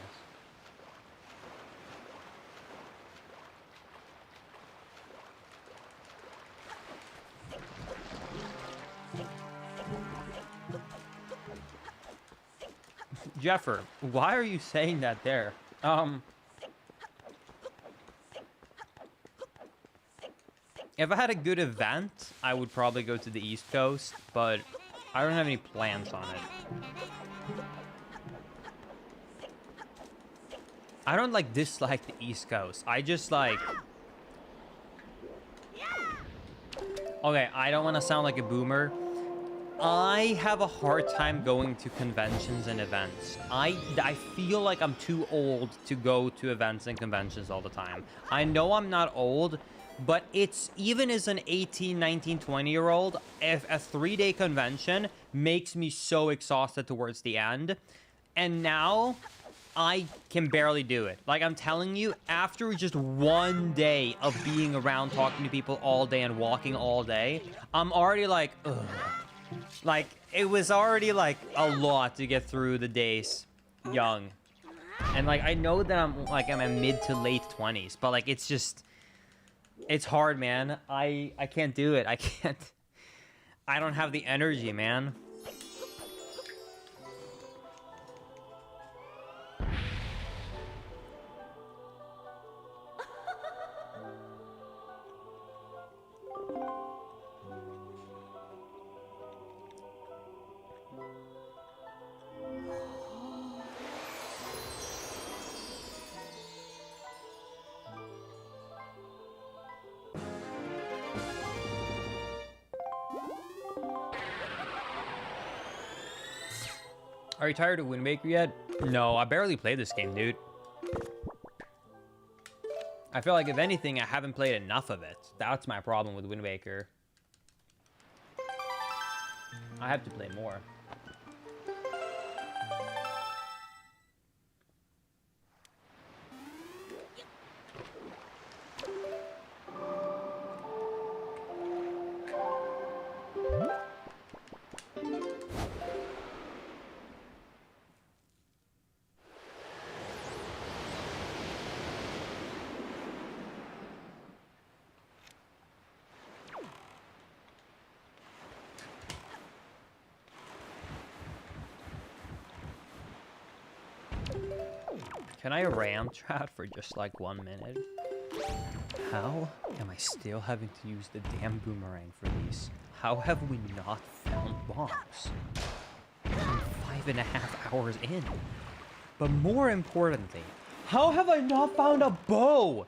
Jeffer, why are you saying that there? If I had a good event, I would probably go to the East Coast, but I don't have any plans on it. I don't like dislike the East Coast. I just like... Okay, I don't want to sound like a boomer. I have a hard time going to conventions and events. I feel like I'm too old to go to events and conventions all the time. I know I'm not old, but it's, even as an 18, 19, 20-year-old, if a 3-day convention makes me so exhausted towards the end. And now I can barely do it. Like, I'm telling you, after just 1 day of being around, talking to people all day and walking all day, I'm already like, ugh. Like, it was already, like, a lot to get through the days young. And, like, I know that I'm in mid to late 20s, but, like, it's just... It's hard, man. I can't do it. I can't... I don't have the energy, man. Are you tired of Wind Waker yet? No, I barely played this game, dude. I feel like, if anything, I haven't played enough of it. That's my problem with Wind Waker. I have to play more. Can I ram trap for just like 1 minute? How am I still having to use the damn boomerang for these? How have we not found bombs? I'm 5.5 hours in. But more importantly, how have I not found a bow?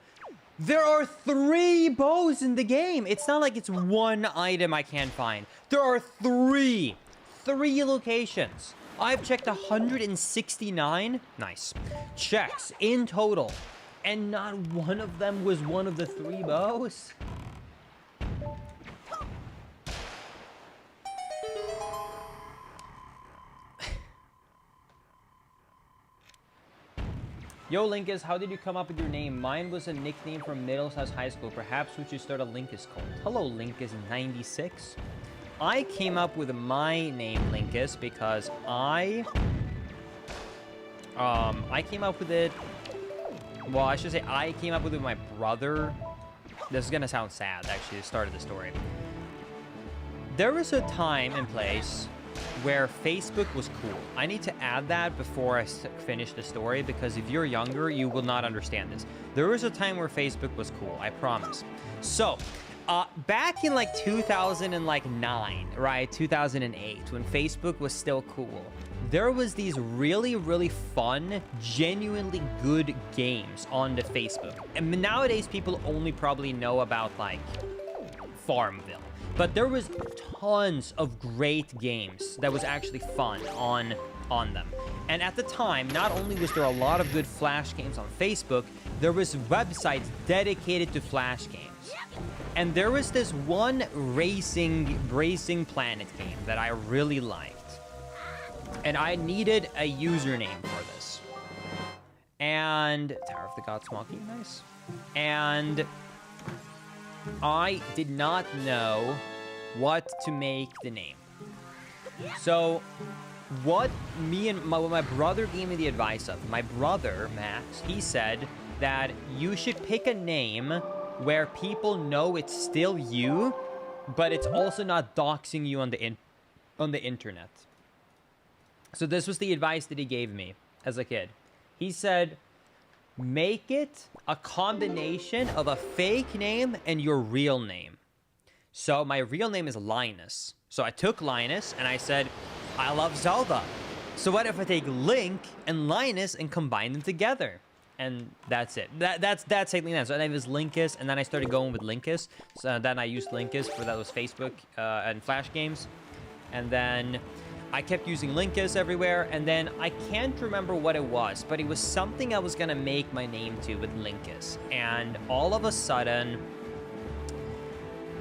There are 3 bows in the game. It's not like it's one item I can't find. There are 3 locations. I've checked 169, nice, checks in total, and not one of them was one of the 3 bows. Yo, Linkus, how did you come up with your name? Mine was a nickname from Middlesex High School. Perhaps we should start a Linkus cult. Hello, Linkus96. I came up with my name, Linkus, because I came up with it... Well, I should say I came up with it with my brother. This is gonna sound sad, actually, the start of the story. There was a time and place where Facebook was cool. I need to add that before I finish the story, because if you're younger, you will not understand this. There was a time where Facebook was cool, I promise. So, back in like 2009, right? 2008, when Facebook was still cool, there was these really, really fun, genuinely good games on the Facebook. And nowadays, people only probably know about like Farmville. But there was tons of great games that was actually fun on them. And at the time, not only was there a lot of good Flash games on Facebook, there was websites dedicated to Flash games. And there was this one racing planet game that I really liked. And I needed a username for this. And Tower of the Gods Mocking, nice. And I did not know what to make the name. So what my brother gave me the advice of, my brother, Max, he said that you should pick a name where people know it's still you, but it's also not doxing you on the internet. So this was the advice that he gave me as a kid. He said, make it a combination of a fake name and your real name. So my real name is Linus. So I took Linus and I said, I love Zelda. So what if I take Link and Linus and combine them together? And that's it. That's technically that. So my name is Linkus, and then I started going with Linkus. So then I used Linkus for those Facebook and Flash games. And then I kept using Linkus everywhere, and then I can't remember what it was, but it was something I was gonna make my name to with Linkus. And all of a sudden,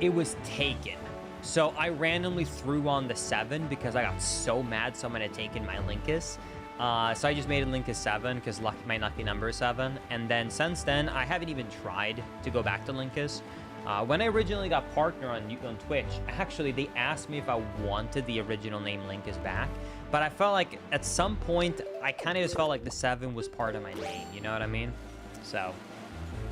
it was taken. So I randomly threw on the 7 because I got so mad someone had taken my Linkus. So I just made it Linkus 7 because my lucky number is 7. And then since then, I haven't even tried to go back to Linkus. When I originally got partner on Twitch, actually, they asked me if I wanted the original name Linkus back. But I felt like at some point, I kind of just felt like the 7 was part of my name. You know what I mean? So,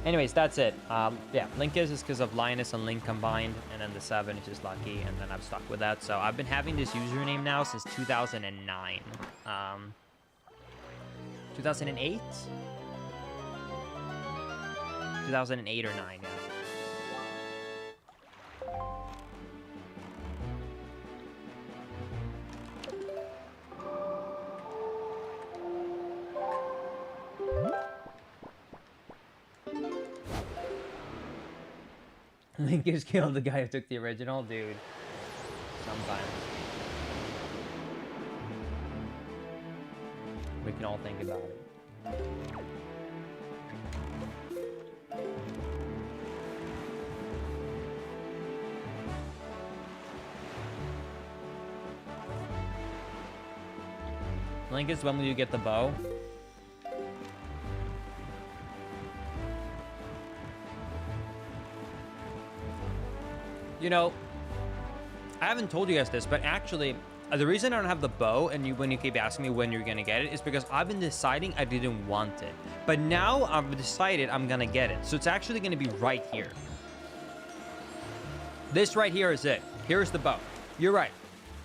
anyways, that's it. Yeah, Linkus is because of Linus and Link combined. And then the 7 is just lucky. And then I'm stuck with that. So I've been having this username now since 2009. 2008? 2008 or 9, yeah. Linkus killed the guy who took the original, dude. Sometimes. We can all think about it. Linkus, when will you get the bow? You know, I haven't told you guys this, but actually, the reason I don't have the bow, and when you keep asking me when you're gonna get it, is because I've been deciding I didn't want it. But now I've decided I'm gonna get it. So it's actually gonna be right here. This right here is it. Here's the bow. You're right.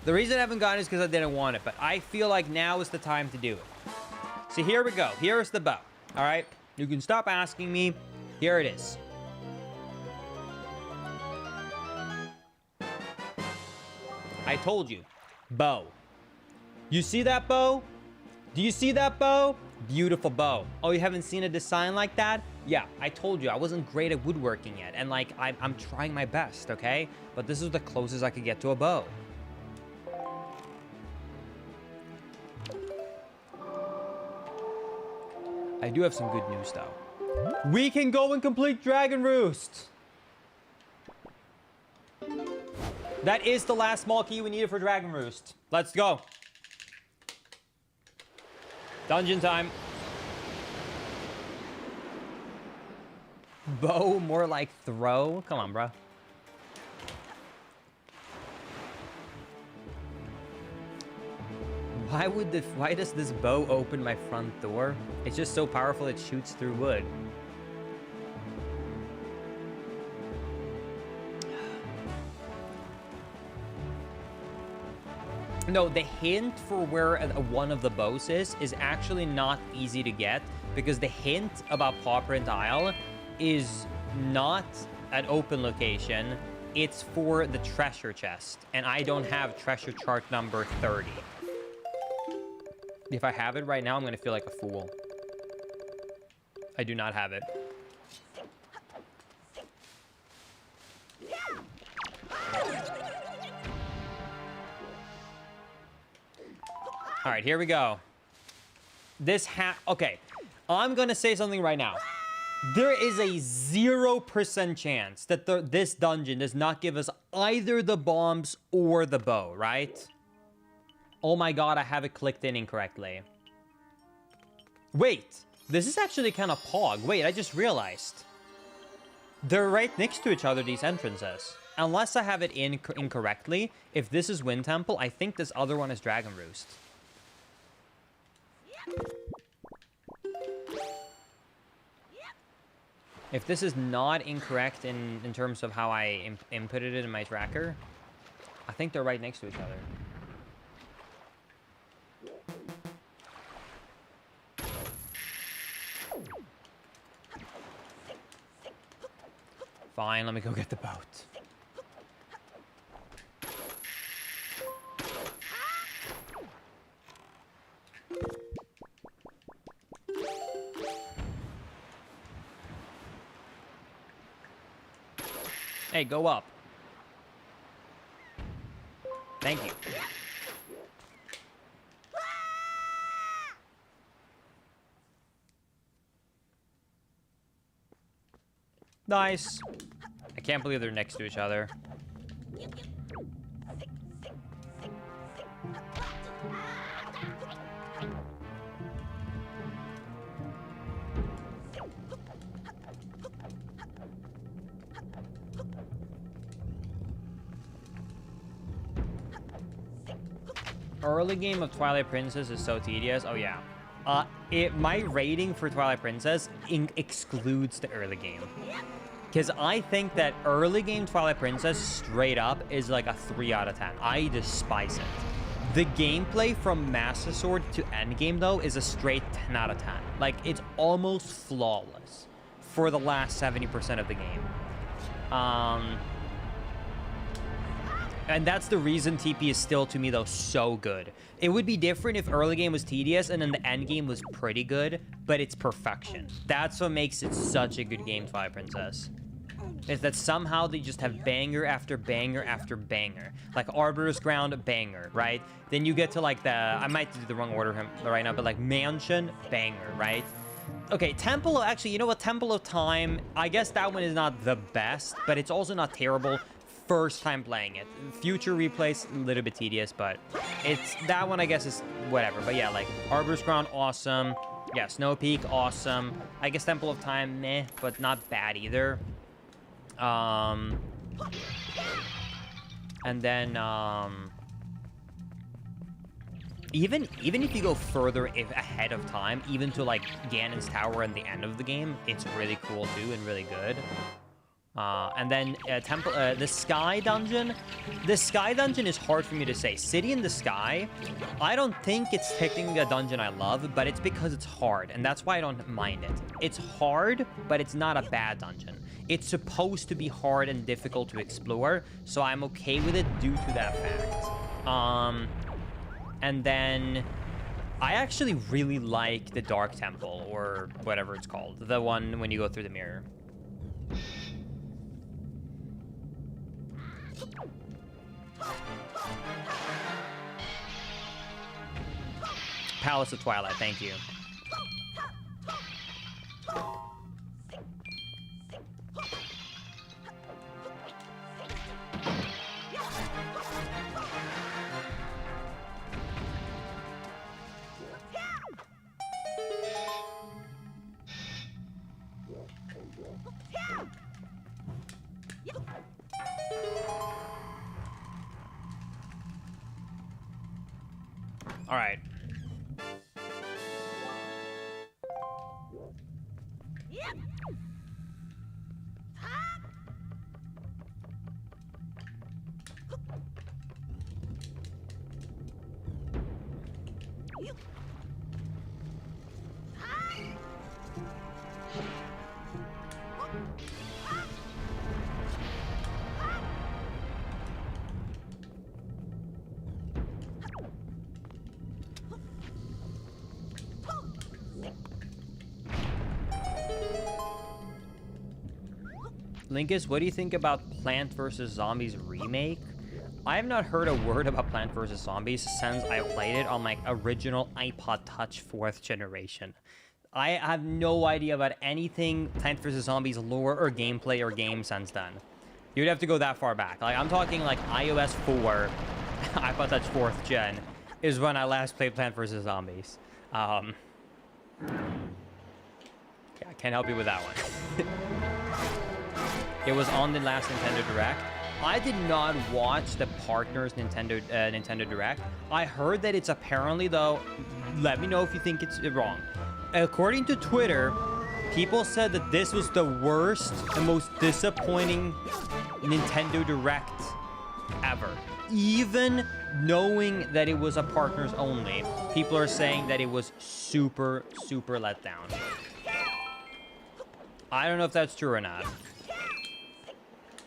The reason I haven't gotten it is because I didn't want it, but I feel like now is the time to do it. So here we go. Here's the bow. All right? You can stop asking me. Here it is. I told you. Bow. You see that bow? Do you see that bow? Beautiful bow. Oh, you haven't seen a design like that? Yeah, I told you I wasn't great at woodworking yet, and like I'm trying my best, okay? But this is the closest I could get to a bow. I do have some good news though. We can go and complete Dragon Roost. That is the last small key we needed for Dragon Roost. Let's go. Dungeon time. Bow, more like throw. Come on, bro. Why does this bow open my front door? It's just so powerful it shoots through wood. No, the hint for where one of the bows is actually not easy to get, because the hint about Paw Print Isle is not an open location. It's for the treasure chest, and I don't have treasure chart number 30. If I have it right now, I'm gonna feel like a fool. I do not have it. All right, here we go. Okay, I'm gonna say something right now. There is a 0% chance that this dungeon does not give us either the bombs or the bow, right? Oh my god, I have it clicked in incorrectly. Wait, this is actually kind of pog. Wait, I just realized. They're right next to each other, these entrances. Unless I have it incorrectly, if this is Wind Temple, I think this other one is Dragon Roost. If this is not incorrect in terms of how I inputted it in my tracker, I think they're right next to each other. Fine, let me go get the boat. Hey, go up. Thank you. Nice. I can't believe they're next to each other. Early game of Twilight Princess is so tedious. Oh yeah. My rating for Twilight Princess excludes the early game. Because I think that early game Twilight Princess straight up is like a 3 out of 10. I despise it. The gameplay from Master Sword to endgame though is a straight 10 out of 10. Like it's almost flawless for the last 70% of the game. And that's the reason TP is still, to me, though, so good. It would be different if early game was tedious and then the end game was pretty good, but it's perfection. That's what makes it such a good game, Twilight Princess. Is that somehow they just have banger after banger after banger. Like Arborist Ground, banger, right? Then you get to like the, I might do the wrong order right now, but like Mansion, banger, right? Okay, Temple, actually, you know what? Temple of Time, I guess that one is not the best, but it's also not terrible. First time playing it. Future replays, a little bit tedious, but it's that one, I guess, is whatever. But yeah, like Arborist Ground, awesome. Yeah, Snow Peak, awesome. I guess Temple of Time, meh, but not bad either. And then even if you go further ahead of time, even to like Ganon's Tower and the end of the game, it's really cool too and really good. And then the Sky Dungeon. The Sky Dungeon is hard for me to say. City in the Sky, I don't think it's technically a dungeon I love, but it's because it's hard, and that's why I don't mind it. It's hard, but it's not a bad dungeon. It's supposed to be hard and difficult to explore, so I'm okay with it due to that fact. And then I actually really like the Dark Temple, or whatever it's called. The one when you go through the mirror. Palace of Twilight, thank you. All right. Linkus, what do you think about Plant vs. Zombies remake? I have not heard a word about Plant vs. Zombies since I played it on my original iPod Touch 4th generation. I have no idea about anything Plant vs. Zombies lore or gameplay or game since then. You'd have to go that far back. Like, I'm talking like iOS 4, iPod Touch 4th gen, is when I last played Plant vs. Zombies. Yeah, I can't help you with that one. It was on the last Nintendo Direct. I did not watch the partners Nintendo Direct. I heard that it's apparently, though, let me know if you think it's wrong. According to Twitter, people said that this was the worst and most disappointing Nintendo Direct ever. Even knowing that it was a partners only, people are saying that it was super, super let down. I don't know if that's true or not.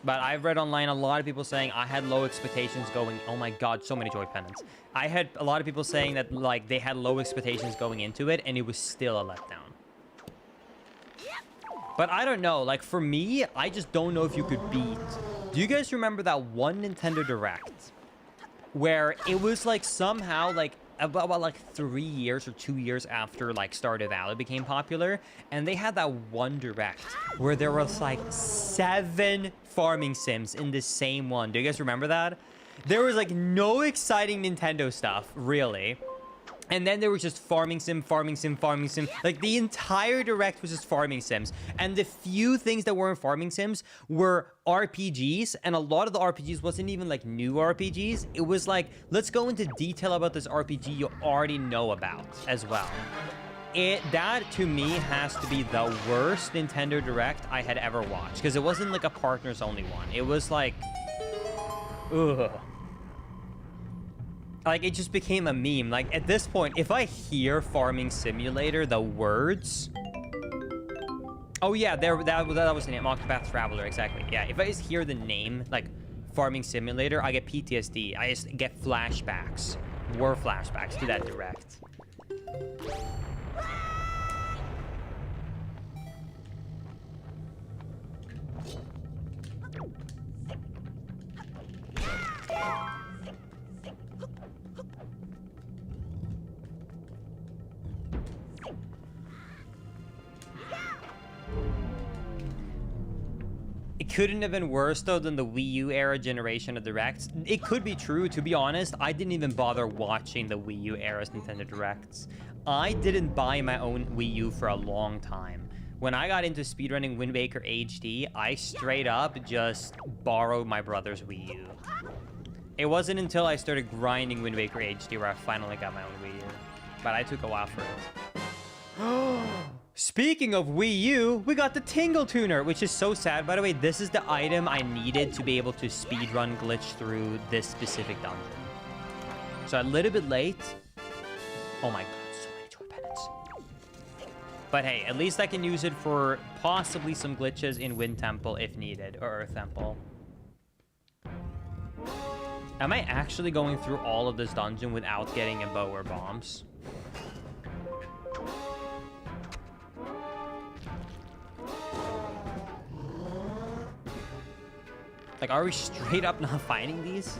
But I've read online a lot of people saying I had low expectations going... Oh my god, so many joy pendants. I had a lot of people saying that, like, they had low expectations going into it, and it was still a letdown. But I don't know. Like, for me, I just don't know if you could beat... Do you guys remember that one Nintendo Direct? Where it was, like, somehow, like... About like 3 years or 2 years after like Stardew Valley became popular, and they had that one Direct where there was like 7 farming sims in the same one. Do you guys remember that? There was like no exciting Nintendo stuff, really. And then there was just farming sim, farming sim, farming sim. Like, the entire Direct was just farming sims. And the few things that weren't farming sims were RPGs. And a lot of the RPGs wasn't even, like, new RPGs. It was like, let's go into detail about this RPG you already know about as well. That, to me, has to be the worst Nintendo Direct I had ever watched. Because it wasn't, like, a partners-only one. It was, like... Ugh. Like, it just became a meme. Like, at this point, if I hear Farming Simulator, the words... Oh, yeah, that was the name. Octopath Traveler, exactly. Yeah, if I just hear the name, like, Farming Simulator, I get PTSD. I just get flashbacks. War flashbacks to that Direct. It couldn't have been worse, though, than the Wii U era generation of Directs. It could be true, to be honest. I didn't even bother watching the Wii U era's Nintendo Directs. I didn't buy my own Wii U for a long time. When I got into speedrunning Wind Waker HD, I straight up just borrowed my brother's Wii U. It wasn't until I started grinding Wind Waker HD where I finally got my own Wii U. But I took a while for it. Speaking of Wii U, we got the Tingle Tuner, which is so sad. By the way, this is the item I needed to be able to speedrun glitch through this specific dungeon. So a little bit late. Oh my god, so many joy pendants. But hey, at least I can use it for possibly some glitches in Wind Temple if needed, or Earth Temple. Am I actually going through all of this dungeon without getting a bow or bombs? Like, are we straight up not finding these?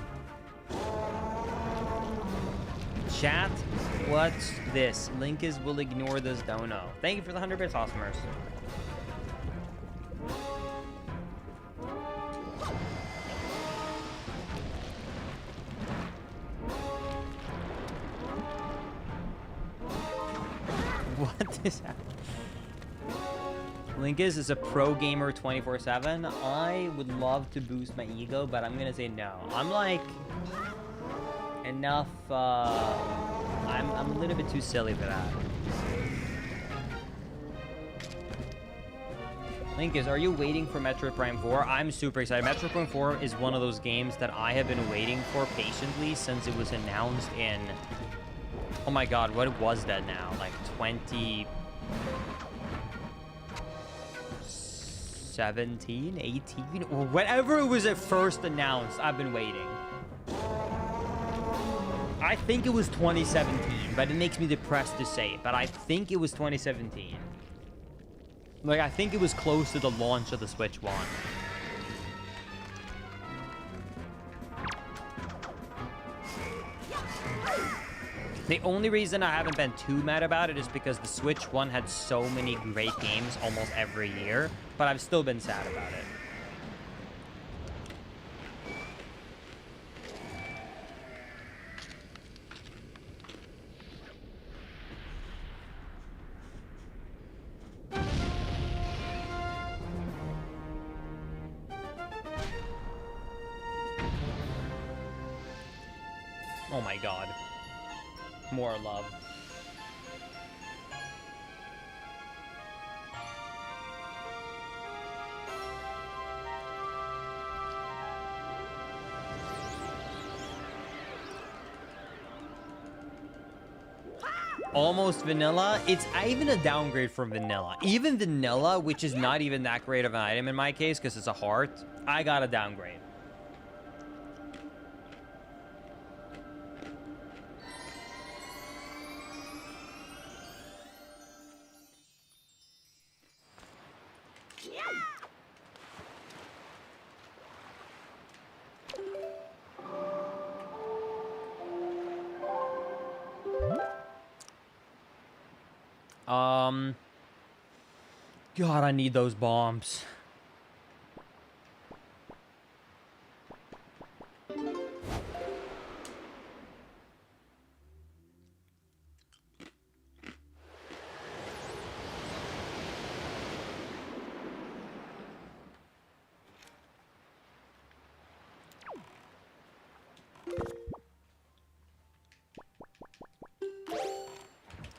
Chat, what's this? Linkus will ignore this dono. Thank you for the 100 bits, Awesomers. What is happening? Linkus is a pro gamer 24/7. I would love to boost my ego, but I'm gonna say no. I'm like enough. I'm a little bit too silly for that. Linkus, are you waiting for Metroid Prime 4? I'm super excited. Metroid Prime 4 is one of those games that I have been waiting for patiently since it was announced in. Oh my god, what was that now? Like 2017, 18, or whenever it was at first announced. I've been waiting. I think it was 2017, but it makes me depressed to say it, but I think it was 2017. Like, I think it was close to the launch of the Switch 1. The only reason I haven't been too mad about it is because the Switch 1 had so many great games almost every year, but I've still been sad about it. Oh my god. More love. Almost vanilla. It's even a downgrade from vanilla. Even vanilla, which is not even that great of an item in my case because it's a heart, I got a downgrade. God, I need those bombs.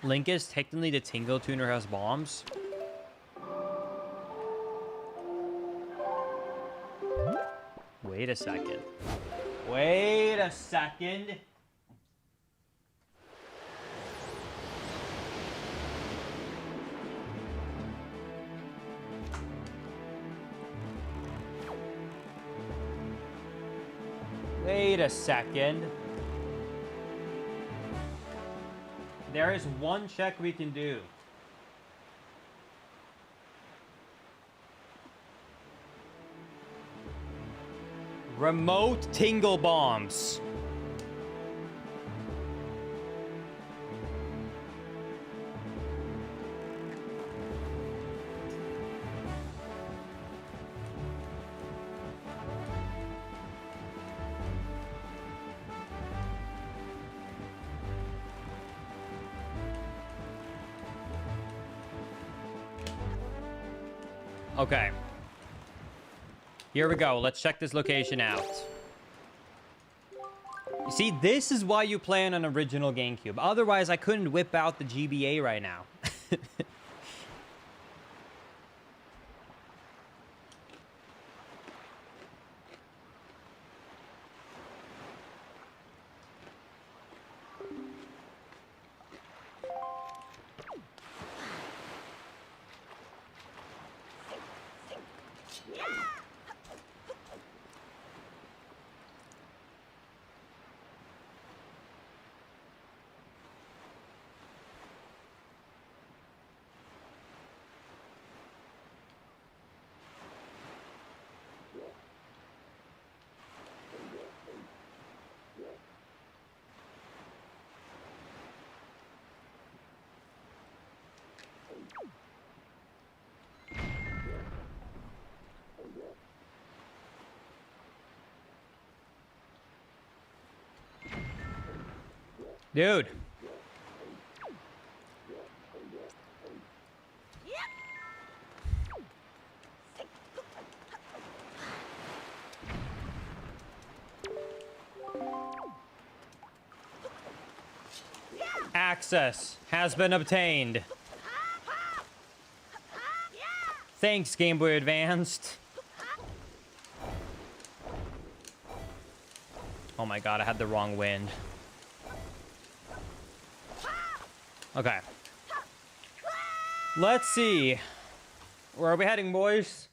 Linkus, technically the Tingle tuner has bombs. Wait a second. Wait a second. Wait a second. There is one check we can do. Remote Tingle bombs. Okay. Here we go. Let's check this location out. You see, this is why you play on an original GameCube. Otherwise, I couldn't whip out the GBA right now. Dude. Access has been obtained. Thanks, Game Boy Advanced. Oh my god, I had the wrong wind. Okay. Let's see. Where are we heading, boys?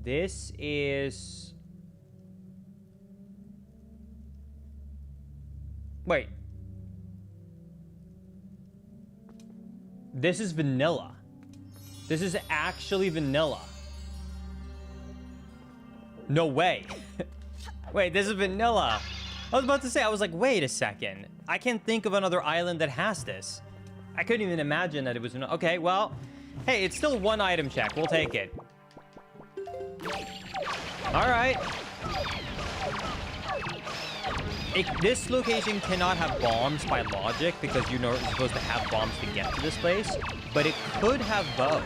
This is... Wait. This is vanilla. This is actually vanilla. No way. Wait, this is vanilla. I was about to say, I was like, wait a second. I can't think of another island that has this. I couldn't even imagine that it was... Okay, well, hey, it's still one item check. We'll take it. All right. This location cannot have bombs by logic because you know you're supposed to have bombs to get to this place, but it could have both.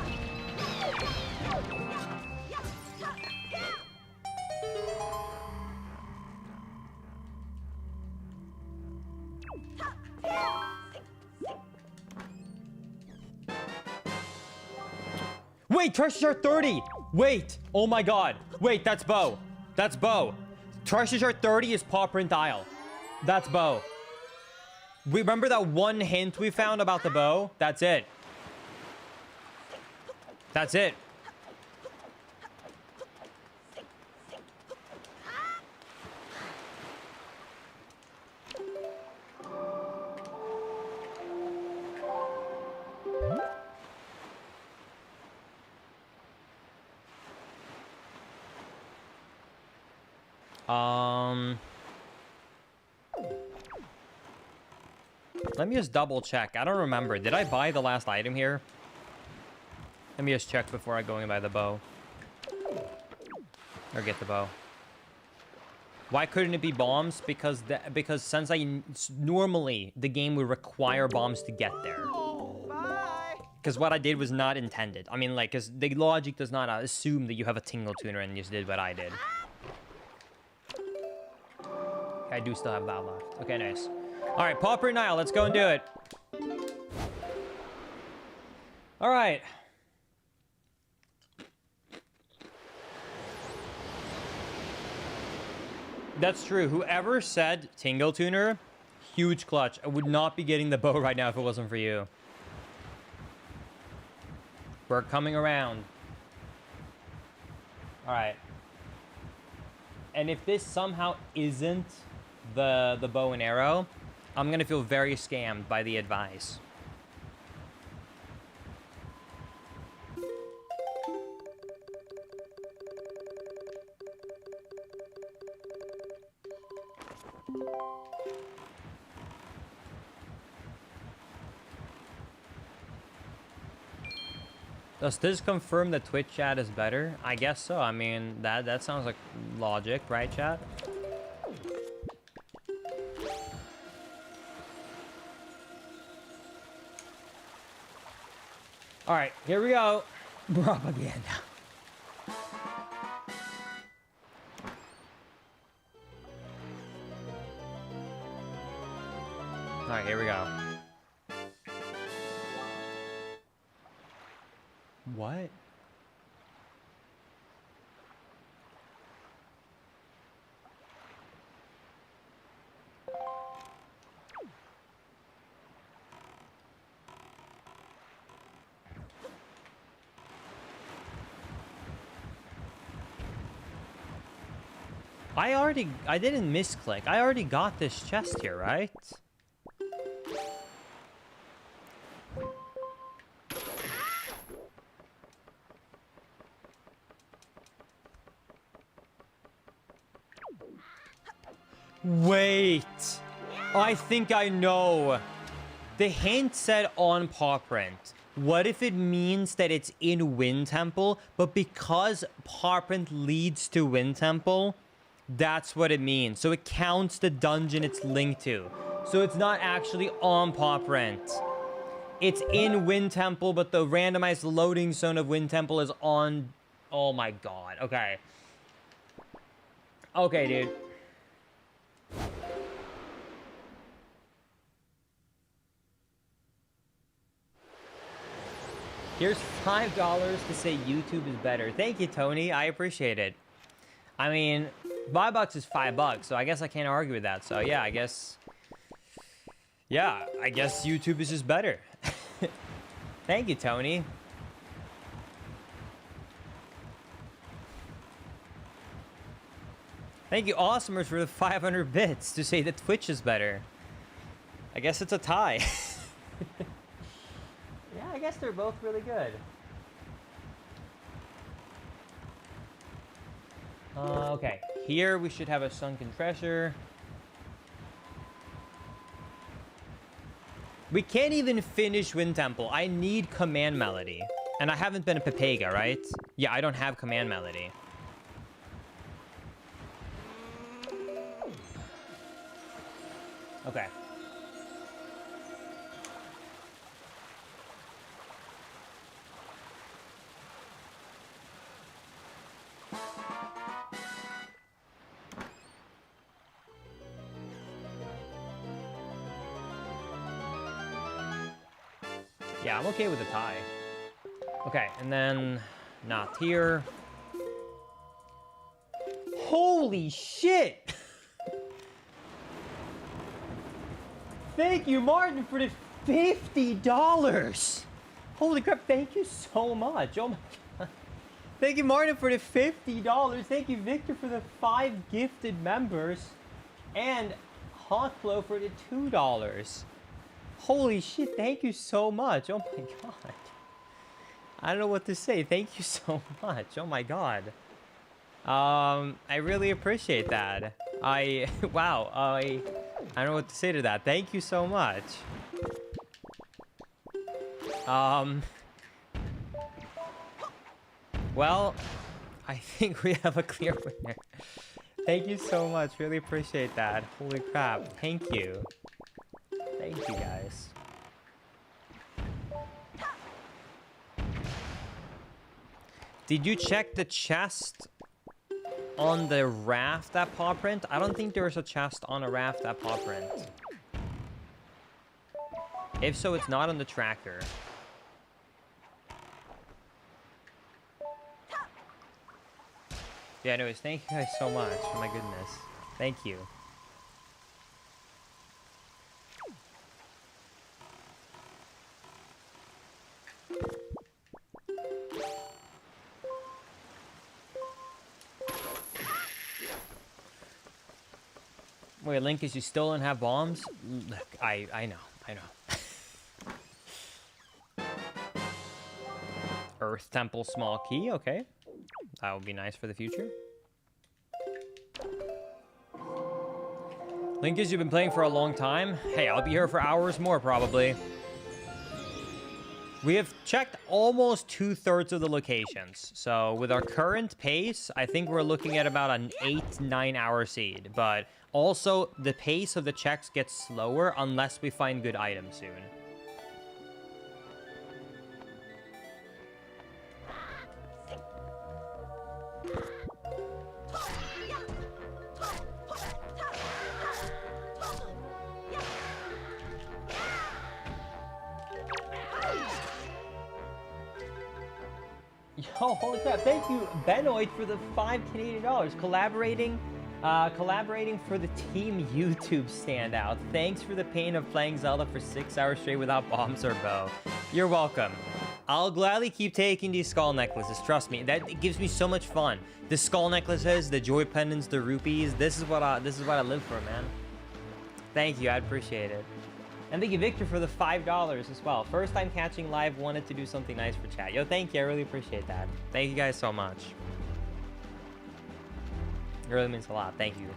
Wait, treasure shard 30! Wait! Oh my god! Wait, that's bow. That's bow. Treasure shard 30 is paw print isle. That's bow. We remember that one hint we found about the bow? That's it. That's it. Let me just double check. I don't remember. Did I buy the last item here? Let me just check before I go and buy the bow. Or get the bow. Why couldn't it be bombs? Because since normally the game would require bombs to get there. Because what I did was not intended. I mean, like, because the logic does not assume that you have a Tingle tuner and you just did what I did. I do still have that left. Okay, nice. All right, Pauper Nile, let's go and do it. All right. That's true. Whoever said Tingle tuner, huge clutch. I would not be getting the bow right now if it wasn't for you. We're coming around. All right. And if this somehow isn't the bow and arrow, I'm gonna feel very scammed by the advice. Does this confirm that Twitch chat is better? I guess so. I mean, that sounds like logic, right, chat? All right, here we go. Propaganda. All right, here we go. What? I didn't misclick. I already got this chest here, right? Wait. I think I know. The hint said on paw print. What if it means that it's in Wind Temple, but because paw print leads to Wind Temple, That's what it means. So it counts the dungeon it's linked to. So it's not actually on Pop Rent. It's in Wind Temple, but the randomized loading zone of Wind Temple is on... Oh my god. Okay. Okay, dude. Here's $5 to say YouTube is better. Thank you, Tony. I appreciate it. I mean, $5 is $5, so I guess I can't argue with that. So yeah, I guess... Yeah, I guess YouTube is just better. Thank you, Tony. Thank you, Awesomers, for the 500 bits to say that Twitch is better. I guess it's a tie. Yeah, I guess they're both really good. Okay, here we should have a sunken treasure. We can't even finish Wind Temple. I need Command Melody. And I haven't been a Pepega, right? Yeah, I don't have Command Melody. Okay. Yeah, I'm okay with a tie. Okay, and then not here. Holy shit! Thank you, Martin, for the $50. Holy crap, thank you so much. Oh my god. Thank you, Martin, for the $50. Thank you, Victor, for the 5 gifted members. And Hawkflow for the $2. Holy shit, thank you so much. Oh my god. I don't know what to say. Thank you so much. Oh my god. I really appreciate that. Wow, I don't know what to say to that. Thank you so much. Well, I think we have a clear winner. Thank you so much. Really appreciate that. Holy crap. Thank you. Thank you, guys. Did you check the chest on the raft at Paw Print? I don't think there is a chest on a raft at Paw Print. If so, it's not on the tracker. Yeah, anyways, thank you guys so much. Oh my goodness. Thank you. Wait, Link, is you still don't have bombs? Look, I know. Earth Temple small key, okay. That would be nice for the future. Link, you've been playing for a long time. Hey, I'll be here for hours more, probably. We have checked almost 2/3 of the locations. So with our current pace, I think we're looking at about an 8-9 hour seed. But also, the pace of the checks gets slower unless we find good items soon. Yo, holy crap. Thank you, Benoit, for the $5 Canadian. Collaborating for the Team YouTube standout. Thanks for the pain of playing Zelda for 6 hours straight without bombs or bow. You're welcome. I'll gladly keep taking these skull necklaces. Trust me, it gives me so much fun. The skull necklaces, the joy pendants, the rupees. This is what I live for, man. Thank you, I appreciate it. And thank you, Victor, for the $5 as well. First time catching live, wanted to do something nice for chat. Yo, thank you, I really appreciate that. Thank you guys so much. It really means a lot. Thank you.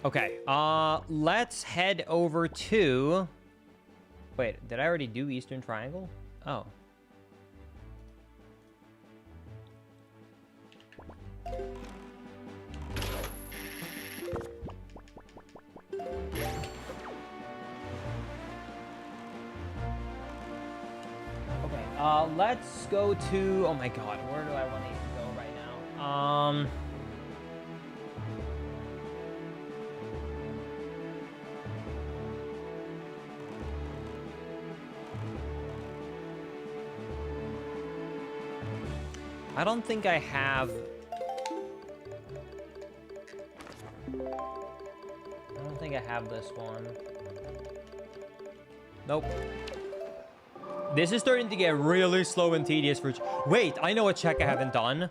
Okay, let's head over to... Wait, did I already do Eastern Triangle? Oh. Okay, let's go to... Oh my god, where do I want to go right now? I don't think I have... I don't think I have this one. Nope. This is starting to get really slow and tedious for... Wait, I know a check I haven't done.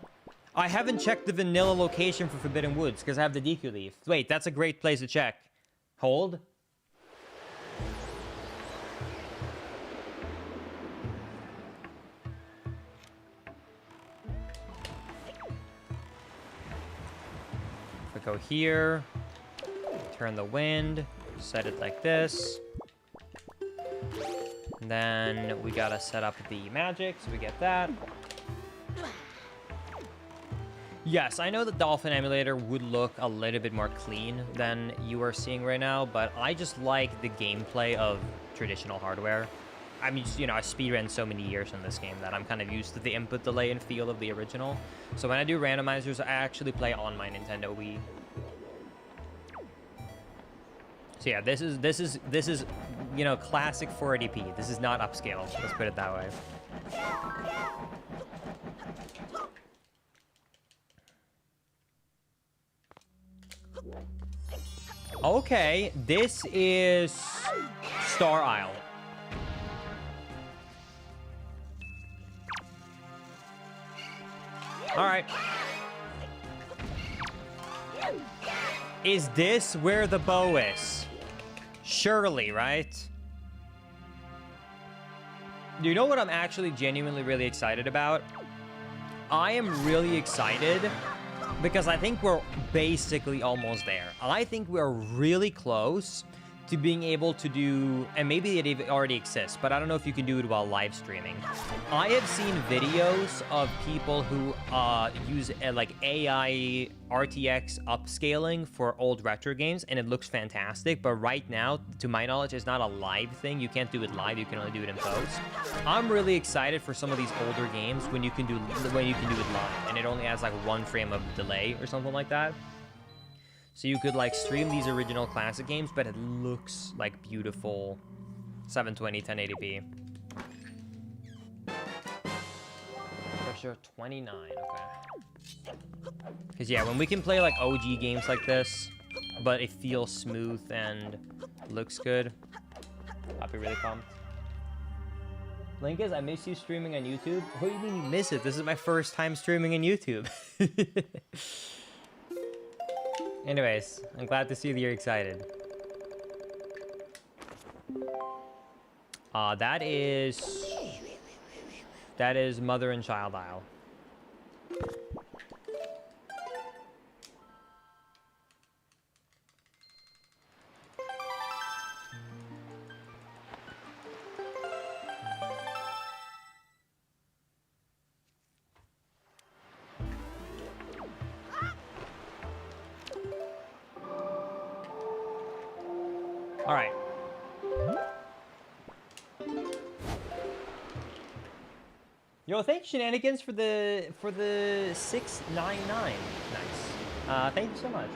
I haven't checked the vanilla location for Forbidden Woods because I have the DQ leaf. Wait, that's a great place to check. Hold. We go here, turn the wind, set it like this. And then we gotta set up the magic, so we get that. Yes, I know the Dolphin Emulator would look a little bit more clean than you are seeing right now, but I just like the gameplay of traditional hardware. I mean, you know, I speedrun so many years in this game that I'm kind of used to the input delay and feel of the original. So when I do randomizers, I actually play on my Nintendo Wii. So yeah, this is, you know, classic 480p. This is not upscale. Let's put it that way. Okay, this is Star Isle. All right. Is this where the bow is? Surely, right? You know what I'm actually genuinely really excited about? I am really excited because I think we're basically almost there. I think we're really close to being able to do, and maybe it already exists, but I don't know if you can do it while live streaming. I have seen videos of people who use like AI RTX upscaling for old retro games, and it looks fantastic, but right now, to my knowledge, it's not a live thing. You can't do it live, you can only do it in post. I'm really excited for some of these older games when you can do it live, and it only has like 1 frame of delay or something like that. So you could like stream these original classic games, but it looks like beautiful 720, 1080p. For sure, 29, okay. Because yeah, when we can play like OG games like this, but it feels smooth and looks good, I'll be really pumped. Linkus, I miss you streaming on YouTube. What do you mean you miss it? This is my first time streaming on YouTube. Anyways, I'm glad to see that you're excited. That is Mother and Child Isle. All right. Yo, thanks Shenanigans for the 699. Nice. Thank you so much.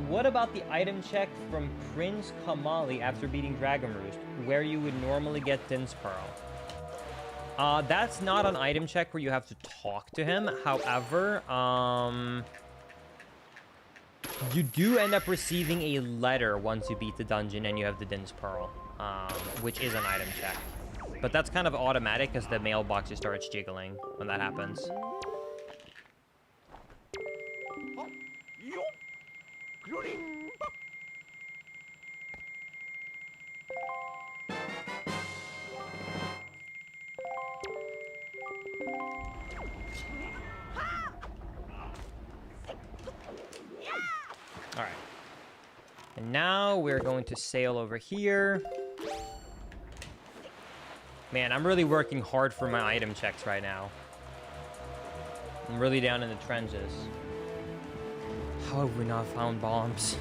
What about the item check from Prince Kamali after beating Dragon Roost, where you would normally get Din's Pearl? That's not an item check where you have to talk to him. However, you do end up receiving a letter once you beat the dungeon and you have the Din's Pearl, which is an item check. But that's kind of automatic because the mailbox just starts jiggling when that happens. All right. And now we're going to sail over here. Man, I'm really working hard for my item checks right now. I'm really down in the trenches. How have we not found bombs?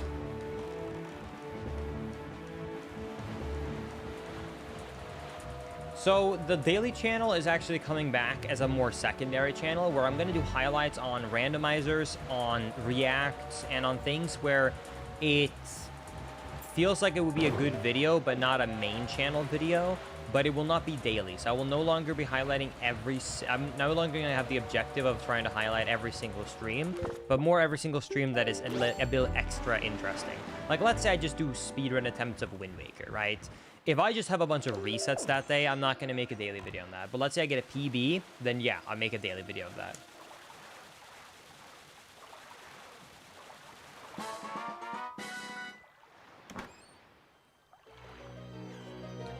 So the daily channel is actually coming back as a more secondary channel where I'm going to do highlights on randomizers, on reacts, and on things where it feels like it would be a good video, but not a main channel video, but it will not be daily. So I will no longer be highlighting I'm no longer going to have the objective of trying to highlight every single stream, but more every single stream that is a bit extra interesting. Like, let's say I just do speedrun attempts of Wind Waker, right? If I just have a bunch of resets that day, I'm not going to make a daily video on that. But let's say I get a PB, then yeah, I'll make a daily video of that.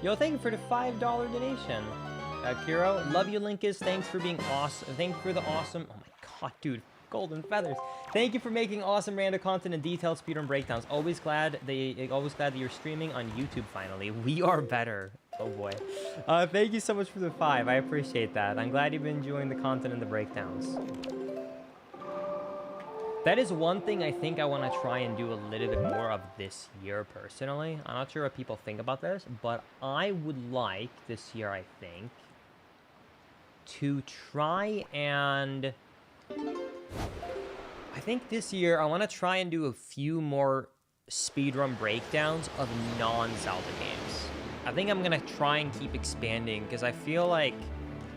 Yo, thank you for the $5 donation. Kiro, love you, Linkus. Thanks for being awesome. Thank you for the awesome... Oh my god, dude. Golden feathers. Thank you for making awesome random content and detailed speedrun breakdowns. Always glad that you're streaming on YouTube finally. We are better. Oh boy. Thank you so much for the 5. I appreciate that. I'm glad you've been enjoying the content and the breakdowns. That is one thing I think I want to try and do a little bit more of this year personally. I'm not sure what people think about this, but I would like this year, I think, to try and... I think this year I want to try and do a few more speedrun breakdowns of non-Zelda games. I think I'm going to try and keep expanding because I feel like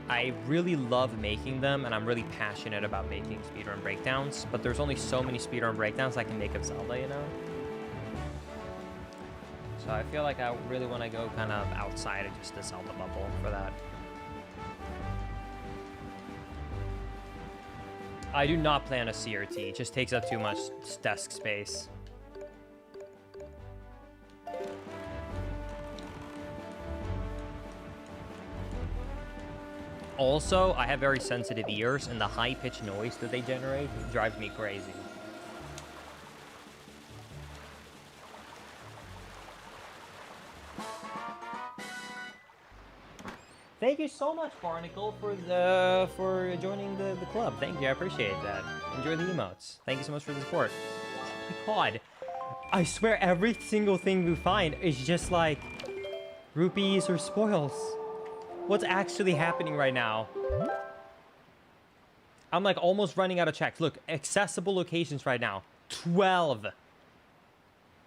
I really love making them and I'm really passionate about making speedrun breakdowns, but there's only so many speedrun breakdowns I can make of Zelda, you know? So I feel like I really want to go kind of outside of just the Zelda bubble for that. I do not plan a CRT. It just takes up too much desk space. Also, I have very sensitive ears, and the high-pitched noise that they generate drives me crazy. Thank you so much, Barnacle, for joining the club. Thank you, I appreciate that. Enjoy the emotes. Thank you so much for the support. Oh my god. I swear every single thing we find is just like rupees or spoils. What's actually happening right now? I'm like almost running out of checks. Look, accessible locations right now. 12.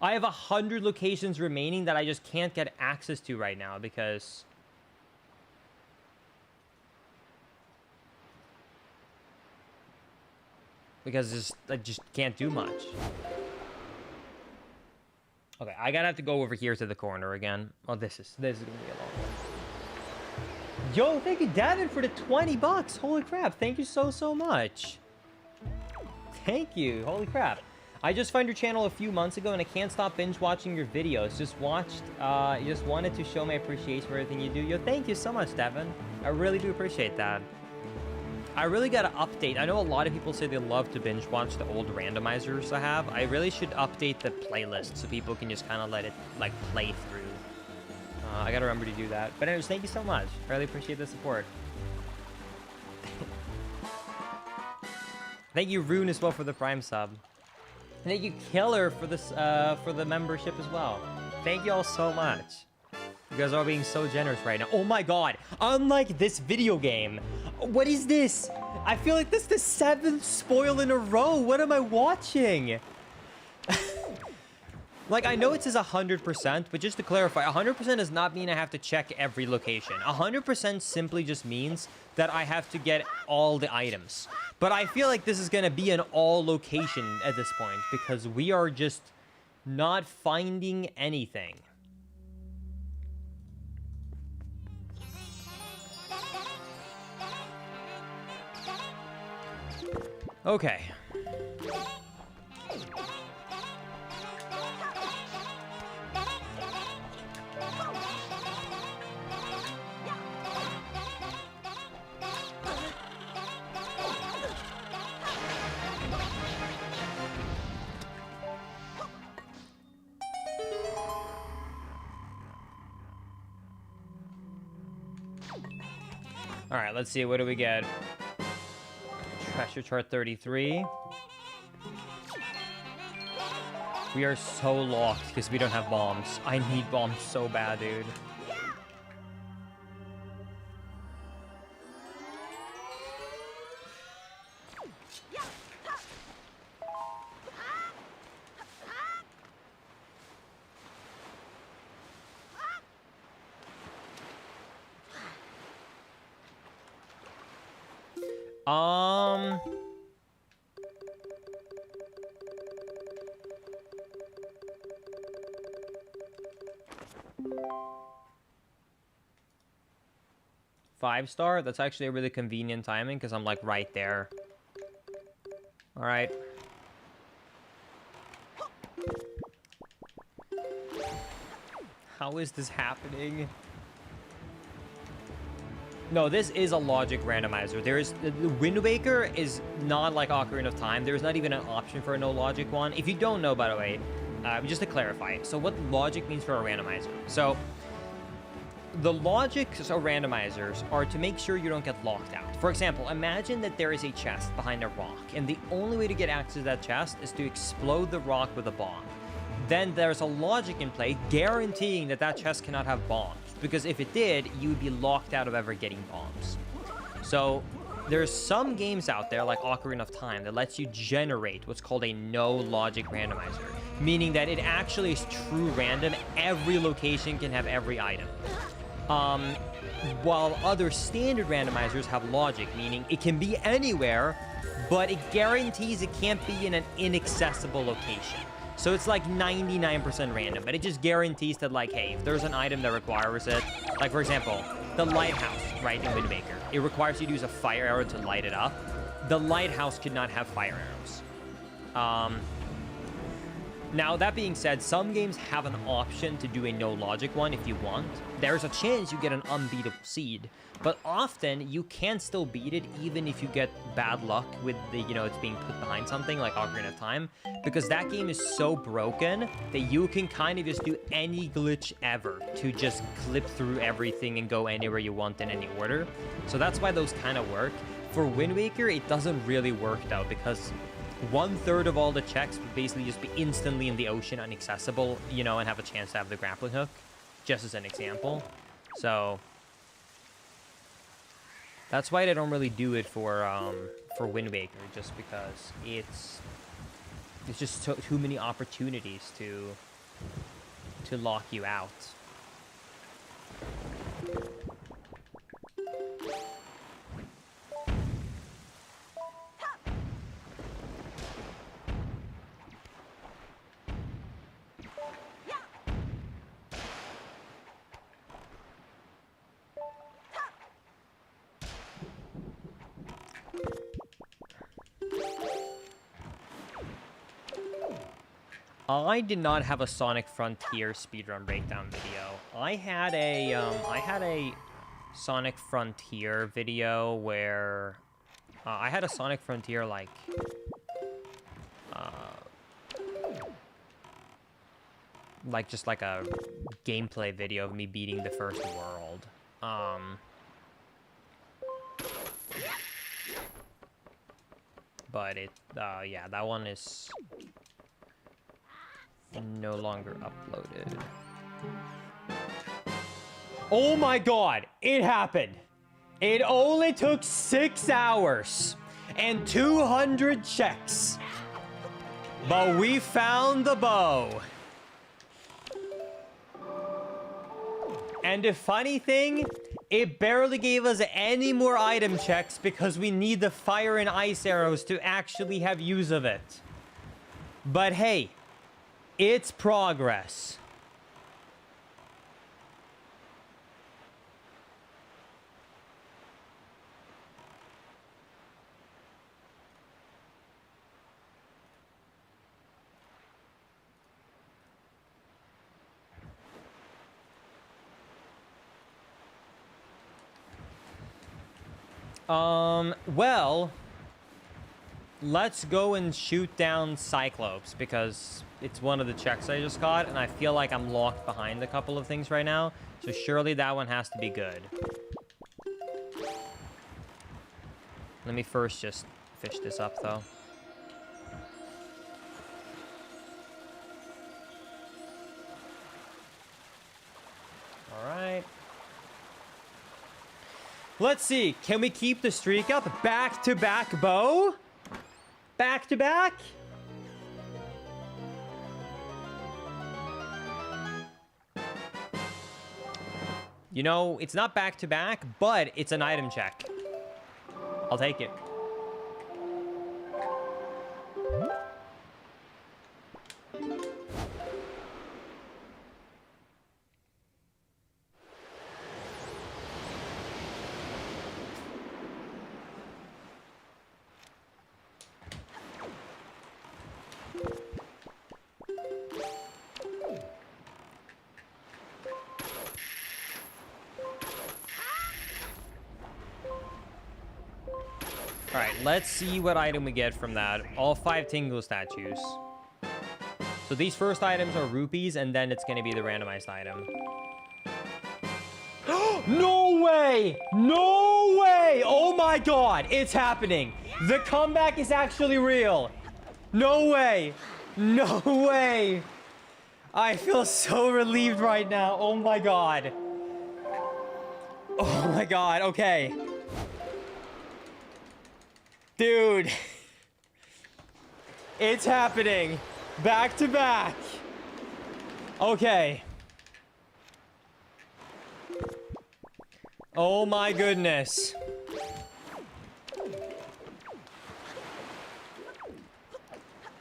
I have 100 locations remaining that I just can't get access to right now because... I just can't do much. Okay, I gotta have to go over here to the corner again. Oh, this is gonna be a long one. Yo, thank you, Davin, for the 20 bucks. Holy crap, thank you so much. Thank you, holy crap. I just found your channel a few months ago and I can't stop binge watching your videos. Just wanted to show my appreciation for everything you do. Yo, thank you so much, Davin. I really do appreciate that. I really gotta update. I know a lot of people say they love to binge watch the old randomizers I have. I really should update the playlist so people can just kind of let it like play through. I gotta remember to do that. But anyways, thank you so much. I really appreciate the support. Thank you, Rune, as well for the Prime sub. And thank you, Killer, for this for the membership as well. Thank you all so much. You guys are being so generous right now. Oh my god! Unlike this video game. What is this? I feel like this is the 7th spoil in a row. What am I watching? Like, I know it says 100%, but just to clarify, 100% does not mean I have to check every location. 100% simply just means that I have to get all the items. But I feel like this is going to be an all location at this point because we are just not finding anything. Okay. All right, let's see. What do we get? Treasure chart 33. We are so locked because we don't have bombs. I need bombs so bad, dude. Five star? That's actually a really convenient timing because I'm like right there. All right. How is this happening? No, this is a logic randomizer. There is the Wind Waker is not like Ocarina of Time. There's not even an option for a no logic one. If you don't know, by the way, just to clarify. So what logic means for a randomizer? So the logics of randomizers are to make sure you don't get locked out. For example, imagine that there is a chest behind a rock, and the only way to get access to that chest is to explode the rock with a bomb. Then there's a logic in play guaranteeing that that chest cannot have bombs, because if it did, you would be locked out of ever getting bombs. So there's some games out there like Ocarina of Time that lets you generate what's called a no logic randomizer, meaning that it actually is true random. Every location can have every item. While other standard randomizers have logic, meaning it can be anywhere, but it guarantees it can't be in an inaccessible location. So it's like 99% random, but it just guarantees that, like, hey, if there's an item that requires it, like, for example, the lighthouse, right, in Wind Waker, it requires you to use a fire arrow to light it up. The lighthouse could not have fire arrows. Now, that being said, some games have an option to do a no logic one if you want. There's a chance you get an unbeatable seed, but often you can still beat it even if you get bad luck with the, you know, it's being put behind something like Ocarina of Time, because that game is so broken that you can kind of just do any glitch ever to just clip through everything and go anywhere you want in any order. So that's why those kind of work. For Wind Waker, it doesn't really work though, because 1/3 of all the checks would basically just be instantly in the ocean, inaccessible, you know, and have a chance to have the grappling hook, just as an example. So that's why they don't really do it for Wind Waker, just because it's just too many opportunities to lock you out. I did not have a Sonic Frontier speedrun breakdown video. I had a Sonic Frontier video where I had a Sonic Frontier like just like a gameplay video of me beating the first world. But it yeah, that one is no longer uploaded. Oh my god, it happened. It only took 6 hours and 200 checks. But we found the bow. And the funny thing, it barely gave us any more item checks because we need the fire and ice arrows to actually have use of it. But hey, it's progress. Well, let's go and shoot down Cyclops because it's one of the checks I just got, and I feel like I'm locked behind a couple of things right now, so surely that one has to be good. Let me first just fish this up, though. Let's see. Can we keep the streak up? Back-to-back bow? Back-to-back? You know, it's not back-to-back, but it's an item check. I'll take it. Alright, let's see what item we get from that. All 5 Tingle statues. So these first items are rupees, and then it's going to be the randomized item. No way! No way! Oh my god, it's happening. The comeback is actually real. No way. No way. I feel so relieved right now. Oh my god. Oh my god, okay. Dude. It's happening. Back to back. Okay. Oh my goodness.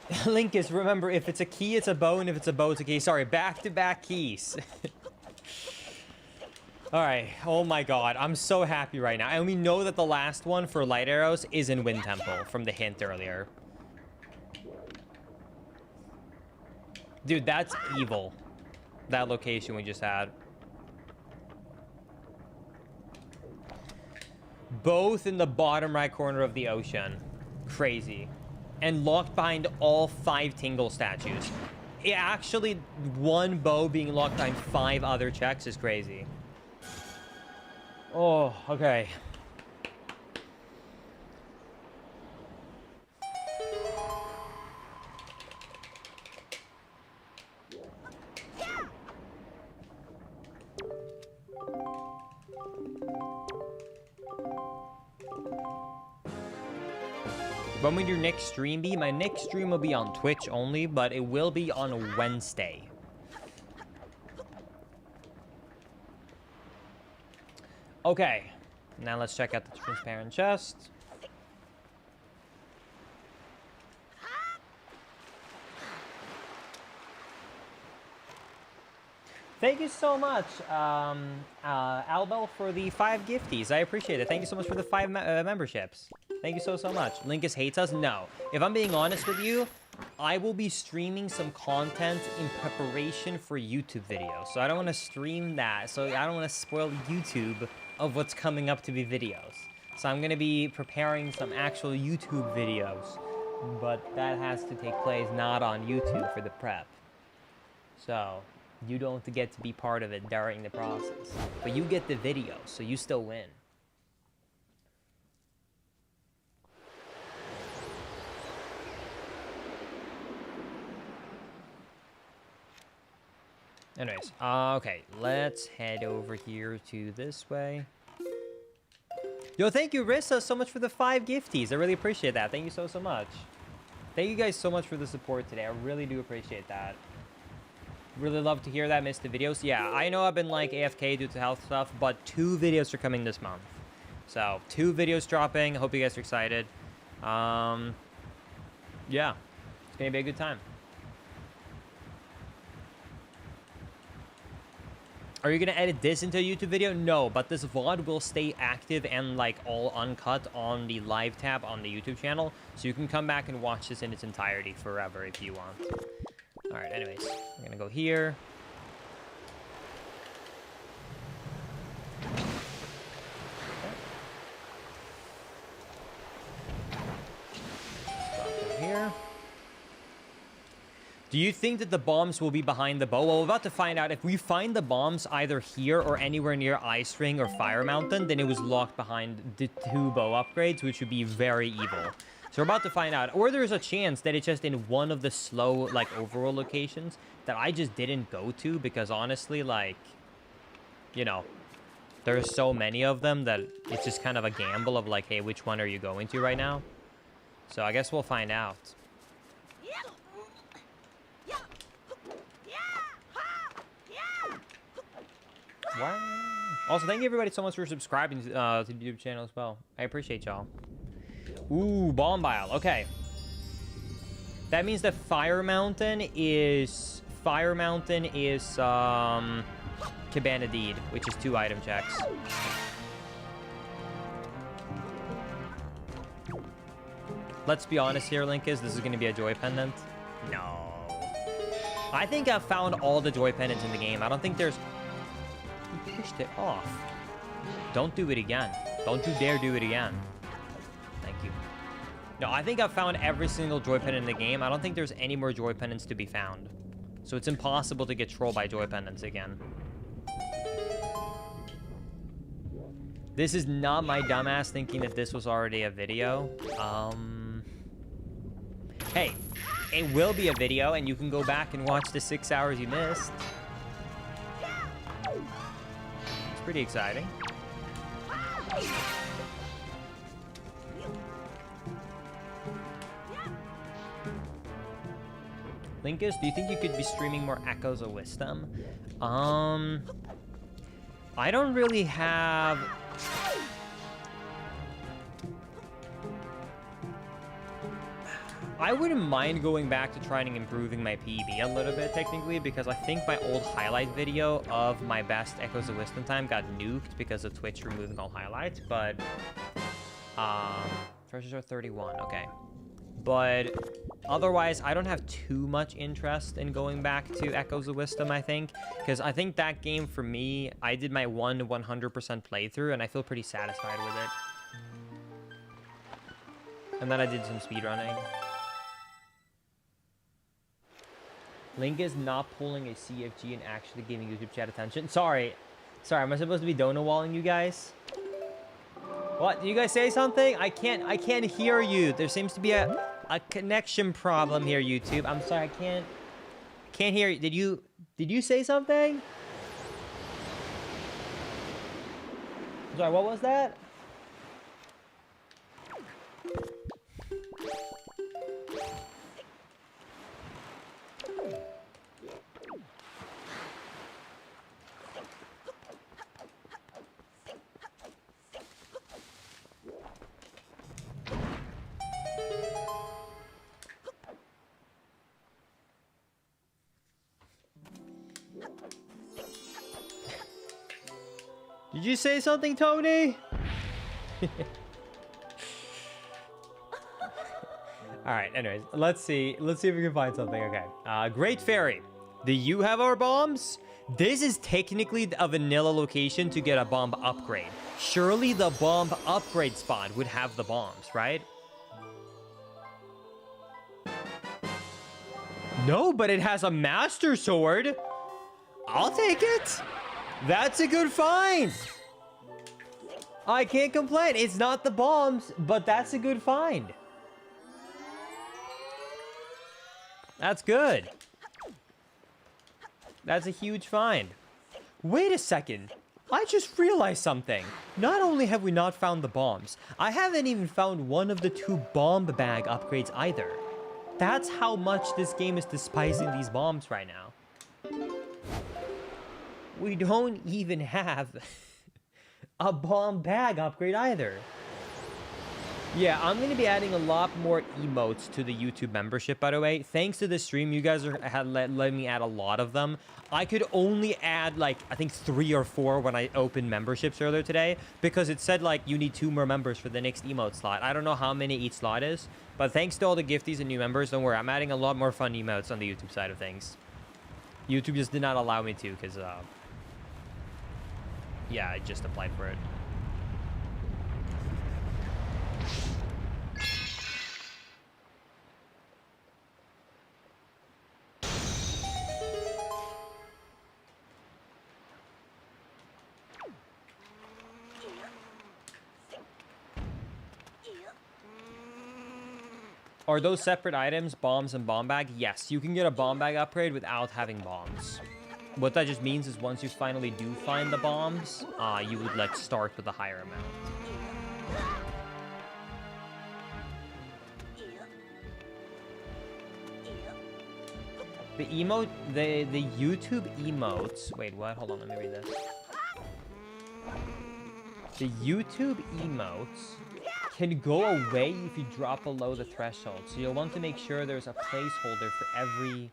Linkus, remember, if it's a key, it's a bow, and if it's a bow, it's a key. Sorry, back-to-back keys. Alright, oh my god, I'm so happy right now. And we know that the last one for light arrows is in Wind Temple, from the hint earlier. Dude, that's evil. That location we just had. Both in the bottom right corner of the ocean. Crazy. And locked behind all 5 Tingle statues. It actually, one bow being locked behind 5 other checks is crazy. Oh, okay. When will your next stream be? My next stream will be on Twitch only, but it will be on Wednesday. Okay, now let's check out the transparent chest. Thank you so much, Albo, for the 5 gifties. I appreciate it. Thank you so much for the 5 memberships. Thank you so much. Linkus hates us? No. If I'm being honest with you, I will be streaming some content in preparation for YouTube videos. So I don't want to stream that. So I don't want to spoil YouTube of what's coming up to be videos. So I'm going to be preparing some actual YouTube videos. But that has to take place not on YouTube for the prep. So you don't get to be part of it during the process. But you get the video, so you still win. Anyways, okay, let's head over here to this way. Yo, thank you, Rissa, so much for the 5 gifties. I really appreciate that. Thank you so much. Thank you guys so much for the support today. I really do appreciate that. Really love to hear that. Missed the videos. Yeah, I know I've been like AFK due to health stuff, but 2 videos are coming this month. So 2 videos dropping. I hope you guys are excited. Yeah, it's gonna be a good time. Are you gonna edit this into a YouTube video? No, but this VOD will stay active and like all uncut on the live tab on the YouTube channel, so you can come back and watch this in its entirety forever if you want. All right, anyways, I'm gonna go here. Here. Do you think that the bombs will be behind the bow? Well, we're about to find out. If we find the bombs either here or anywhere near Ice Ring or Fire Mountain, then it was locked behind the 2 bow upgrades, which would be very evil. So we're about to find out. Or there's a chance that it's just in one of the slow, like, overall locations that I just didn't go to because, honestly, like, you know, There's so many of them that it's just kind of a gamble of like, hey, which one are you going to right now? So I guess we'll find out. Wow. Also, thank you everybody so much for subscribing to the YouTube channel as well. I appreciate y'all. Ooh, Bomb Bile. Okay. That means that Fire Mountain is Cabana Deed, which is 2 item checks. Let's be honest here, Linkus. This is going to be a Joy Pendant. No. I think I've found all the Joy Pendants in the game. I don't think there's... He pushed it off. Don't do it again. Don't you dare do it again. Thank you. No, I think I've found every single Joy Pendant in the game. I don't think there's any more Joy Pendants to be found. So it's impossible to get trolled by Joy Pendants again. This is not my dumbass thinking that this was already a video. Hey, it will be a video, and you can go back and watch the 6 hours you missed. It's pretty exciting. Linkus, do you think you could be streaming more Echoes of Wisdom? I don't really have... I wouldn't mind going back to trying and improving my PB a little bit, technically, because I think my old highlight video of my best Echoes of Wisdom time got nuked because of Twitch removing all highlights, but... Treasures are 31, okay. But otherwise, I don't have too much interest in going back to Echoes of Wisdom, I think. Because I think that game, for me, I did my 100% playthrough, and I feel pretty satisfied with it. And then I did some speedrunning. Link is not pulling a CFG and actually giving YouTube chat attention. Sorry, am I supposed to be donut walling you guys? What? Did you guys say something? I can't hear you. There seems to be a connection problem here, YouTube. I'm sorry, I can't hear you. Did you say something? Sorry, what was that? Did you say something, Tony? All right, anyways, let's see if we can find something. Okay. Great Fairy. Do you have our bombs? This is technically a vanilla location to get a bomb upgrade. Surely the bomb upgrade spot would have the bombs, right? No, but it has a Master Sword. I'll take it. That's a good find. I can't complain. It's not the bombs, but that's a good find. That's good. That's a huge find. Wait a second. I just realized something. Not only have we not found the bombs, I haven't even found one of the 2 bomb bag upgrades either. That's how much this game is despising these bombs right now. We don't even have a bomb bag upgrade either. Yeah, I'm going to be adding a lot more emotes to the YouTube membership, by the way. Thanks to this stream, you guys had let me add a lot of them. I could only add, like, I think 3 or 4 when I opened memberships earlier today, because it said, like, you need 2 more members for the next emote slot. I don't know how many each slot is, but thanks to all the gifties and new members, don't worry, I'm adding a lot more fun emotes on the YouTube side of things. YouTube just did not allow me to, because, yeah, I just applied for it. Are those separate items, bombs and bomb bag? Yes, you can get a bomb bag upgrade without having bombs. What that just means is once you finally do find the bombs, you would like start with a higher amount. The emote, the YouTube emotes. Wait, what? Hold on, let me read this. The YouTube emotes can go away if you drop below the threshold. So you'll want to make sure there's a placeholder for every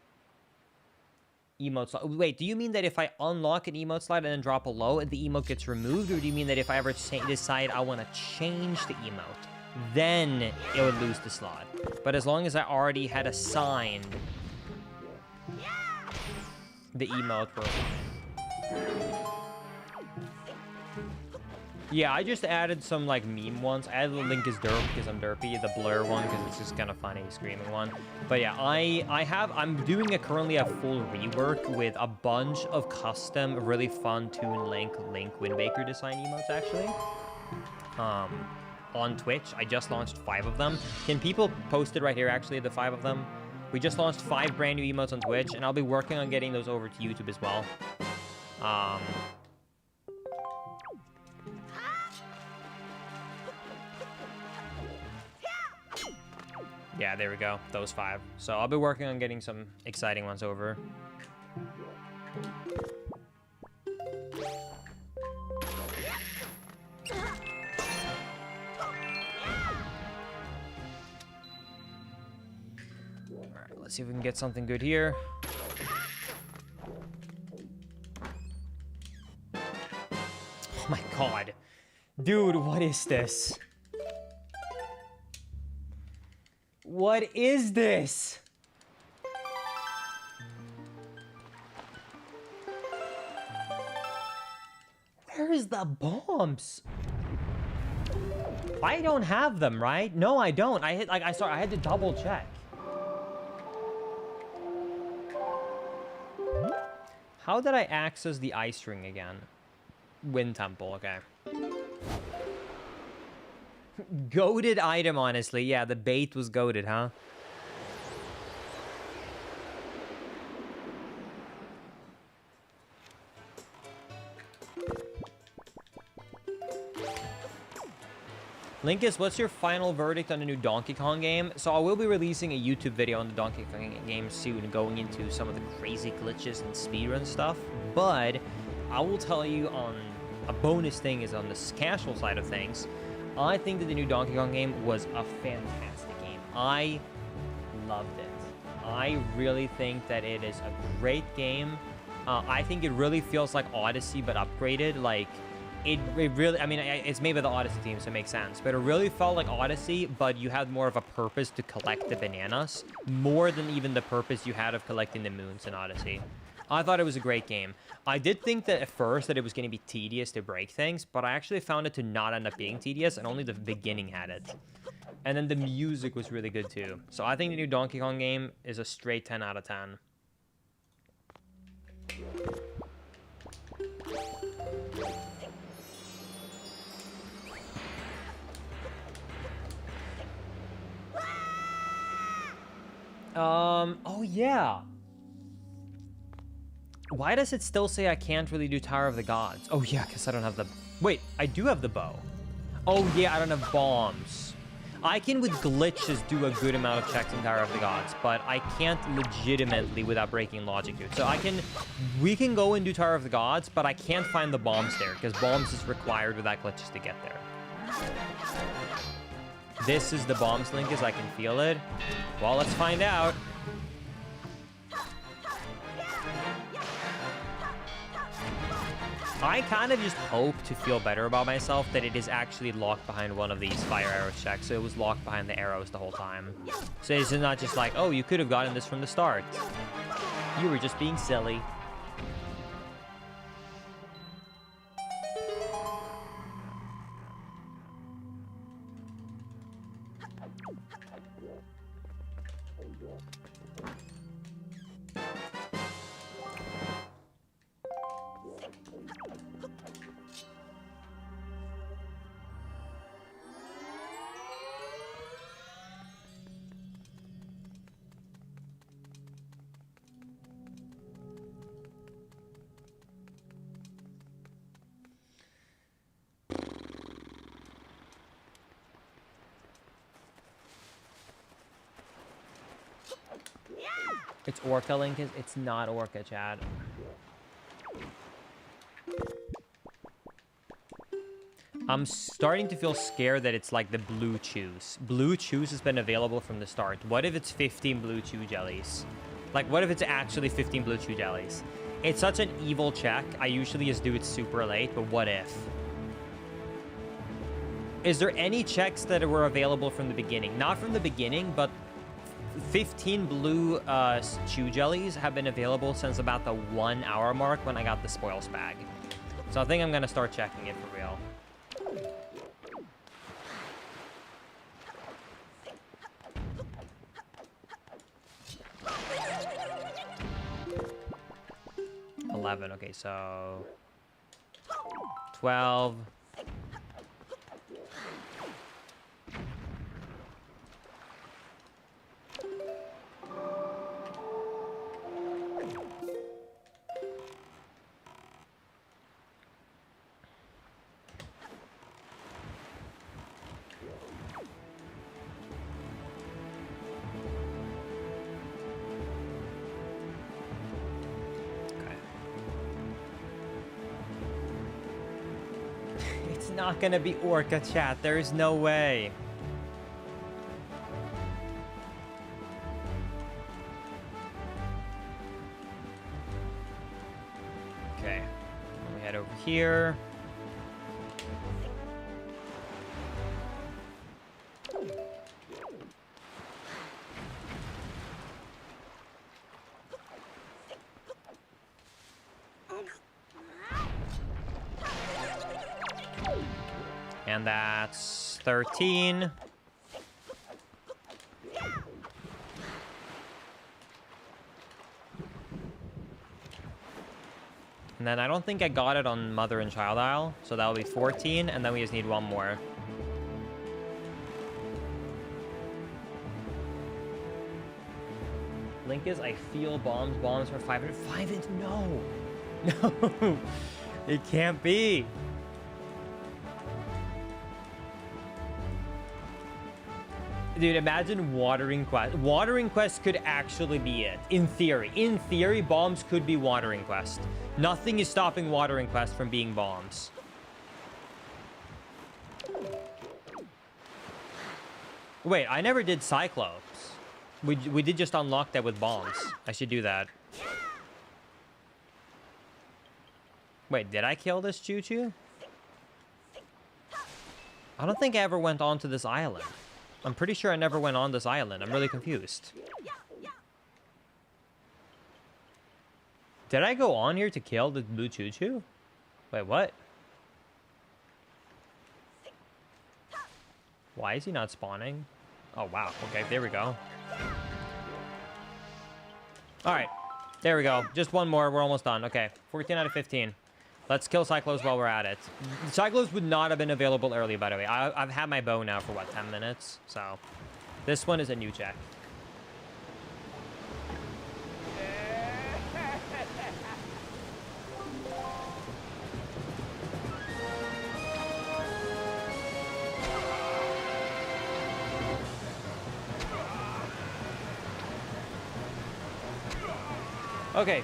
emote slot. Wait, do you mean that if I unlock an emote slot and then drop below, the emote gets removed? Or do you mean that if I ever decide I want to change the emote, then it would lose the slot? But as long as I already had assigned the emote for... Yeah, I just added some, like, meme ones. I added the Link is derp because I'm derpy, the blur one because it's just kind of funny, screaming one. But yeah, I'm doing currently a full rework with a bunch of custom, really fun Toon Link Wind Waker design emotes, actually. On Twitch, I just launched 5 of them. Can people post it right here, actually, the 5 of them? We just launched 5 brand new emotes on Twitch, and I'll be working on getting those over to YouTube as well. Yeah, there we go. Those 5. So I'll be working on getting some exciting ones over. Alright, let's see if we can get something good here. Oh my god. Dude, what is this? What is this? Where is the bombs? I don't have them, right? No, I don't. I had to double check. How did I access the ice ring again? Wind Temple, okay. Goated item, honestly. Yeah, the bait was goated, huh? Linkus, what's your final verdict on the new Donkey Kong game? So I will be releasing a YouTube video on the Donkey Kong game soon, going into some of the crazy glitches and speedrun stuff. But I will tell you on a bonus thing is on the casual side of things. I think that the new Donkey Kong game was a fantastic game. I loved it. I really think that it is a great game. I think it really feels like Odyssey, but upgraded. Like, it really, I mean, it's made by the Odyssey team, so it makes sense. But it really felt like Odyssey, but you had more of a purpose to collect the bananas, more than even the purpose you had of collecting the moons in Odyssey. I thought it was a great game. I did think that at first that it was going to be tedious to break things, but I actually found it to not end up being tedious, and only the beginning had it. And then the music was really good too. So I think the new Donkey Kong game is a straight 10 out of 10. Oh yeah. Why does it still say I can't really do Tower of the Gods? Oh yeah, because I don't have the... Wait, I do have the bow. Oh yeah, I don't have bombs. I can, with glitches, do a good amount of checks in Tower of the Gods, but I can't legitimately without breaking logic, dude. So we can go and do Tower of the Gods, but I can't find the bombs there, because bombs is required without glitches to get there. This is the bombs link, as I can feel it. Well, let's find out. I kind of just hope to feel better about myself that it is actually locked behind one of these fire arrow checks. So it was locked behind the arrows the whole time. So it's not just like, oh, you could have gotten this from the start. You were just being silly. It's Orca, Linkus. It's not Orca, Chad. I'm starting to feel scared that it's like the blue chews. Blue chews has been available from the start. What if it's 15 blue chew jellies? Like, what if it's actually 15 blue chew jellies? It's such an evil check. I usually just do it super late, but what if? Is there any checks that were available from the beginning? Not from the beginning, but 15 blue chew jellies have been available since about the 1 hour mark when I got the spoils bag. So I think I'm gonna start checking it for real. Okay, so 12. Not gonna be Orca, chat. There is no way. Okay, we head over here. And that's 13. And then I don't think I got it on Mother and Child Isle, so that'll be 14, and then we just need one more. Link is, I feel bombs for 500. 500? No! No! It can't be! Dude, imagine Watering Quest. Watering Quest could actually be it. In theory. In theory, bombs could be Watering Quest. Nothing is stopping Watering Quest from being bombs. Wait, I never did Cyclops. We did just unlock that with bombs. I should do that. Wait, did I kill this Choo-Choo? I don't think I ever went onto this island. I'm pretty sure I never went on this island. I'm really confused. Did I go on here to kill the blue Choo-Choo? Wait, what? Why is he not spawning? Oh, wow. Okay, there we go. All right. There we go. Just one more. We're almost done. Okay, 14 out of 15. Let's kill Cyclos while we're at it. Cyclos would not have been available early, by the way. I've had my bow now for, what, 10 minutes? So, this one is a new check. Okay,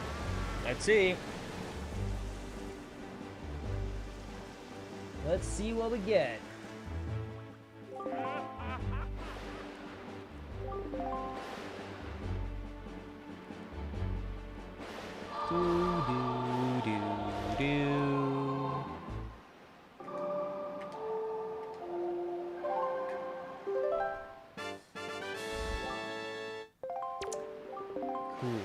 let's see. Let's see what we get. Do, do, do, do. Cool.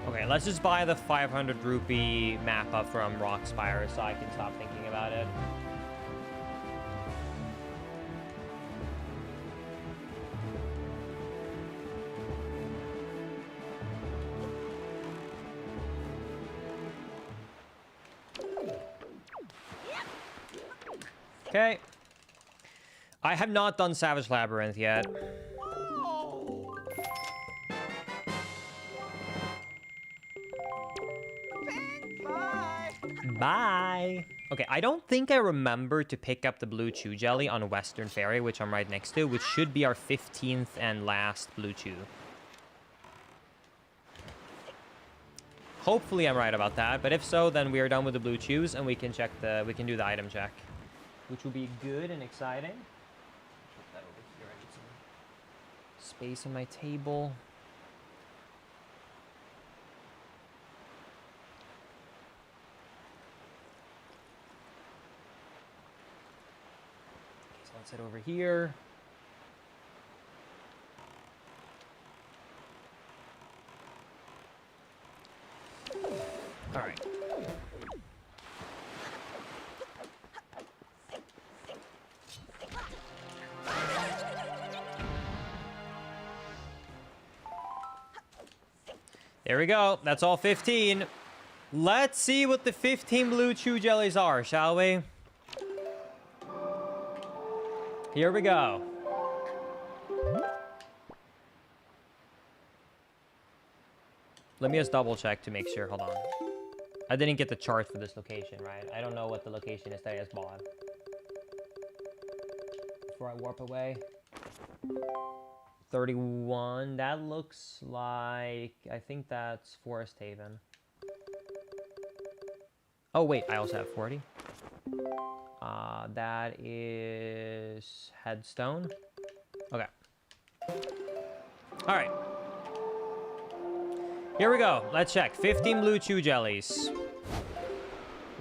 Okay, let's just buy the 500 rupee map up from Rockspire so I can stop thinking about it. Okay. I have not done Savage Labyrinth yet. Bye. Okay, I don't think I remember to pick up the blue chew jelly on Western Ferry, which I'm right next to, which should be our 15th and last blue chew. Hopefully I'm right about that, but if so, then we are done with the blue chews and we can do the item check, which will be good and exciting. Put that over here. I need some space on my table. Okay, so let's head over here. All right. There we go. That's all 15. Let's see what the 15 blue chew jellies are, shall we? Here we go. Let me just double check to make sure. Hold on. I didn't get the chart for this location, right? I don't know what the location is that I just bought. Before I warp away. 31. That looks like... I think that's Forest Haven. Oh, wait. I also have 40. That is Headstone. Okay. All right. Here we go. Let's check. 15 blue chew jellies.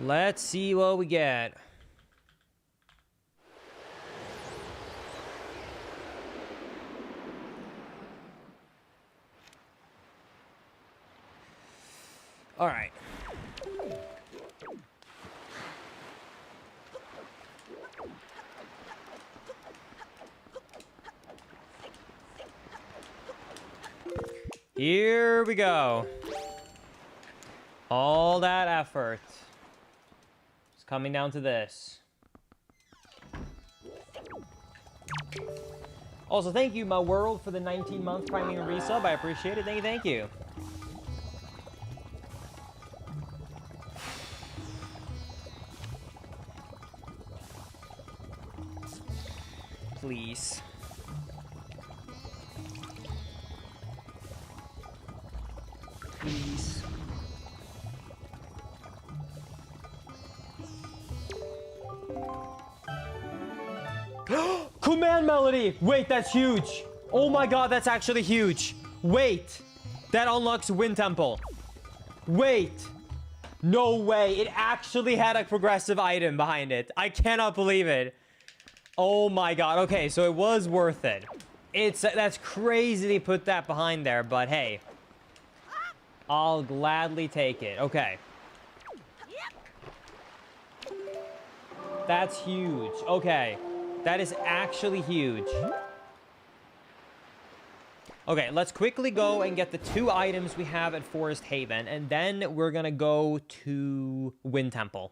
Let's see what we get. All right. Here we go. All that effort. It's coming down to this. Also, thank you, my world, for the 19-month priming and resub. I appreciate it. Thank you. Please. Please. Command melody! Wait, that's huge! Oh my god, that's actually huge! Wait! That unlocks Wind Temple. Wait! No way! It actually had a progressive item behind it. I cannot believe it. Oh my god. Okay, so it was worth it. That's crazy they put that behind there, but hey. I'll gladly take it. Okay. That's huge. Okay. That is actually huge. Okay, let's quickly go and get the 2 items we have at Forest Haven, and then we're gonna go to Wind Temple.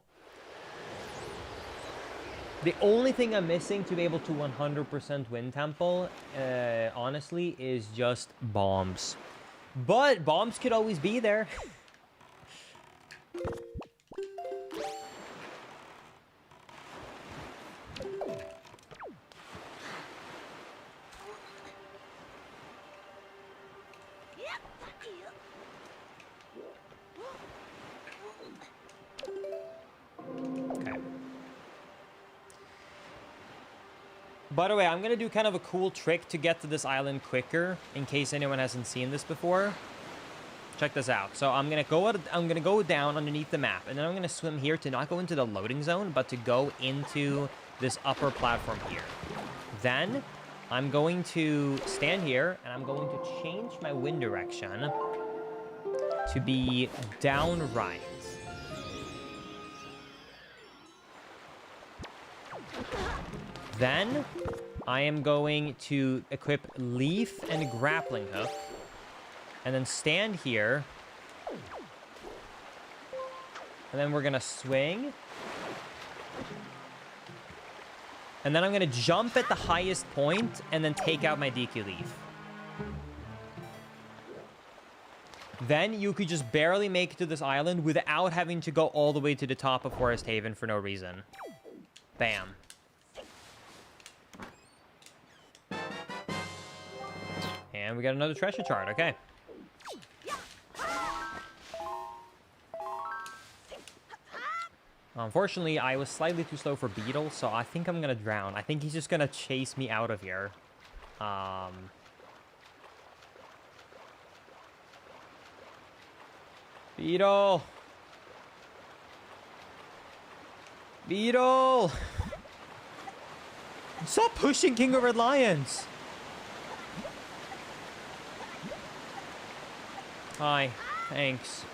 The only thing I'm missing to be able to 100% Wind Temple, honestly, is just bombs. But bombs could always be there. By the way, I'm going to do kind of a cool trick to get to this island quicker, in case anyone hasn't seen this before. Check this out. So I'm going to go down underneath the map, and then I'm going to swim here to not go into the loading zone, but to go into this upper platform here. Then I'm going to stand here, and I'm going to change my wind direction to be down right. Then I am going to equip Leaf and Grappling Hook, and then stand here, and then we're gonna swing, and then I'm gonna jump at the highest point and then take out my DQ Leaf. then you could just barely make it to this island without having to go all the way to the top of Forest Haven for no reason. Bam. And we got another treasure chart. Okay. Unfortunately, I was slightly too slow for Beetle, so I think I'm gonna drown. I think he's just gonna chase me out of here. Beetle! Beetle! Stop pushing King of Red Lions! Hi, thanks.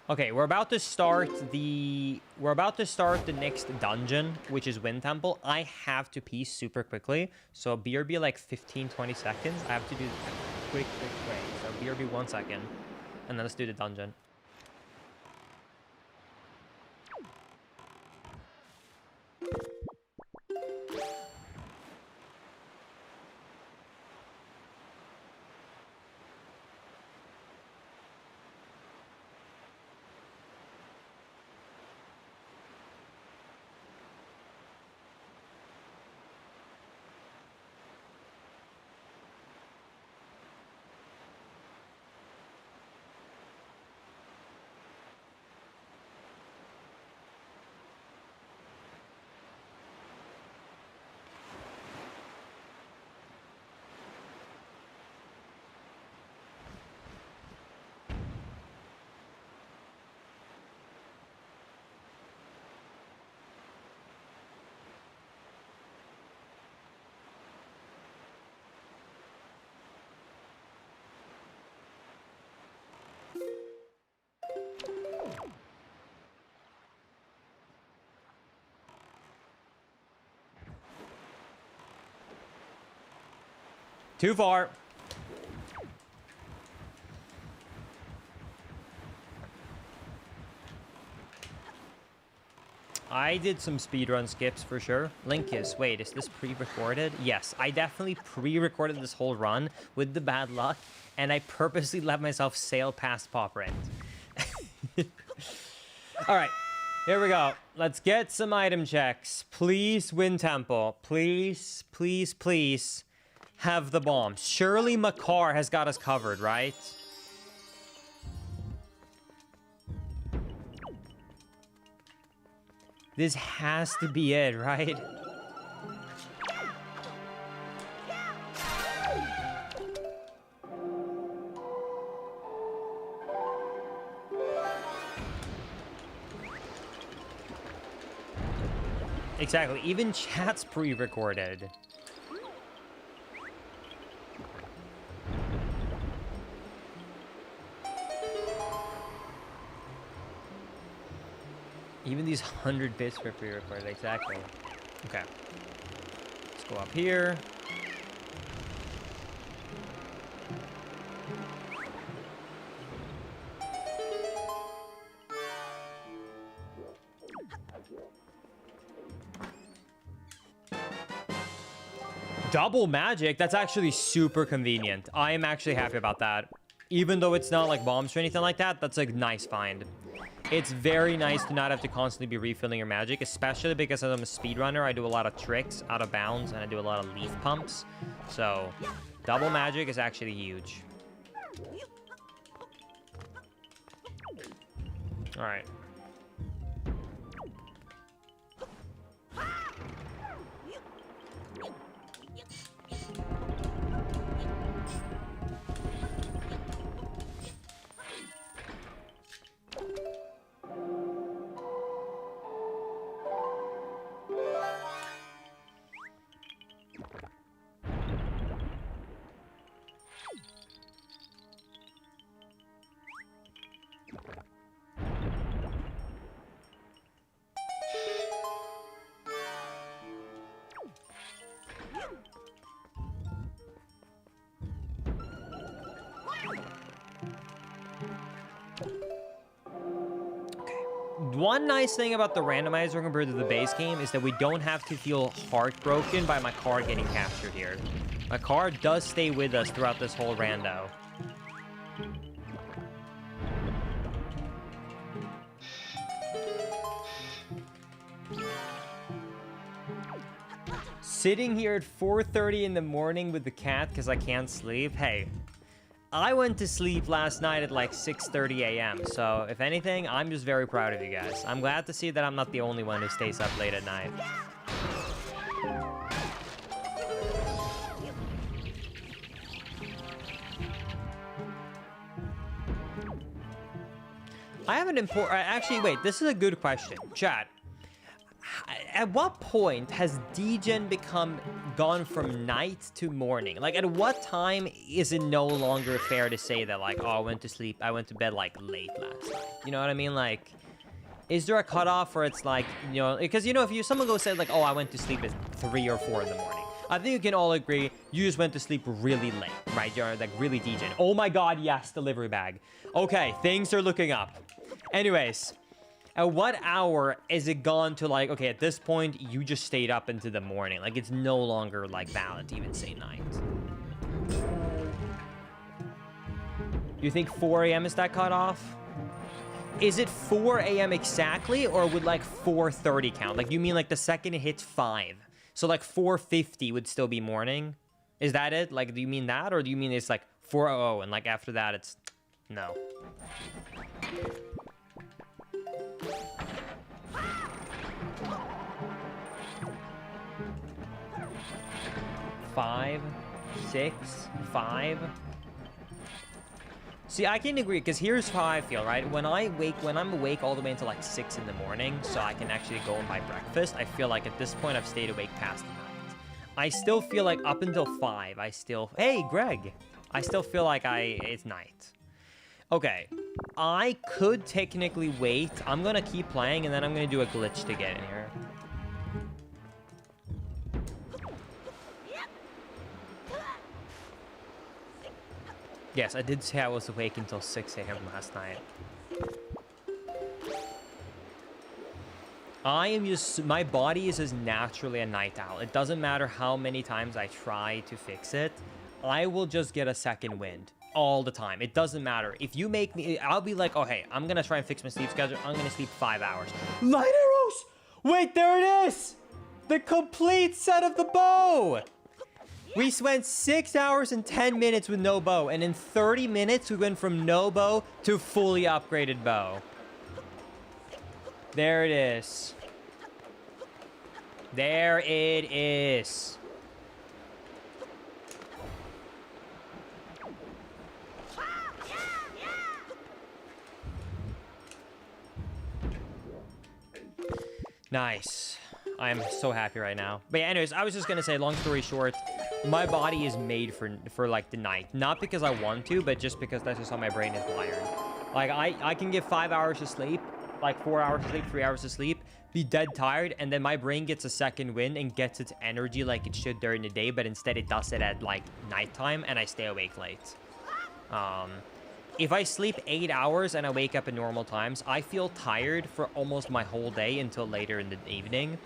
Okay, we're about to start the next dungeon, which is Wind Temple. I have to pee super quickly, so BRB like 15-20 seconds. I have to do a quick way. So BRB 1 second, and then let's do the dungeon. Too far. I did some speedrun skips for sure. Linkus, wait, is this pre-recorded? Yes, I definitely pre-recorded this whole run with the bad luck, and I purposely let myself sail past Pop Rent. All right, here we go. Let's get some item checks. Please, Wind Temple. Please, please, please have the bombs. Surely Makar has got us covered, right? This has to be it, right? Exactly. Even chat's pre-recorded. Even these 100 bits were pre-recorded, exactly. Okay. Let's go up here. Double magic? That's actually super convenient. I am actually happy about that. Even though it's not like bombs or anything like that, that's a nice find. It's very nice to not have to constantly be refilling your magic, especially because I'm a speedrunner. I do a lot of tricks out of bounds, and I do a lot of leaf pumps. So, double magic is actually huge. All right. One nice thing about the randomizer compared to the base game is that we don't have to feel heartbroken by my car getting captured here. My car does stay with us throughout this whole rando. Sitting here at 4:30 in the morning with the cat because I can't sleep. Hey, I went to sleep last night at like 6:30 a.m. So if anything, I'm just very proud of you guys. I'm glad to see that I'm not the only one who stays up late at night. I have an important... Actually, wait, this is a good question. Chat. At what point has degen gone from night to morning? Like, at what time is it no longer fair to say that, like, oh, I went to bed, like, late last night? You know what I mean? Like, is there a cutoff where it's like, you know, because, you know, if someone goes say, like, oh, I went to sleep at 3 or 4 in the morning, I think you can all agree you just went to sleep really late, right? You're, like, really degen. Oh my god, yes, delivery bag. Okay, things are looking up. Anyways... At what hour is it gone to, like, okay, at this point, you just stayed up into the morning. Like, it's no longer, like, valid to even say night. You think 4 a.m. is that cutoff? Is it 4 a.m. exactly, or would, like, 4:30 count? Like, you mean, like, the second it hits 5? So, like, 4:50 would still be morning? Is that it? Like, do you mean that, or do you mean it's, like, 4:00, and, like, after that, it's... No. Five, 6, 5. See, I can agree, because here's how I feel, right? When I'm awake all the way until like 6 in the morning, so I can actually go and buy breakfast, I feel like at this point I've stayed awake past the night. I still feel like up until 5, hey, Greg! I still feel like it's night. Okay, I could technically wait. I'm gonna keep playing, and then I'm gonna do a glitch to get in here. Yes, I did say I was awake until 6 a.m. last night. My body is just naturally a night owl. It doesn't matter how many times I try to fix it. I will just get a second wind all the time. It doesn't matter. If you make me, I'll be like, oh, hey, I'm gonna try and fix my sleep schedule. I'm gonna sleep 5 hours. Light arrows! Wait, there it is! The complete set of the bow! We spent 6 hours and 10 minutes with no bow, and in 30 minutes, we went from no bow to fully upgraded bow. There it is. There it is. Nice. I am so happy right now. But yeah, anyways, I was just gonna say, long story short, my body is made for like the night. Not because I want to, but just because that's just how my brain is wired. Like, I can get 5 hours of sleep, like 4 hours of sleep, 3 hours of sleep, be dead tired, and then my brain gets a second wind and gets its energy like it should during the day, but instead it does it at like nighttime, and I stay awake late. If I sleep 8 hours and I wake up at normal times, I feel tired for almost my whole day until later in the evening.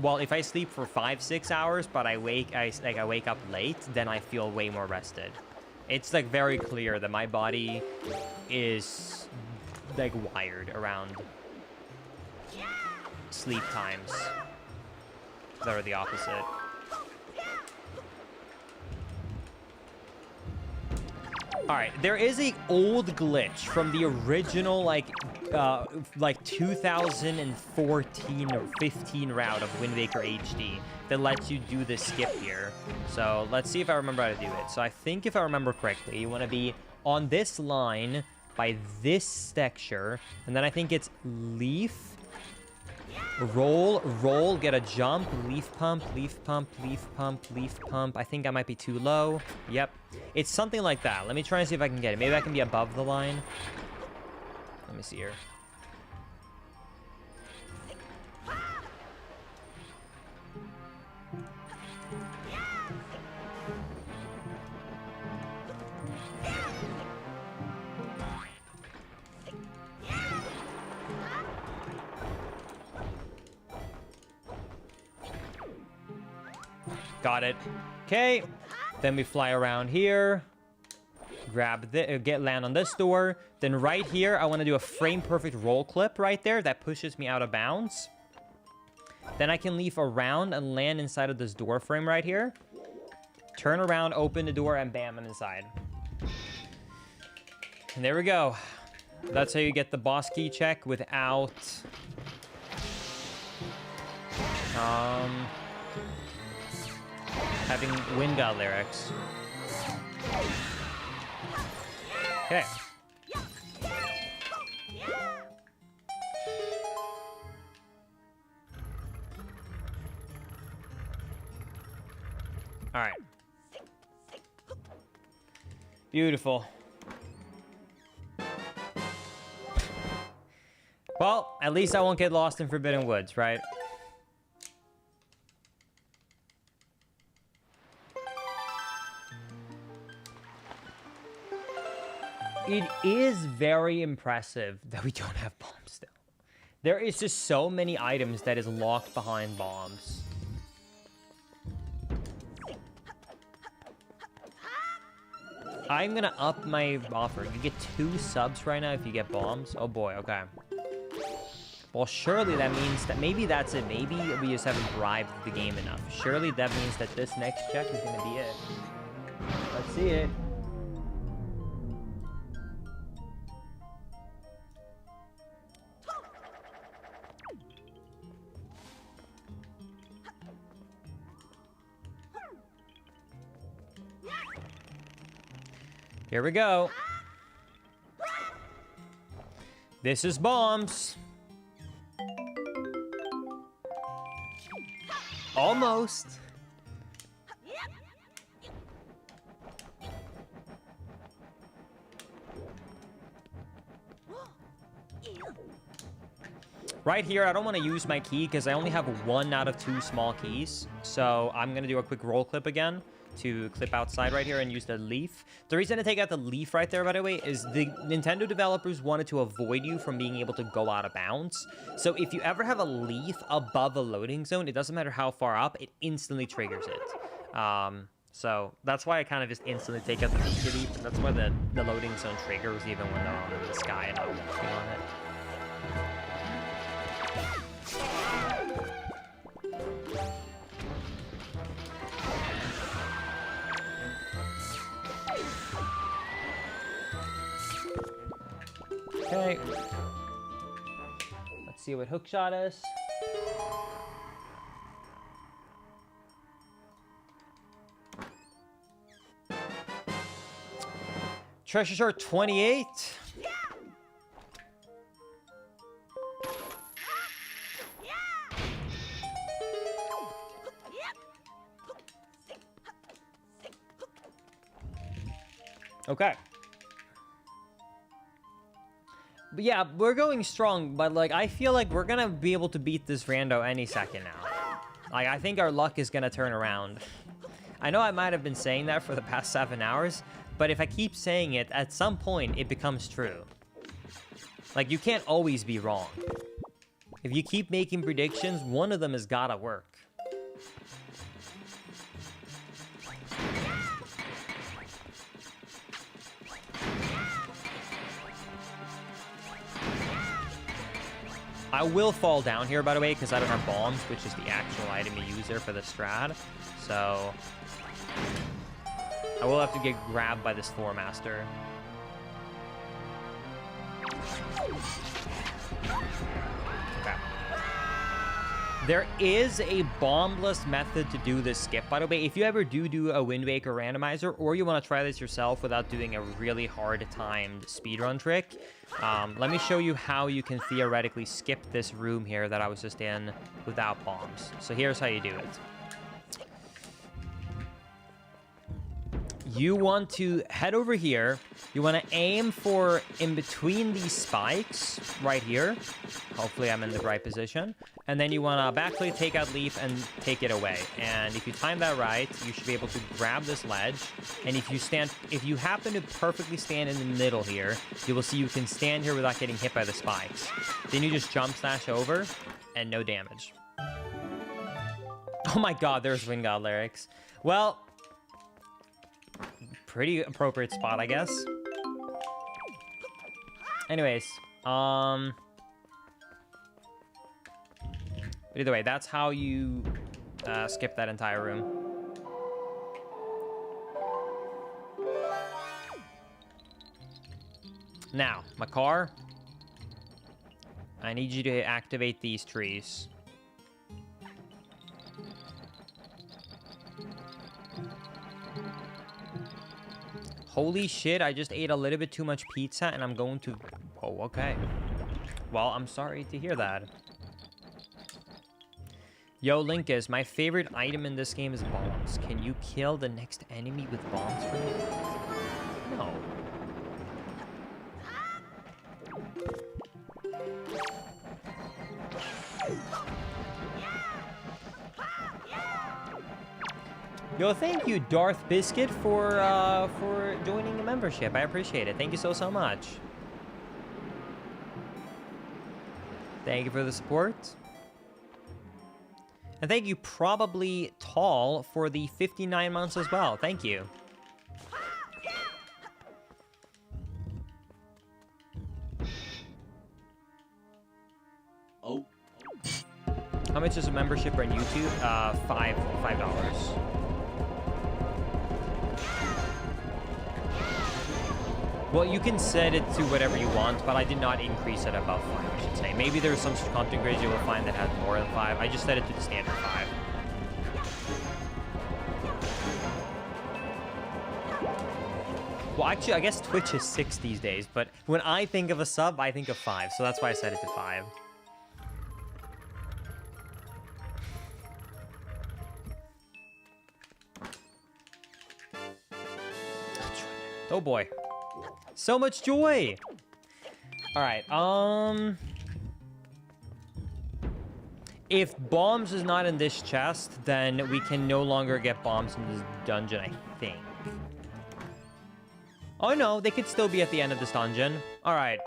Well, if I sleep for 5-6 hours, but I wake up late, then I feel way more rested. It's like very clear that my body is like wired around sleep times that are the opposite. All right, there is a old glitch from the original like 2014 or 15 route of Wind Waker HD that lets you do this skip here. So let's see if I remember how to do it. So I think if I remember correctly, you want to be on this line by this texture, and then I think it's leaf, roll, roll, get a jump, leaf pump, leaf pump, leaf pump, leaf pump. I think I might be too low. Yep. It's something like that. Let me try and see if I can get it. Maybe I can be above the line. Let me see here. Got it. Okay. Then we fly around here. Grab the land on this door. Then right here, I want to do a frame perfect roll clip right there. That pushes me out of bounds. Then I can leaf around and land inside of this door frame right here. Turn around, open the door, and bam, I'm inside. And there we go. That's how you get the boss key check without... having Wind God lyrics. Okay. All right. Beautiful. Well, at least I won't get lost in Forbidden Woods, right? It is very impressive that we don't have bombs still. There is just so many items that is locked behind bombs. I'm gonna up my offer. You get 2 subs right now if you get bombs. Oh boy, okay. Well, surely that means that maybe that's it. Maybe we just haven't bribed the game enough. Surely that means that this next check is gonna be it. Let's see it. Here we go. This is bombs. Almost. Right here, I don't want to use my key because I only have 1 out of 2 small keys. So I'm going to do a quick roll clip again to clip outside right here and use the leaf. The reason I take out the leaf right there, by the way, is the Nintendo developers wanted to avoid you from being able to go out of bounds. So if you ever have a leaf above a loading zone, it doesn't matter how far up, it instantly triggers it. So that's why I kind of just instantly take out the leaf. And that's why the loading zone triggers even when they're in the sky and I'm working on it. Okay. Let's see what hookshot is. Treasure chart 28. Okay. But yeah, we're going strong, but like I feel like we're gonna be able to beat this rando any second now. Like I think our luck is gonna turn around. I know I might have been saying that for the past 7 hours, but if I keep saying it, at some point it becomes true. Like you can't always be wrong. If you keep making predictions, one of them has gotta work. I will fall down here, by the way, because I don't have bombs, which is the actual item you use there for the strat. So I will have to get grabbed by this floor master. Okay. There is a bombless method to do this skip, by the way. If you ever do a Wind Waker Randomizer, or you want to try this yourself without doing a really hard-timed speedrun trick, let me show you how you can theoretically skip this room here that I was just in without bombs. So here's how you do it. You want to head over here. You want to aim for in between these spikes right here. Hopefully I'm in the right position. And then you want to backflip, take out leaf, and take it away. And if you time that right, you should be able to grab this ledge. And if you happen to perfectly stand in the middle here, you will see you can stand here without getting hit by the spikes. Then you just jump slash over, and no damage. Oh my god, there's Wind God lyrics. Well, pretty appropriate spot, I guess. Anyways, but either way, that's how you skip that entire room. Now, Makar, I need you to activate these trees. Holy shit, I just ate a little bit too much pizza and I'm going to... Oh, okay. Well, I'm sorry to hear that. Yo, Linkus, my favorite item in this game is bombs. Can you kill the next enemy with bombs for me? No. Yo, thank you, Darth Biscuit, for joining the membership. I appreciate it. Thank you so much. Thank you for the support. And thank you, Probably Tall, for the 59 months as well. Thank you. Oh. How much is a membership on YouTube? $5. Well, you can set it to whatever you want, but I did not increase it above 5, I should say. Maybe there's some content creators you will find that has more than 5. I just set it to the standard 5. Well, actually, I guess Twitch is 6 these days, but when I think of a sub, I think of 5, so that's why I set it to 5. Oh boy. So much joy! Alright, if bombs is not in this chest, then we can no longer get bombs in this dungeon, I think. Oh no, they could still be at the end of this dungeon. Alright.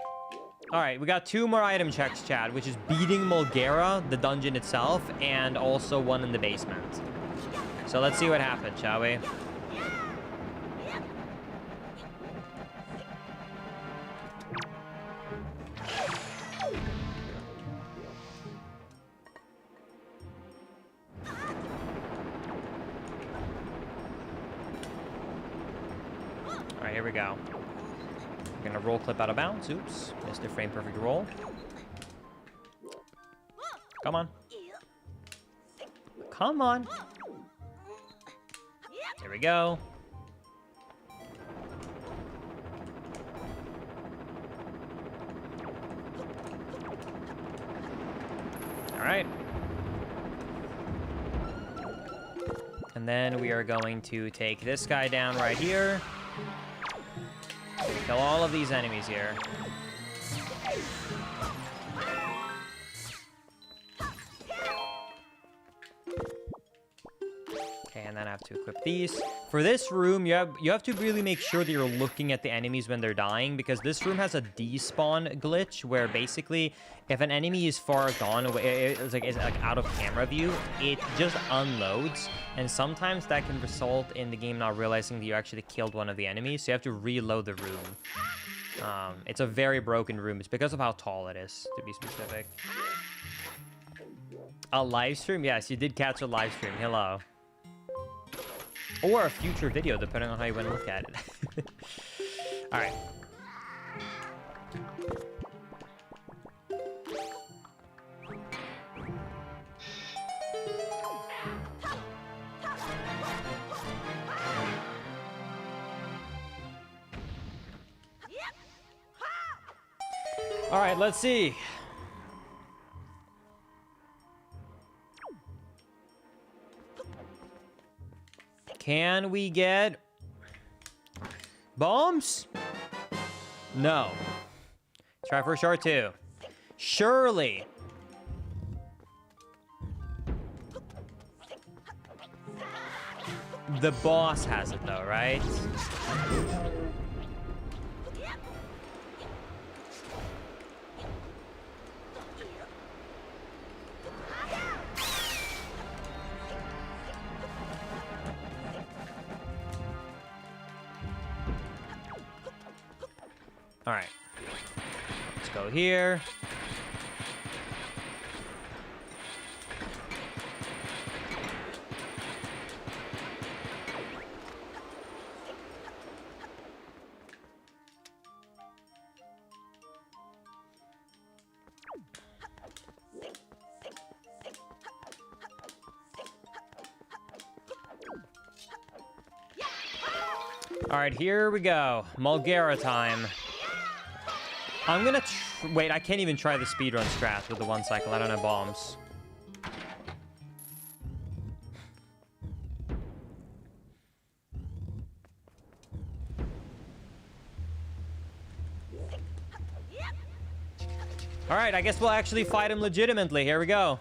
Alright, we got 2 more item checks, Chad, which is beating Mulgara, the dungeon itself, and also one in the basement. So let's see what happens, shall we? Here we go. We're gonna roll clip out of bounds. Oops. Missed a frame perfect roll. Come on. Come on. Here we go. All right. And then we are going to take this guy down right here. Kill all of these enemies here. Okay, and then I have to equip these. For this room, you have to really make sure that you're looking at the enemies when they're dying, because this room has a despawn glitch where basically if an enemy is far gone away, it's like out of camera view, it just unloads, and sometimes that can result in the game not realizing that you actually killed one of the enemies, so you have to reload the room. It's a very broken room. It's because of how tall it is, to be specific. A live stream? Yes, you did catch a live stream. Hello. Or a future video, depending on how you want to look at it. All right. All right, let's see. Can we get bombs? No. Triforce Shard 2. Surely. The boss has it though, right? All right. Let's go here. All right, here we go. Mulgara time. I'm gonna wait. I can't even try the speedrun strat with the 1 cycle. I don't have bombs. All right, I guess we'll actually fight him legitimately. Here we go.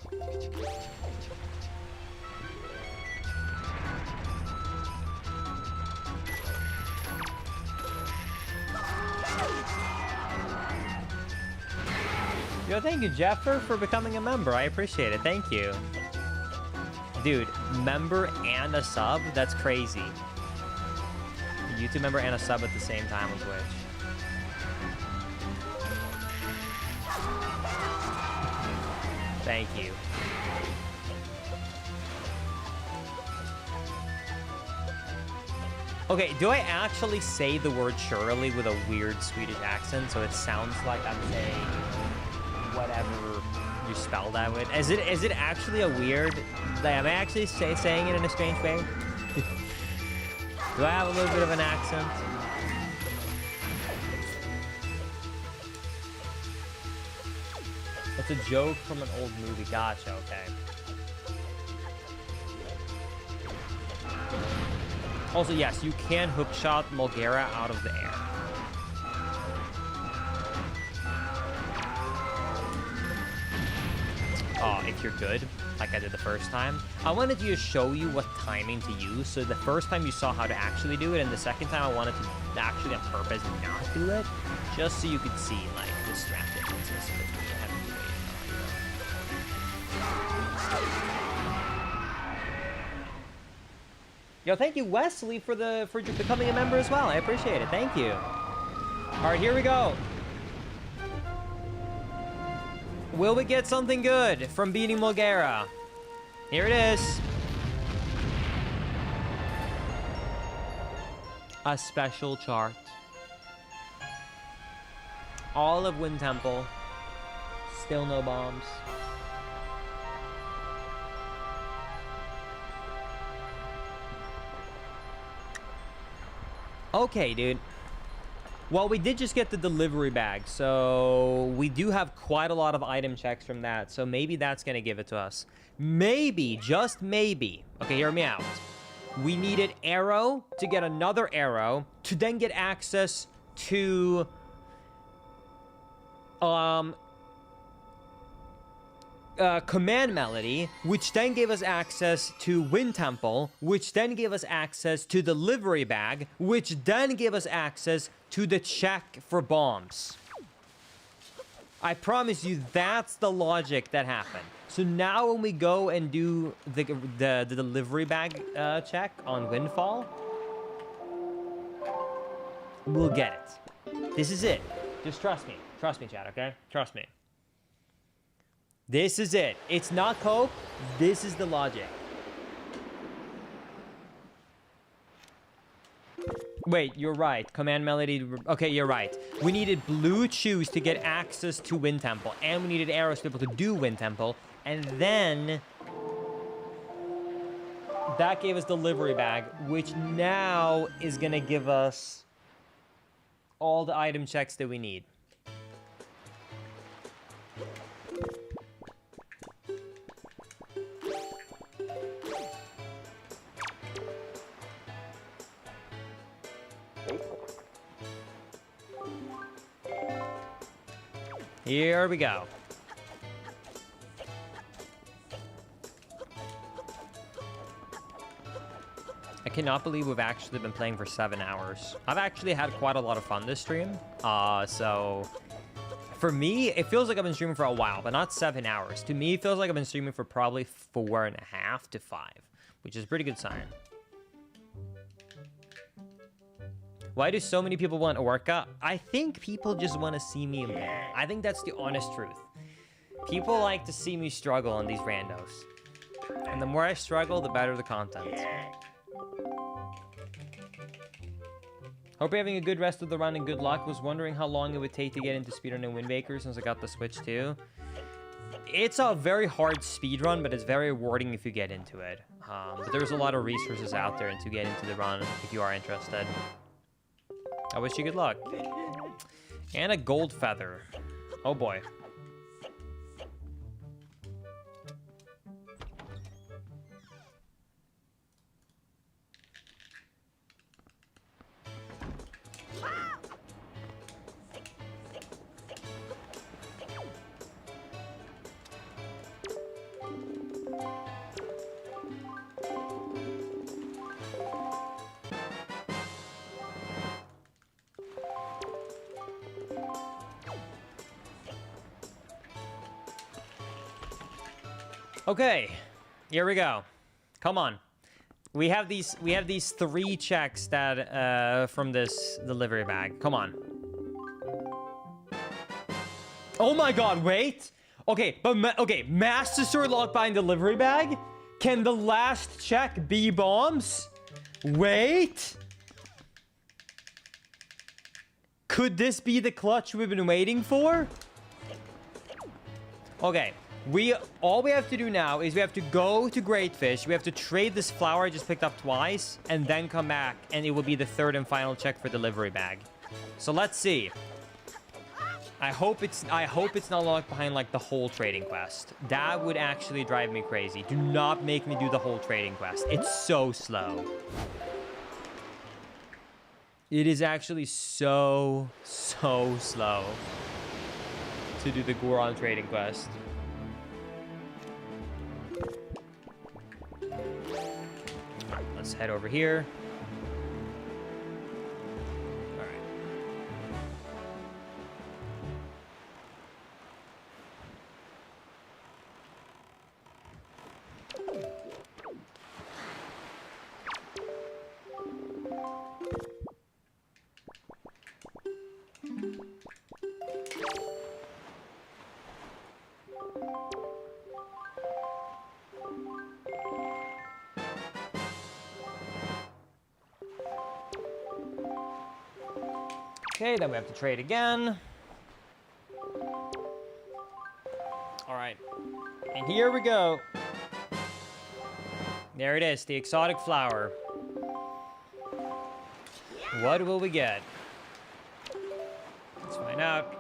Yo, thank you, Jeffer, for becoming a member. I appreciate it. Thank you. Dude, member and a sub? That's crazy. A YouTube member and a sub at the same time on Twitch. Thank you. Okay, do I actually say the word Shirley with a weird Swedish accent so it sounds like I'm saying whatever you spell that with? Is it actually a weird... Am I actually saying it in a strange way? Do I have a little bit of an accent? It's a joke from an old movie. Gotcha, okay. Also, yes, you can hookshot Mulgara out of the air. Oh, if you're good, like I did the first time. I wanted to show you what timing to use, so the first time you saw how to actually do it, and the second time I wanted to actually on purpose not do it, just so you could see, like, the strat differences between having to wait. Yo, thank you, Wesley, for becoming a member as well. I appreciate it. Thank you. All right, here we go. Will we get something good from beating Mulgara? Here it is. A special chart. All of Wind Temple. Still no bombs. Okay, dude. Well, we did just get the delivery bag, so we do have quite a lot of item checks from that, so maybe that's gonna give it to us. Maybe, just maybe. Okay, hear me out. We needed arrow to get another arrow to then get access to command melody, which then gave us access to Wind Temple, which then gave us access to the delivery bag, which then gave us access to the check for bombs. I promise you, that's the logic that happened. So now when we go and do the delivery bag check on Windfall, we'll get it. This is it. Just trust me. Trust me, chat, okay? Trust me. This is it. It's not cope. This is the logic. Wait, you're right. Command melody. Okay, you're right. We needed blue shoes to get access to Wind Temple, and we needed arrows to be able to do Wind Temple, and then that gave us delivery bag, which now is gonna give us all the item checks that we need. Here we go. I cannot believe we've actually been playing for 7 hours. I've actually had quite a lot of fun this stream. So for me, it feels like I've been streaming for a while, but not 7 hours. To me, it feels like I've been streaming for probably 4.5 to 5, which is a pretty good sign. Why do so many people want Orca? I think people just want to see me win. I think that's the honest truth. People like to see me struggle on these randos. And the more I struggle, the better the content. Hope you're having a good rest of the run and good luck. Was wondering how long it would take to get into speedrun in Wind Waker since I got the Switch too. It's a very hard speedrun, but it's very rewarding if you get into it. But there's a lot of resources out there to get into the run if you are interested. I wish you good luck. And a gold feather. Oh boy. Okay, here we go. Come on. We have these 3 checks that from this delivery bag. Come on. Oh my god, wait. Okay, but okay, Master Sword locked behind delivery bag? Can the last check be bombs? Wait. Could this be the clutch we've been waiting for? Okay. All we have to do now is we have to go to Great Fish. We have to trade this flower I just picked up twice, and then come back, and it will be the 3rd and final check for delivery bag. So let's see. I hope it's not locked behind like the whole trading quest. That would actually drive me crazy. Do not make me do the whole trading quest. It's so slow. It is actually so slow to do the Goron trading quest. Let's head over here. All right. Okay, then we have to trade again. All right, and here we go. There it is, the exotic flower. What will we get? Let's find out.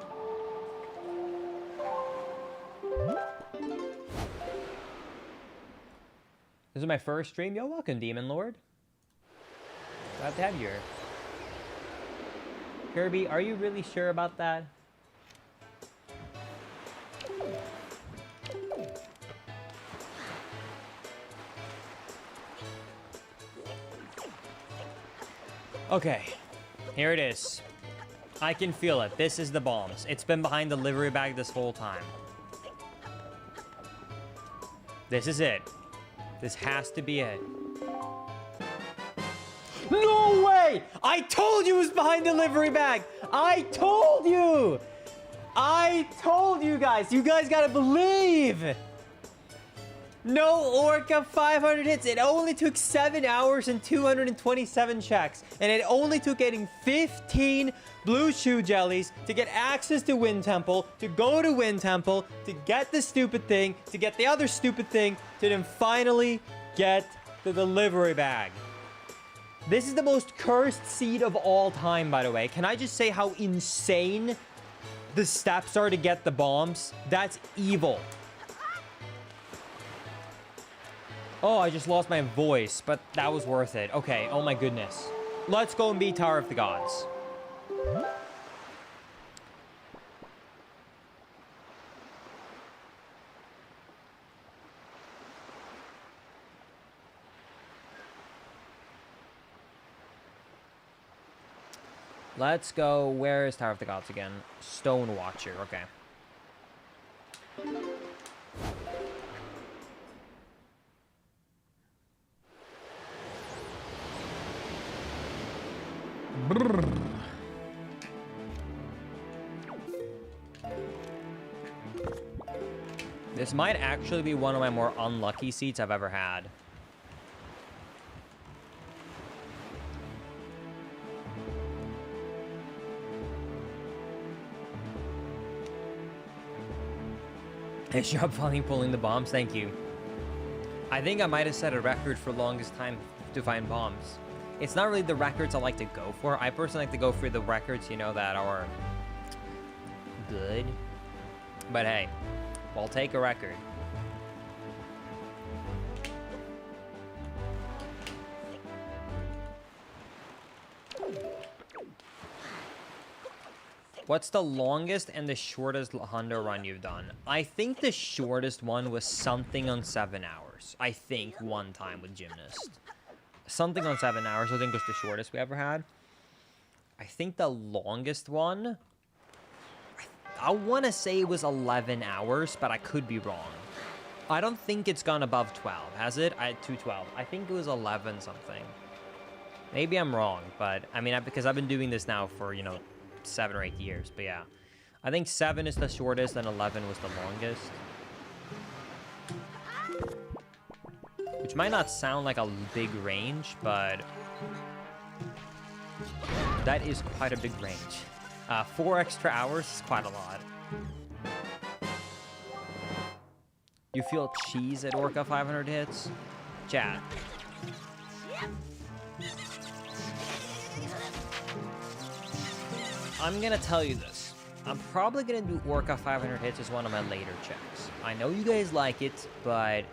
This is my first stream. Yo, welcome, Demon Lord. Glad to have you here. Kirby, are you really sure about that? Okay, here it is. I can feel it. This is the bombs. It's been behind the delivery bag this whole time. This is it. This has to be it. No way! I told you it was behind delivery bag! I told you! I told you guys! You guys gotta believe! No Orca 500 hits. It only took 7 hours and 227 checks. And it only took getting 15 blue shoe jellies to get access to Wind Temple, to go to Wind Temple, to get the stupid thing, to get the other stupid thing, to then finally get the delivery bag. This is the most cursed seed of all time, by the way. Can I just say how insane the steps are to get the bombs? That's evil. Oh, I just lost my voice, but that was worth it. Okay, oh my goodness. Let's go and beat Tower of the Gods. Let's go. Where is Tower of the Gods again? Stone Watcher. Okay. Brrr. This might actually be one of my more unlucky seats I've ever had. Nice job finally pulling the bombs, thank you. I think I might have set a record for longest time to find bombs. It's not really the records I like to go for. I personally like to go for the records, you know, that are good. But hey, we'll take a record. What's the longest and the shortest Hundo run you've done? I think the shortest one was something on 7 hours. I think one time with Gymnast. Something on 7 hours, I think was the shortest we ever had. I think the longest one, I want to say it was 11 hours, but I could be wrong. I don't think it's gone above 12, has it? I had 212. I think it was 11 something. Maybe I'm wrong, but I mean, because I've been doing this now for, you know, 7 or 8 years, but yeah. I think 7 is the shortest and 11 was the longest. Which might not sound like a big range, but that is quite a big range. 4 extra hours is quite a lot. You feel cheese at Orca 500 hits? Chat. I'm gonna tell you this. I'm probably gonna do Orca 500 hits as one of my later checks. I know you guys like it, but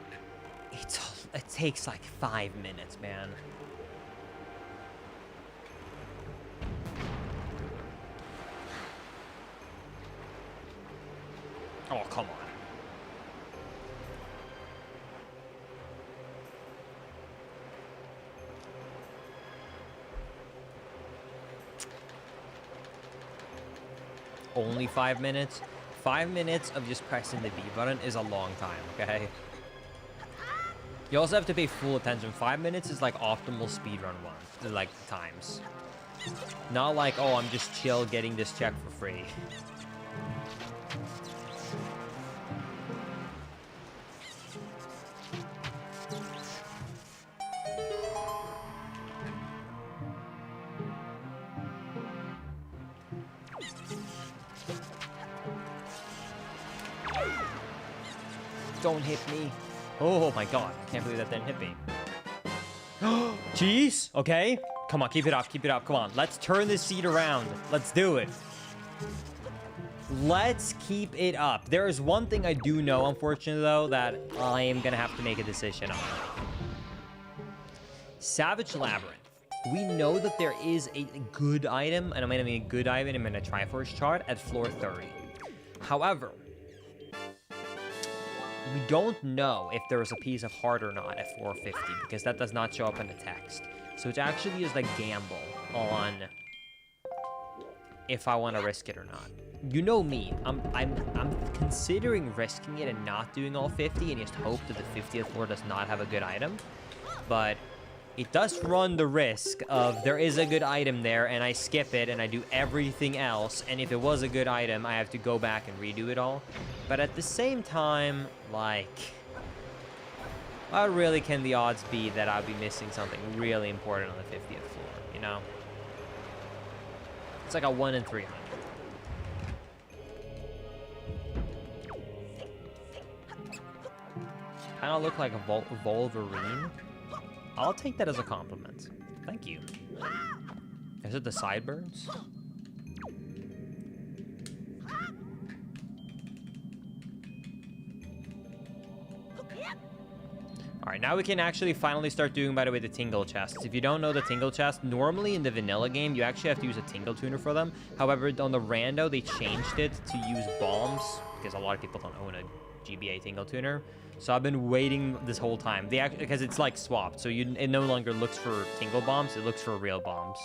it takes like 5 minutes, man. Oh, come on. Only 5 minutes? 5 minutes of just pressing the B button is a long time, okay? You also have to pay full attention. 5 minutes is like optimal speedrun one, like times. Not like, oh, I'm just chill getting this check for free. Don't hit me. Oh my god, I can't believe that didn't hit me. Jeez, okay. Come on, keep it up, keep it up. Come on, let's turn this seat around. Let's do it. Let's keep it up. There is one thing I do know, unfortunately, though, that I am going to have to make a decision on. Savage Labyrinth. We know that there is a good item, and I mean a good item in a Triforce chart at floor 30. However, we don't know if there is a piece of heart or not at 450 because that does not show up in the text. So it actually is a gamble on if I want to risk it or not. You know me, I'm considering risking it and not doing all 50 and just hope that the 50th floor does not have a good item. But it does run the risk of there is a good item there and I skip it and I do everything else. And if it was a good item, I have to go back and redo it all. But at the same time, like, how really can the odds be that I'll be missing something really important on the 50th floor, you know? It's like a 1 in 300. Kind of look like a Wolverine. I'll take that as a compliment. Thank you. Is it the sideburns? Alright, now we can actually finally start doing, by the way, the Tingle chests. If you don't know the Tingle chest, normally in the vanilla game, you actually have to use a Tingle tuner for them. However, on the rando, they changed it to use bombs, because a lot of people don't own a GBA Tingle tuner. So I've been waiting this whole time. Because it's like swapped, so it no longer looks for Tingle bombs, it looks for real bombs.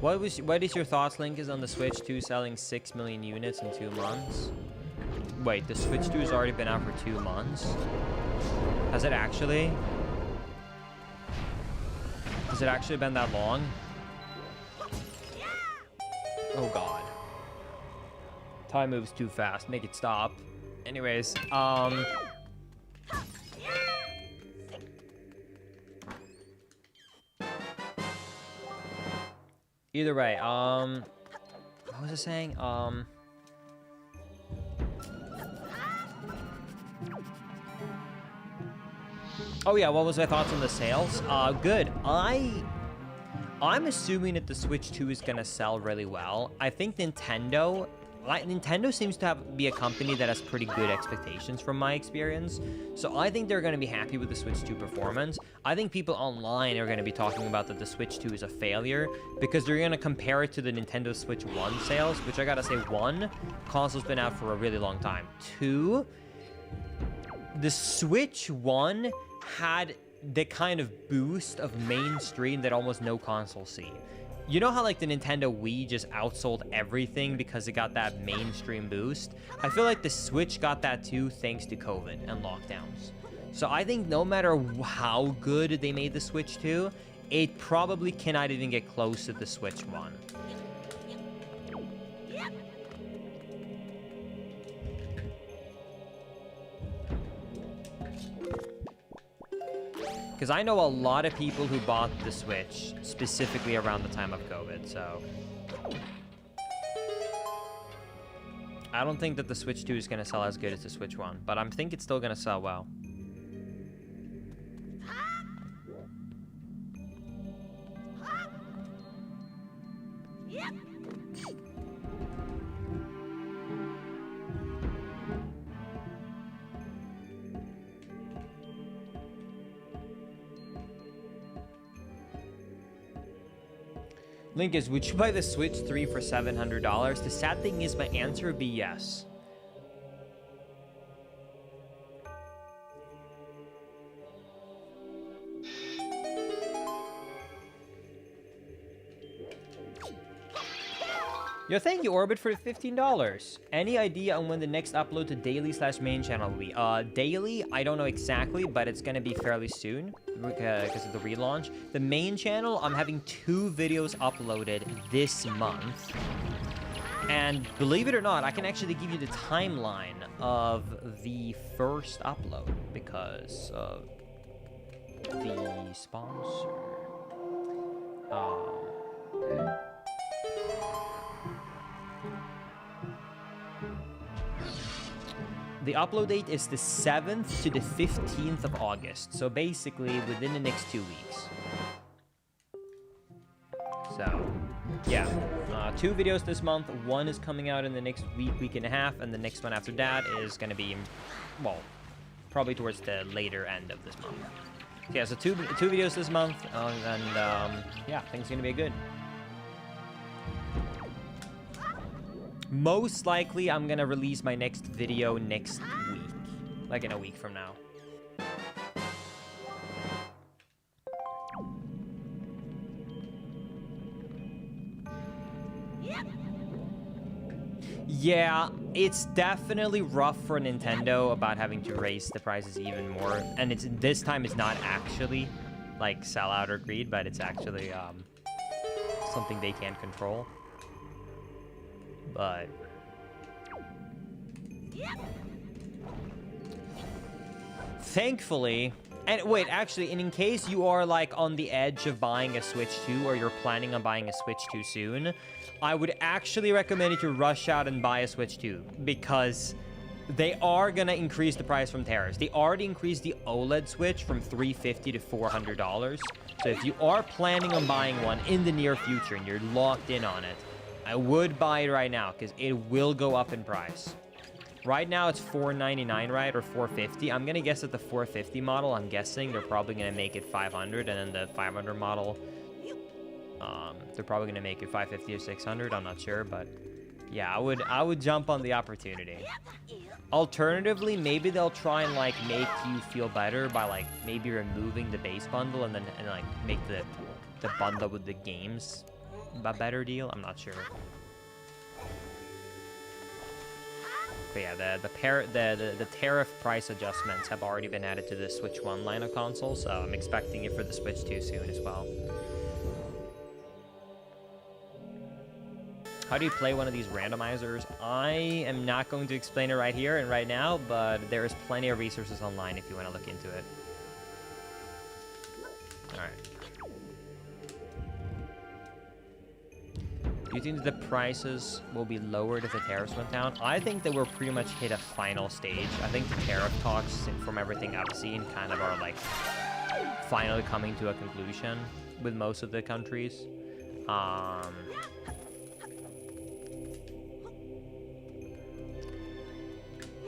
What is your thoughts, Linkers, on the Switch 2 selling 6 million units in 2 months? Wait, the Switch 2 has already been out for 2 months? Has it actually? Has it actually been that long? Oh god. Time moves too fast. Make it stop. Anyways, either way, what was I saying? Oh yeah, what was my thoughts on the sales? Good. I'm assuming that the Switch 2 is gonna sell really well. I think Nintendo seems to be a company that has pretty good expectations from my experience. So I think they're going to be happy with the Switch 2 performance. I think people online are going to be talking about that the Switch 2 is a failure because they're going to compare it to the Nintendo Switch 1 sales, which I got to say, 1, console's been out for a really long time. 2, the Switch 1 had the kind of boost of mainstream that almost no consoles see. You know how like the Nintendo Wii just outsold everything because it got that mainstream boost? I feel like the Switch got that too thanks to COVID and lockdowns. So I think no matter how good they made the Switch 2, it probably cannot even get close to the Switch 1. Because I know a lot of people who bought the Switch specifically around the time of COVID, so... I don't think that the Switch 2 is going to sell as good as the Switch 1, but I think it's still going to sell well. Link is, would you buy the Switch 3 for $700? The sad thing is my answer would be yes. Yo, thank you, Orbit, for the $15. Any idea on when the next upload to daily/main channel will be? Daily, I don't know exactly, but it's gonna be fairly soon because of the relaunch. The main channel, I'm having 2 videos uploaded this month. And believe it or not, I can actually give you the timeline of the first upload because of the sponsor. The upload date is the 7th to the 15th of August. So basically within the next 2 weeks. So, yeah. 2 videos this month. 1 is coming out in the next week and a half. And the next one after that is going to be, well, probably towards the later end of this month. So yeah, so two videos this month. Yeah, things are going to be good. Most likely, I'm gonna release my next video next week. Like in a week from now. Yeah, it's definitely rough for Nintendo about having to raise the prices even more. And this time it's not actually like sellout or greed, but it's actually something they can't control. But thankfully, and wait, actually, and in case you are like on the edge of buying a Switch 2 or you're planning on buying a Switch 2 soon, I would actually recommend you to rush out and buy a Switch 2 because they are gonna increase the price from tariffs. They already increased the OLED Switch from $350 to $400. So if you are planning on buying one in the near future and you're locked in on it, I would buy it right now because it will go up in price. Right now it's $499, right, or $450. I'm gonna guess that the 450 model, I'm guessing they're probably gonna make it $500, and then the 500 model, they're probably gonna make it $550 or $600. I'm not sure, but yeah, I would jump on the opportunity. Alternatively, maybe they'll try and like make you feel better by like maybe removing the base bundle and then like make the bundle with the games a better deal. I'm not sure. But yeah, the tariff price adjustments have already been added to the Switch 1 line of consoles, so I'm expecting it for the Switch 2 soon as well. How do you play one of these randomizers? I am not going to explain it right here and right now, but there is plenty of resources online if you want to look into it. Alright. Do you think the prices will be lowered if the tariffs went down? I think that we're pretty much hit a final stage. I think the tariff talks, from everything I've seen, kind of are like finally coming to a conclusion with most of the countries.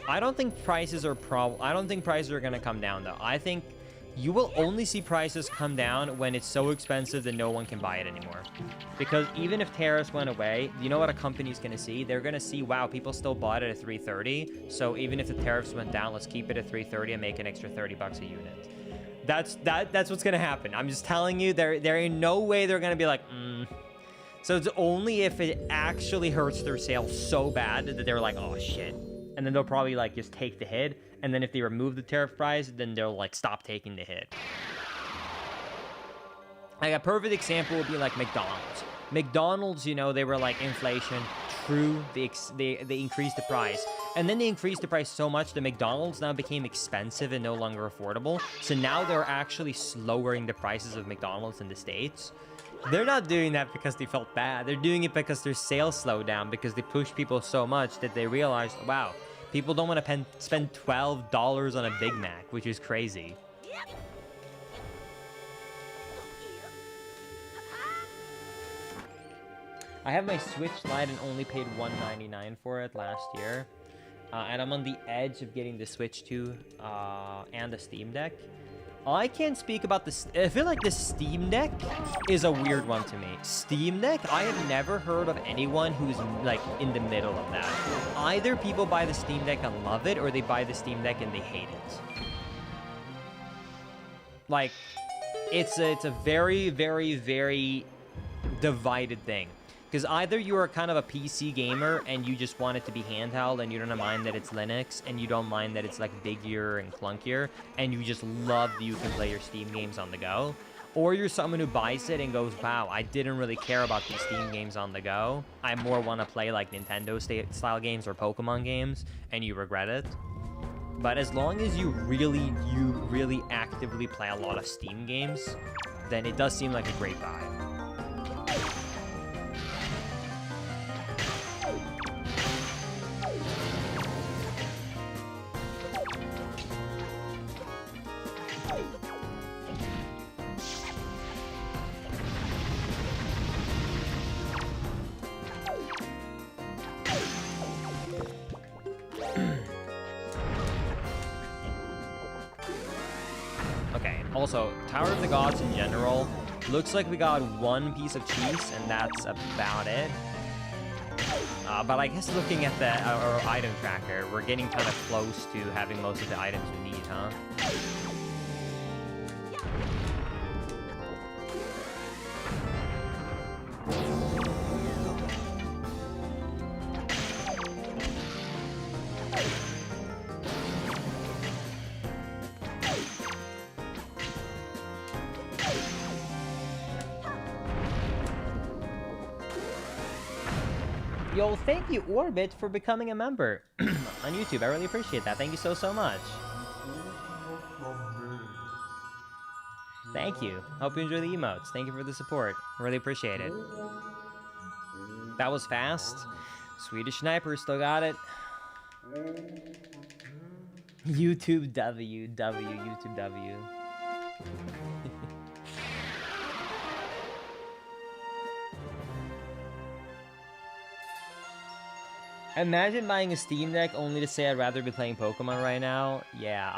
I don't think prices are gonna come down though. I think you will only see prices come down when it's so expensive that no one can buy it anymore. Because even if tariffs went away, you know what a company's gonna see? They're gonna see, wow, people still bought it at $330. So even if the tariffs went down, let's keep it at $330 and make an extra 30 bucks a unit. That's what's gonna happen. I'm just telling you, there ain't no way they're gonna be like, So it's only if it actually hurts their sales so bad that they're like, oh shit. And then they'll probably like just take the hit. And then if they remove the tariff price, then they'll like stop taking the hit. Like a perfect example would be like McDonald's. McDonald's, you know, they were like inflation. True, they increased the price. And then they increased the price so much that McDonald's now became expensive and no longer affordable. So now they're actually lowering the prices of McDonald's in the States. They're not doing that because they felt bad. They're doing it because their sales slowed down because they pushed people so much that they realized, wow, people don't want to spend $12 on a Big Mac, which is crazy. I have my Switch Lite and only paid $199 for it last year. And I'm on the edge of getting the Switch 2 and the Steam Deck. I can't speak about this. I feel like the Steam Deck is a weird one to me. Steam Deck, I have never heard of anyone who's like in the middle of that. Either people buy the Steam Deck and love it, or they buy the Steam Deck and they hate it. Like, it's a very, very, very divided thing. Because either you are kind of a PC gamer and you just want it to be handheld and you don't mind that it's Linux and you don't mind that it's like bigger and clunkier and you just love that you can play your Steam games on the go. Or you're someone who buys it and goes, wow, I didn't really care about these Steam games on the go. I more want to play like Nintendo style games or Pokemon games, and you regret it. But as long as you really actively play a lot of Steam games, then it does seem like a great buy. Also, Tower of the Gods in general, looks like we got one piece of cheese, and that's about it. But I guess looking at the our item tracker, we're getting kind of close to having most of the items we need, huh? Yo, thank you, Orbit, for becoming a member on YouTube. I really appreciate that. Thank you so much. Thank you. Hope you enjoy the emotes. Thank you for the support. Really appreciate it. That was fast. Swedish Sniper still got it. YouTube W, YouTube W. Imagine buying a Steam Deck only to say I'd rather be playing Pokemon right now. Yeah,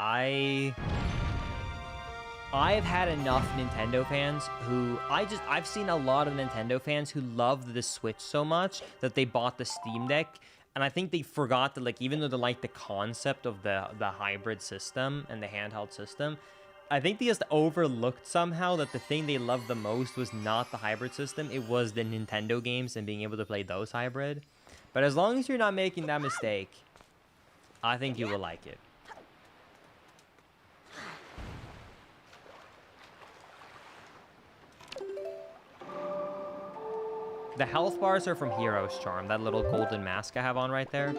I've had enough Nintendo fans who I've seen a lot of Nintendo fans who loved the Switch so much that they bought the Steam Deck, and I think they forgot that, like, even though they like the concept of the hybrid system and the handheld system, I think they just overlooked somehow that the thing they loved the most was not the hybrid system. It was the Nintendo games and being able to play those hybrid. But as long as you're not making that mistake, I think you will like it. The health bars are from Hero's Charm, that little golden mask I have on right there.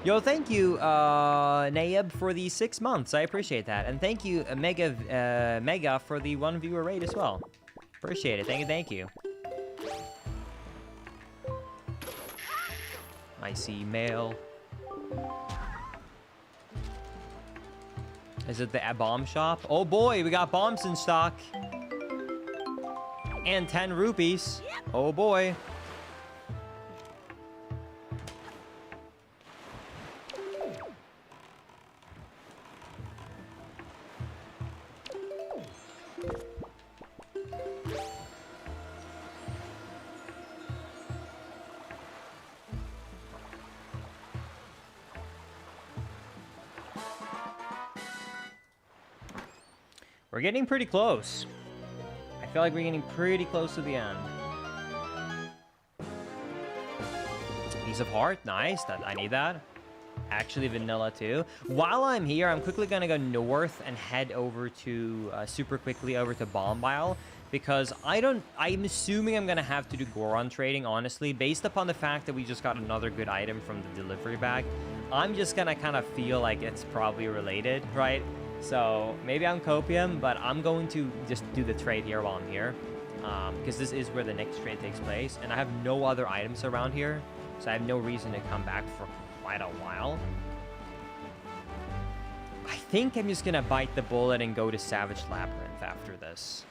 Yo, thank you, Nayeb, for the 6 months. I appreciate that. And thank you, Mega, for the 1 viewer raid as well. Appreciate it. Thank you. I see mail. Is it the bomb shop? Oh boy, we got bombs in stock. And 10 rupees. Oh boy. We're getting pretty close. I feel like we're getting pretty close to the end. Piece of heart, nice. I need that. Actually, vanilla too. While I'm here, I'm quickly gonna go north and head over to super quickly over to Bombile, because I'm assuming I'm gonna have to do Goron trading. Honestly, based upon the fact that we just got another good item from the delivery bag, I'm just gonna kind of feel like it's probably related, right? So maybe I'm copium, but I'm going to just do the trade here while I'm here, because this is where the next trade takes place, and I have no other items around here, so I have no reason to come back for quite a while. I think I'm just gonna bite the bullet and go to Savage Labyrinth after this.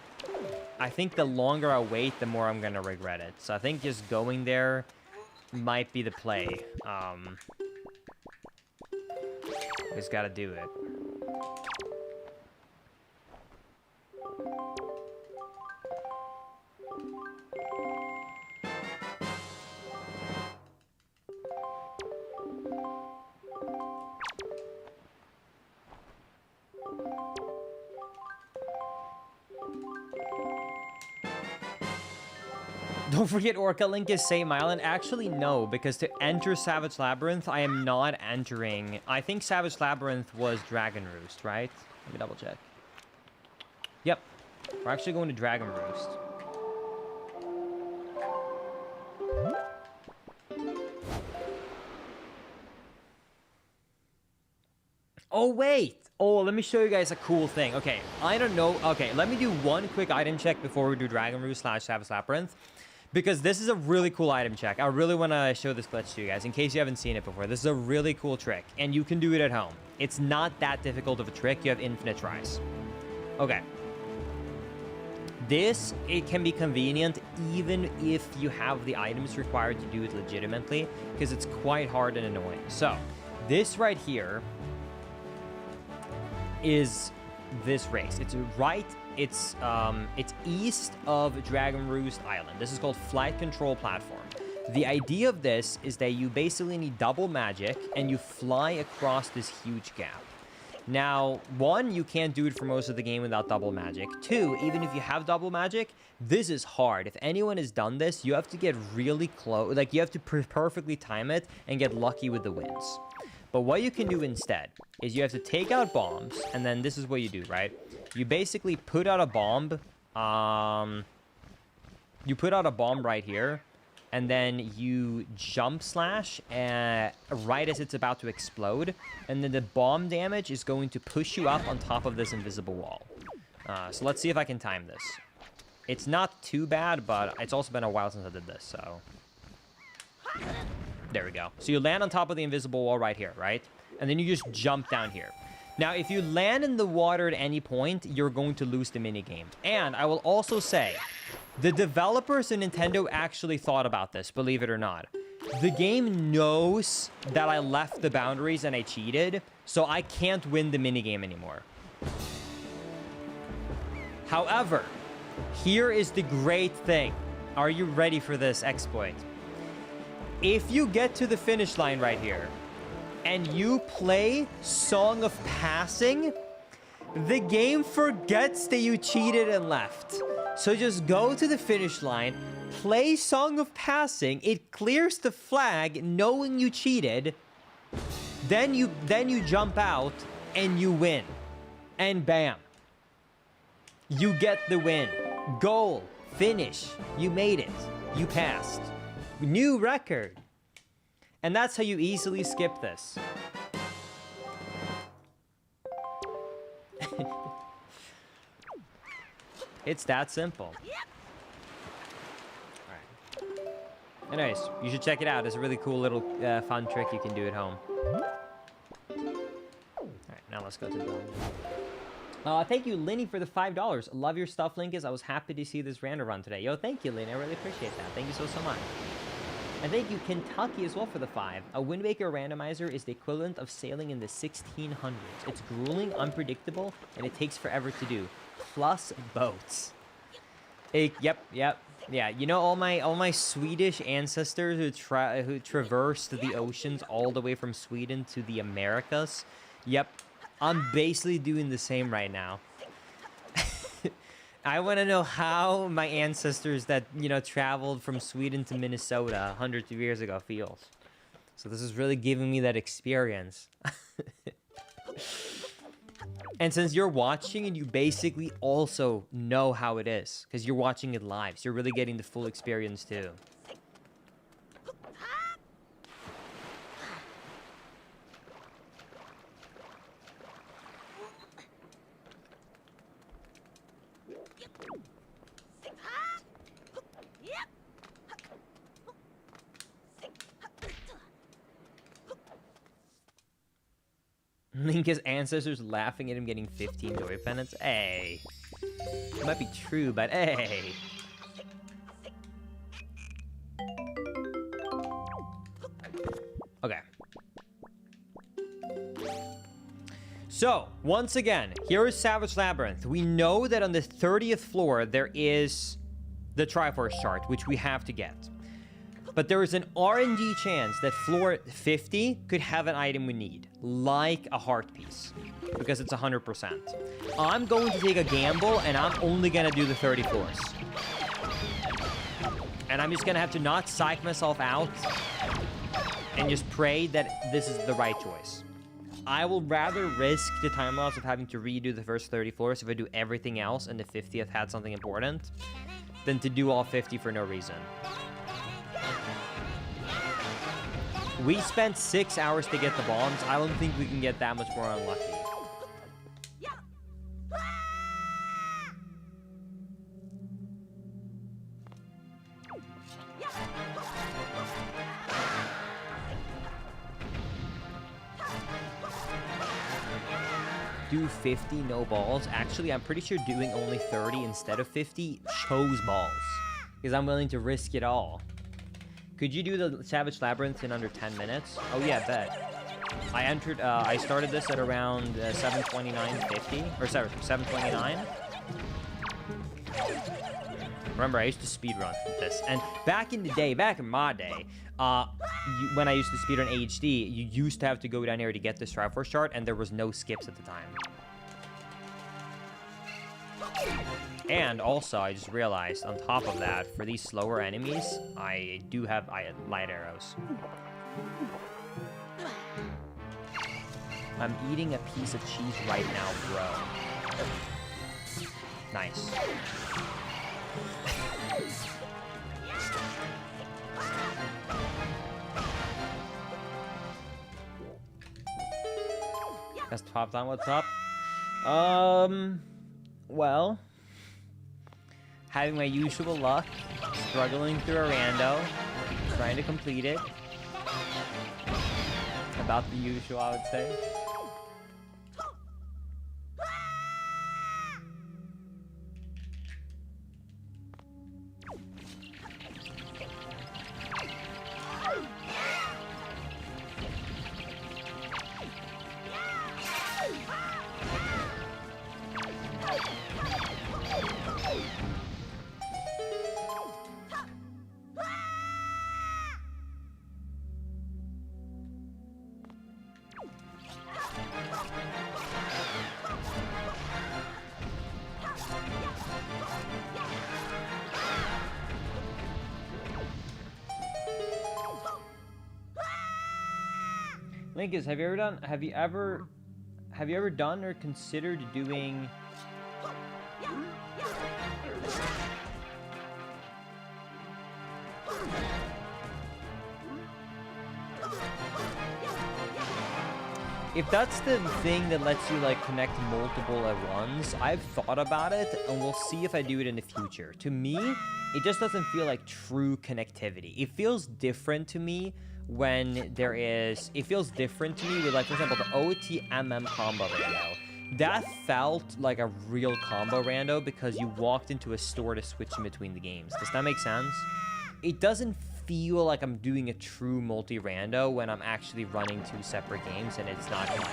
I think the longer I wait, the more I'm gonna regret it. So I think just going there might be the play. Just gotta do it. Don't forget Orca Link is same island. Actually, no, because to enter Savage Labyrinth, I am not entering. I think Savage Labyrinth was Dragon Roost, right? Let me double check. Yep. We're actually going to Dragon Roost. Oh, wait. Oh, let me show you guys a cool thing. Okay, I don't know. Okay, let me do one quick item check before we do Dragon Roost / Savage Labyrinth. Because this is a really cool item check. I really want to show this glitch to you guys in case you haven't seen it before. This is a really cool trick, and you can do it at home. It's not that difficult of a trick. You have infinite tries. Okay. This, it can be convenient even if you have the items required to do it legitimately, because it's quite hard and annoying. So, this right here is this race. It's east of Dragon Roost Island. This is called Flight Control Platform. The idea of this is that you basically need double magic and you fly across this huge gap. Now, 1, you can't do it for most of the game without double magic. 2, even if you have double magic, this is hard. If anyone has done this, you have to get really close. Like, you have to perfectly time it and get lucky with the winds. But what you can do instead is you have to take out bombs, and then this is what you do, right? You basically put out a bomb. You put out a bomb right here, and then you jump slash right as it's about to explode, and then the bomb damage is going to push you up on top of this invisible wall. So let's see if I can time this. It's not too bad, but it's also been a while since I did this, so... There we go. So you land on top of the invisible wall right here, right? And then you just jump down here. Now, if you land in the water at any point, you're going to lose the minigame. And I will also say, the developers in Nintendo actually thought about this, believe it or not. The game knows that I left the boundaries and I cheated, so I can't win the minigame anymore. However, here is the great thing. Are you ready for this exploit? if you get to the finish line right here and you play Song of Passing, the game forgets that you cheated and left. So just go to the finish line, play Song of Passing, it clears the flag knowing you cheated, then you jump out and you win. And bam. You get the win. Goal. Finish. You made it. You passed. New record. And that's how you easily skip this. It's that simple. Alright. Anyways, you should check it out. It's a really cool little fun trick you can do at home. Alright, now let's go to the... thank you, Linny, for the $5. Love your stuff, Linkus. I was happy to see this random run today. Yo, thank you, Linny. I really appreciate that. Thank you so much. And thank you, Kentucky, as well, for the 5. A Wind Waker Randomizer is the equivalent of sailing in the 1600s. It's grueling, unpredictable, and it takes forever to do. Plus boats. Yep. Yeah, you know all my Swedish ancestors who traversed the oceans all the way from Sweden to the Americas? Yep. I'm basically doing the same right now. I want to know how my ancestors that, traveled from Sweden to Minnesota hundreds of years ago feels. So this is really giving me that experience. And since you're watching and you basically also know how it is, because you're watching it live, so you're really getting the full experience too. Linka's ancestors laughing at him getting 15 joy pennants. Hey. It might be true, but hey. Okay. So, once again, here is Savage Labyrinth. We know that on the 30th floor, there is the Triforce chart, which we have to get. But there is an RNG chance that floor 50 could have an item we need, like a heart piece, because it's 100%. I'm going to take a gamble, and I'm only going to do the 30 floors. And I'm just going to have to not psych myself out and just pray that this is the right choice. I will rather risk the time loss of having to redo the first 30 floors if I do everything else and the 50th had something important than to do all 50 for no reason. We spent 6 hours to get the bombs. I don't think we can get that much more unlucky. Do 50 no balls. Actually, I'm pretty sure doing only 30 instead of 50 shows balls, because I'm willing to risk it all. Could you do the Savage Labyrinth in under 10 minutes? Oh yeah, bet. I started this at around 7:29:50, or sorry, 7:29. Remember, I used to speedrun this, and back in the day, back in my day, when I used to speedrun HD, you used to have to go down here to get this Triforce chart, and there was no skips at the time. And also, I just realized, on top of that, for these slower enemies, I had light arrows. I'm eating a piece of cheese right now, bro. Nice. That's top down, what's up? Well, having my usual luck, struggling through a rando, trying to complete it. About the usual, I would say. Minkus, have you ever done or considered doing if that's the thing that lets you like connect multiple at once? I've thought about it, and we'll see if I do it in the future. To me, it just doesn't feel like true connectivity. It feels different to me when there is, it feels different to me with, like, for example, the OTMM combo rando. That felt like a real combo rando because you walked into a store to switch in between the games. Does that make sense? It doesn't feel like I'm doing a true multi-rando when I'm actually running 2 separate games and it's not like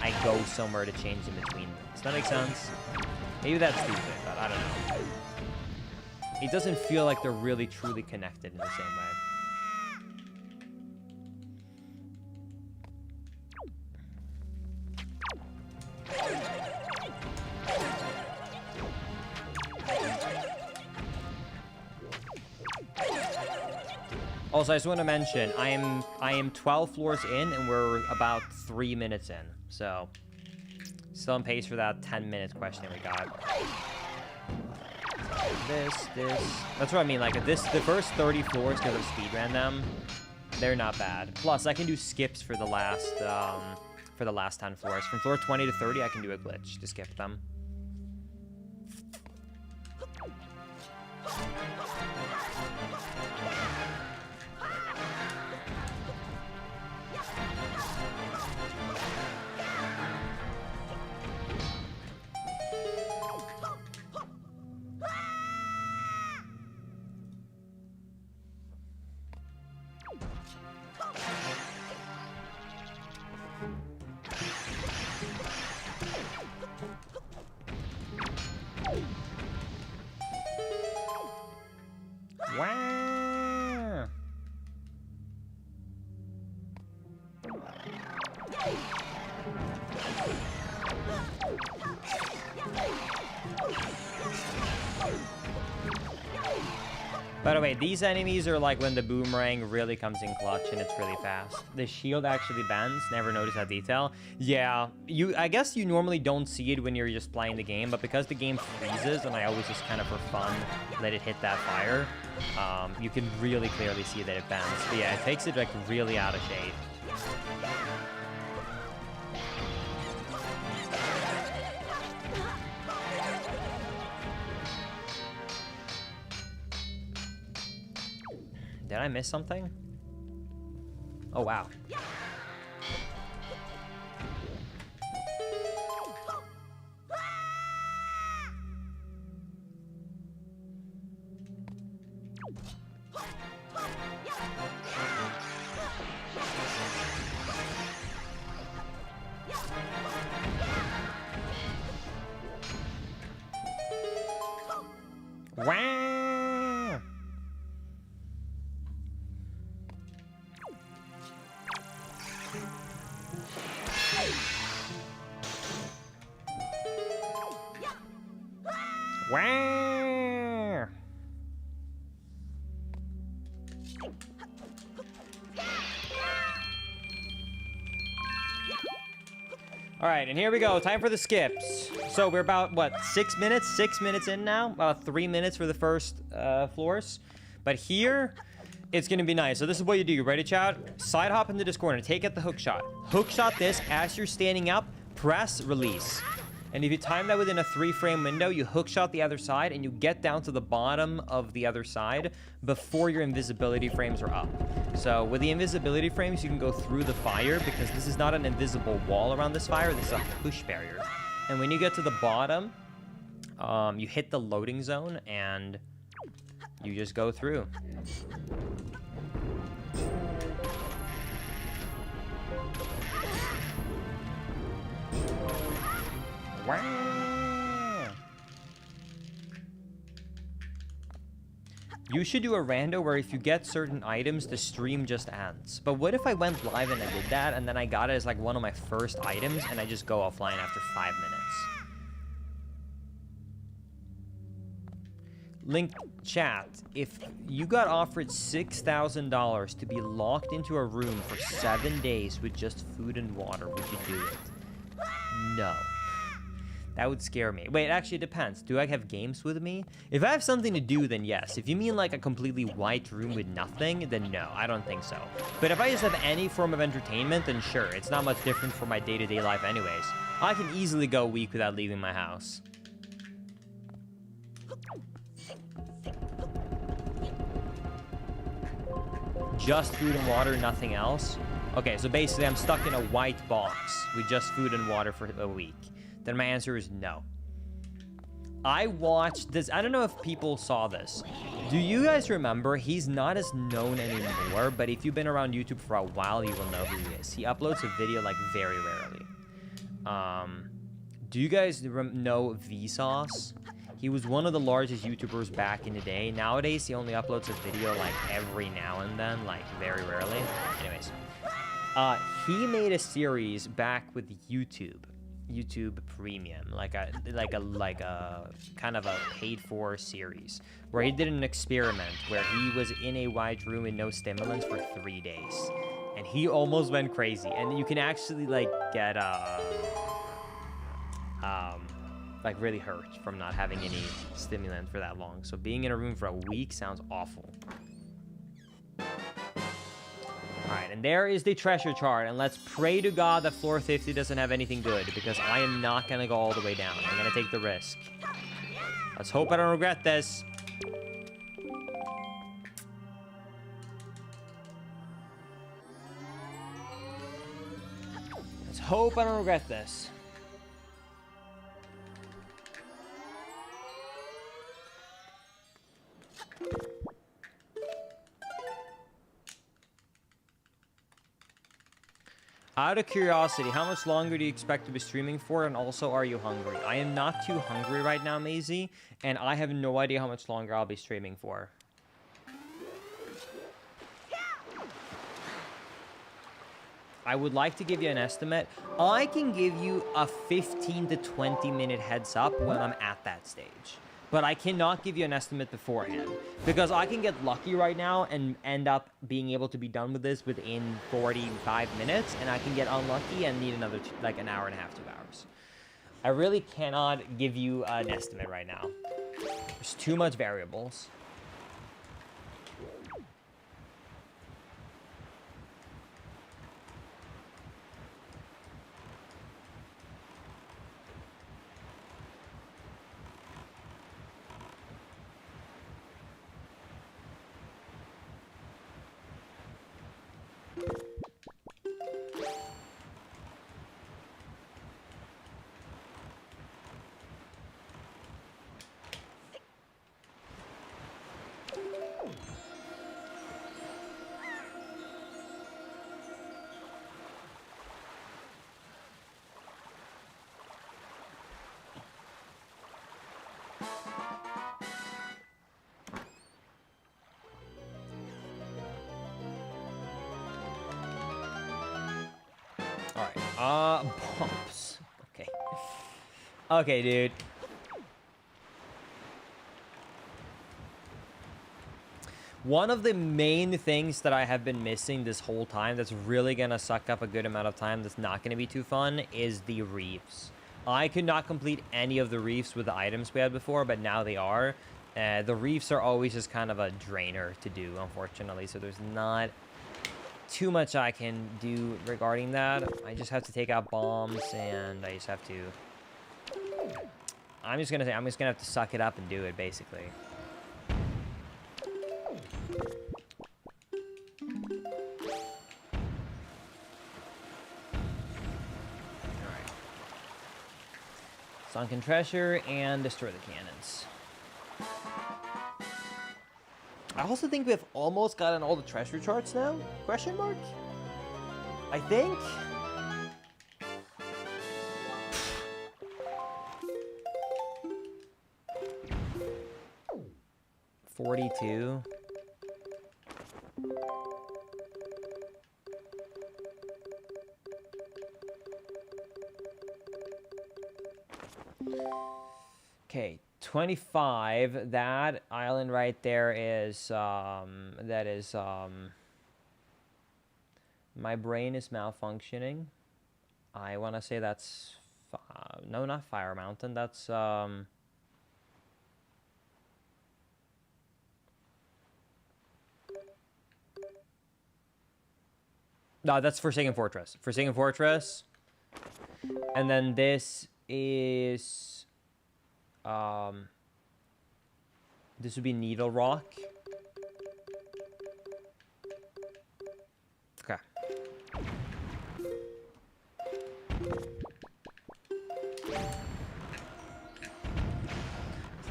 I go somewhere to change in between them. Does that make sense? Maybe that's stupid, but I don't know. It doesn't feel like they're really truly connected in the same way. Also, I just want to mention, I am 12 floors in, and we're about 3 minutes in. So, still on pace for that 10-minute question we got. This. That's what I mean. Like, the first 30 floors, because of speed random, they're not bad. Plus, I can do skips for the last 10 floors. From floor 20 to 30, I can do a glitch to skip them. Wow. By the way, these enemies are like when the boomerang really comes in clutch and it's really fast. The shield actually bends. Never noticed that detail. Yeah, I guess you normally don't see it when you're just playing the game, but because the game freezes and I always just kind of for fun let it hit that fire, you can really clearly see that it bends. But yeah, it takes it like really out of shape. Did I miss something? Oh, wow. Wow. Wow. All right, and here we go. Time for the skips. So we're about, what, 6 minutes? 6 minutes in now? About 3 minutes for the first floors. But here, it's going to be nice. So this is what you do. You ready, chat? Side hop into this corner. Take out the hook shot. Hook shot this as you're standing up. Press release. And if you time that within a 3-frame window, you hook shot the other side and you get down to the bottom of the other side before your invisibility frames are up. So with the invisibility frames, you can go through the fire because this is not an invisible wall around this fire. This is a push barrier. And when you get to the bottom, you hit the loading zone and you just go through. Wow. You should do a rando where if you get certain items, the stream just ends. But what if I went live and I did that, and then I got it as like one of my first items, and I just go offline after 5 minutes? Link chat, if you got offered $6,000 to be locked into a room for 7 days with just food and water, would you do it? No. That would scare me. Wait, actually, it depends. Do I have games with me? If I have something to do, then yes. If you mean like a completely white room with nothing, then no, I don't think so. But if I just have any form of entertainment, then sure. It's not much different from my day-to-day life anyways. I can easily go a week without leaving my house. Just food and water, nothing else? Okay, so basically I'm stuck in a white box with just food and water for a week. Then my answer is no. I watched this. I don't know if people saw this. Do you guys remember? He's not as known anymore, but if you've been around YouTube for a while, you will know who he is. He uploads a video like very rarely. Do you guys know Vsauce? He was one of the largest YouTubers back in the day. Nowadays, he only uploads a video like every now and then, like very rarely. Anyways, he made a series back with YouTube Premium, like a kind of a paid-for series, where he did an experiment where he was in a white room with no stimulants for 3 days, and he almost went crazy. And you can actually like get like really hurt from not having any stimulant for that long. So being in a room for a week sounds awful. Alright, and there is the treasure chart, and let's pray to God that floor 50 doesn't have anything good, because I am not gonna go all the way down. I'm gonna take the risk. Let's hope I don't regret this. Let's hope I don't regret this. Out of curiosity, how much longer do you expect to be streaming for? And also, are you hungry? I am not too hungry right now, Maisie, and I have no idea how much longer I'll be streaming for. I would like to give you an estimate. I can give you a 15 to 20 minute heads up when I'm at that stage. But I cannot give you an estimate beforehand, because I can get lucky right now and end up being able to be done with this within 45 minutes, and I can get unlucky and need another like an hour and a half, 2 hours. I really cannot give you an estimate right now. There's too much variables. Bumps. Okay. Okay, dude. One of the main things that I have been missing this whole time that's really gonna suck up a good amount of time that's not gonna be too fun is the reefs. I could not complete any of the reefs with the items we had before, but now they are. The reefs are always just kind of a drainer to do, unfortunately, so there's not too much I can do regarding that. I just have to take out bombs, and I just have to... I'm just gonna have to suck it up and do it, basically. Alright. Sunken treasure and destroy the cannons. I also think we have almost gotten all the treasure charts now? Question mark? I think? $42. Okay, 25. That island right there is my brain is malfunctioning. I want to say that's no, not Fire Mountain. That's no, that's Forsaken Fortress. Forsaken Fortress. And then this is this would be Needle Rock. Okay.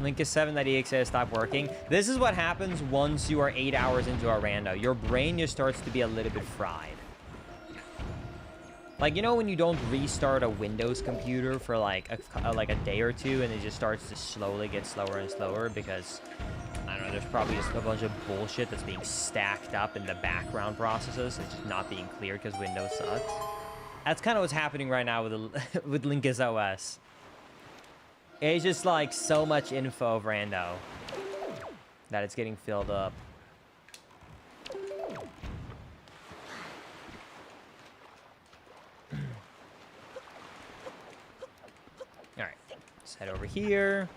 Link is 7.exe stopped working. This is what happens once you are 8 hours into a rando. Your brain just starts to be a little bit fried. Like, you know when you don't restart a Windows computer for like a day or two and it just starts to slowly get slower and slower because, I don't know, there's probably just a bunch of bullshit that's being stacked up in the background processes. It's just not being cleared because Windows sucks. That's kind of what's happening right now with with Linkus OS. It's just like so much info of rando that it's getting filled up. Alright, let's head over here.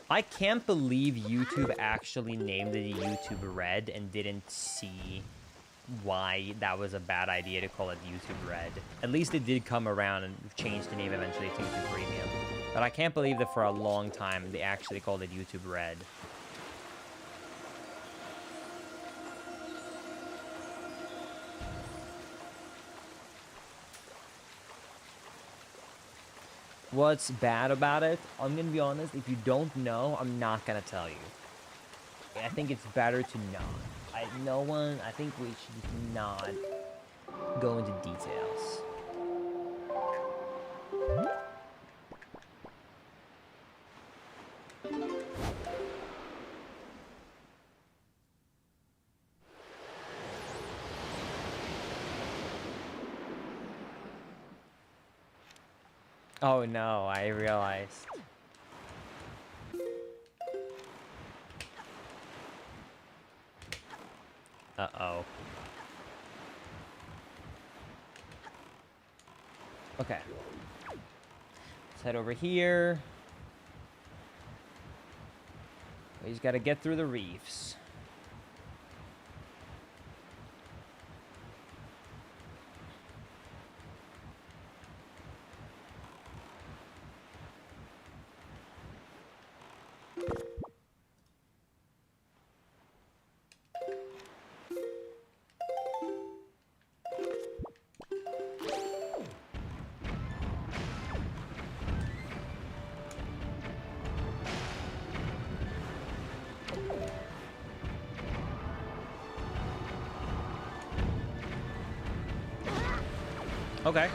I can't believe YouTube actually named it YouTube Red and didn't see why that was a bad idea to call it YouTube Red. At least it did come around and change the name eventually to YouTube Premium. But I can't believe that for a long time they actually called it YouTube Red. What's bad about it? I'm gonna be honest, if you don't know, I'm not gonna tell you. I think it's better to not. I think we should not go into details. Oh no, I realized. Uh-oh. Okay. Let's head over here. We just gotta get through the reefs. Okay.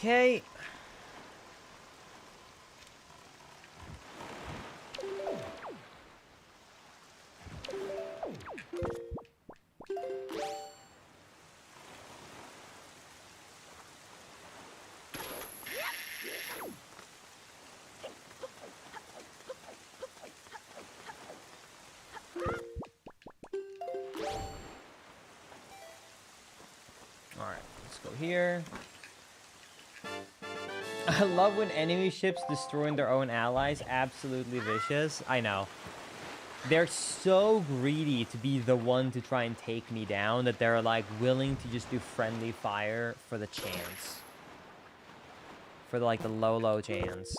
Okay. All right, let's go here. I love when enemy ships destroying their own allies. Absolutely vicious. I know. They're so greedy to be the one to try and take me down that they're like willing to just do friendly fire for the chance. For like the low chance.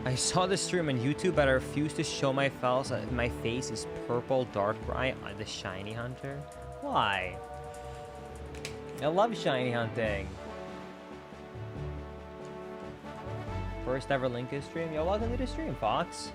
I saw this stream on YouTube, but I refuse to show my face. My face is purple Darkrai, the shiny hunter. Why? I love shiny hunting. First ever Linkus stream. Yo, welcome to the stream, Fox.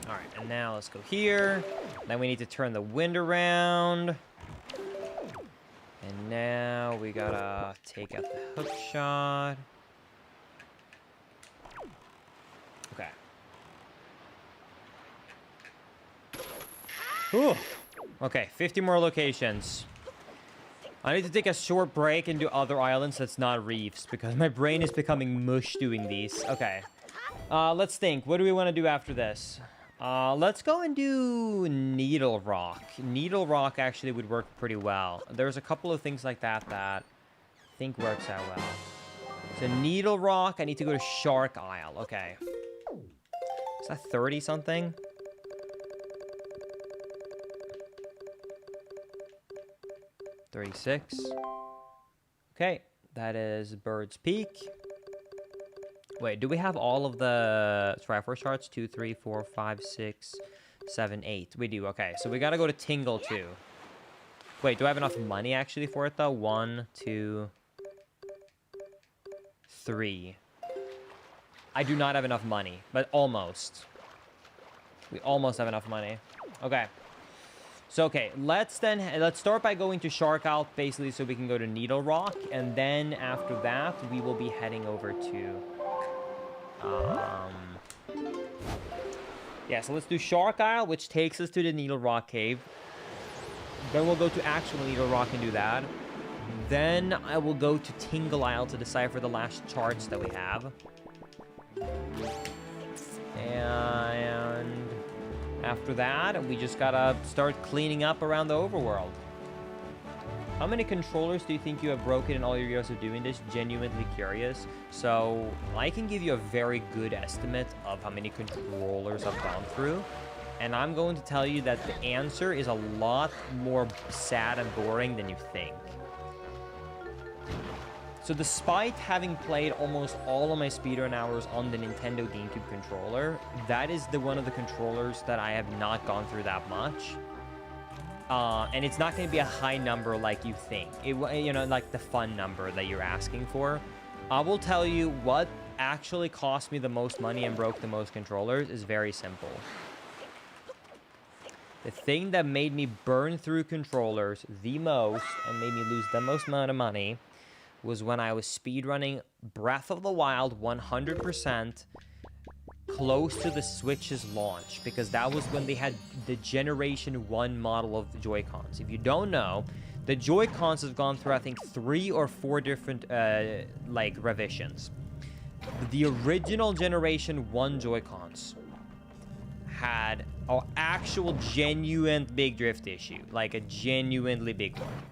Alright, and now let's go here. Then we need to turn the wind around. And now we gotta take out the hook shot. Okay. Whew. Okay, 50 more locations. I need to take a short break and do other islands that's not reefs because my brain is becoming mush doing these. Okay. Let's think. What do we want to do after this? Let's go and do Needle Rock. Needle Rock actually would work pretty well. There's a couple of things like that that I think works out well. So Needle Rock, I need to go to Shark Isle. Okay. Is that 30 something? $36. Okay, that is Bird's Peak. Wait, do we have all of the Triforce charts? 2, 3, 4, 5, 6, 7, 8. We do, okay. So we gotta go to Tingle too. Wait, do I have enough money actually for it though? 1, 2, 3. I do not have enough money, but almost. We almost have enough money. Okay. So, okay, let's start by going to Shark Isle, basically, so we can go to Needle Rock. And then after that, we will be heading over to... yeah, so let's do Shark Isle, which takes us to the Needle Rock Cave. Then we'll go to actual Needle Rock and do that. Then I will go to Tingle Isle to decipher the last charts that we have. And after that, we just gotta start cleaning up around the overworld. How many controllers do you think you have broken in all your years of doing this? Genuinely curious. So I can give you a very good estimate of how many controllers I've gone through. And I'm going to tell you that the answer is a lot more sad and boring than you think. So despite having played almost all of my speedrun hours on the Nintendo GameCube controller, that is one of the controllers that I have not gone through that much. And it's not going to be a high number like you think. You know, like the fun number that you're asking for. I will tell you what actually cost me the most money and broke the most controllers is very simple. The thing that made me burn through controllers the most and made me lose the most amount of money was when I was speedrunning Breath of the Wild 100% close to the Switch's launch, because that was when they had the Generation 1 model of the Joy-Cons. If you don't know, the Joy-Cons have gone through, I think, 3 or 4 different, like, revisions. The original Generation 1 Joy-Cons had an actual genuine big drift issue, like a genuinely big one.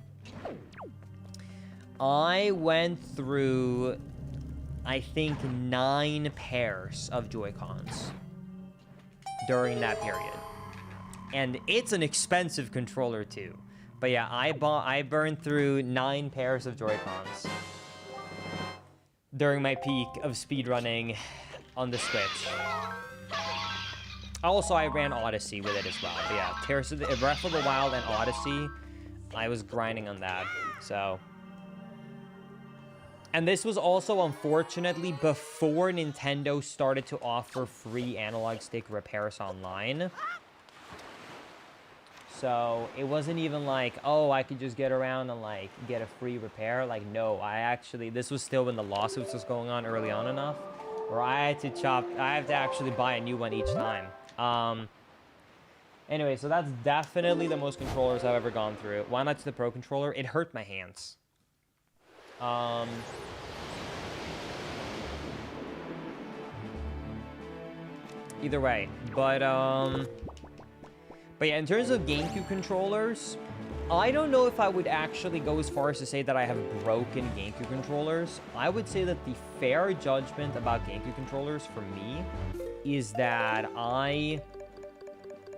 I went through, I think, 9 pairs of Joy-Cons during that period. And it's an expensive controller too. But yeah, I burned through 9 pairs of Joy-Cons during my peak of speedrunning on the Switch. Also, I ran Odyssey with it as well. But yeah, Breath of the Wild and Odyssey, I was grinding on that, so... And this was also, unfortunately, before Nintendo started to offer free analog stick repairs online. So it wasn't even like, oh, I could just get around and like get a free repair. Like, no, this was still when the lawsuits was going on early on enough, where I had to actually buy a new one each time. Anyway, so that's definitely the most controllers I've ever gone through. Why not to the Pro Controller? It hurt my hands. Either way, but yeah, in terms of GameCube controllers, I don't know if I would actually go as far as to say that I have broken GameCube controllers. I would say that the fair judgment about GameCube controllers for me is that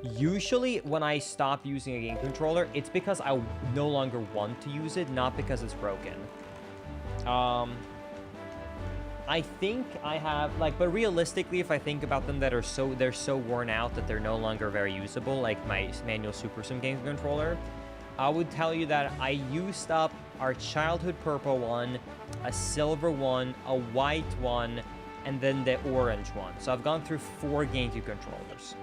usually when I stop using a game controller, it's because I no longer want to use it, not because it's broken. I think I have, like, but realistically, if I think about them, they're so worn out that they're no longer very usable, like my manual Super Sim game controller, I would tell you that I used up our childhood purple one, a silver one, a white one, and then the orange one. So I've gone through 4 GameCube controllers.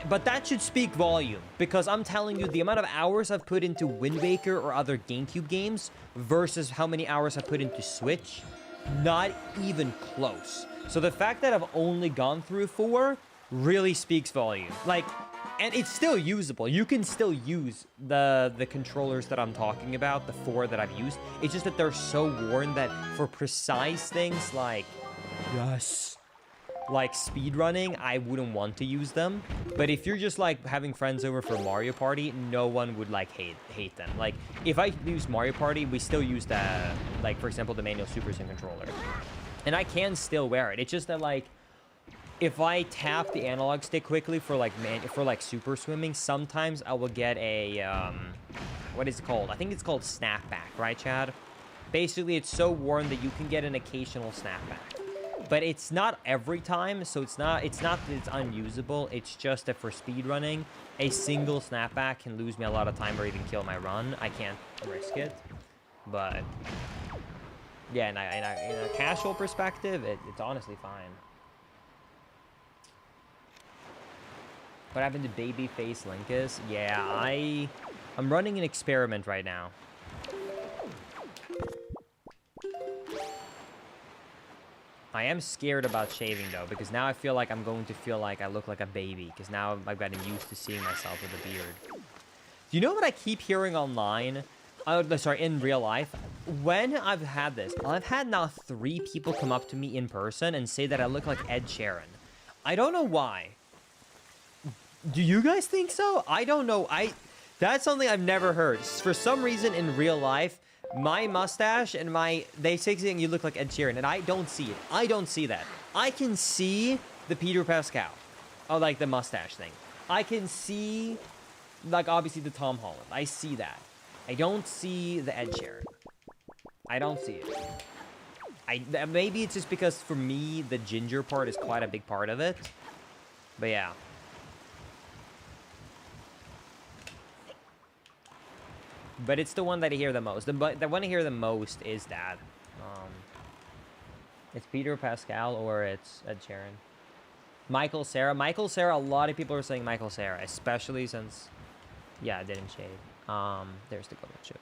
But that should speak volume, because I'm telling you, the amount of hours I've put into Wind Waker or other GameCube games versus how many hours I put into Switch, not even close. So the fact that I've only gone through 4 really speaks volume. Like, and it's still usable. You can still use the controllers that I'm talking about, the 4 that I've used. It's just that they're so worn that for precise things like, yes, like speedrunning, I wouldn't want to use them. But if you're just like having friends over for Mario Party, no one would like hate them. Like if I use Mario Party, we still use the, like for example, the manual Super Sim controller, and I can still wear it. It's just that like if I tap the analog stick quickly for like super swimming, sometimes I will get a what is it called? I think it's called snapback, right, Chad? Basically, it's so worn that you can get an occasional snapback. But it's not every time, so it's not that it's unusable. It's just that for speedrunning, a single snapback can lose me a lot of time or even kill my run. I can't risk it. But yeah, in a casual perspective, it's honestly fine. What happened to Babyface Linkus? Yeah, I'm running an experiment right now. I am scared about shaving, though, because now I feel like I'm going to feel like I look like a baby, because now I've gotten used to seeing myself with a beard. Do you know what I keep hearing online? Sorry, in real life? When I've had this, I've had now 3 people come up to me in person and say that I look like Ed Sheeran. I don't know why. Do you guys think so? I don't know. That's something I've never heard. For some reason, in real life, my mustache and they say you look like Ed Sheeran, and I don't see it. I don't see that. I can see the Peter Pascal. Oh, like the mustache thing. I can see, like, obviously the Tom Holland. I see that. I don't see the Ed Sheeran. I don't see it. Maybe it's just because, for me, the ginger part is quite a big part of it. But yeah. But it's the one that I hear the most. The one I hear the most is that. It's Peter Pascal or it's Ed Sheeran. Michael Cera. Michael Cera, a lot of people are saying Michael Cera, especially since, yeah, I didn't shave. There's the golden chip.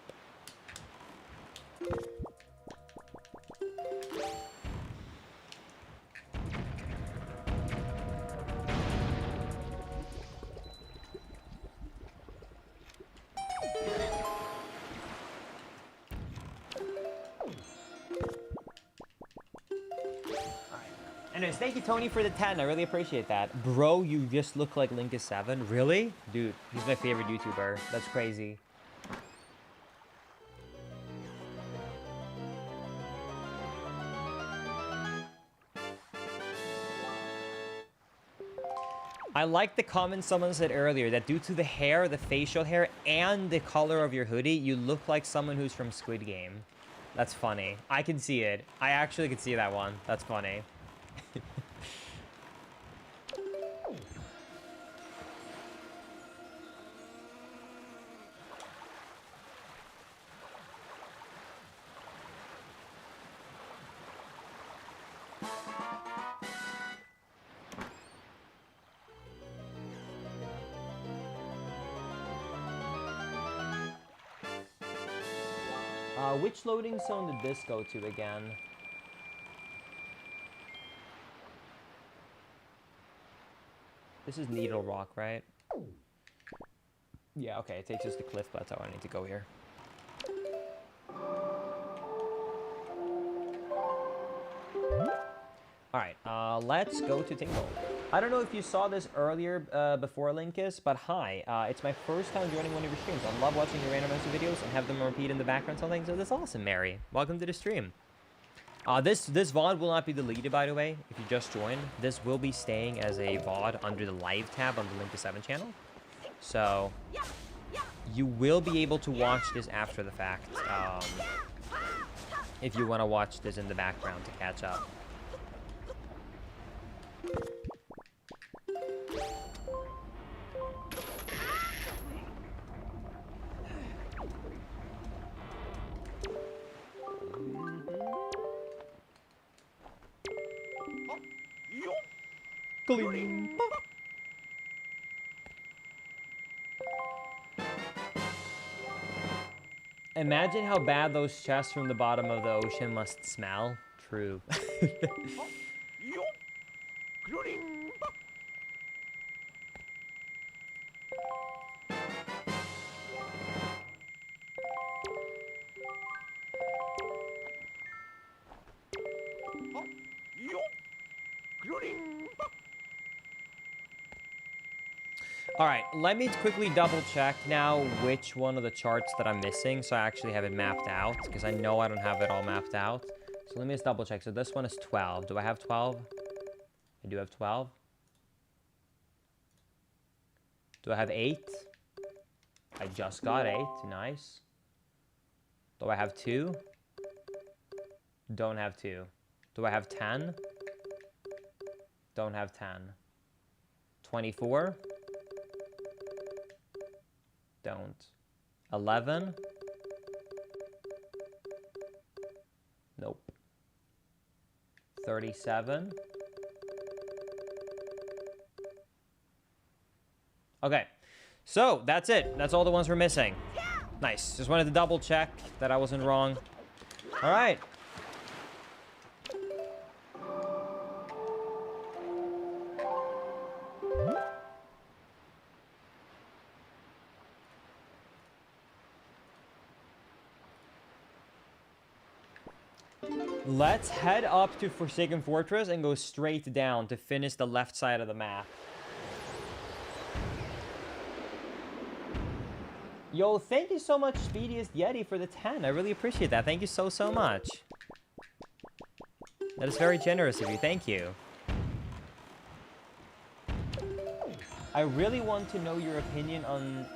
Anyways, thank you, Tony, for the 10. I really appreciate that. Bro, you just look like Linkus7. Really? Dude, he's my favorite YouTuber. That's crazy. I like the comment someone said earlier that due to the hair, the facial hair, and the color of your hoodie, you look like someone who's from Squid Game. That's funny. I can see it. I actually can see that one. That's funny. Which loading zone did this go to again? This is Needle Rock, right? Yeah, okay, it takes us to Cliff Plateau. I need to go here. Alright, let's go to Tingle. I don't know if you saw this earlier before Linkus, but hi, it's my first time joining one of your streams. I love watching your randomizer videos and have them repeat in the background something, so that's awesome, Mary. Welcome to the stream. This VOD will not be deleted, by the way, if you just joined. This will be staying as a VOD under the live tab on the Linkus 7 channel. So, you will be able to watch this after the fact, if you want to watch this in the background to catch up. Imagine how bad those chests from the bottom of the ocean must smell. True. All right, let me quickly double check now which one of the charts that I'm missing, so I actually have it mapped out, because I know I don't have it all mapped out. So let me just double check. So this one is 12. Do I have 12? I do have 12. Do I have 8? I just got 8. Nice. Do I have 2? Don't have 2. Do I have 10? Don't have 10. 24? Don't. 11? Nope. 37? Okay. So, that's it. That's all the ones we're missing. Nice. Just wanted to double check that I wasn't wrong. All right. Let's head up to Forsaken Fortress and go straight down to finish the left side of the map. Yo, thank you so much, Speediest Yeti, for the 10. I really appreciate that. Thank you so much. That is very generous of you. Thank you. I really want to know your opinion on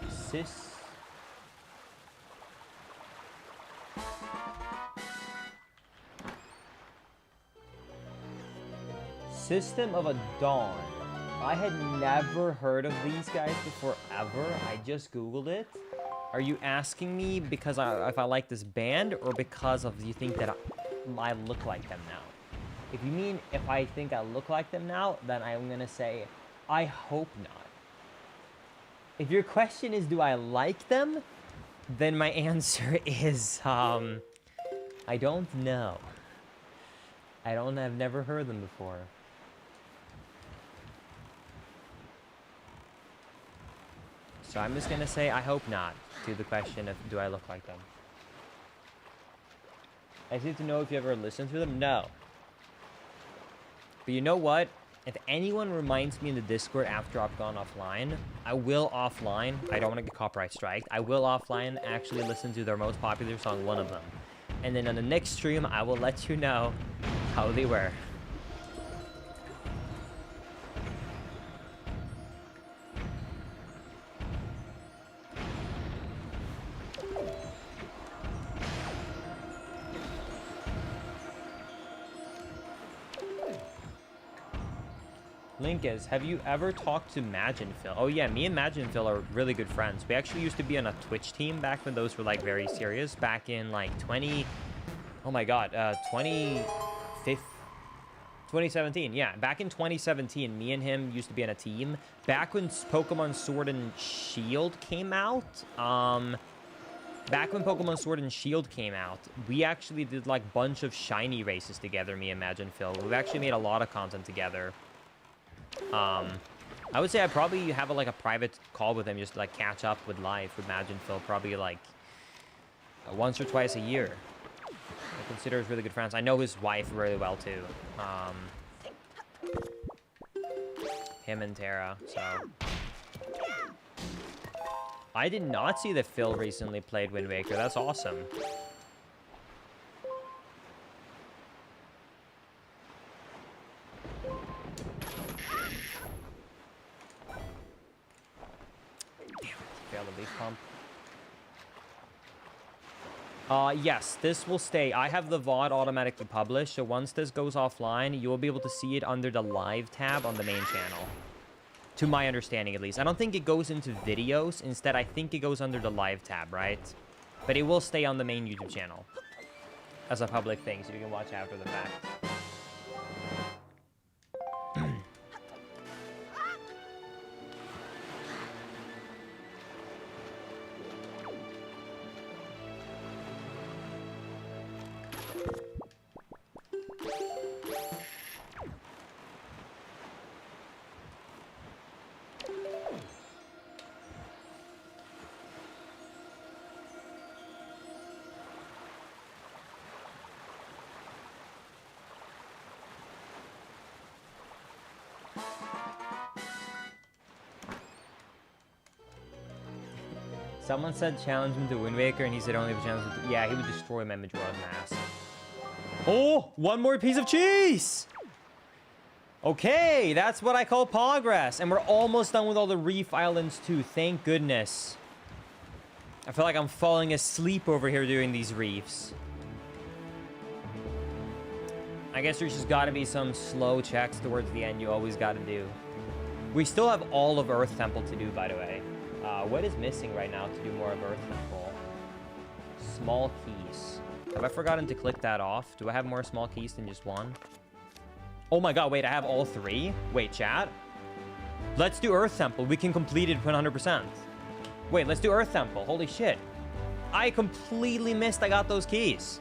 System of a Dawn. I had never heard of these guys before ever. I just Googled it. Are you asking me because if I like this band, or because of you think that I look like them now? If you mean if I think I look like them now, then I'm gonna say, I hope not. If your question is, do I like them? Then my answer is, I don't know. I've never heard them before. So I'm just gonna say, I hope not, to the question of, do I look like them? I just need to know if you ever listened to them. No. But you know what? If anyone reminds me in the Discord after I've gone offline, I will offline. I don't want to get copyright striked. I will offline actually listen to their most popular song, one of them. And then on the next stream, I will let you know how they were. Linkus, have you ever talked to Phil? Oh yeah, me and Phil are really good friends. We actually used to be on a Twitch team back when those were like very serious. Back in like 2017. Yeah, back in 2017, me and him used to be on a team. Back when Pokemon Sword and Shield came out, Back when Pokemon Sword and Shield came out, we actually did like bunch of shiny races together, me and Imagine Phil. We've actually made a lot of content together. I would say I probably have like a private call with him just to like catch up with life with Imagine Phil, probably like once or twice a year. I consider us really good friends. I know his wife really well too. Him and Tara, so. I did not see that Phil recently played Wind Waker. That's awesome. Damn it, failed the leaf pump. Yes, this will stay. I have the VOD automatically published, so once this goes offline, you will be able to see it under the live tab on the main channel. To my understanding, at least. I don't think it goes into videos. Instead, I think it goes under the live tab, right? But it will stay on the main YouTube channel as a public thing, so you can watch after the fact. Someone said challenge him to Wind Waker, and he said only if challenge him to... Yeah, he would destroy my Majora's Mask. Oh, one more piece of cheese! Okay, that's what I call progress. And we're almost done with all the reef islands, too. Thank goodness. I feel like I'm falling asleep over here doing these reefs. I guess there's just got to be some slow checks towards the end you always got to do. We still have all of Earth Temple to do, by the way. What is missing right now to do more of Earth Temple? Small keys. Have I forgotten to click that off? Do I have more small keys than just one? Oh my god, wait, I have all three? Wait, chat? Let's do Earth Temple. We can complete it 100%. Wait, let's do Earth Temple. Holy shit. I completely missed I got those keys.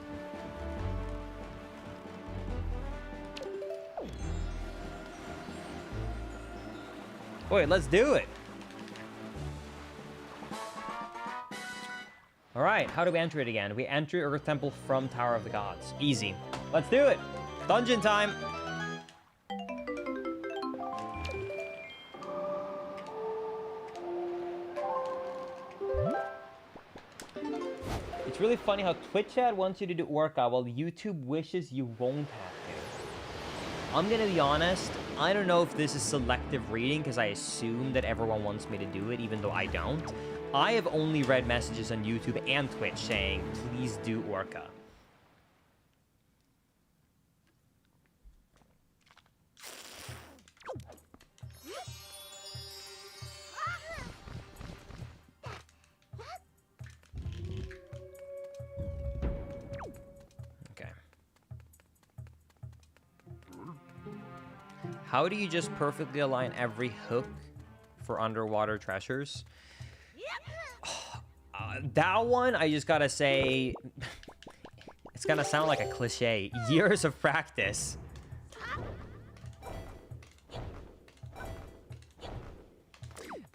Wait, let's do it. All right, how do we enter it again? We enter Earth Temple from Tower of the Gods. Easy. Let's do it. Dungeon time. It's really funny how Twitch chat wants you to do Orca while YouTube wishes you won't have to. I'm gonna be honest, I don't know if this is selective reading because I assume that everyone wants me to do it even though I don't. I have only read messages on YouTube and Twitch saying, please do Orca. Okay. How do you just perfectly align every hook for underwater treasures? That one, I just gotta say, it's gonna sound like a cliche. Years of practice.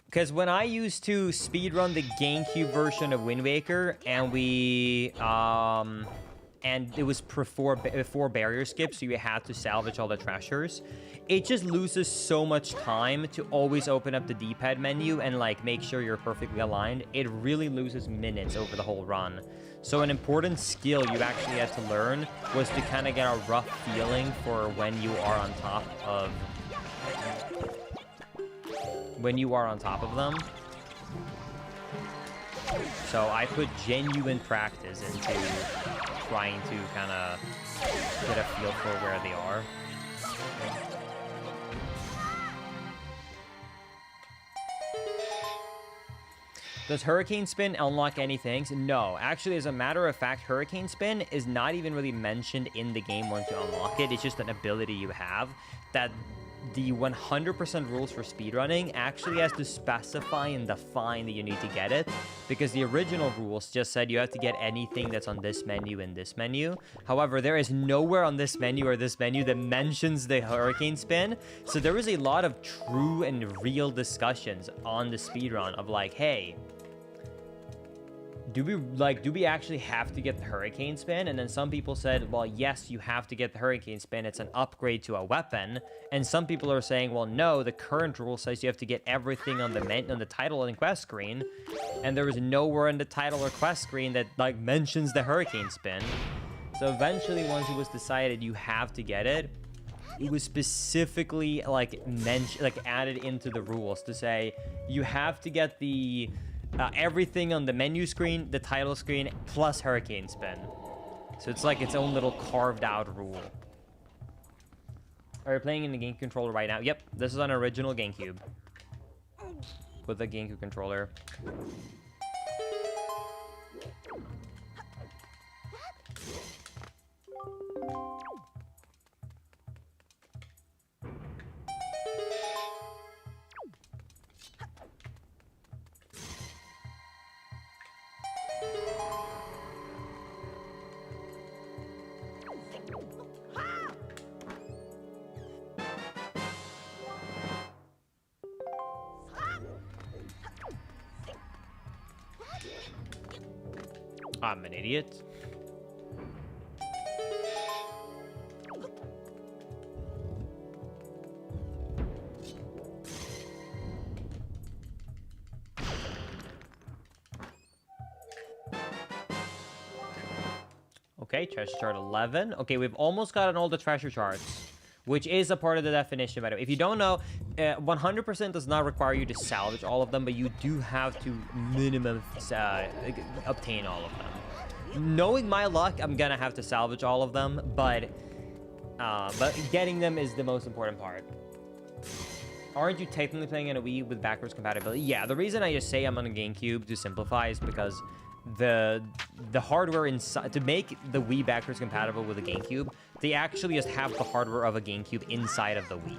Because when I used to speedrun the GameCube version of Wind Waker, and and it was before barrier skips, so you had to salvage all the treasures. It just loses so much time to always open up the D-pad menu and like make sure you're perfectly aligned. It really loses minutes over the whole run. So an important skill you actually had to learn was to kind of get a rough feeling for when you are on top of them. So I put genuine practice into trying to kind of get a feel for where they are. Does Hurricane Spin unlock any things? No. Actually, as a matter of fact, Hurricane Spin is not even really mentioned in the game once you unlock it. It's just an ability you have that the 100% rules for speedrunning actually has to specify and define that you need to get it. because the original rules just said you have to get anything that's on this menu and this menu. However, there is nowhere on this menu or this menu that mentions the hurricane spin. So there was a lot of true and real discussions on the speedrun of like, hey, do we actually have to get the hurricane spin? And then some people said, well, yes, you have to get the hurricane spin. It's an upgrade to a weapon. And some people are saying, well, no, the current rule says you have to get everything on the title and quest screen. And there was nowhere in the title or quest screen that like mentions the hurricane spin. So eventually, once it was decided you have to get it, it was specifically like added into the rules to say you have to get the everything on the menu screen, the title screen, plus hurricane spin. So it's like its own little carved out rule. Are you playing in the GameCube controller right now? Yep, this is on original GameCube with the GameCube controller. I'm an idiot. Okay, treasure chart 11. Okay, we've almost gotten all the treasure charts, which is a part of the definition, by the way. If you don't know, 100% does not require you to salvage all of them, but you do have to minimum obtain all of them. Knowing my luck, I'm gonna have to salvage all of them, but getting them is the most important part. Aren't you technically playing on a Wii with backwards compatibility? Yeah, the reason I just say I'm on a GameCube to simplify is because the hardware inside to make the Wii backwards compatible with the GameCube, they actually just have the hardware of a GameCube inside of the Wii.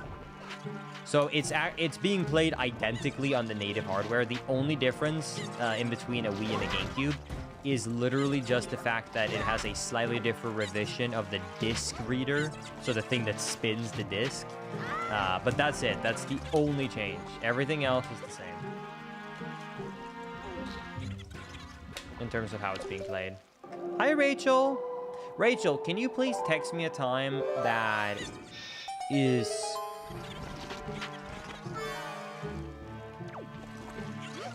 So it's being played identically on the native hardware. The only difference in between a Wii and a GameCube is literally just the fact that it has a slightly different revision of the disc reader, so the thing that spins the disc. But that's it. That's the only change. Everything else is the same in terms of how it's being played. Hi, Rachel. Rachel, can you please text me a time that is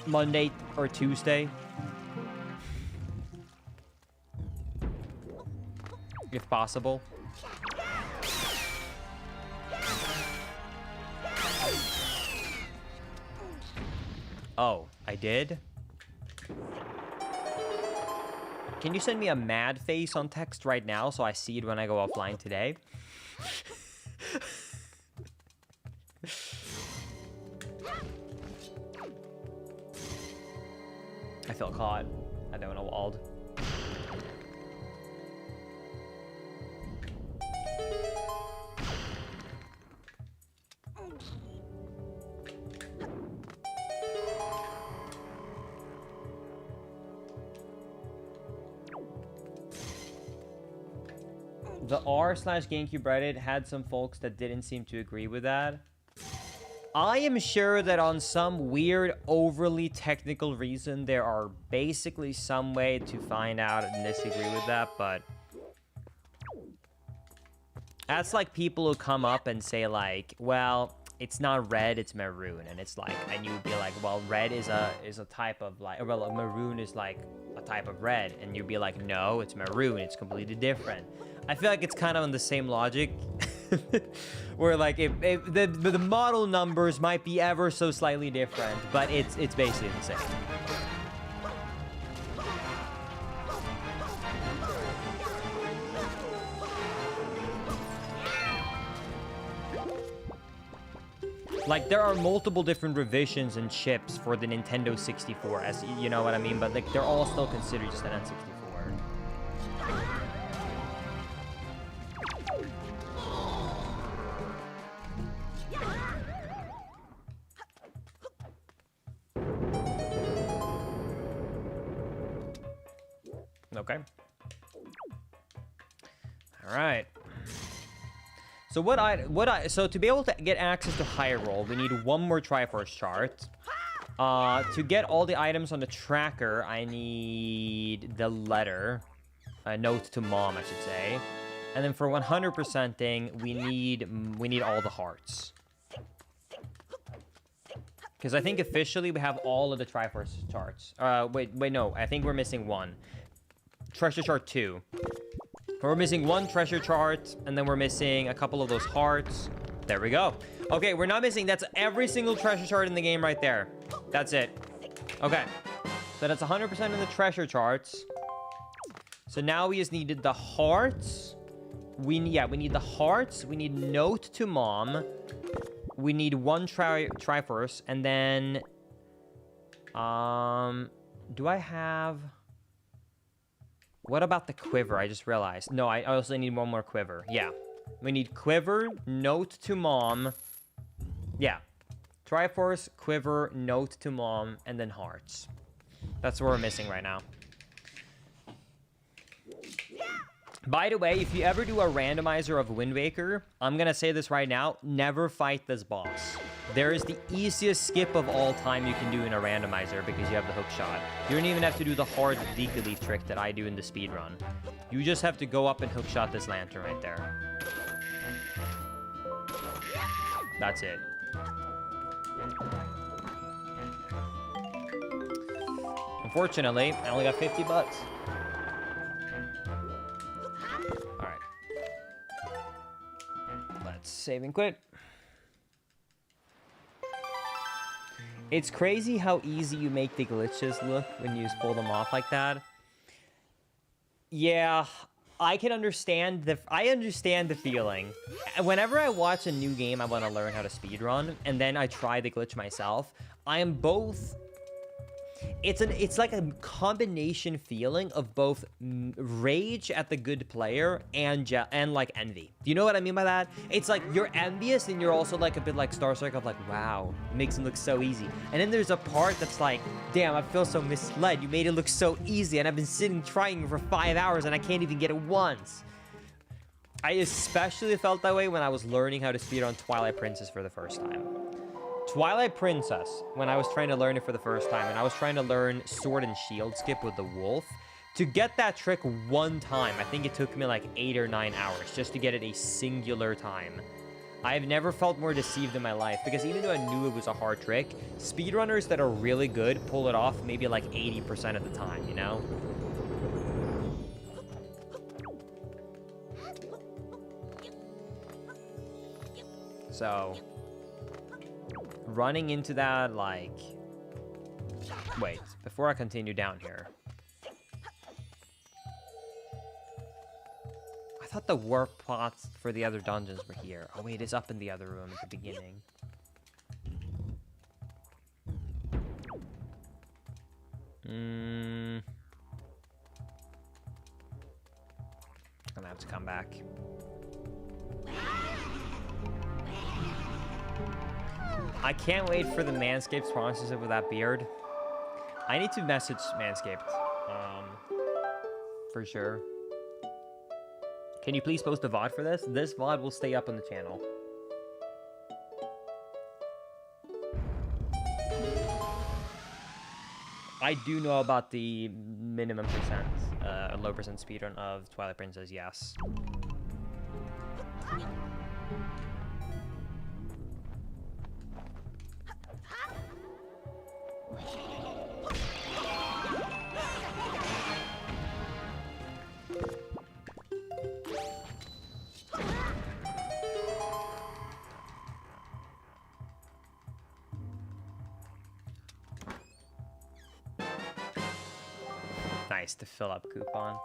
Monday or Tuesday? If possible. Oh, I did? Can you send me a mad face on text right now so I see it when I go offline today? I feel caught. I don't know, walled. The r/GameCube Reddit had some folks that didn't seem to agree with that. I am sure that on some weird, overly technical reason, there are basically some way to find out and disagree with that, but that's like people who come up and say like, well, it's not red, it's maroon, and it's like, and you would be like, well, red is a type of like, well, maroon is like a type of red, and you'd be like, no, it's maroon, it's completely different. I feel like it's kind of on the same logic, where like if the model numbers might be ever so slightly different, but it's basically the same. Like, there are multiple different revisions and chips for the Nintendo 64, as you know what I mean, but like they're all still considered just an N64. Okay. All right. So so to be able to get access to high roll, we need one more Triforce chart. To get all the items on the tracker, I need the letter, a note to mom, I should say. And then for 100%ing, we need all the hearts. Because I think officially we have all of the Triforce charts. Wait, no, I think we're missing one. Treasure chart 2. We're missing one treasure chart, and then we're missing a couple of those hearts. There we go. Okay, we're not missing. That's every single treasure chart in the game right there. That's it. Okay. So that's 100% in the treasure charts. So now we just needed the hearts. We need the hearts. We need note to mom. We need one Triforce. And then... do I have... What about the quiver? I just realized. No, I also need one more quiver. Yeah. We need quiver, note to mom. Yeah. Triforce, quiver, note to mom, and then hearts. That's what we're missing right now. By the way, if you ever do a randomizer of Wind Waker, I'm going to say this right now, never fight this boss. There is the easiest skip of all time you can do in a randomizer because you have the hook shot. You don't even have to do the hard Deca Leaf trick that I do in the speedrun. You just have to go up and hook shot this lantern right there. That's it. Unfortunately, I only got 50 bucks. Alright. Let's save and quit. It's crazy how easy you make the glitches look when you just pull them off like that. Yeah, I can understand I understand the feeling. Whenever I watch a new game I want to learn how to speedrun, and then I try the glitch myself, I am both... It's like a combination feeling of both rage at the good player and like envy. Do you know what I mean by that? It's like you're envious and you're also like a bit like starstruck of like, wow, it makes it look so easy. And then there's a part that's like, damn, I feel so misled. You made it look so easy and I've been sitting trying for 5 hours and I can't even get it once. I especially felt that way when I was learning how to speedrun Twilight Princess for the first time. Twilight Princess, when I was trying to learn it for the first time, and I was trying to learn Sword and Shield skip with the wolf, to get that trick one time, I think it took me like 8 or 9 hours just to get it a singular time. I've never felt more deceived in my life, because even though I knew it was a hard trick, speedrunners that are really good pull it off maybe like 80% of the time, you know? So... running into that, like... Wait, before I continue down here. I thought the warp pots for the other dungeons were here. Oh wait, it's up in the other room at the beginning. I'm gonna have to come back. I can't wait for the Manscaped sponsorship with that beard. I need to message Manscaped. For sure. Can you please post a VOD for this? This VOD will stay up on the channel. I do know about the minimum percent, low percent speedrun of Twilight Princess, yes. To fill up coupon.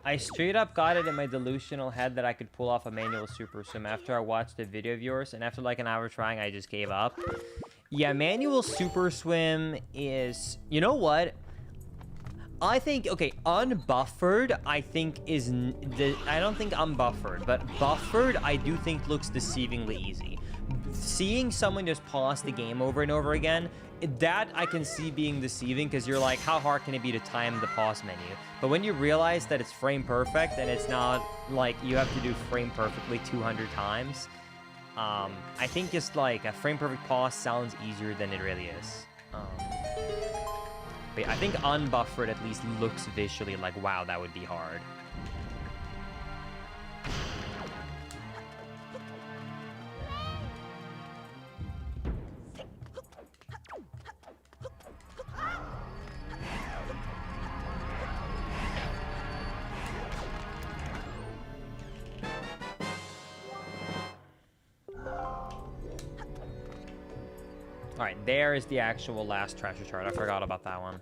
I straight up got it in my delusional head that I could pull off a manual super swim after I watched a video of yours, and after like an hour trying, I just gave up. Yeah, manual super swim is... You know what? I think, okay, unbuffered, I think is... I don't think unbuffered, but buffered, I do think looks deceivingly easy. seeing someone just pause the game over and over again, that I can see being deceiving, because you're like, how hard can it be to time the pause menu? But when you realize that it's frame perfect and it's not like you have to do frame perfectly 200 times, I think just like a frame perfect pause sounds easier than it really is. But I think unbuffered at least looks visually like, wow, that would be hard. All right, there is the actual last treasure chart. I forgot about that one.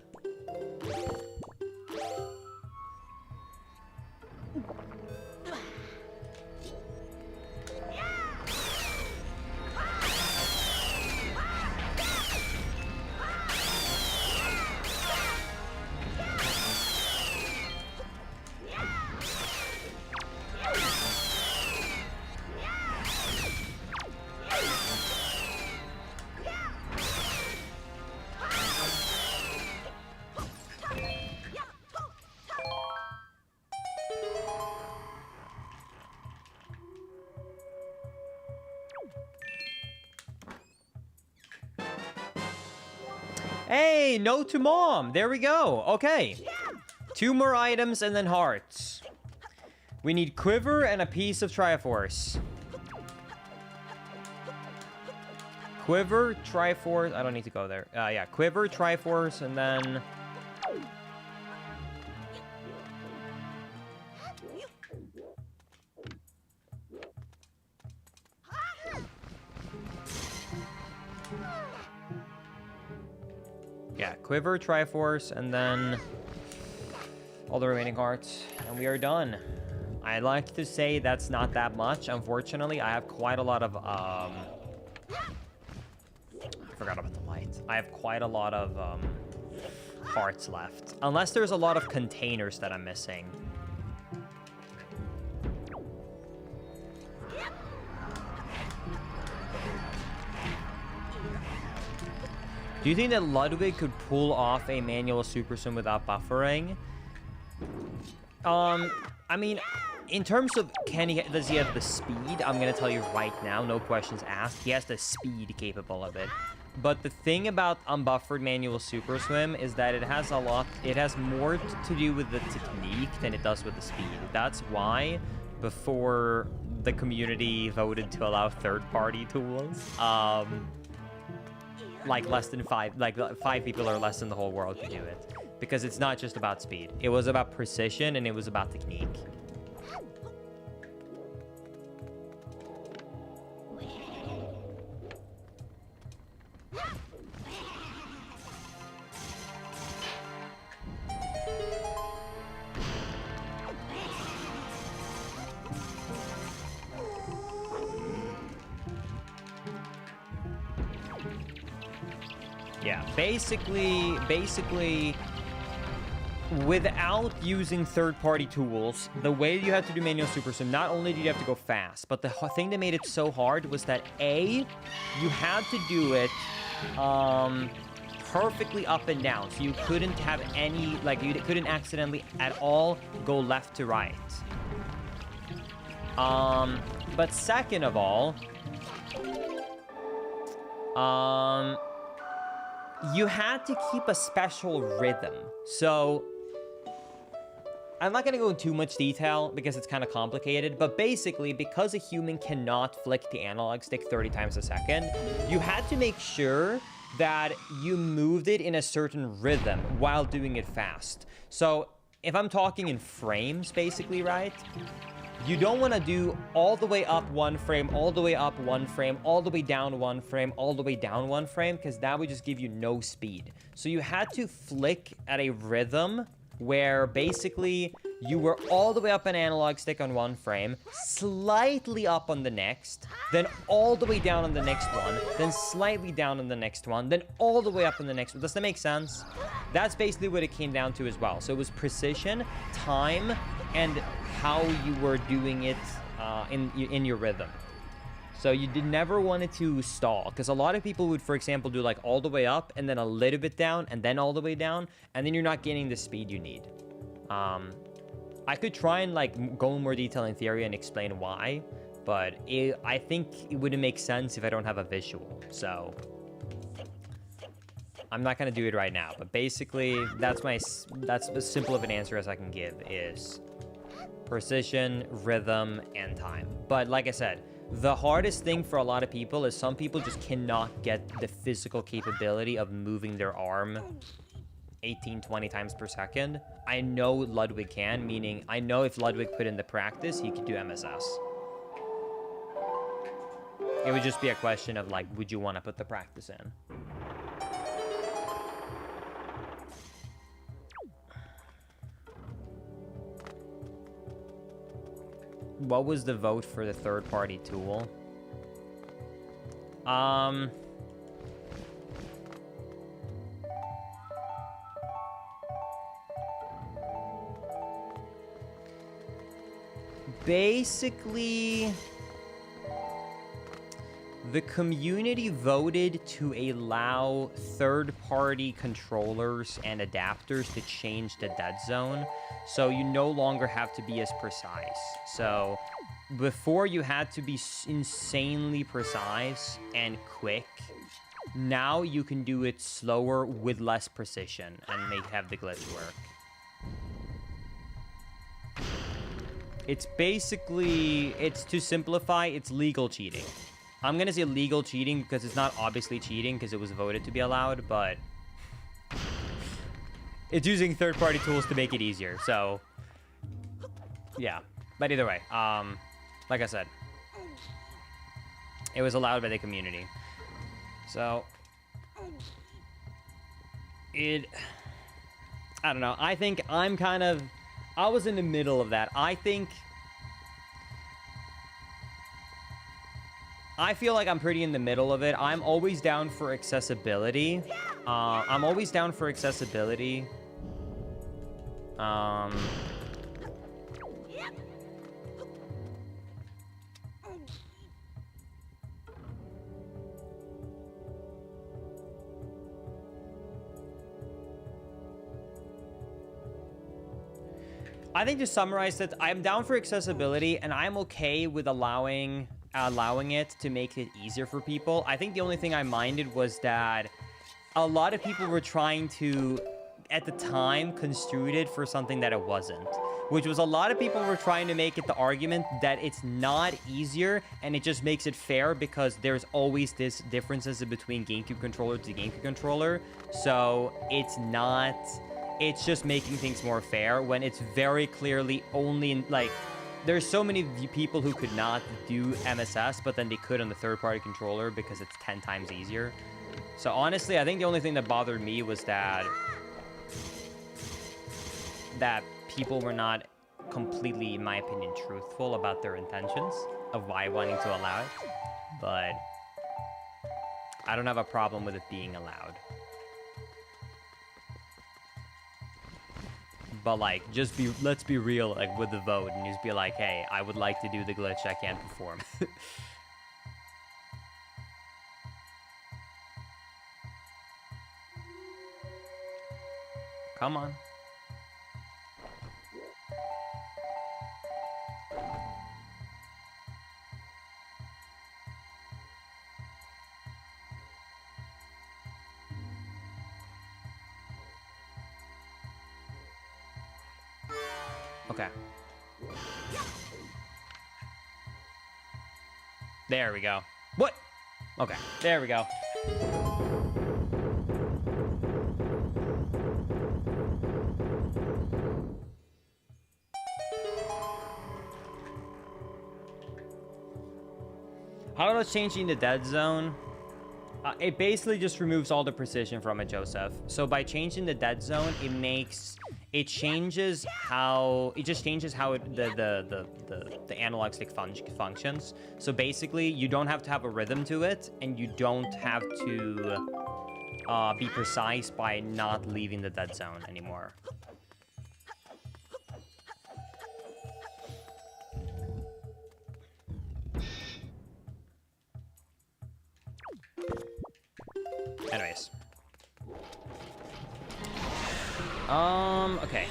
Hey, no to mom. There we go. Okay. 2 more items and then hearts. We need quiver and a piece of Triforce. Quiver, Triforce. I don't need to go there. Yeah, quiver, Triforce, and then... yeah, quiver, Triforce, and then all the remaining hearts, and we are done. I'd like to say that's not that much. Unfortunately, I have quite a lot of, I forgot about the light. I have quite a lot of, hearts left. Unless there's a lot of containers that I'm missing. Do you think that Ludwig could pull off a manual super swim without buffering? I mean, in terms of does he have the speed? I'm gonna tell you right now, no questions asked. He has the speed capable of it. But the thing about unbuffered manual super swim is that it has more to do with the technique than it does with the speed. That's why before the community voted to allow third-party tools, like less than 5 people or less in the whole world can do it, because it's not just about speed. It was about precision and it was about technique. Yeah, basically, without using third-party tools, the way you have to do manual super swim, not only did you have to go fast, but the thing that made it so hard was that you had to do it perfectly up and down, so you couldn't have any, you couldn't accidentally at all go left to right. But second of all, you had to keep a special rhythm. So I'm not going to go into too much detail because it's kind of complicated, but basically, because a human cannot flick the analog stick 30 times a second, you had to make sure that you moved it in a certain rhythm while doing it fast. So if I'm talking in frames, basically, right? You don't want to do all the way up 1 frame, all the way up 1 frame, all the way down 1 frame, all the way down 1 frame, because that would just give you no speed. So you had to flick at a rhythm where basically you were all the way up an analog stick on 1 frame, slightly up on the next, then all the way down on the next one, then slightly down on the next one, then all the way up on the next one. Does that make sense? That's basically what it came down to as well. So it was precision, time, and how you were doing it in your rhythm. So you never wanted to stall, because a lot of people would, for example, do like all the way up and then a little bit down and then all the way down, and then you're not getting the speed you need. I could try and like go in more detail in theory and explain why, but I think it wouldn't make sense if I don't have a visual. So I'm not gonna do it right now, but basically that's as simple of an answer as I can give is precision, rhythm, and time. But like I said, the hardest thing for a lot of people is some people just cannot get the physical capability of moving their arm 18, 20 times per second. I know Ludwig can, meaning I know if Ludwig put in the practice, he could do MSS. It would just be a question of like, would you want to put the practice in? What was the vote for the third-party tool? Basically, the community voted to allow third-party controllers and adapters to change the dead zone, so you no longer have to be as precise. So before you had to be insanely precise and quick, now you can do it slower with less precision and have the glitch work. It's basically, it's to simplify, it's legal cheating. I'm gonna say legal cheating because it's not obviously cheating because it was voted to be allowed, but it's using third-party tools to make it easier. So yeah, but either way, like I said, it was allowed by the community. So I don't know. I think I was in the middle of that. I feel like I'm pretty in the middle of it. I'm always down for accessibility. I'm always down for accessibility. I think to summarize it, I'm down for accessibility, and I'm okay with allowing it to make it easier for people. I think the only thing I minded was that a lot of people were trying to, at the time, construe it for something that it wasn't. Which was a lot of people were trying to make it the argument that it's not easier, and it just makes it fair because there's always this differences between GameCube controller to GameCube controller. So it's just making things more fair when it's very clearly only in, like, there's so many people who could not do MSS, but then they could on the third-party controller because it's 10 times easier. So honestly, I think the only thing that bothered me was that people were not completely, in my opinion, truthful about their intentions of why wanting to allow it. But I don't have a problem with it being allowed. But like, let's be real, like with the vote, and just be like, hey, I would like to do the glitch I can't perform. Come on. Okay. There we go. What? Okay, there we go. How about changing the dead zone? It basically just removes all the precision from it, Joseph. So by changing the dead zone, it changes how the analog stick functions. So basically, you don't have to have a rhythm to it, and you don't have to be precise by not leaving the dead zone anymore. Anyways. Okay.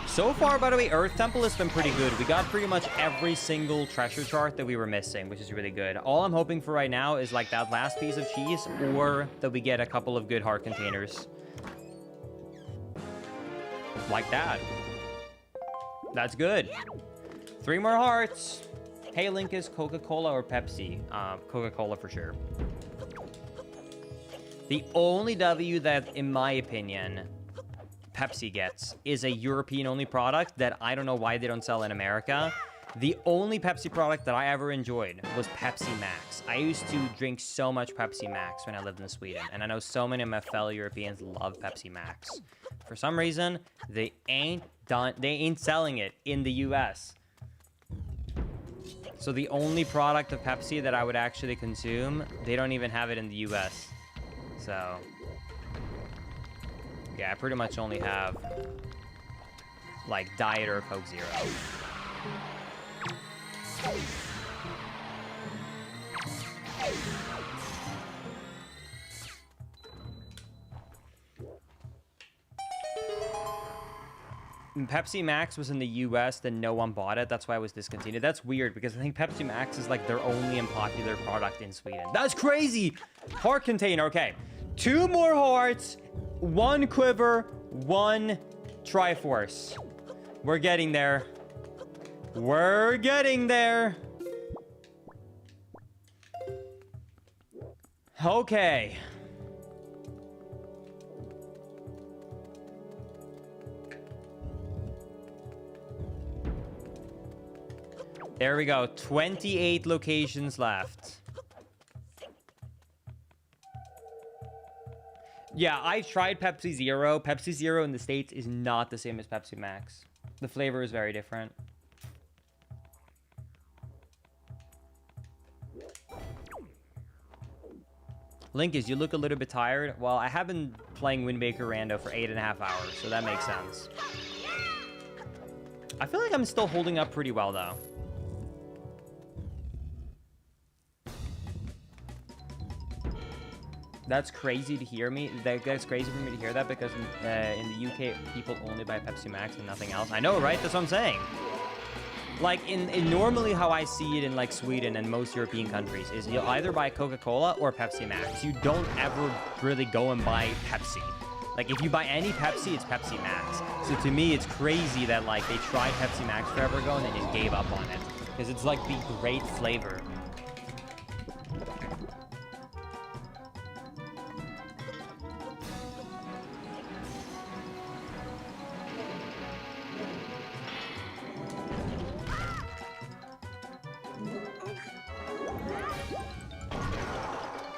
So far, by the way, Earth Temple has been pretty good. We got pretty much every single treasure chart that we were missing, which is really good. All I'm hoping for right now is like that last piece of cheese, or that we get a couple of good heart containers. Like that. That's good. 3 more hearts. Hey, Linkus, Coca-Cola or Pepsi? Coca-Cola for sure. The only W that, in my opinion, Pepsi gets is a European-only product that I don't know why they don't sell in America. The only Pepsi product that I ever enjoyed was Pepsi Max. I used to drink so much Pepsi Max when I lived in Sweden, and I know so many of my fellow Europeans love Pepsi Max. For some reason, they ain't selling it in the US. So the only product of Pepsi that I would actually consume, they don't even have it in the US. So yeah, I pretty much only have like Diet or Coke Zero. Pepsi Max was in the US, then no one bought it. That's why it was discontinued. That's weird because I think Pepsi Max is like their only unpopular product in Sweden. That's crazy! Heart container, okay. 2 more hearts, 1 quiver, 1 Triforce. We're getting there. We're getting there. Okay. There we go. 28 locations left. Yeah, I've tried Pepsi Zero. Pepsi Zero in the States is not the same as Pepsi Max. The flavor is very different. Linkus, you look a little bit tired. Well, I have been playing Wind Waker Rando for 8.5 hours, so that makes sense. I feel like I'm still holding up pretty well, though. That's crazy to hear me. That's crazy for me to hear that because in the UK, people only buy Pepsi Max and nothing else. I know, right? That's what I'm saying. Like, in normally how I see it in, like, Sweden and most European countries is you'll either buy Coca-Cola or Pepsi Max. You don't ever really go and buy Pepsi. Like, if you buy any Pepsi, it's Pepsi Max. So to me, it's crazy that, like, they tried Pepsi Max forever ago and they just gave up on it. Because it's, like, the great flavor.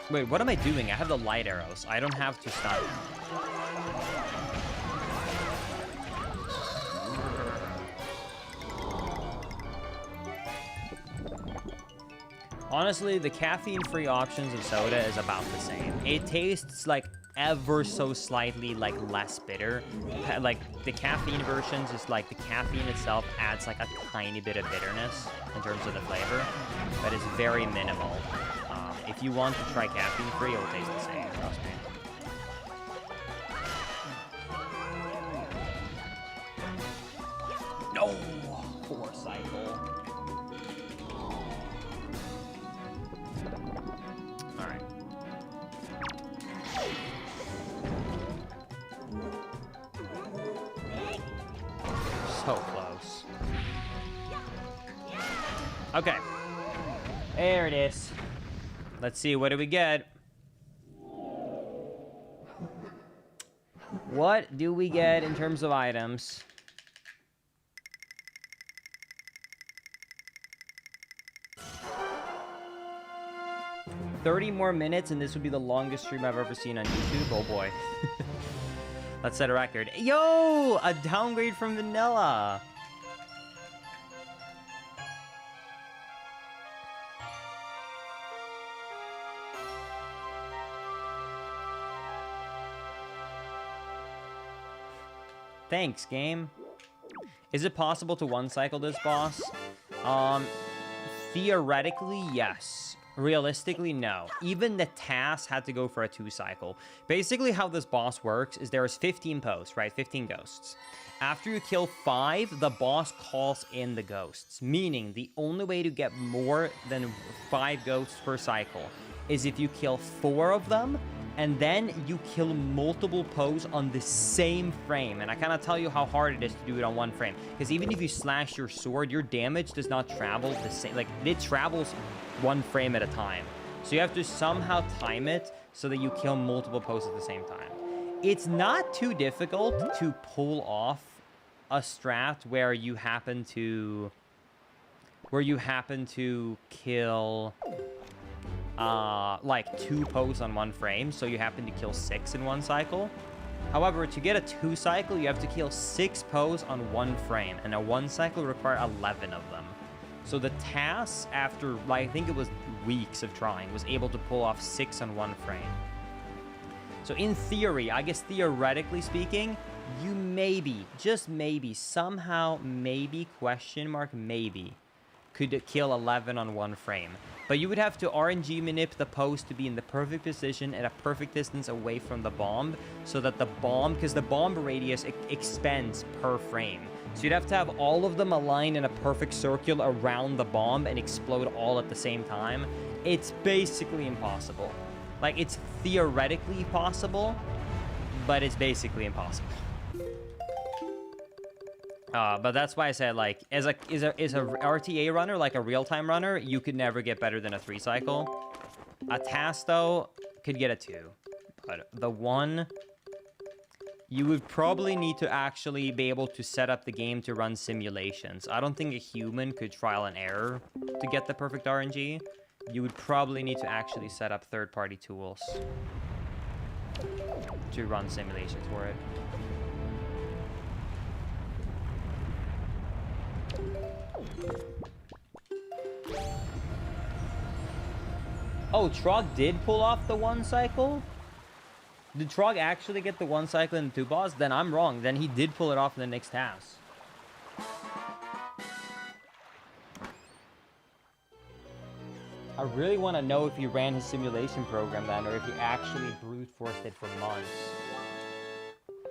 Wait, what am I doing? I have the light arrows. I don't have to stun. Honestly, the caffeine-free options of soda is about the same. It tastes like ever so slightly like less bitter. Like the caffeine versions is like the caffeine itself adds like a tiny bit of bitterness in terms of the flavor, but it's very minimal. If you want to try caffeine-free, it will taste the same, trust me. No! 4 cycle. Alright. So close. Okay. There it is. Let's see, what do we get? What do we get in terms of items? $30 more minutes, and this would be the longest stream I've ever seen on YouTube. Oh boy. Let's set a record. Yo! A downgrade from vanilla. Thanks, game. Is it possible to one-cycle this boss? Theoretically, yes. Realistically, no. Even the task had to go for a 2-cycle. Basically, how this boss works is there's 15 posts, right? 15 ghosts. After you kill 5, the boss calls in the ghosts. Meaning, the only way to get more than 5 ghosts per cycle is if you kill 4 of them, and then you kill multiple posts on the same frame. And I cannot tell you how hard it is to do it on one frame. Because even if you slash your sword, your damage does not travel the same. Like, it travels one frame at a time. So you have to somehow time it so that you kill multiple posts at the same time. It's not too difficult to pull off a strat where you happen to kill like 2 posts on one frame, so you happen to kill 6 in one cycle. However, to get a 2-cycle, you have to kill 6 posts on one frame, and a 1-cycle require 11 of them. So the task, after, like, I think it was weeks of trying, was able to pull off 6 on one frame. So in theory, I guess theoretically speaking, you maybe, just maybe, somehow, maybe, question mark, maybe, could kill 11 on one frame. But you would have to RNG manip the post to be in the perfect position at a perfect distance away from the bomb, so that the bomb, because the bomb radius expands per frame. So you'd have to have all of them aligned in a perfect circle around the bomb and explode all at the same time. It's basically impossible. Like, it's theoretically possible, but it's basically impossible. But that's why I said, like, as a RTA runner, like a real-time runner, you could never get better than a 3-cycle. A task, though, could get a 2. But the 1, you would probably need to actually be able to set up the game to run simulations. I don't think a human could trial and error to get the perfect RNG. You would probably need to actually set up third-party tools to run simulations for it. Oh, Trog did pull off the 1-cycle? Did Trog actually get the 1-cycle in the 2 boss? Then I'm wrong. Then he did pull it off in the next task. I really want to know if he ran his simulation program then, or if he actually brute forced it for months.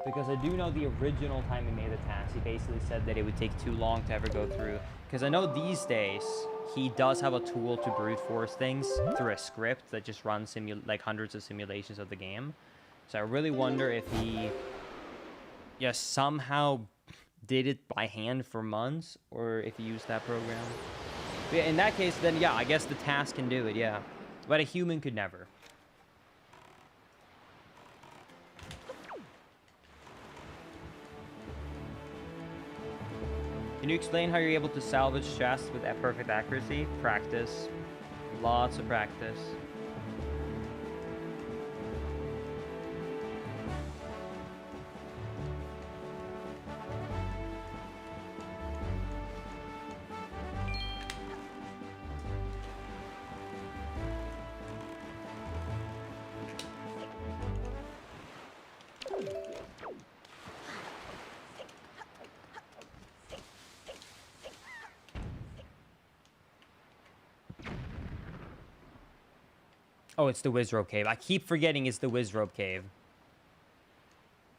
Because I do know the original time he made the task, he basically said that it would take too long to ever go through. Because I know these days, he does have a tool to brute force things through a script that just runs like hundreds of simulations of the game. So I really wonder if he just somehow did it by hand for months, or if he used that program. But yeah, in that case, then yeah, I guess the task can do it, yeah. But a human could never. Can you explain how you're able to salvage chests with that perfect accuracy? Practice. Lots of practice. Oh, it's the Wizrobe cave. I keep forgetting it's the Wizrobe cave.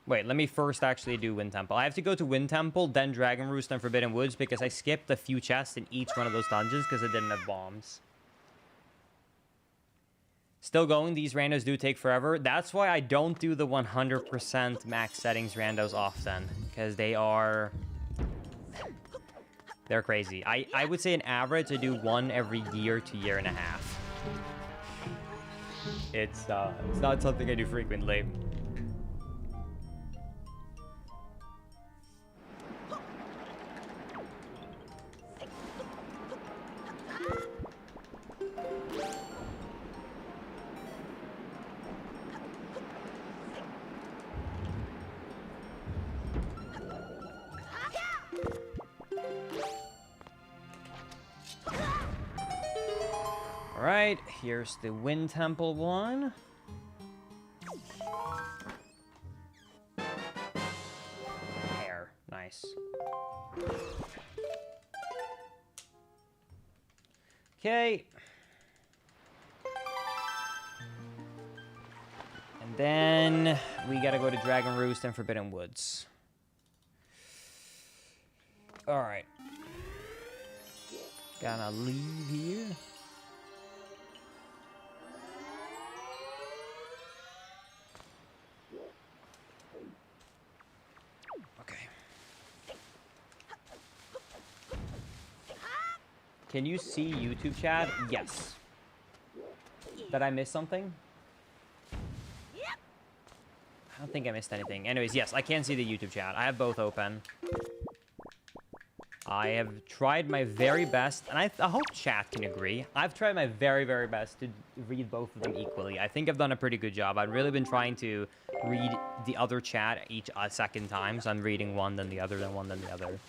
Wait, let me first actually do Wind Temple. I have to go to Wind Temple, then Dragon Roost, then Forbidden Woods, because I skipped a few chests in each one of those dungeons because I didn't have bombs. Still going. These randos do take forever. That's why I don't do the 100% max settings randos often, because they're crazy. I would say an average I do one every year to year and a half. It's not something I do frequently. Alright, here's the Wind Temple one. Hair, nice. Okay. Then we gotta go to Dragon Roost and Forbidden Woods. Alright. Gotta leave here. Okay. Can you see YouTube chat? Yes. Did I miss something? I don't think I missed anything. Anyways, yes, I can see the YouTube chat. I have both open. I have tried my very best, and I hope chat can agree. I've tried my very, very best to read both of them equally. I think I've done a pretty good job. I've really been trying to read the other chat each second time, so I'm reading one, then the other, then one, then the other.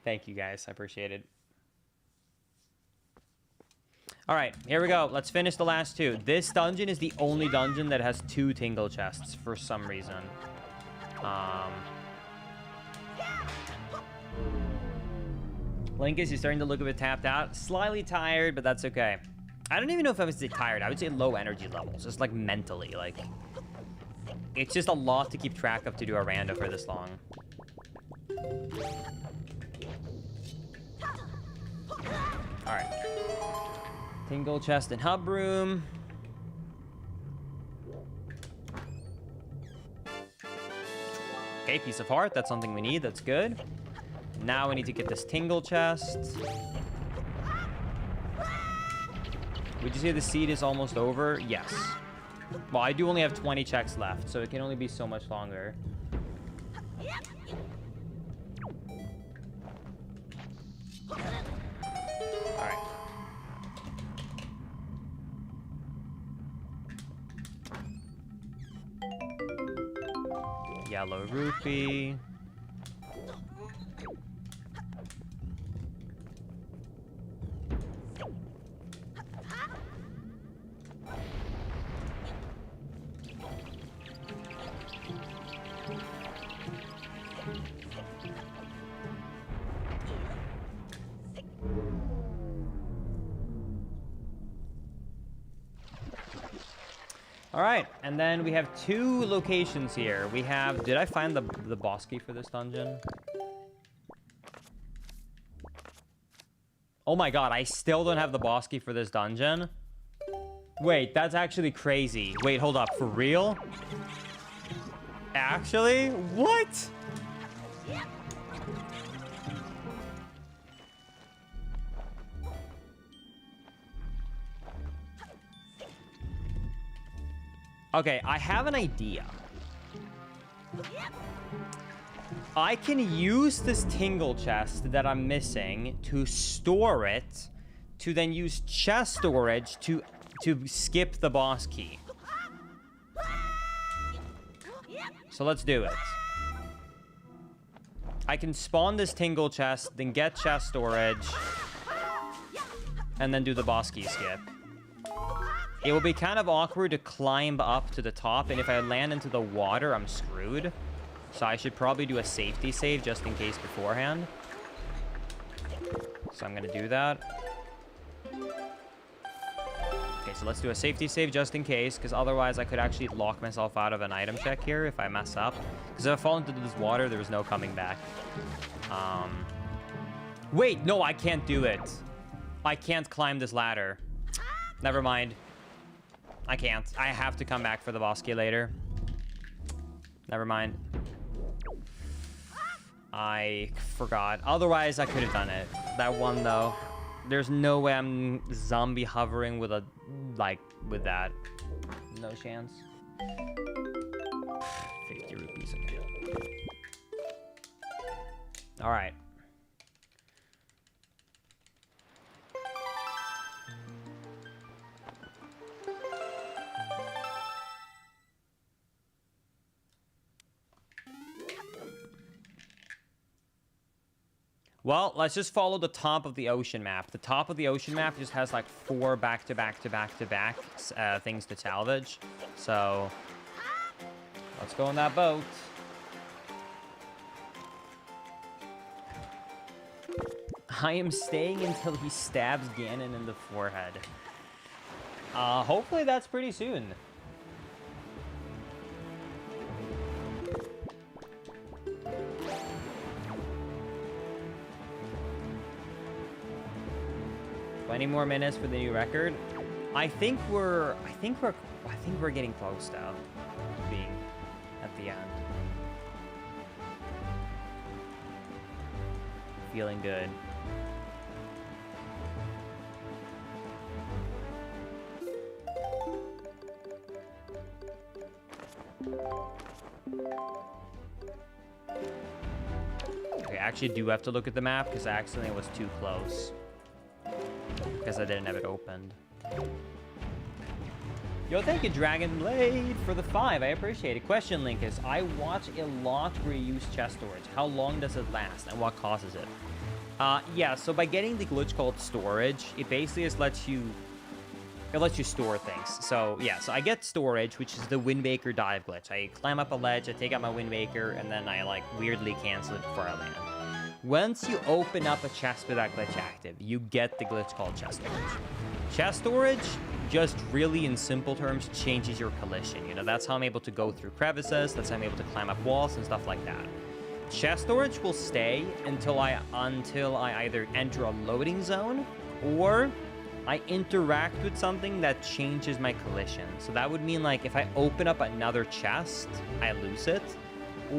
Thank you, guys. I appreciate it. All right, here we go. Let's finish the last two. This dungeon is the only dungeon that has 2 Tingle chests for some reason. Linkus, you're starting to look a bit tapped out. Slightly tired, but that's okay. I don't even know if I would say tired. I would say low energy levels. Just like mentally. Like, it's just a lot to keep track of to do a rando for this long. Alright. Tingle chest and hub room. Okay, piece of heart. That's something we need. That's good. Now we need to get this Tingle chest. Would you say the seed is almost over? Yes. Well, I do only have 20 checks left, so it can only be so much longer. Alright. Yellow rupee. All right, and then we have 2 locations here. We have, did I find the boss key for this dungeon? Oh my god, I still don't have the boss key for this dungeon. Wait, that's actually crazy. Wait, hold up, for real? Actually? What? Okay, I have an idea. I can use this Tingle chest that I'm missing to store it, to then use chest storage to skip the boss key. So let's do it. I can spawn this Tingle chest, then get chest storage, and then do the boss key skip. It will be kind of awkward to climb up to the top, and if I land into the water, I'm screwed. So I should probably do a safety save just in case beforehand. So I'm going to do that. Okay, so let's do a safety save just in case, because otherwise I could actually lock myself out of an item check here if I mess up. Because if I fall into this water, there's no coming back. Wait, no, I can't do it. I can't climb this ladder. Never mind. I can't. I have to come back for the boss key later. Never mind. I forgot. Otherwise, I could have done it. That one, though. There's no way I'm zombie hovering with a... like, with that. No chance. 50 rupees. Okay. Alright. Well, let's just follow the top of the ocean map. The top of the ocean map just has like 4 back-to-back-to-back-to-back things to salvage. So, let's go on that boat. I am staying until he stabs Ganon in the forehead. Hopefully that's pretty soon. Any more minutes for the new record? I think we're getting close though, to being at the end. Feeling good. Okay, I actually do have to look at the map because I accidentally was too close. Because I didn't have it opened. Yo, thank you, Dragon Blade, for the 5. I appreciate it. Question, Linkus. I watch a lot where you use chest storage. How long does it last, and what causes it? Yeah, so by getting the glitch called storage, it basically just lets you store things. So, yeah, so I get storage, which is the Wind Waker dive glitch. I climb up a ledge, I take out my Wind Waker, and then I, like, weirdly cancel it before I land. Once you open up a chest with that glitch active, you get the glitch called chest storage. Chest storage, just really in simple terms, changes your collision. You know, that's how I'm able to go through crevices, that's how I'm able to climb up walls and stuff like that. Chest storage will stay until I either enter a loading zone or I interact with something that changes my collision. So that would mean, like, if I open up another chest, I lose it.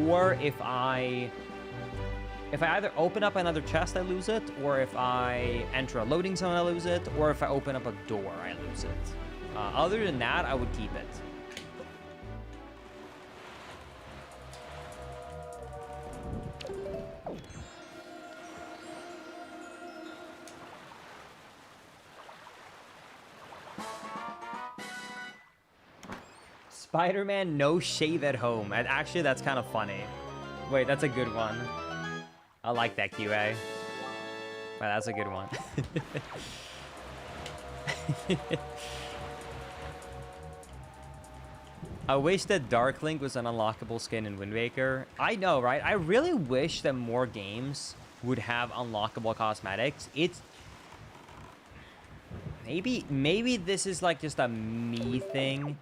Or if I either open up another chest, I lose it, or if I enter a loading zone, I lose it, or if I open up a door, I lose it. Other than that, I would keep it. Spider-Man no shave at home. Actually, that's kind of funny. Wait, that's a good one. I like that, QA. Wow, that's a good one. I wish that Dark Link was an unlockable skin in Wind Waker. I know, right? I really wish that more games would have unlockable cosmetics. It's... Maybe this is like just a me thing.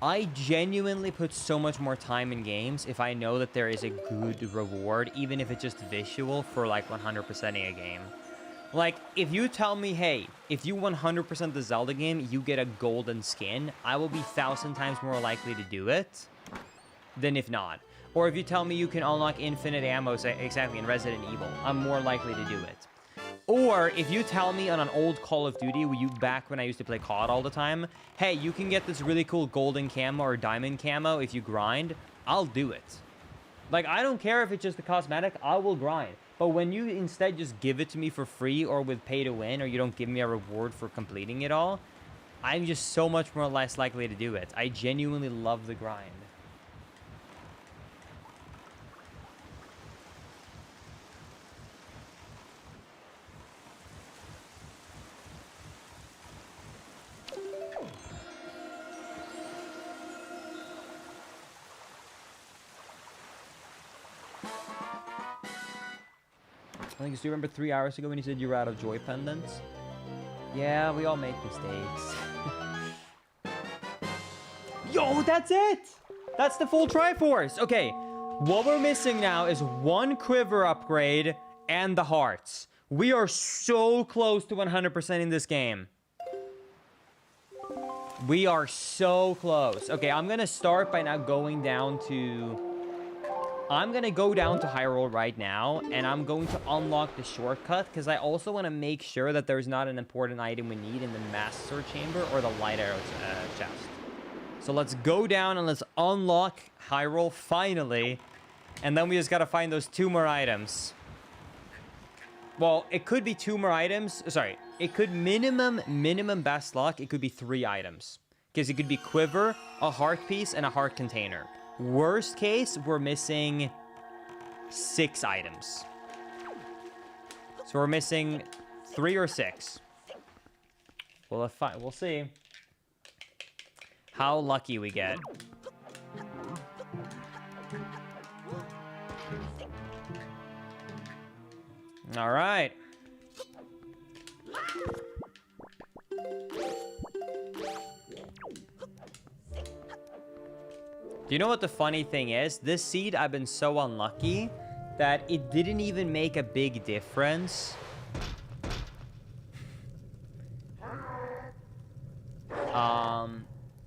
I genuinely put so much more time in games if I know that there is a good reward, even if it's just visual, for like 100%ing a game. Like, if you tell me, hey, if you 100% the Zelda game, you get a golden skin, I will be 1,000 times more likely to do it than if not. Or if you tell me you can unlock infinite ammo, exactly, in Resident Evil, I'm more likely to do it. Or if you tell me on an old Call of Duty, back when I used to play COD all the time, hey, you can get this really cool golden camo or diamond camo if you grind, I'll do it. Like, I don't care if it's just a cosmetic, I will grind. But when you instead just give it to me for free or with pay to win, or you don't give me a reward for completing it all, I'm just so much more less likely to do it. I genuinely love the grind. I think, do you remember 3 hours ago when you said you were out of joy pendants? Yeah, we all make mistakes. Yo, that's it! That's the full Triforce! Okay, what we're missing now is 1 quiver upgrade and the hearts. We are so close to 100% in this game. We are so close. Okay, I'm gonna start by now going down to... I'm going to go down to Hyrule right now, and I'm going to unlock the shortcut, because I also want to make sure that there's not an important item we need in the Master Chamber or the Light Arrow chest. So let's go down and let's unlock Hyrule, finally, and then we just got to find those 2 more items. Well, it could be 2 more items. Sorry, it could minimum best luck, it could be 3 items. Because it could be Quiver, a heart piece, and a heart container. Worst case, we're missing 6 items. So we're missing 3 or 6. Well, we'll see how lucky we get. All right. Do you know what the funny thing is? This seed, I've been so unlucky that it didn't even make a big difference.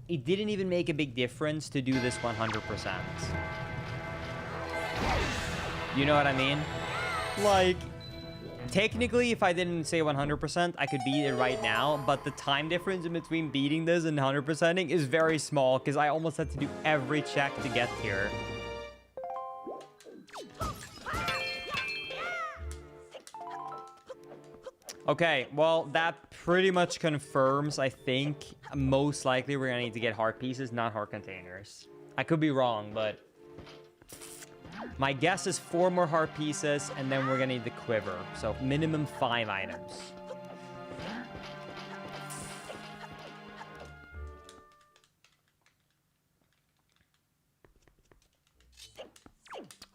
It didn't even make a big difference to do this 100%. You know what I mean? Like, technically, if I didn't say 100%, I could beat it right now, but the time difference in between beating this and 100%ing is very small, because I almost had to do every check to get here. Okay, well, that pretty much confirms, I think, most likely we're gonna need to get heart pieces, not heart containers. I could be wrong, but my guess is 4 more heart pieces, and then we're gonna need the quiver. So minimum 5 items.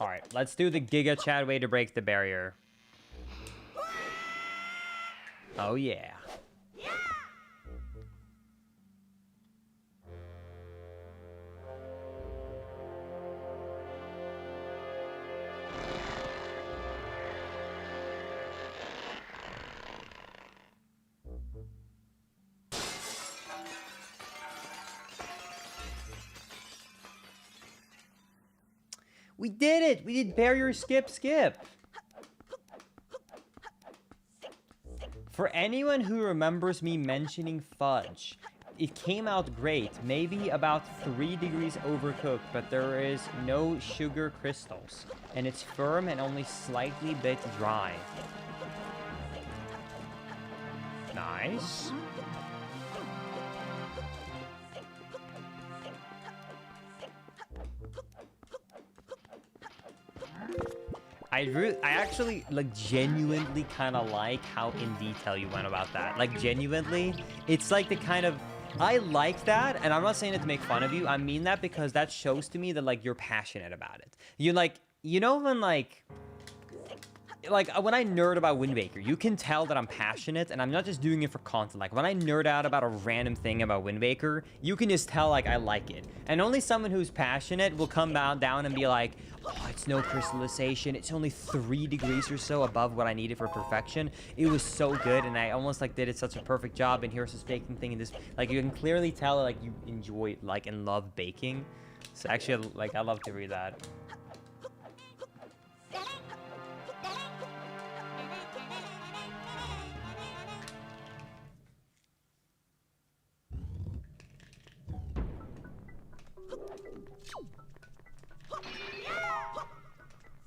All right, let's do the Giga Chad way to break the barrier. Oh, yeah. We did it! We did barrier skip. For anyone who remembers me mentioning fudge, it came out great. Maybe about 3 degrees overcooked, but there is no sugar crystals. And it's firm and only slightly bit dry. Nice. I actually, like, genuinely kind of like how in detail you went about that. Like, genuinely, it's like the kind of... I like that, and I'm not saying it to make fun of you. I mean that because that shows to me that, like, you're passionate about it. You, like, you know when, like, when I nerd about Wind Waker, you can tell that I'm passionate, and I'm not just doing it for content. Like, when I nerd out about a random thing about Wind Waker, you can just tell, like, I like it. And only someone who's passionate will come down and be like, oh, it's no crystallization. It's only 3 degrees or so above what I needed for perfection. It was so good, and I almost, like, did it such a perfect job, and here's this baking thing, and this... Like, you can clearly tell, like, you enjoy, like, and love baking. So, actually, like, I love to read that.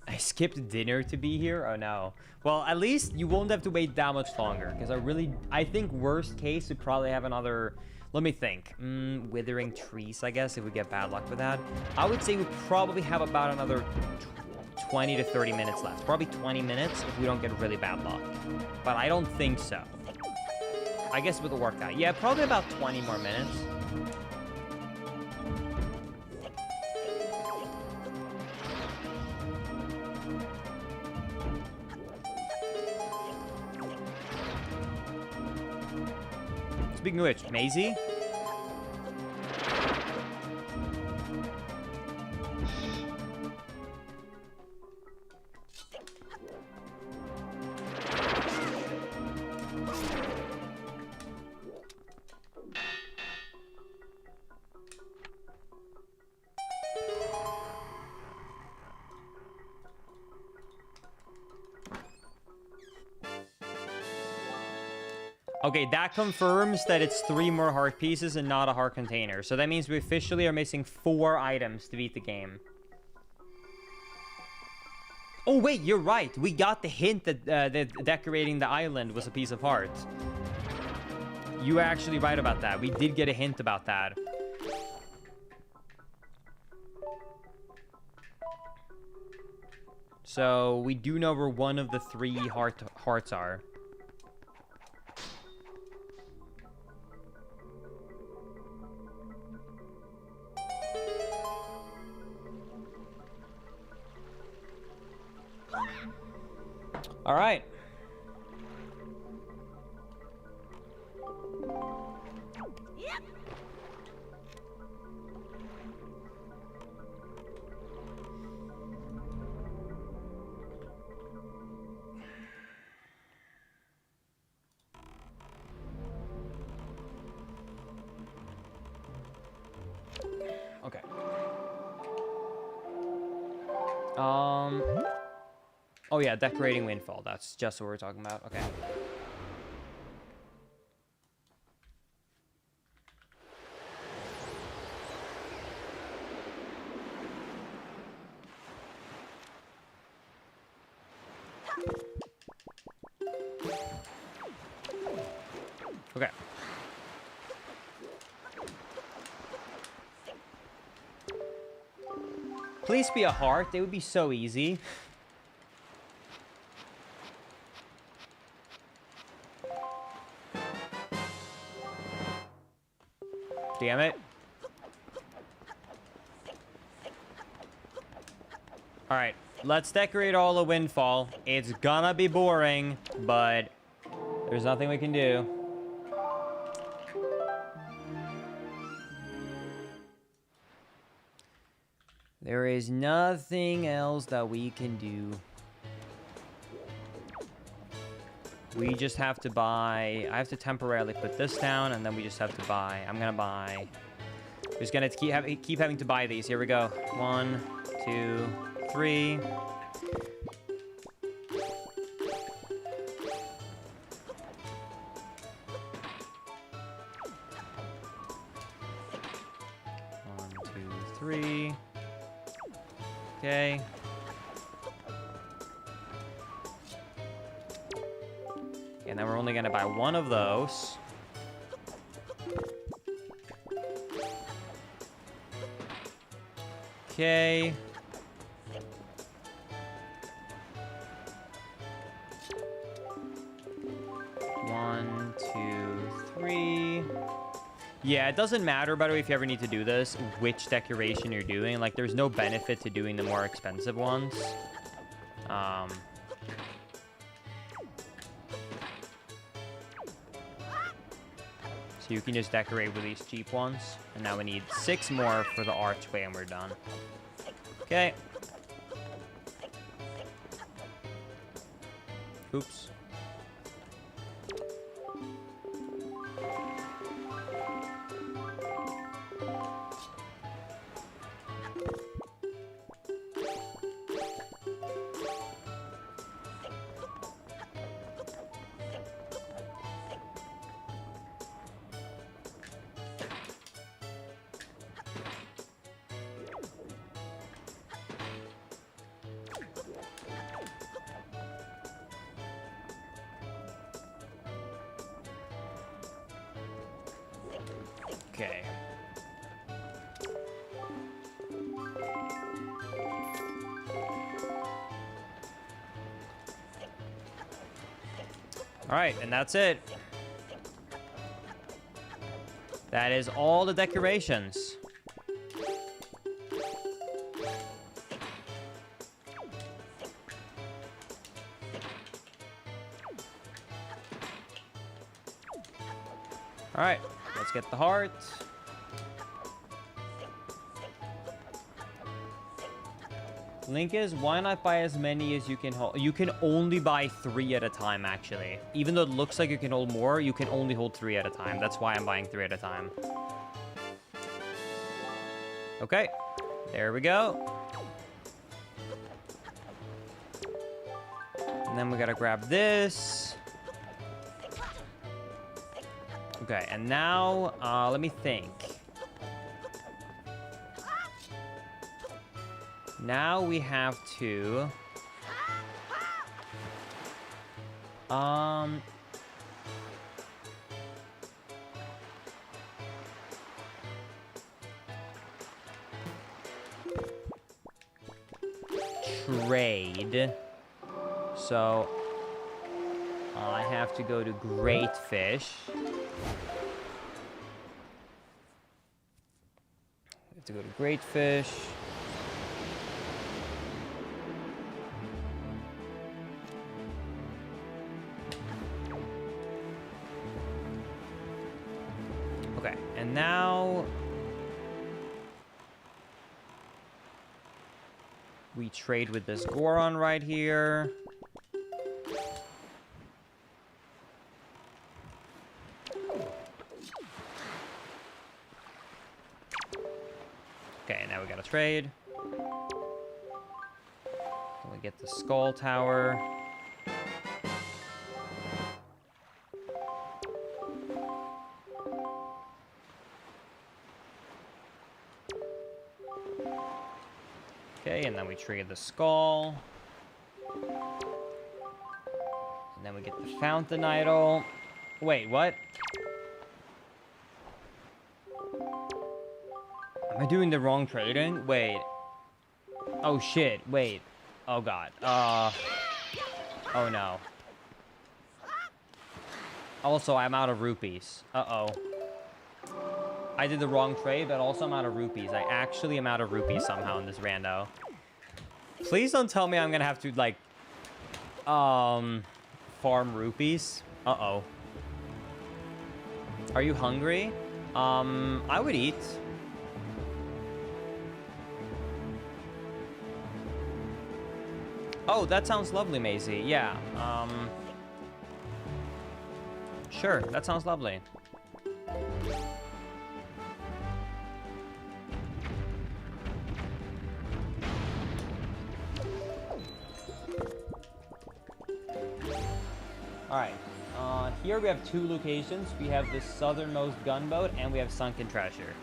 I skipped dinner to be here? Oh no. Well, at least you won't have to wait that much longer, because I think worst case, we probably have another, let me think. Withering trees, I guess, if we get bad luck with that. I would say we probably have about another 20 to 30 minutes left. Probably 20 minutes if we don't get really bad luck. But I don't think so. I guess with the work out. Yeah, probably about 20 more minutes. Speaking of which, Maisie? Okay, that confirms that it's 3 more heart pieces and not a heart container. So that means we officially are missing 4 items to beat the game. Oh, wait, you're right. We got the hint that decorating the island was a piece of heart. You were actually right about that. We did get a hint about that. So we do know where one of the 3 hearts are. All right. Okay. Oh yeah, decorating Windfall. That's just what we're talking about. Okay. Okay. Please be a heart. They would be so easy. Damn it. Alright, let's decorate all the Windfall. It's gonna be boring, but there's nothing we can do. There is nothing else that we can do. We just have to buy... I have to temporarily put this down, and then we just have to buy... I'm gonna buy... We're just gonna keep having to buy these. Here we go. 1, 2, 3. Okay. And then we're only gonna buy 1 of those. Okay. One, two, three. Yeah, it doesn't matter, by the way, if you ever need to do this, which decoration you're doing. Like, there's no benefit to doing the more expensive ones. So you can just decorate with these cheap ones. And now we need 6 more for the archway, and we're done. Okay. Oops. Okay. All right, and that's it. That is all the decorations. All right, let's get the heart. Link is, why not buy as many as you can hold? You can only buy 3 at a time, actually. Even though it looks like you can hold more, you can only hold 3 at a time. That's why I'm buying 3 at a time. Okay, there we go. And then we gotta grab this. Okay, and now, let me think. Now we have to... trade. So I have to go to Great Fish. I have to go to Great Fish. Okay, and now we trade with this Goron right here. Okay, now we gotta trade. Then we get the Skull Tower. Okay, and then we trade the Skull. And then we get the Fountain Idol. Wait, what? Am I doing the wrong trading? Wait. Oh shit, wait. Oh god. Oh no. Also, I'm out of rupees. Uh-oh. I did the wrong trade, but also I'm out of rupees. I actually am out of rupees somehow in this rando. Please don't tell me I'm gonna have to, like, farm rupees. Uh-oh. Are you hungry? I would eat. Oh, that sounds lovely, Maisie. Yeah, sure, that sounds lovely. Alright, here we have two locations. We have the southernmost gunboat, and we have Sunken Treasure.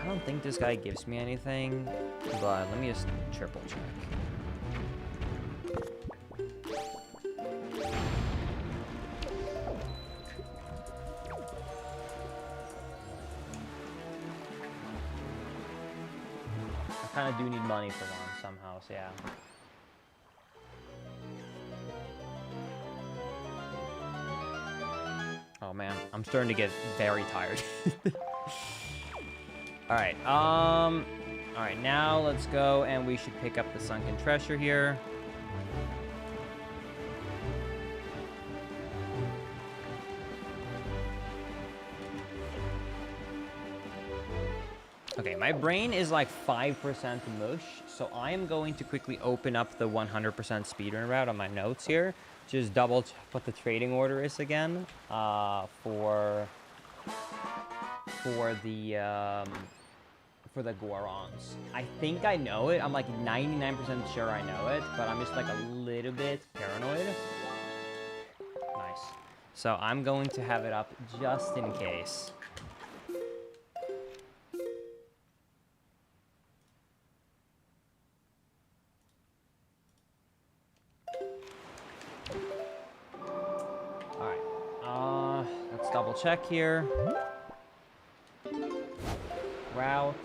I don't think this guy gives me anything, but let me just triple check. I kind of do need money for one somehow, so yeah. Oh man, I'm starting to get very tired. Alright, alright, now let's go and we should pick up the Sunken Treasure here. Okay, my brain is like 5% mush, so I am going to quickly open up the 100% speedrun route on my notes here. Just double check what the trading order is again, for the Gorons. I think I know it. I'm like 99% sure I know it, but I'm just like a little bit paranoid. Nice. So I'm going to have it up just in case. Alright. Let's double check here. Routes.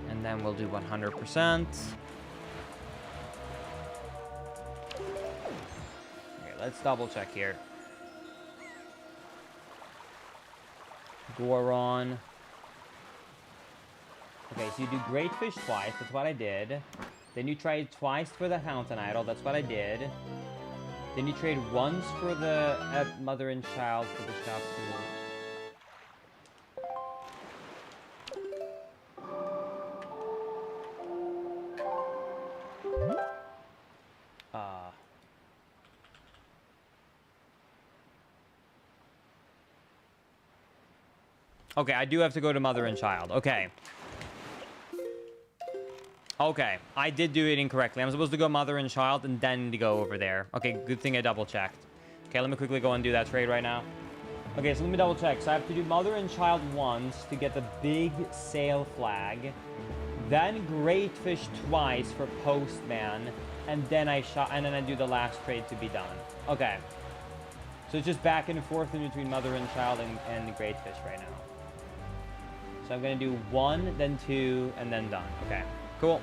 And then we'll do 100%. Okay, let's double check here. Goron. Okay, so you do Great Fish twice, that's what I did. Then you trade twice for the Fountain Idol, that's what I did. Then you trade once for the Mother and Child for the shop too. Okay, I do have to go to Mother and Child. Okay. Okay, I did do it incorrectly. I'm supposed to go mother and child and then to go over there. Okay, good thing I double checked. Okay, let me quickly go and do that trade right now. Okay, so let me double check. So I have to do mother and child once to get the big sail flag. Then great fish twice for postman. And then I do the last trade to be done. Okay. So it's just back and forth in between mother and child and great fish right now. So I'm going to do 1, then 2, and then done. Okay, cool.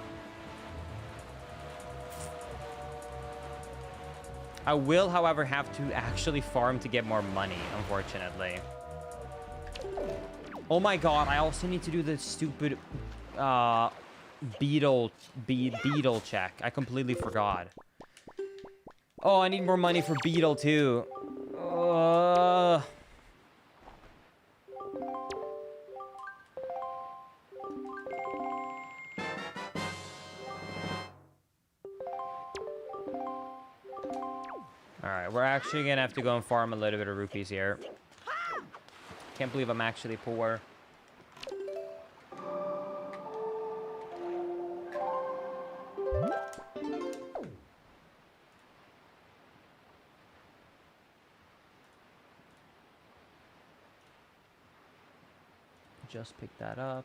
I will, however, have to actually farm to get more money, unfortunately. Oh my god, I also need to do the stupid Beetle check. I completely forgot. Oh, I need more money for Beetle, too. Alright, we're actually gonna have to go and farm a little bit of rupees here. Can't believe I'm actually poor. Just pick that up.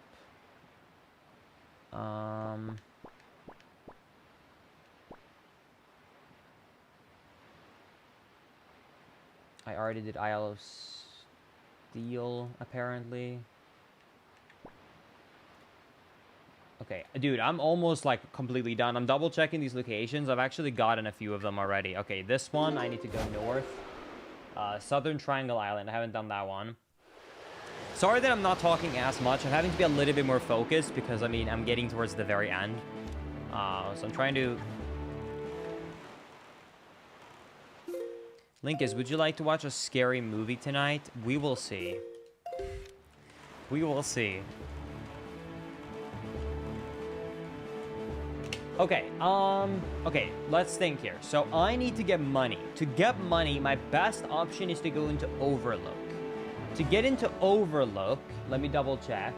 I already did Isle of Steel, apparently. Okay, dude, I'm almost, like, completely done. I'm double-checking these locations. I've actually gotten a few of them already. Okay, this one, I need to go north. Southern Triangle Island. I haven't done that one. Sorry that I'm not talking as much. I'm having to be a little bit more focused because, I mean, I'm getting towards the very end. So I'm trying to... Linkus, would you like to watch a scary movie tonight? We will see. We will see. Okay, okay, let's think here. So I need to get money. To get money, my best option is to go into Overlook. To get into Overlook, let me double check.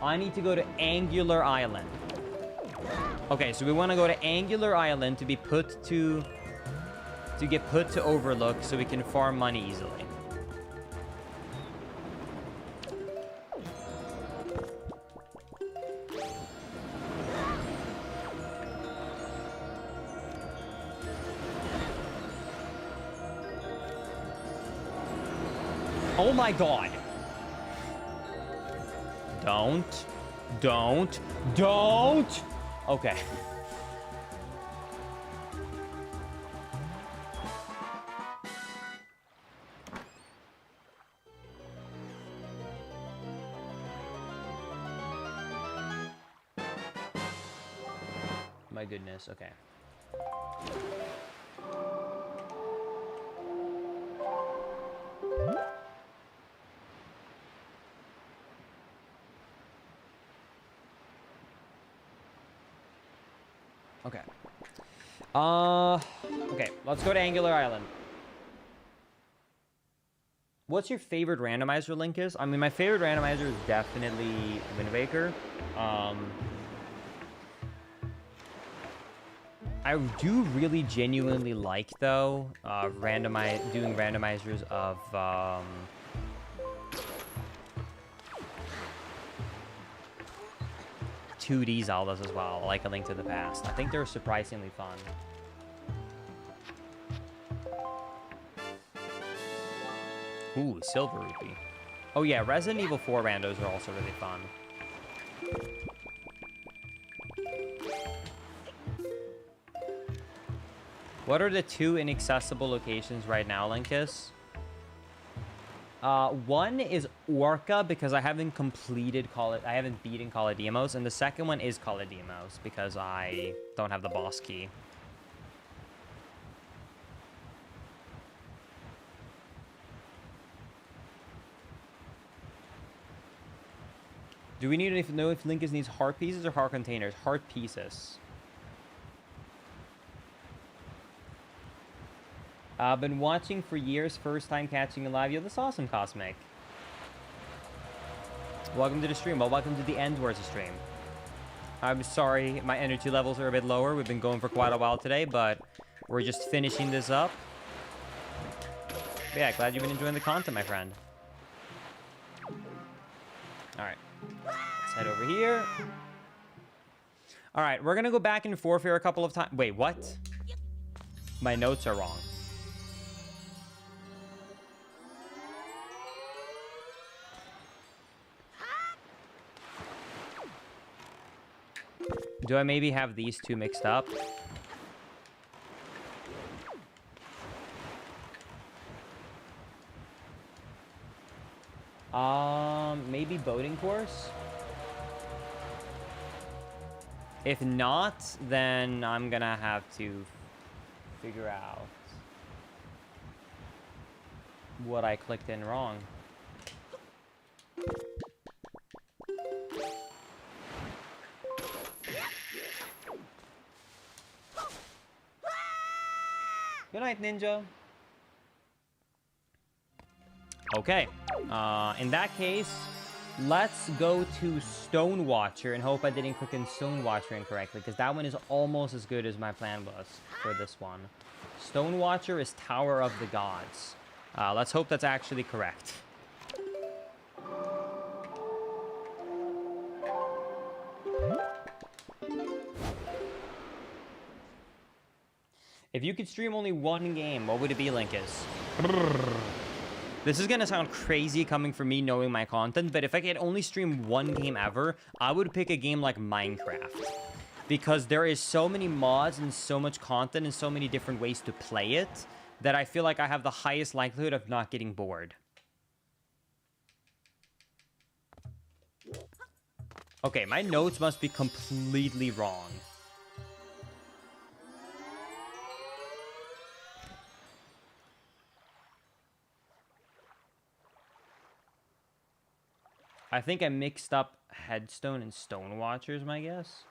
I need to go to Angular Island. Okay, so we want to go to Angular Island to be put to get put to Overlook so we can farm money easily. Oh my god. Don't. Okay. My goodness, okay. Okay. Okay, let's go to Angular Island. What's your favorite randomizer, Linkus? I mean, my favorite randomizer is definitely Wind Waker. I do really genuinely like, though, doing randomizers of, 2D Zeldas as well, like A Link to the Past. I think they're surprisingly fun. Ooh, Silver Rupee. Oh yeah, Resident Evil 4 randos are also really fun. What are the 2 inaccessible locations right now, Linkus? One is Orca because I haven't beaten Colodimos, and the second one is Colodimos because I don't have the boss key. Do we need to know if Linkus needs heart pieces or heart containers? Heart pieces. I've been watching for years, first time catching you live. Yo, that's awesome, Cosmic. Welcome to the stream. Well, welcome to the end towards the stream. I'm sorry, my energy levels are a bit lower. We've been going for quite a while today, but we're just finishing this up. But yeah, glad you've been enjoying the content, my friend. All right, let's head over here. All right, we're gonna go back and forth here a couple of times. Wait, what? My notes are wrong. Do I maybe have these two mixed up? Maybe boating course? If not, then I'm gonna have to figure out what I clicked in wrong. Good night, Ninja. Okay. In that case, let's go to Stone Watcher and hope I didn't click in Stone Watcher incorrectly, because that one is almost as good as my plan was for this one. Stone Watcher is Tower of the Gods. Let's hope that's actually correct. If you could stream only one game, what would it be, Linkus? This is gonna sound crazy coming from me knowing my content, but if I could only stream one game ever, I would pick a game like Minecraft. Because there is so many mods and so much content and so many different ways to play it that I feel like I have the highest likelihood of not getting bored. Okay, my notes must be completely wrong. I think I mixed up Headstone and Stone Watchers, my guess.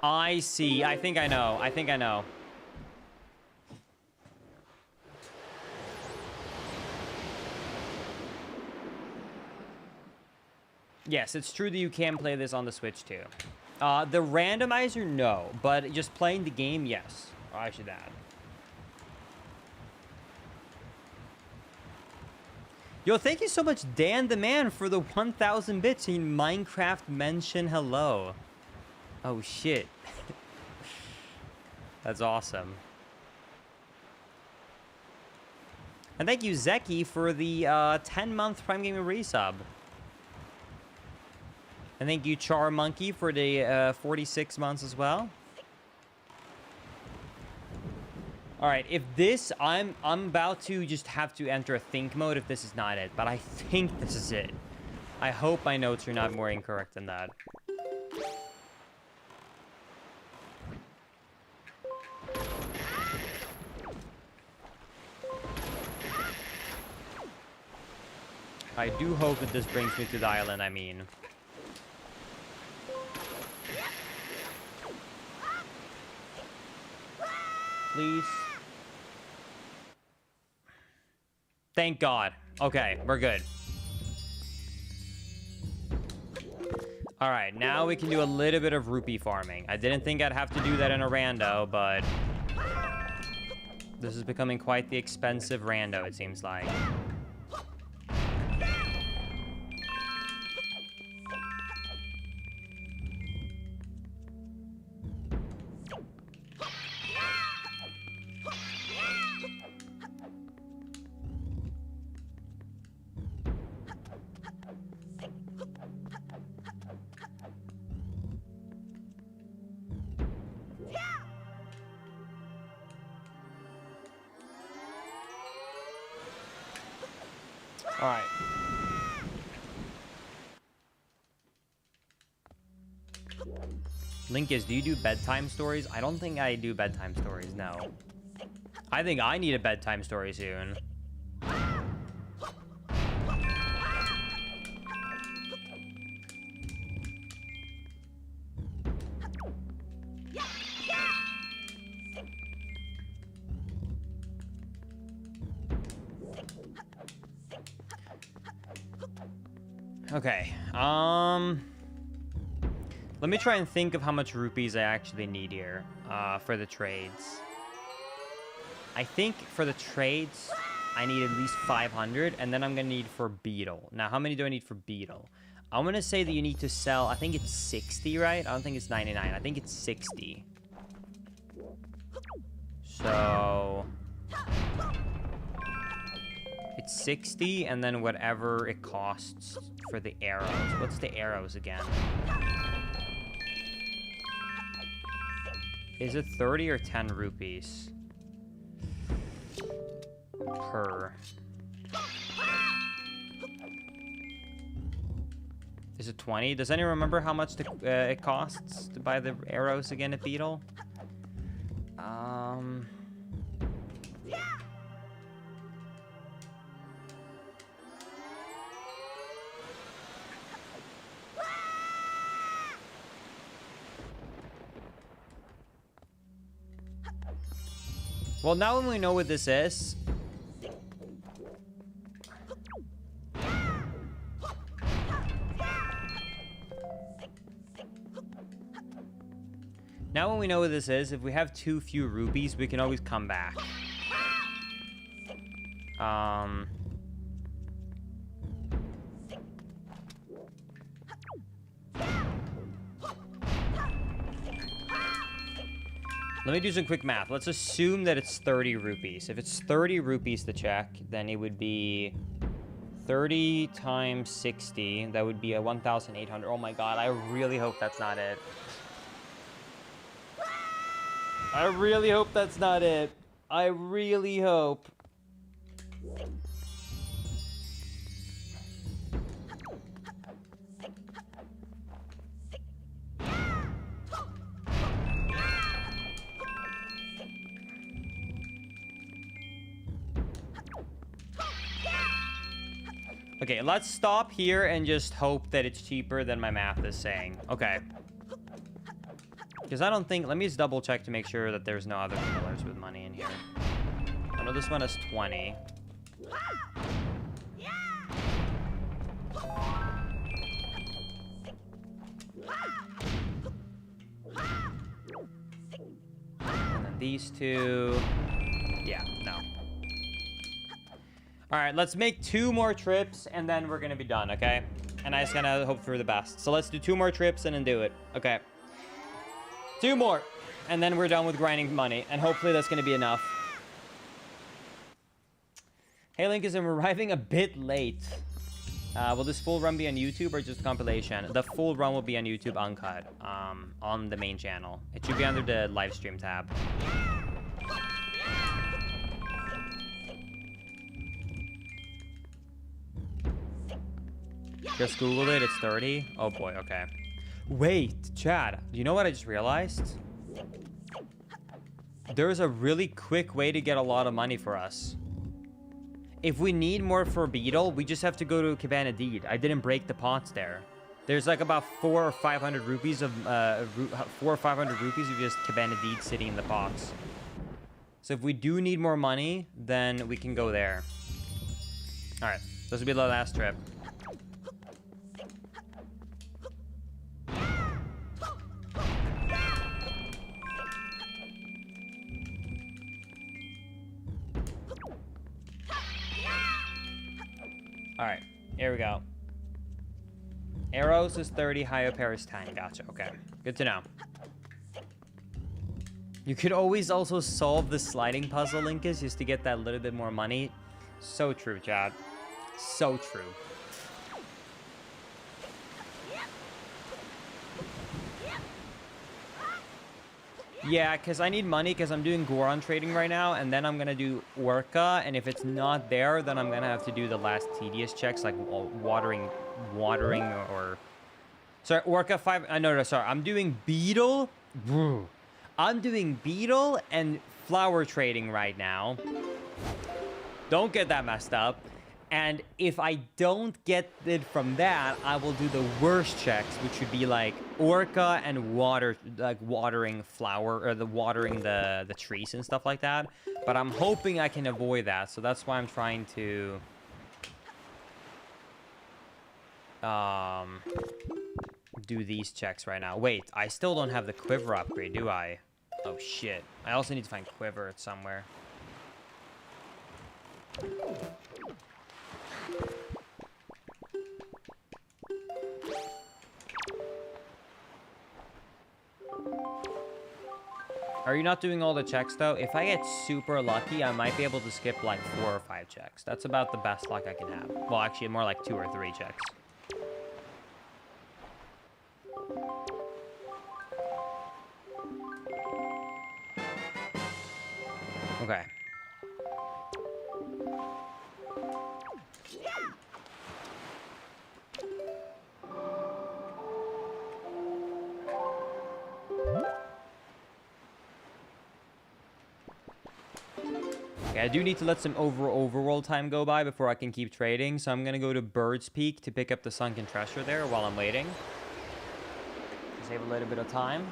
I see. I think I know. I think I know. Yes, it's true that you can play this on the Switch too. The randomizer, no. But just playing the game, yes. Or I should add. Yo, thank you so much, Dan the Man, for the 1,000 bits in Minecraft mention. Hello. Oh, shit. That's awesome. And thank you, Zeki, for the 10-month Prime Gaming resub. And thank you, Char Monkey, for the 46 months as well. All right, if this, I'm about to just have to enter a think mode if this is not it, but I think this is it. I hope my notes are not more incorrect than that. I do hope that this brings me to the island, I mean. Please. Thank God. Okay, we're good. All right, now we can do a little bit of rupee farming. I didn't think I'd have to do that in a rando, but this is becoming quite the expensive rando, it seems like. All right. Linkus, do you do bedtime stories? I don't think I do bedtime stories, no. I think I need a bedtime story soon. Okay. Let me try and think of how much rupees I actually need here for the trades. I think for the trades, I need at least 500, and then I'm going to need for Beetle. Now, how many do I need for Beetle? I'm going to say that you need to sell, I think it's 60, right? I don't think it's 99. I think it's 60. So... it's 60, and then whatever it costs for the arrows. What's the arrows again? Is it 30 or 10 rupees? Per. Is it 20? Does anyone remember how much it costs to buy the arrows again at Beetle? Well, now when we know what this is... now when we know what this is, if we have too few rupees, we can always come back. Let me do some quick math. Let's assume that it's 30 rupees. If it's 30 rupees to check, then it would be 30 times 60. That would be a 1,800. Oh my god, I really hope that's not it. I really hope that's not it. I really hope. Okay, let's stop here and just hope that it's cheaper than my math is saying. Okay. Because I don't think... let me just double check to make sure that there's no other colors with money in here. I know this one has 20. And then these two... yeah, no. All right, let's make 2 more trips, and then we're gonna be done, okay? And I just gotta hope for the best. So let's do 2 more trips and then do it. Okay. 2 more, and then we're done with grinding money, and hopefully that's gonna be enough. Hey, Link, I'm arriving a bit late. Will this full run be on YouTube or just compilation? The full run will be on YouTube uncut, on the main channel. It should be under the live stream tab. Just Googled it, it's 30. Oh boy, okay. Wait, Chad, do you know what I just realized? There's a really quick way to get a lot of money for us. If we need more for Beetle, we just have to go to Cabana Deed. I didn't break the pots there. There's like about 400 or 500 rupees of 400 or 500 rupees of just Cabana Deed sitting in the pots. So if we do need more money, then we can go there. All right, this will be the last trip. All right, here we go. Arrows is 30, High Pair is 10. Gotcha, okay. Good to know. You could always also solve the sliding puzzle, Linkus, just to get that little bit more money. So true, Chad. So true. Yeah, because I need money because I'm doing Goron trading right now, and then I'm going to do Orca, and if it's not there, then I'm going to have to do the last tedious checks, like watering or... Sorry, Orca 5... no, sorry. I'm doing Beetle. I'm doing Beetle and flower trading right now. Don't get that messed up. And if I don't get it from that, I will do the worst checks, which would be like Orca and water, like watering flower or watering the trees and stuff like that. But I'm hoping I can avoid that, so that's why I'm trying to. do these checks right now. Wait, I still don't have the quiver upgrade, do I? Oh shit. I also need to find quiver somewhere. Are you not doing all the checks though? If I get super lucky, I might be able to skip like 4 or 5 checks. That's about the best luck I can have. Well, actually more like 2 or 3 checks. Okay. Okay, I do need to let some overworld time go by before I can keep trading, so I'm gonna go to Bird's Peak to pick up the sunken treasure there while I'm waiting. Save a little bit of time.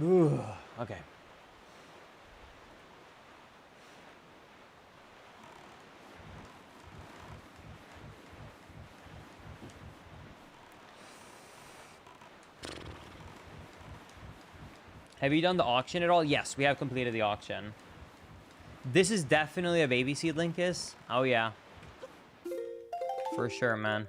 Ooh, okay. Have you done the auction at all? Yes, we have completed the auction. This is definitely a baby seed, Linkus. Oh, yeah. For sure, man.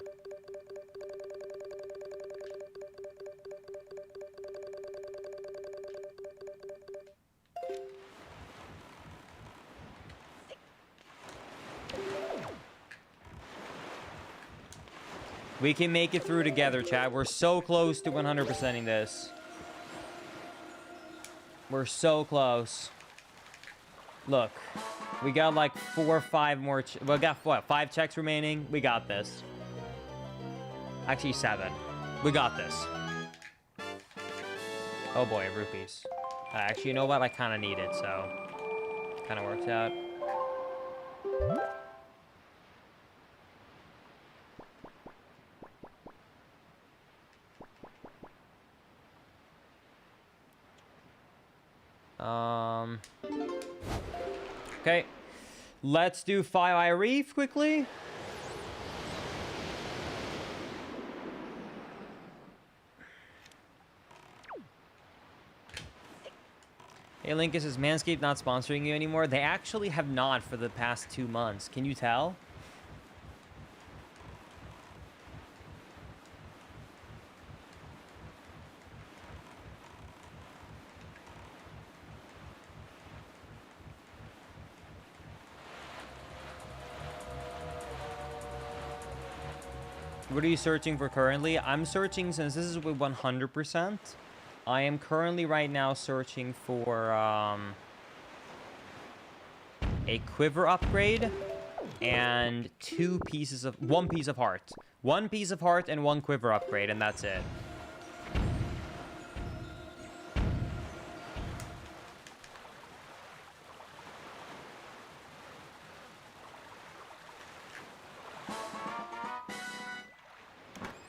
We can make it through together, chat. We're so close to 100%ing this. We're so close. Look, we got like 4 or 5 more. We got what, 5 checks remaining. We got this. Actually, 7. We got this. Oh boy, rupees. Actually, you know what? I kind of need it, so kind of works out. Okay, let's do 5-Eye Reef quickly. Hey, Linkus, is Manscaped not sponsoring you anymore? They actually have not for the past 2 months. Can you tell? What are you searching for currently? I'm searching, since this is with 100%, I am currently right now searching for a quiver upgrade and 1 piece of heart. 1 piece of heart and 1 quiver upgrade, and that's it.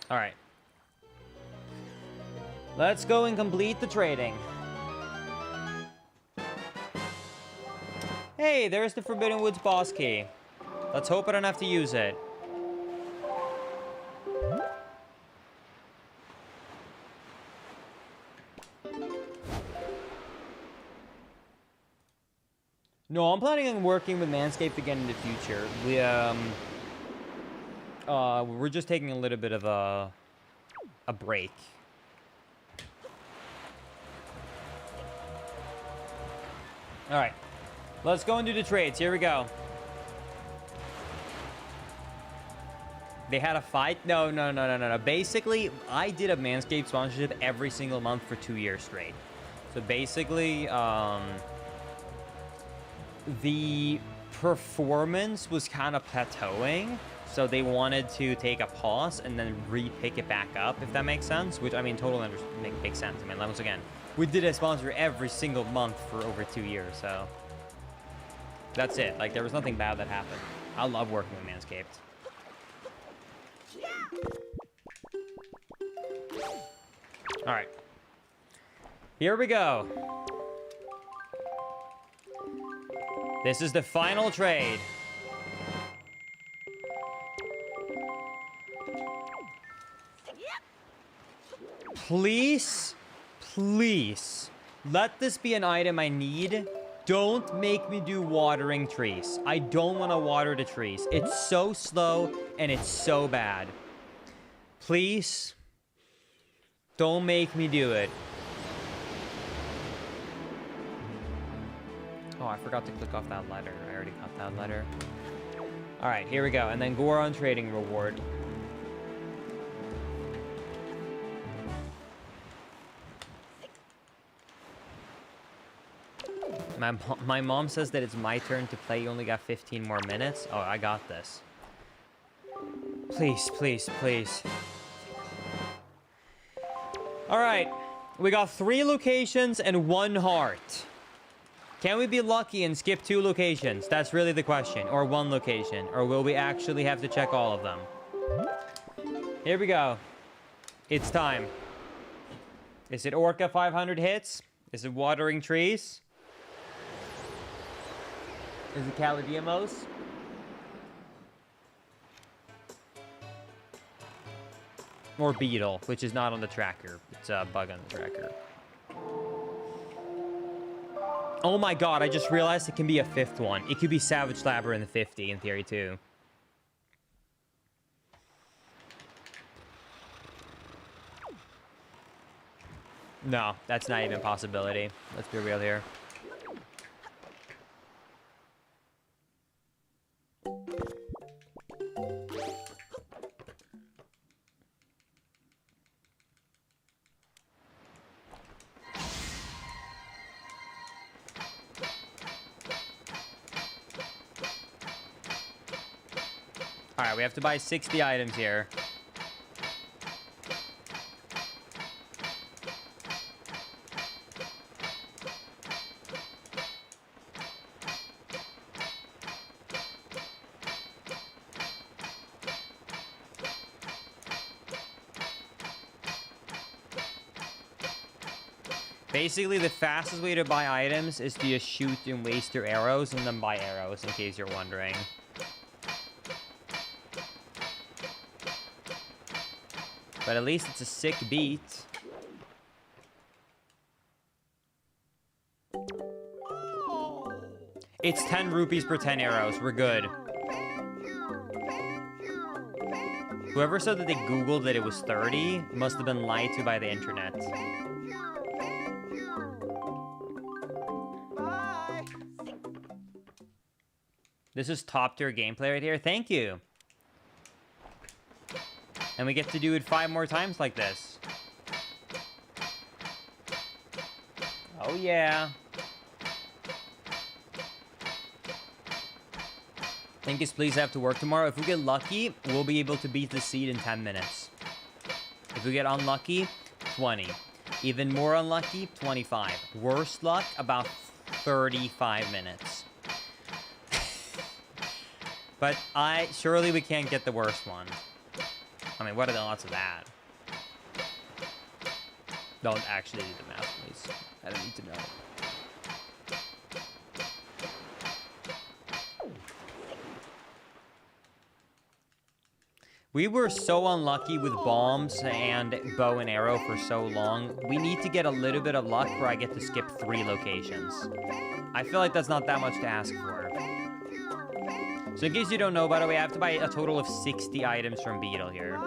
All right. Let's go and complete the trading. Hey, there's the Forbidden Woods boss key. Let's hope I don't have to use it. No, I'm planning on working with Manscaped again in the future. We're just taking a little bit of a break. All right, let's go and do the trades. Here we go. They had a fight? No. Basically, I did a Manscaped sponsorship every single month for 2 years straight. So basically, the performance was kind of plateauing. So they wanted to take a pause and then re-pick it back up, if that makes sense. Which, I mean, totally makes sense. I mean, once again, we did a sponsor every single month for over 2 years, so that's it. Like, there was nothing bad that happened. I love working with Manscaped. All right. Here we go. This is the final trade. Please, please, let this be an item I need. Don't make me do watering trees. I don't want to water the trees. It's so slow and it's so bad. Please, don't make me do it. Oh, I forgot to click off that letter. I already got that letter. All right, here we go. And then Goron trading reward. My mom says that it's my turn to play. You only got 15 more minutes. Oh, I got this. Please, please, please. All right. We got 3 locations and 1 heart. Can we be lucky and skip 2 locations? That's really the question. Or 1 location. Or will we actually have to check all of them? Here we go. It's time. Is it Orca 500 hits? Is it watering trees? Is it Caladiemos? Or Beetle, which is not on the tracker. It's a bug on the tracker. Oh my god, I just realized it can be a 5th one. It could be Savage Labyrinth 50 in theory too. No, that's not even a possibility. Let's be real here. Alright, we have to buy 60 items here. Basically, the fastest way to buy items is to just shoot and waste your arrows and then buy arrows, in case you're wondering. But at least it's a sick beat. It's 10 rupees per 10 arrows. We're good. Whoever said that they Googled that it was 30 must have been lied to by the internet. This is top tier gameplay right here. Thank you. And we get to do it 5 more times like this. Oh yeah. Think it's please have to work tomorrow. If we get lucky, we'll be able to beat the seed in 10 minutes. If we get unlucky, 20. Even more unlucky, 25. Worst luck, about 35 minutes. But surely we can't get the worst one. I mean, what are the odds of that? Don't actually do the math, please. I don't need to know. We were so unlucky with bombs and bow and arrow for so long. We need to get a little bit of luck where I get to skip 3 locations. I feel like that's not that much to ask for. So in case you don't know, by the way, I have to buy a total of 60 items from Beetle here.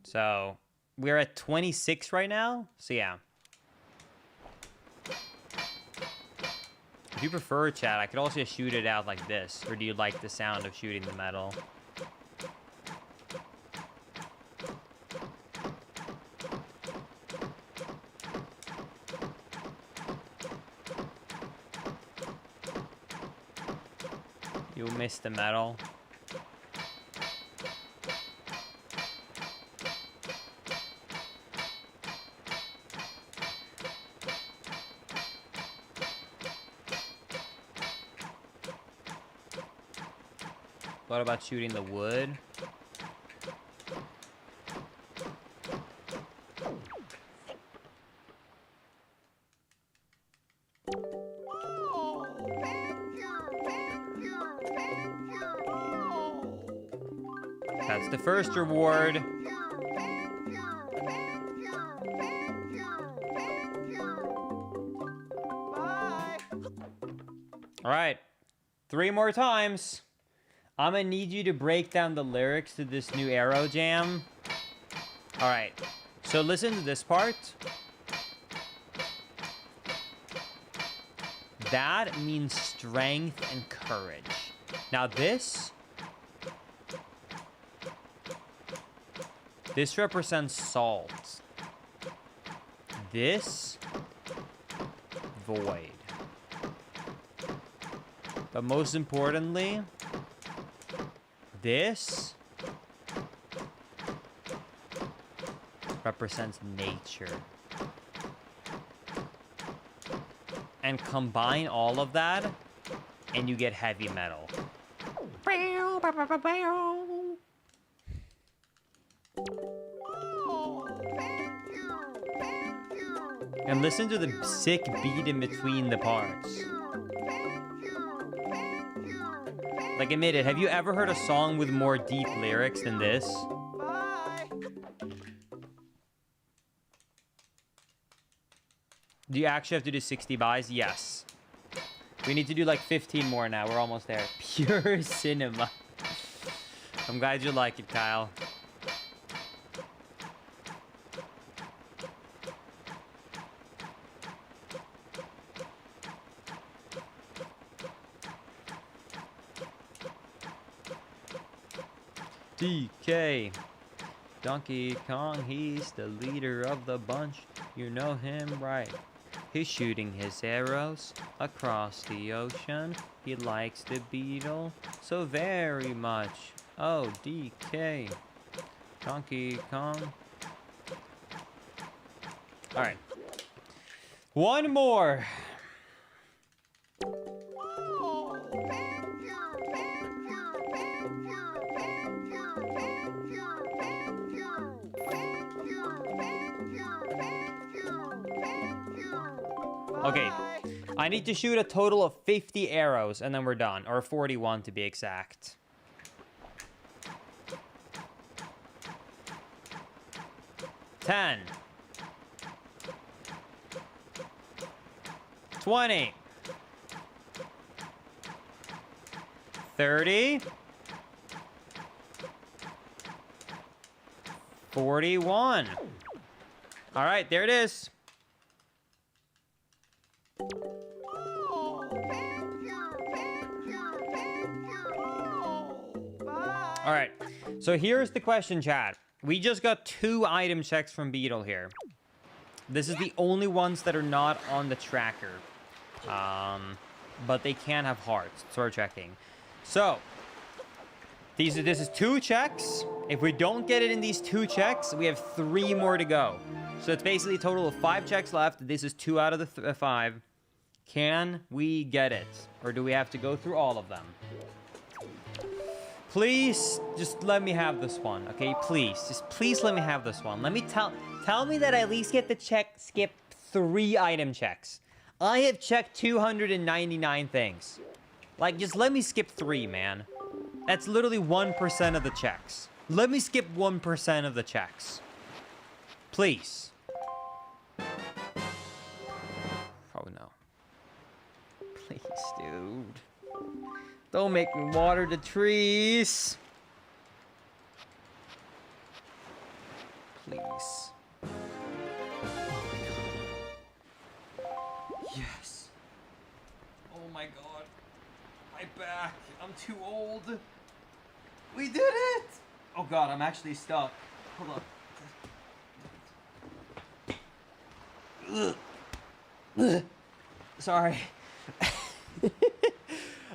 So we're at 26 right now. So yeah. If you prefer, chat, I could also shoot it out like this. Or do you like the sound of shooting the metal? You missed the metal. What about shooting the wood? That's the first reward. All right, 3 more times. I'm gonna need you to break down the lyrics to this new Arrow Jam. All right, so listen to this part. That means strength and courage. Now this represents salt. This, void. But most importantly, this represents nature. And combine all of that, and you get heavy metal. And listen to the sick beat in between the parts. Like, admit it, have you ever heard a song with more deep lyrics than this? Do you actually have to do 60 buys? Yes. We need to do like 15 more now. We're almost there. Pure cinema. I'm glad you like it, Kyle. DK. Donkey Kong, he's the leader of the bunch. You know him, right? He's shooting his arrows across the ocean. He likes the Beetle so very much. Oh, DK. Donkey Kong. All right. One more. Okay, I need to shoot a total of 50 arrows and then we're done, or 41 to be exact. $10, $20, $30, $41. All right, there it is. All right, so here's the question, chat. We just got 2 item checks from Beetle here. This is the only ones that are not on the tracker. But they can have hearts, so we're checking. So, this is 2 checks. If we don't get it in these 2 checks, we have 3 more to go. So it's basically a total of 5 checks left. This is 2 out of the 5. Can we get it? Or do we have to go through all of them? Please, just let me have this one, okay? Please, just please let me have this one. Let me tell me that I at least get the skip 3 item checks. I have checked 299 things. Like, just let me skip 3, man. That's literally 1% of the checks. Let me skip 1% of the checks. Please. Oh, no. Please, dude. Don't make me water the trees. Please. Yes. Oh my god. My back. I'm too old. We did it! Oh god, I'm actually stuck. Hold on. Ugh. Sorry.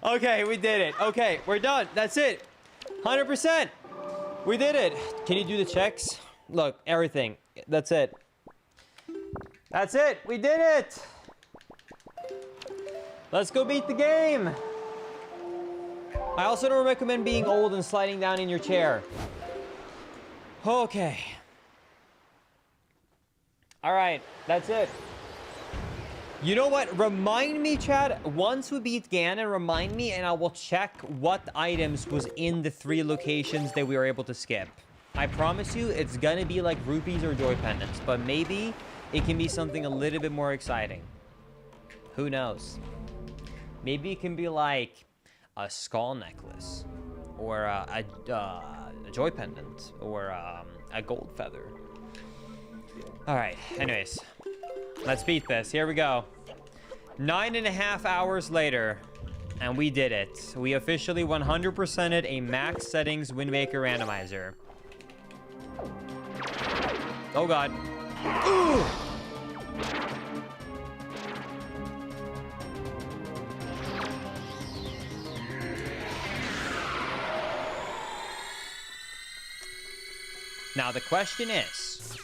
Okay, we did it. Okay, we're done. That's it. 100%. We did it. Can you do the checks? Look, everything. That's it. That's it. We did it. Let's go beat the game. I also don't recommend being old and sliding down in your chair. Okay. All right, that's it. You know what? Remind me, Chad. Once we beat Ganon, remind me, and I will check what items was in the 3 locations that we were able to skip. I promise you, it's gonna be like rupees or joy pendants, but maybe it can be something a little bit more exciting. Who knows? Maybe it can be like a skull necklace, or a joy pendant, or a gold feather. All right. Anyways. Let's beat this. Here we go. 9.5 hours later, and we did it. We officially 100%ed a max settings Wind Waker Randomizer. Oh god. Ooh! Now the question is,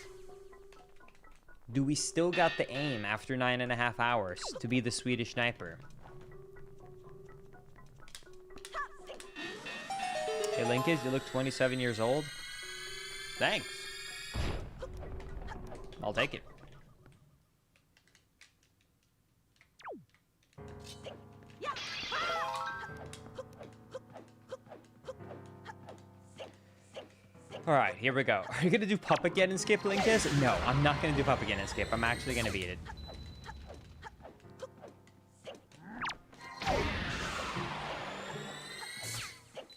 do we still got the aim after 9.5 hours to be the Swedish sniper? Hey, Linkus, you look 27 years old. Thanks. I'll take it. All right, here we go. Are you gonna do Pup again and skip, Linkus? No, I'm not gonna do Pup again and skip. I'm actually gonna beat it.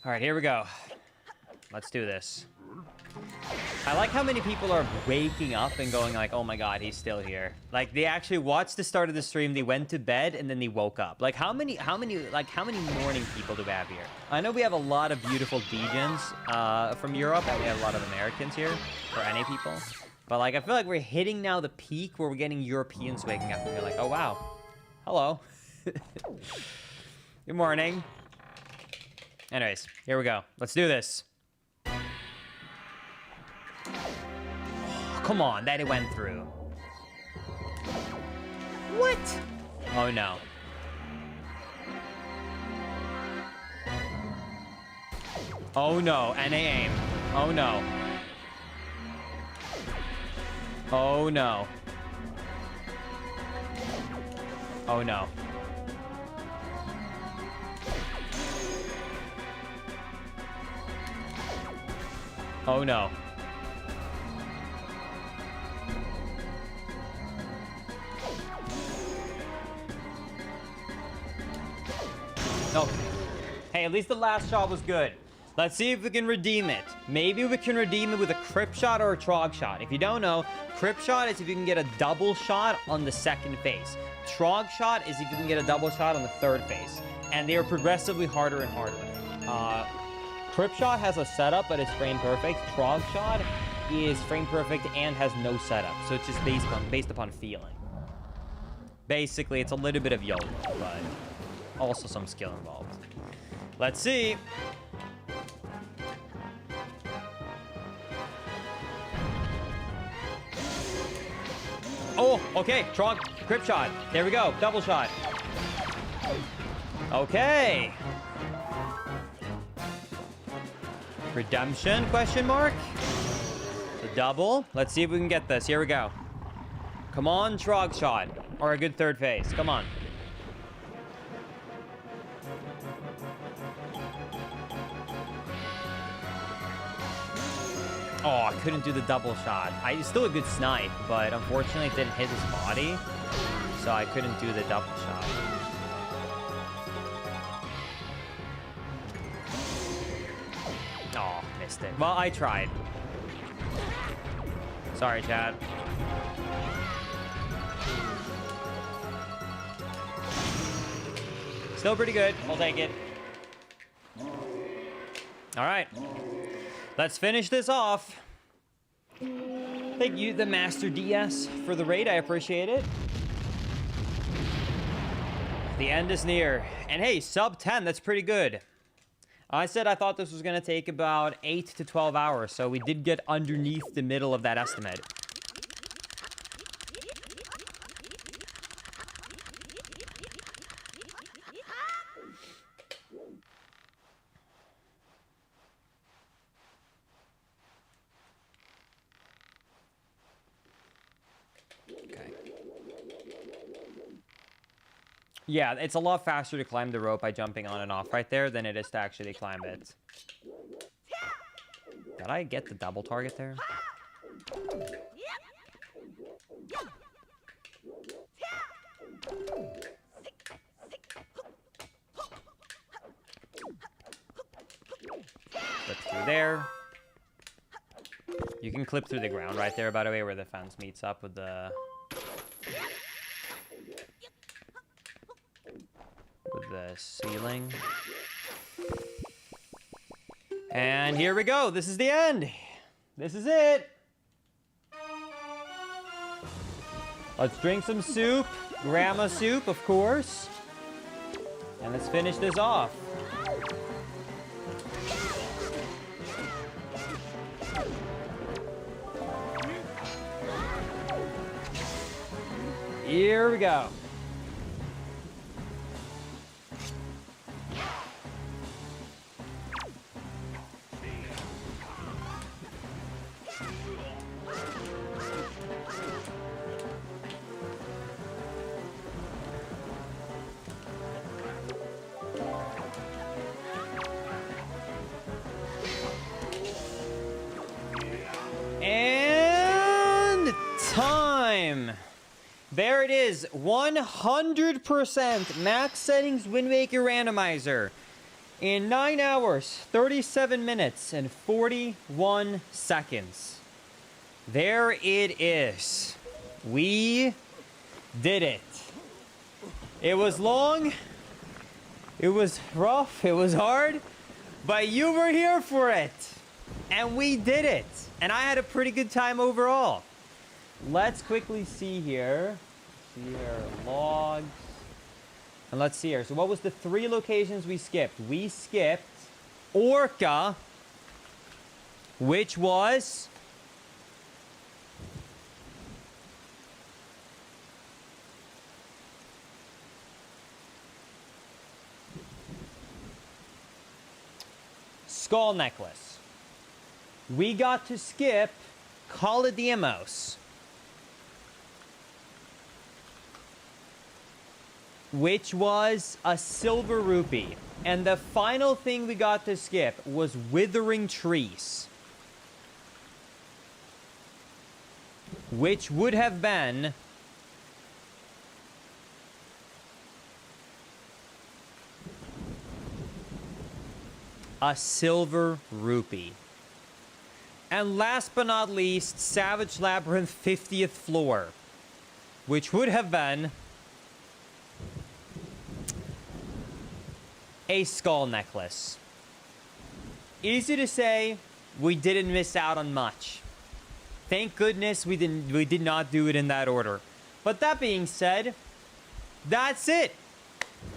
All right, here we go. Let's do this. I like how many people are waking up and going like, oh my god, he's still here. Like, they actually watched the start of the stream, they went to bed, and then they woke up. Like, how many morning people do we have here? I know we have a lot of beautiful DJs from Europe, and we have a lot of Americans here, or NA people. But, like, I feel like we're hitting now the peak where we're getting Europeans waking up, and we're like, oh wow, hello. Good morning. Anyways, here we go. Let's do this. Come on, that it went through. What? Oh no. Oh no, NA aim. Oh no. Oh no. Oh no. Oh no. Oh. Hey, at least the last shot was good. Let's see if we can redeem it. Maybe we can redeem it with a Crip shot or a Trog shot. If you don't know, Crip shot is if you can get a double shot on the second phase. Trog shot is if you can get a double shot on the third phase. And they are progressively harder and harder. Crip shot has a setup, but it's frame perfect. Trog shot is frame perfect and has no setup. So it's just based upon feeling. Basically, it's a little bit of YOLO, but also some skill involved. Let's see. Oh, okay. Trog, Crip shot. There we go. Double shot. Okay. Redemption, question mark? The double. Let's see if we can get this. Here we go. Come on, Trog shot. Or a good third phase. Come on. Oh, I couldn't do the double shot. It's still a good snipe, but unfortunately it didn't hit his body. So I couldn't do the double shot. Oh, missed it. Well, I tried. Sorry, Chad. Still pretty good. I'll take it. All right. Let's finish this off. Thank you, the Master DS, for the raid. I appreciate it. The end is near. And hey, sub 10, that's pretty good. I said I thought this was going to take about 8 to 12 hours, so we did get underneath the middle of that estimate. Yeah, it's a lot faster to climb the rope by jumping on and off right there than it is to actually climb it. Did I get the double target there? Clip through there. You can clip through the ground right there, by the way, where the fence meets up with the ceiling. And here we go. This is the end. This is it. Let's drink some soup. Grandma soup, of course. And let's finish this off. Here we go. And time. There it is, 100% max settings Wind Waker Randomizer in 9 hours, 37 minutes, and 41 seconds. There it is. We did it. It was long, it was rough, it was hard, but you were here for it. And we did it. And I had a pretty good time overall. Let's quickly see here. Logs. And let's see here. So what was the 3 locations we skipped? We skipped Orca, which was Skull Necklace. We got to skip Colosseumos, which was a silver rupee. And the final thing we got to skip was Withering Trees, which would have been a silver rupee. And last but not least, Savage Labyrinth 50th floor, which would have been a skull necklace. Easy to say, we didn't miss out on much. Thank goodness we did not do it in that order. But that being said, that's it.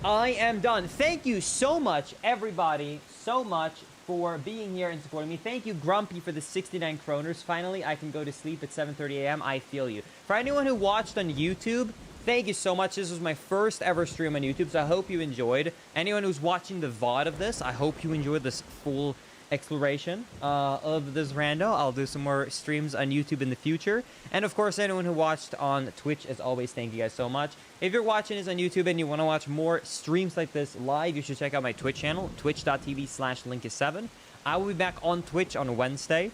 I am done. Thank you so much, everybody, so much for being here and supporting me. Thank you, Grumpy, for the 69 kroners. Finally, I can go to sleep at 7:30 a.m. I feel you. For anyone who watched on YouTube, thank you so much. This was my first ever stream on YouTube, so I hope you enjoyed. Anyone who's watching the VOD of this, I hope you enjoyed this full exploration of this rando. I'll do some more streams on YouTube in the future. And of course, anyone who watched on Twitch, as always, thank you guys so much. If you're watching this on YouTube and you want to watch more streams like this live, you should check out my Twitch channel, twitch.tv/Linkus7. I will be back on Twitch on Wednesday.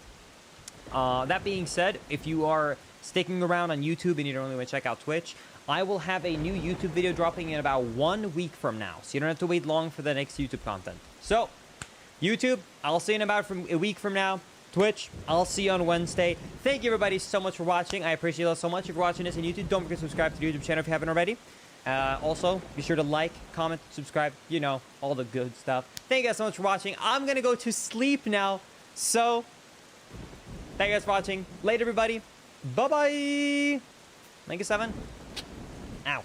That being said, if you are sticking around on YouTube and you don't really want to check out Twitch, I will have a new YouTube video dropping in about 1 week from now. So you don't have to wait long for the next YouTube content. So, YouTube, I'll see you in about a week from now. Twitch, I'll see you on Wednesday. Thank you, everybody, so much for watching. I appreciate it so much. If you're watching this on YouTube, don't forget to subscribe to the YouTube channel if you haven't already. Also, be sure to like, comment, subscribe, you know, all the good stuff. Thank you guys so much for watching. I'm going to go to sleep now. So, thank you guys for watching. Later, everybody. Bye-bye. Linkus7, out.